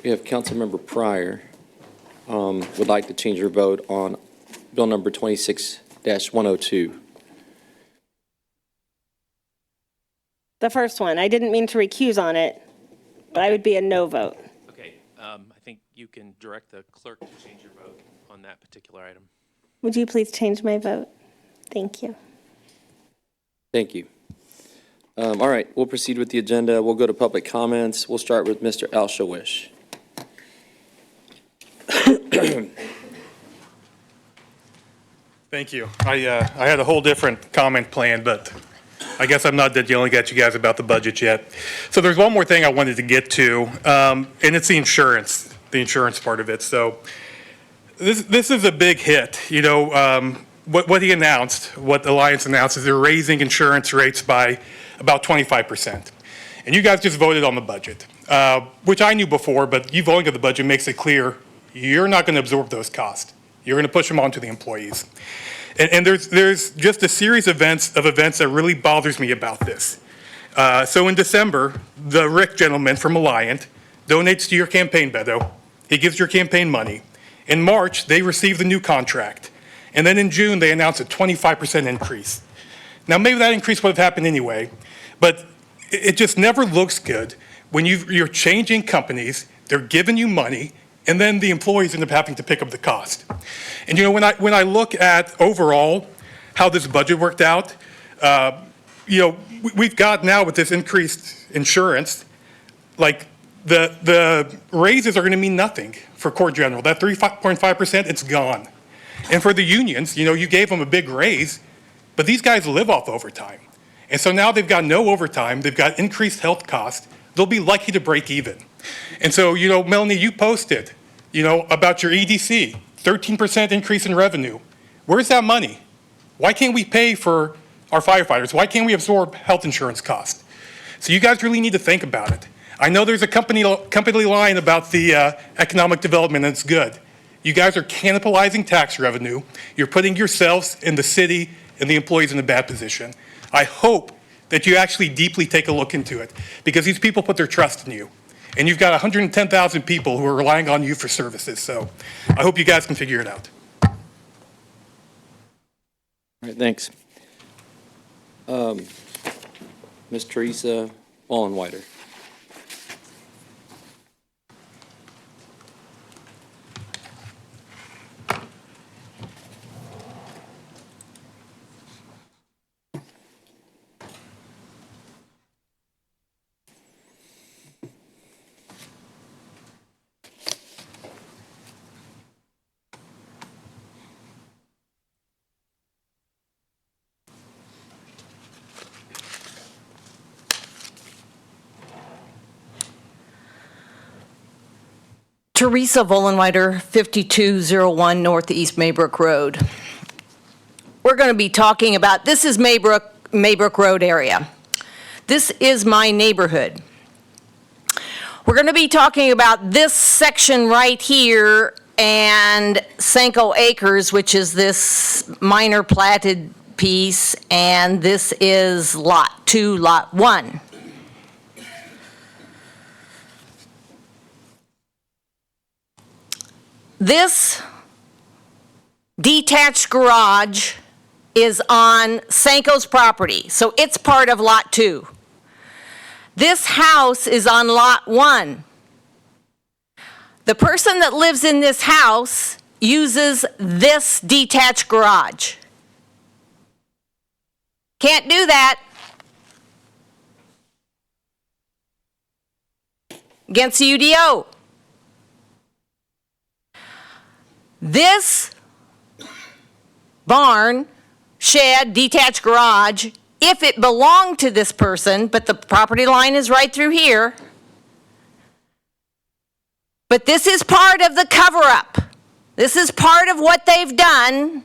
We have Councilmember Pryor, would like to change your vote on Bill number 26-102. The first one, I didn't mean to recuse on it, but I would be a no vote. Okay, I think you can direct the clerk to change your vote on that particular item. Would you please change my vote? Thank you. Thank you. All right, we'll proceed with the agenda. We'll go to public comments. We'll start with Mr. Al-Shawish. Thank you. I had a whole different comment planned, but I guess I'm not dead yelling at you guys about the budget yet. So there's one more thing I wanted to get to, and it's the insurance part of it. So this is a big hit. You know, what he announced, what Alliance announced, is they're raising insurance rates by about 25%. And you guys just voted on the budget, which I knew before, but you voting on the budget makes it clear you're not going to absorb those costs. You're going to push them onto the employees. And there's just a series of events that really bothers me about this. So in December, the Rick gentleman from Alliant donates to your campaign, Beto. He gives your campaign money. In March, they receive the new contract. And then in June, they announce a 25% increase. Now, maybe that increase would have happened anyway, but it just never looks good when you're changing companies, they're giving you money, and then the employees end up having to pick up the cost. And you know, when I look at overall how this budget worked out, you know, we've got now with this increased insurance, like the raises are going to mean nothing for Court General. That 3.5%, it's gone. And for the unions, you know, you gave them a big raise, but these guys live off overtime. And so now they've got no overtime, they've got increased health costs, they'll be lucky to break even. And so, you know, Melanie, you posted, you know, about your EDC, 13% increase in revenue. Where's that money? Why can't we pay for our firefighters? Why can't we absorb health insurance costs? So you guys really need to think about it. I know there's a company line about the economic development, and it's good. You guys are cannibalizing tax revenue. You're putting yourselves and the city and the employees in a bad position. I hope that you actually deeply take a look into it, because these people put their trust in you. And you've got 110,000 people who are relying on you for services. So I hope you guys can figure it out. All right, thanks. Ms. Teresa Wallenweider. Teresa Vollenweider, 5201 Northeast Maybrook Road. We're going to be talking about, this is Maybrook Road area. This is my neighborhood. We're going to be talking about this section right here and Sanko Acres, which is this minor platted piece, and this is Lot 2, Lot 1. This detached garage is on Sanko's property, so it's part of Lot 2. This house is on Lot 1. The person that lives in this house uses this detached garage. Can't do that. Against the UDO. This barn, shed, detached garage, if it belonged to this person, but the property line is right through here, but this is part of the cover-up. This is part of what they've done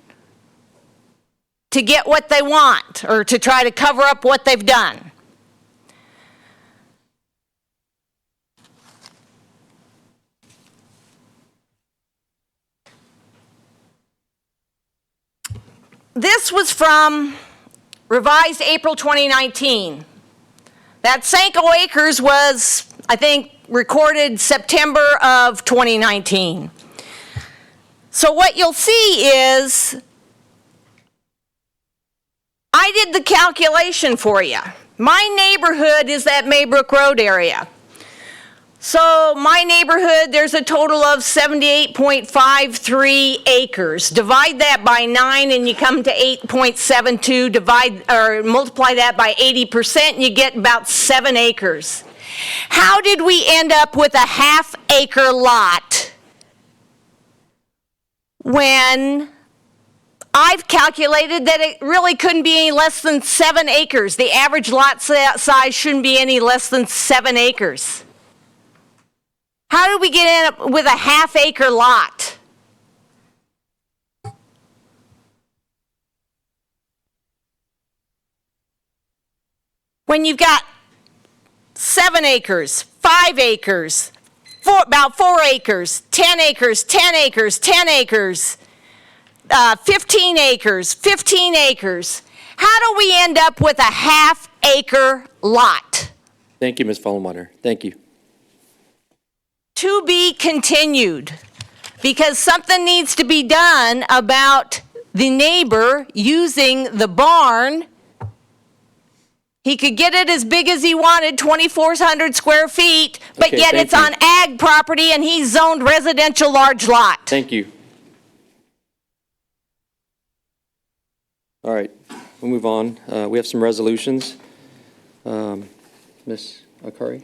to get what they want, or to try to cover up what they've done. This was from revised April 2019. That Sanko Acres was, I think, recorded September of 2019. So what you'll see is, I did the calculation for you. My neighborhood is that Maybrook Road area. So my neighborhood, there's a total of 78.53 acres. Divide that by 9 and you come to 8.72. Divide or multiply that by 80% and you get about 7 acres. How did we end up with a half-acre lot when I've calculated that it really couldn't be any less than 7 acres. The average lot size shouldn't be any less than 7 acres. How did we get in with a half-acre lot? When you've got 7 acres, 5 acres, about 4 acres, 10 acres, 10 acres, 10 acres, 15 acres, 15 acres. How do we end up with a half-acre lot? Thank you, Ms. Fallenwater. Thank you. To be continued, because something needs to be done about the neighbor using the barn. He could get it as big as he wanted, 2,400 square feet, but Okay, yet thank it's you. on ag property and he's zoned residential large lot. Thank you. All right, we'll move on. We have some resolutions. Ms. Akari?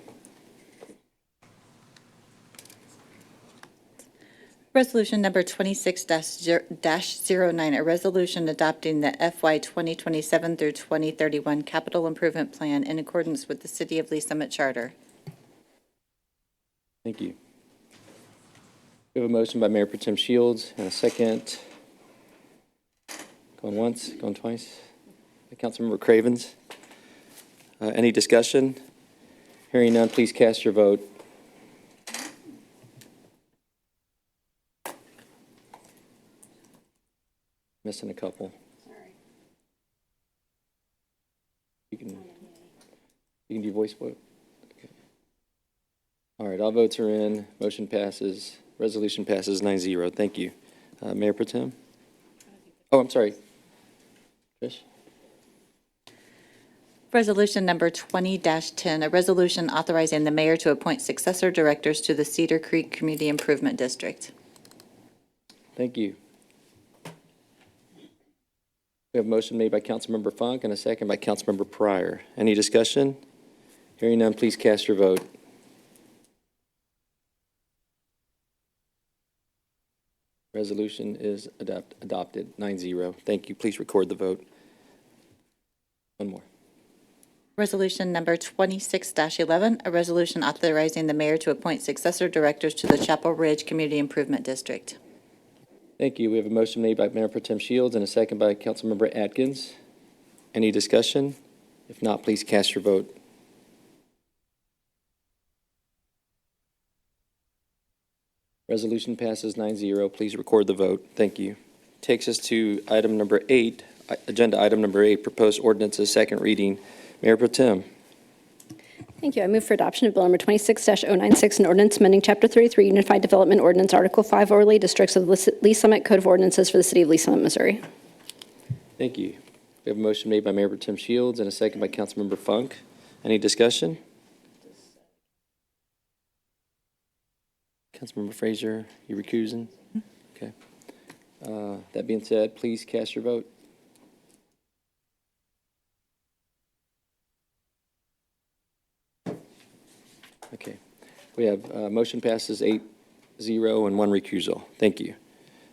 Resolution number 26-09, a resolution adopting the FY2027 through 2031 Capital Improvement Plan in accordance with the City of Lee Summit Charter. Thank you. We have a motion by Mayor Pro Tem Shields and a second. Going once, going twice. Councilmember Cravens. Any discussion? Hearing none, please cast your vote. Missing a couple. Sorry. You can do voice vote. Okay. All right, all votes are in. Motion passes. Resolution passes 9-0. Thank you. Mayor Pro Tem? Oh, I'm sorry. Trish? Resolution number 20-10, a resolution authorizing the mayor to appoint successor directors to the Cedar Creek Community Improvement District. Thank you. We have a motion made by Councilmember Funk and a second by Councilmember Pryor. Any discussion? Hearing none, please cast your vote. Resolution is adopted 9-0. Thank you. Please record the vote. One more. Resolution number 26-11, a resolution authorizing the mayor to appoint successor directors to the Chapel Ridge Community Improvement District. Thank you. We have a motion made by Mayor Pro Tem Shields and a second by Councilmember Atkins. Any discussion? If not, please cast your vote. Resolution passes 9-0. Please record the vote. Thank you. Takes us to item number 8, agenda item number 8, proposed ordinances, second reading. Mayor Pro Tem. Thank you. I move for adoption of Bill number 26-096, an ordinance amending Chapter 33, Unified Development Ordinance, Article 5, Overlay Districts of the Lee Summit Code of Ordinances for the City of Lee Summit, Missouri. Thank you. We have a motion made by Mayor Pro Tem Shields and a second by Councilmember Funk. Any discussion? Councilmember Frazier, you recusing? Okay. That being said, please cast your vote. Okay. We have motion passes 8-0 and 1 recusal. Thank you.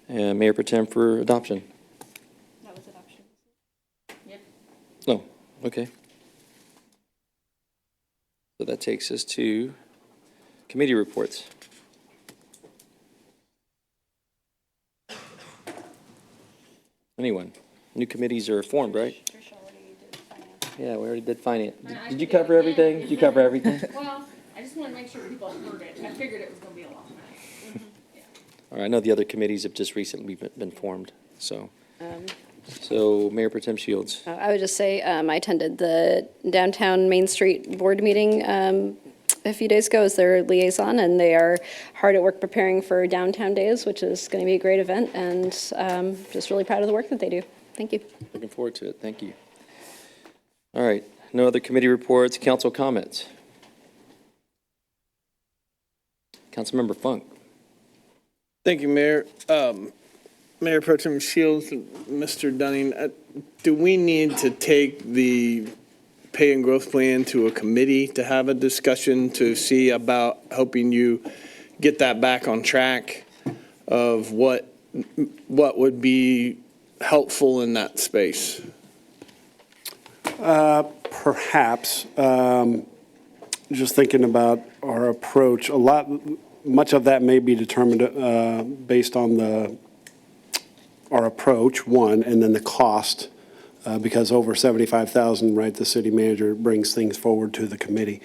Mayor Pro Tem for adoption. That was adoption. Yep. Oh, okay. So that takes us to committee reports. Anyone? New committees are formed, right? Yeah, we already did finance. Did you cover everything? Did you cover everything? Well, I just want to make sure people heard it. I figured it was going to be a long night. All right, I know the other committees have just recently been formed, so. So Mayor Pro Tem Shields. I would just say I attended the downtown Main Street board meeting a few days ago as their liaison, and they are hard at work preparing for Downtown Days, which is going to be a great event, and just really proud of the work that they do. Thank you. Looking forward to it. Thank you. All right, no other committee reports, council comments. Councilmember Funk. Thank you, Mayor. Mayor Pro Tem Shields, Mr. Dunning, do we need to take the pay and growth plan to a committee to have a discussion to see about helping you get that back on track of what would be helpful in that space? Perhaps. Just thinking about our approach, much of that may be determined based on our approach, one, and then the cost, because over $75,000, right, the city manager brings things forward to the committee.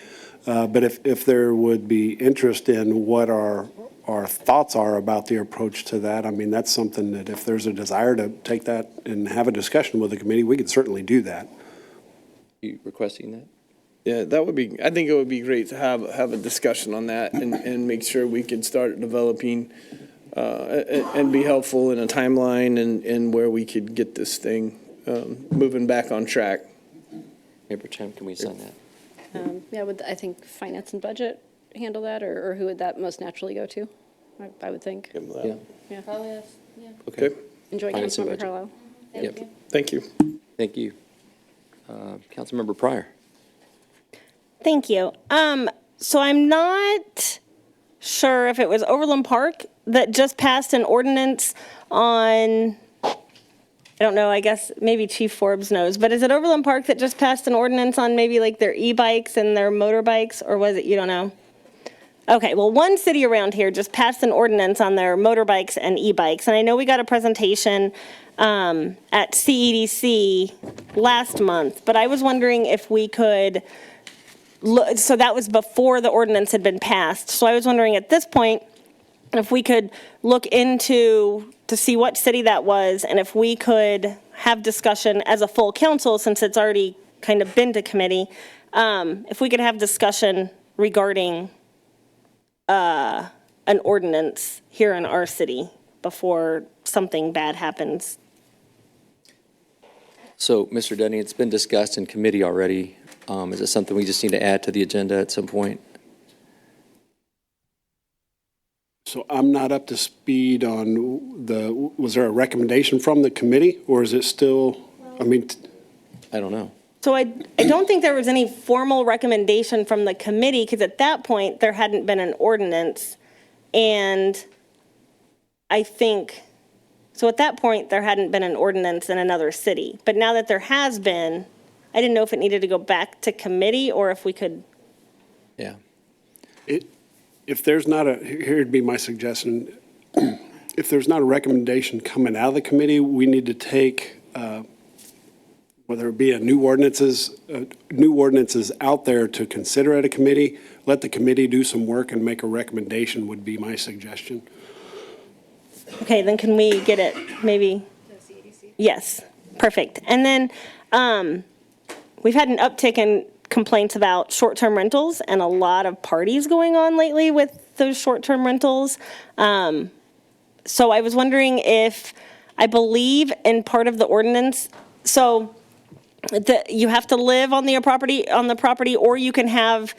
But if there would be interest in what our thoughts are about the approach to that, I mean, that's something that if there's a desire to take that and have a discussion with the committee, we could certainly do that. You requesting that? Yeah, that would be, I think it would be great to have a discussion on that and make sure we can start developing and be helpful in a timeline and where we could get this thing moving back on track. Mayor Pro Tem, can we sign that? Yeah, would, I think finance and budget handle that, or who would that most naturally go to? I would think. Yeah. Yeah. Probably us, yeah. Okay. Enjoy Finance and Councilmember budget. Carlisle. Yep. Thank you. Thank you. Councilmember Pryor. Thank you. So I'm not sure if it was Overland Park that just passed an ordinance on, I don't know, I guess maybe Chief Forbes knows, but is it Overland Park that just passed an ordinance on maybe like their e-bikes and their motorbikes, or was it, you don't know? Okay, well, one city around here just passed an ordinance on their motorbikes and e-bikes, and I know we got a presentation at CEDC last month, but I was wondering if we could look, so that was before the ordinance had been passed. So I was wondering at this point if we could look into to see what city that was, and if we could have discussion as a full council, since it's already kind of been to committee, if we could have discussion regarding an ordinance here in our city before something bad happens. So, Mr. Dunning, it's been discussed in committee already. Is it something we just need to add to the agenda at some point? So I'm not up to speed on was there a recommendation from the committee, or is it still, I mean? I don't know. So I don't think there was any formal recommendation from the committee, because at that point, there hadn't been an ordinance. And I think, so at that point, there hadn't been an ordinance in another city. But now that there has been, I didn't know if it needed to go back to committee or if we could. Yeah. If there's not here'd be my suggestion. If there's not a recommendation coming out of the committee, we need to take, whether it be new ordinances out there to consider at a committee, let the committee do some work and make a recommendation would be my suggestion. Okay, then can we get it maybe? Yes, perfect. And then we've had an uptick in complaints about short-term rentals and a lot of parties going on lately with those short-term rentals. So I was wondering if, I believe in part of the ordinance, so you have to live on the property, or you can have,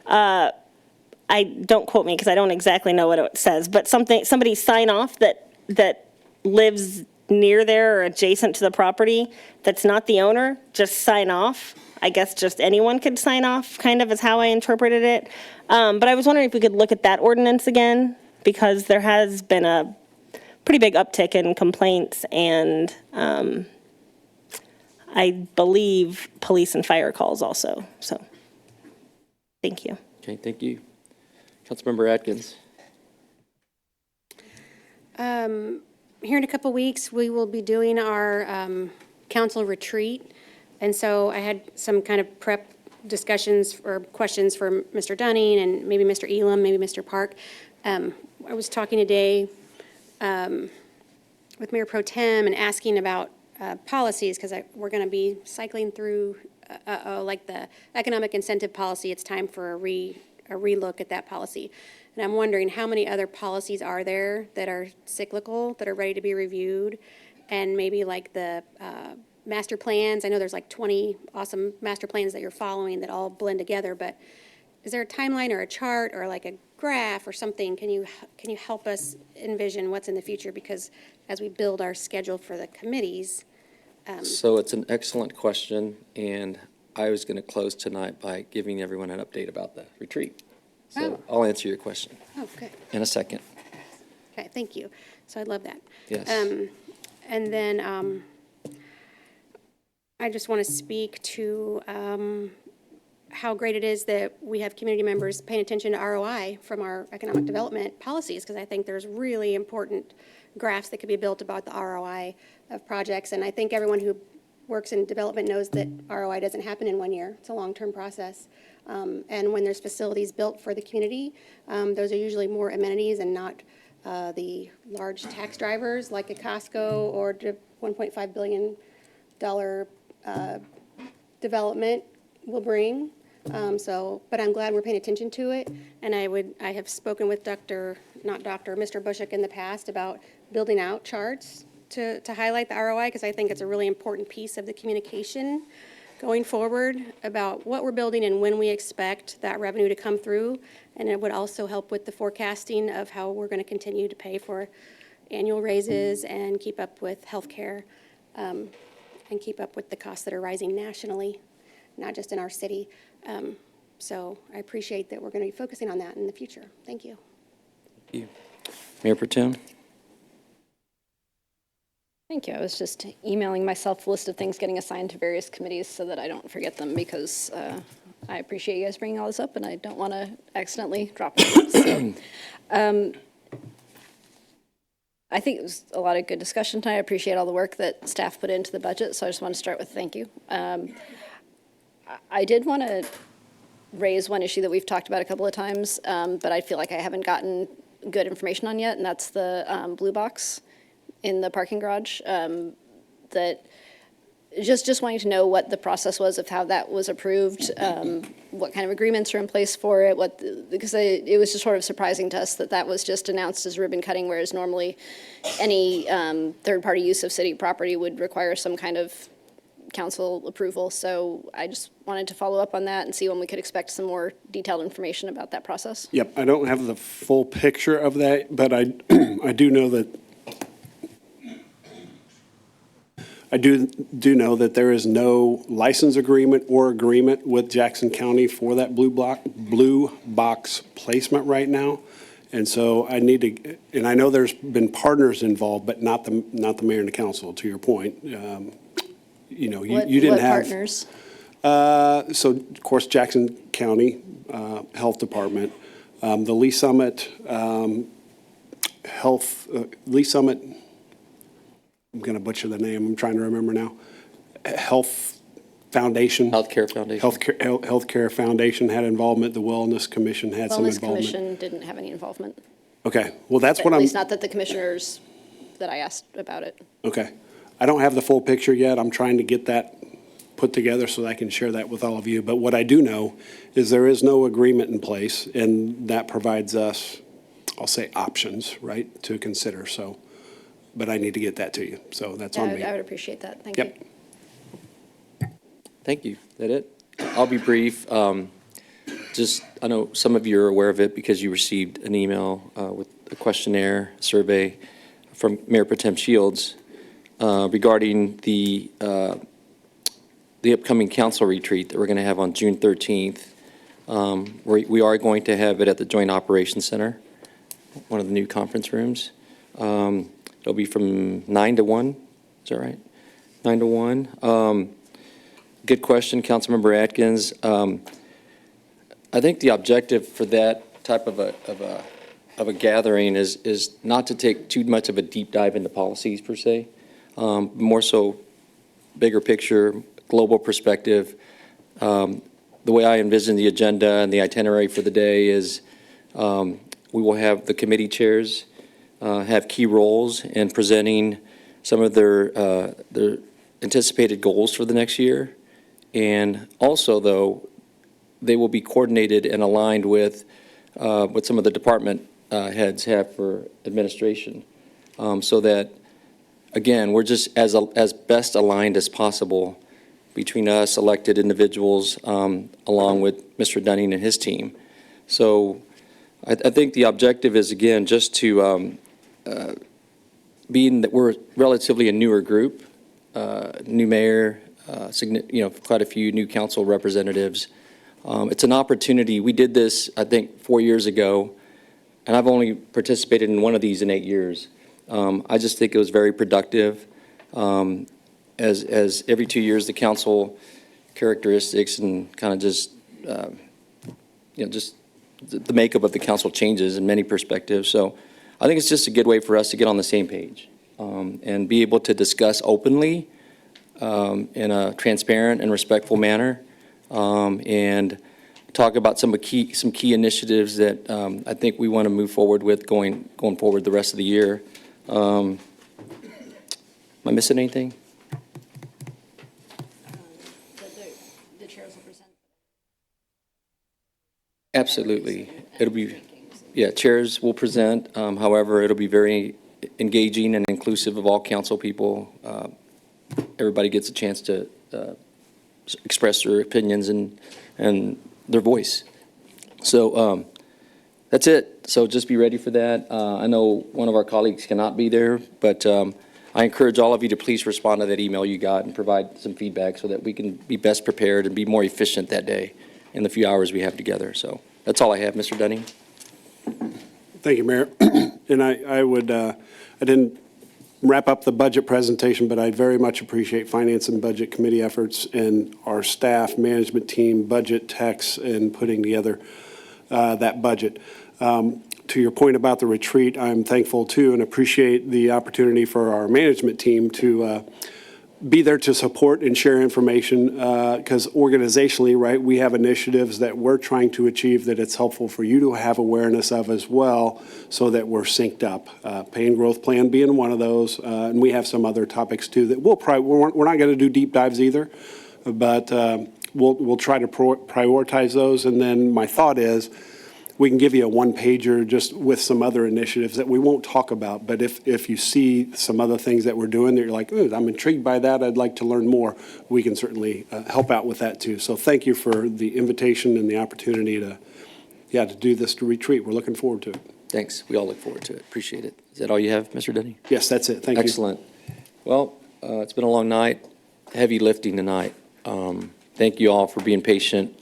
don't quote me because I don't exactly know what it says, but somebody sign off that lives near there or adjacent to the property that's not the owner, just sign off. I guess just anyone could sign off, kind of is how I interpreted it. But I was wondering if we could look at that ordinance again, because there has been a pretty big uptick in complaints and I believe police and fire calls also. So, thank you. Okay, thank you. Councilmember Atkins. Here in a couple weeks, we will be doing our council retreat. And so I had some kind of prep discussions or questions for Mr. Dunning and maybe Mr. Elam, maybe Mr. Park. I was talking today with Mayor Pro Tem and asking about policies, because we're going to be cycling through like the economic incentive policy. It's time for a relook at that policy. And I'm wondering how many other policies are there that are cyclical, that are ready to be reviewed, and maybe like the master plans. I know there's like 20 awesome master plans that you're following that all blend together, but is there a timeline or a chart or like a graph or something? Can you help us envision what's in the future? Because as we build our schedule for the committees. So it's an excellent question, and I was going to close tonight by giving everyone an update about the retreat. So I'll answer your question. Oh, good. In a second. Okay, thank you. So I'd love that. Yes. And then I just want to speak to how great it is that we have community members paying attention to ROI from our economic development policies, because I think there's really important graphs that could be built about the ROI of projects. And I think everyone who works in development knows that ROI doesn't happen in 1 year. It's a long-term process. And when there's facilities built for the community, those are usually more amenities and not the large tax drivers like a Costco or the $1.5 billion development will bring. But I'm glad we're paying attention to it. And I have spoken with Mr. Bushek in the past about building out charts to highlight the ROI, because I think it's a really important piece of the communication going forward about what we're building and when we expect that revenue to come through. And it would also help with the forecasting of how we're going to continue to pay for annual raises and keep up with healthcare, and keep up with the costs that are rising nationally, not just in our city. So I appreciate that we're going to be focusing on that in the future. Thank you. Thank you. Mayor Pro Tem? Thank you. I was just emailing myself a list of things getting assigned to various committees so that I don't forget them, because I appreciate you guys bringing all this up, and I don't want to accidentally drop it. So, I think it was a lot of good discussion tonight. I appreciate all the work that staff put into the budget, so I just want to start with thank you. I did want to raise one issue that we've talked about a couple of times, but I feel like I haven't gotten good information on yet, and that's the blue box in the parking garage. That just wanting to know what the process was of how that was approved, what kind of agreements are in place for it, because it was just sort of surprising to us that was just announced as ribbon cutting, whereas normally any third-party use of city property would require some kind of council approval. So I just wanted to follow up on that and see when we could expect some more detailed information about that process. Yep, I don't have the full picture of that, but I do know that know that there is no license agreement or agreement with Jackson County for that blue box placement right now. And so I need to, and I know there's been partners involved, but not the mayor and the council, to your point. You know, you didn't have partners. So of course, Jackson County Health Department, the Lee Summit Lee Summit, I'm going to butcher the name, I'm trying to remember now, Health Foundation. Healthcare Foundation. Healthcare Foundation had involvement, the Wellness Commission had some Wellness involvement. Commission didn't have any involvement. Okay, well, that's what At I'm. least not that the commissioners that I asked about it. Okay. I don't have the full picture yet. I'm trying to get that put together so that I can share that with all of you. But what I do know is there is no agreement in place, and that provides us, I'll say, options, right, to consider. So, but I need to get that to you. So that's on me. I would appreciate that. Thank you. Thank you. Is that it? I'll be brief. I know some of you are aware of it because you received an email with a questionnaire survey from Mayor Pro Tem Shields regarding the upcoming council retreat that we're going to have on June 13th. We are going to have it at the Joint Operations Center, one of the new conference rooms. It'll be from 9 to 1. Is that right? 9 to 1. Good question, Councilmember Atkins. I think the objective for that type of a gathering is not to take too much of a deep dive into policies per se. More so bigger picture, global perspective. The way I envision the agenda and the itinerary for the day is we will have the committee chairs have key roles in presenting some of their anticipated goals for the next year. And also, though, they will be coordinated and aligned with what some of the department heads have for administration, so that, again, we're just as best aligned as possible between us elected individuals along with Mr. Dunning and his team. So I think the objective is, again, just to, being that we're relatively a newer group, new mayor, quite a few new council representatives. It's an opportunity. We did this, I think, 4 years ago, and I've only participated in one of these in 8 years. I just think it was very productive. As every 2 years, the council characteristics and kind of just, just the makeup of the council changes in many perspectives. So I think it's just a good way for us to get on the same page and be able to discuss openly in a transparent and respectful manner, and talk about some key initiatives that I think we want to move forward with going forward the rest of the year. Am I missing anything? The chairs will present. Absolutely. It'll be, chairs will present. However, it'll be very engaging and inclusive of all council people. Everybody gets a chance to express their opinions and their voice. So that's it. So just be ready for that. I know one of our colleagues cannot be there, but I encourage all of you to please respond to that email you got and provide some feedback so that we can be best prepared and be more efficient that day in the few hours we have together. So that's all I have, Mr. Dunning. Thank you, Mayor. And I didn't wrap up the budget presentation, but I very much appreciate Finance and Budget Committee efforts and our staff, management team, budget techs, and putting together that budget. To your point about the retreat, I'm thankful too and appreciate the opportunity for our management team to be there to support and share information, because organizationally, right, we have initiatives that we're trying to achieve that it's helpful for you to have awareness of as well, so that we're synced up. Pay and growth plan being one of those, and we have some other topics too that we're not going to do deep dives either, but we'll try to prioritize those. And then my thought is, we can give you a one-pager just with some other initiatives that we won't talk about. But if you see some other things that we're doing that you're like, ooh, I'm intrigued by that, I'd like to learn more, we can certainly help out with that too. So thank you for the invitation and the opportunity to do this retreat. We're looking forward to it. Thanks. We all look forward to it. Appreciate it. Is that all you have, Mr. Dunning? Yes, that's it. Thank you. Excellent. Well, it's been a long night, heavy lifting tonight. Thank you all for being patient.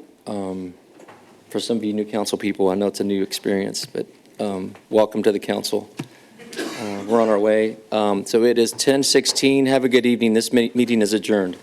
For some of you new council people, I know it's a new experience, but welcome to the council. We're on our way. So it is 10:16. Have a good evening. This meeting is adjourned.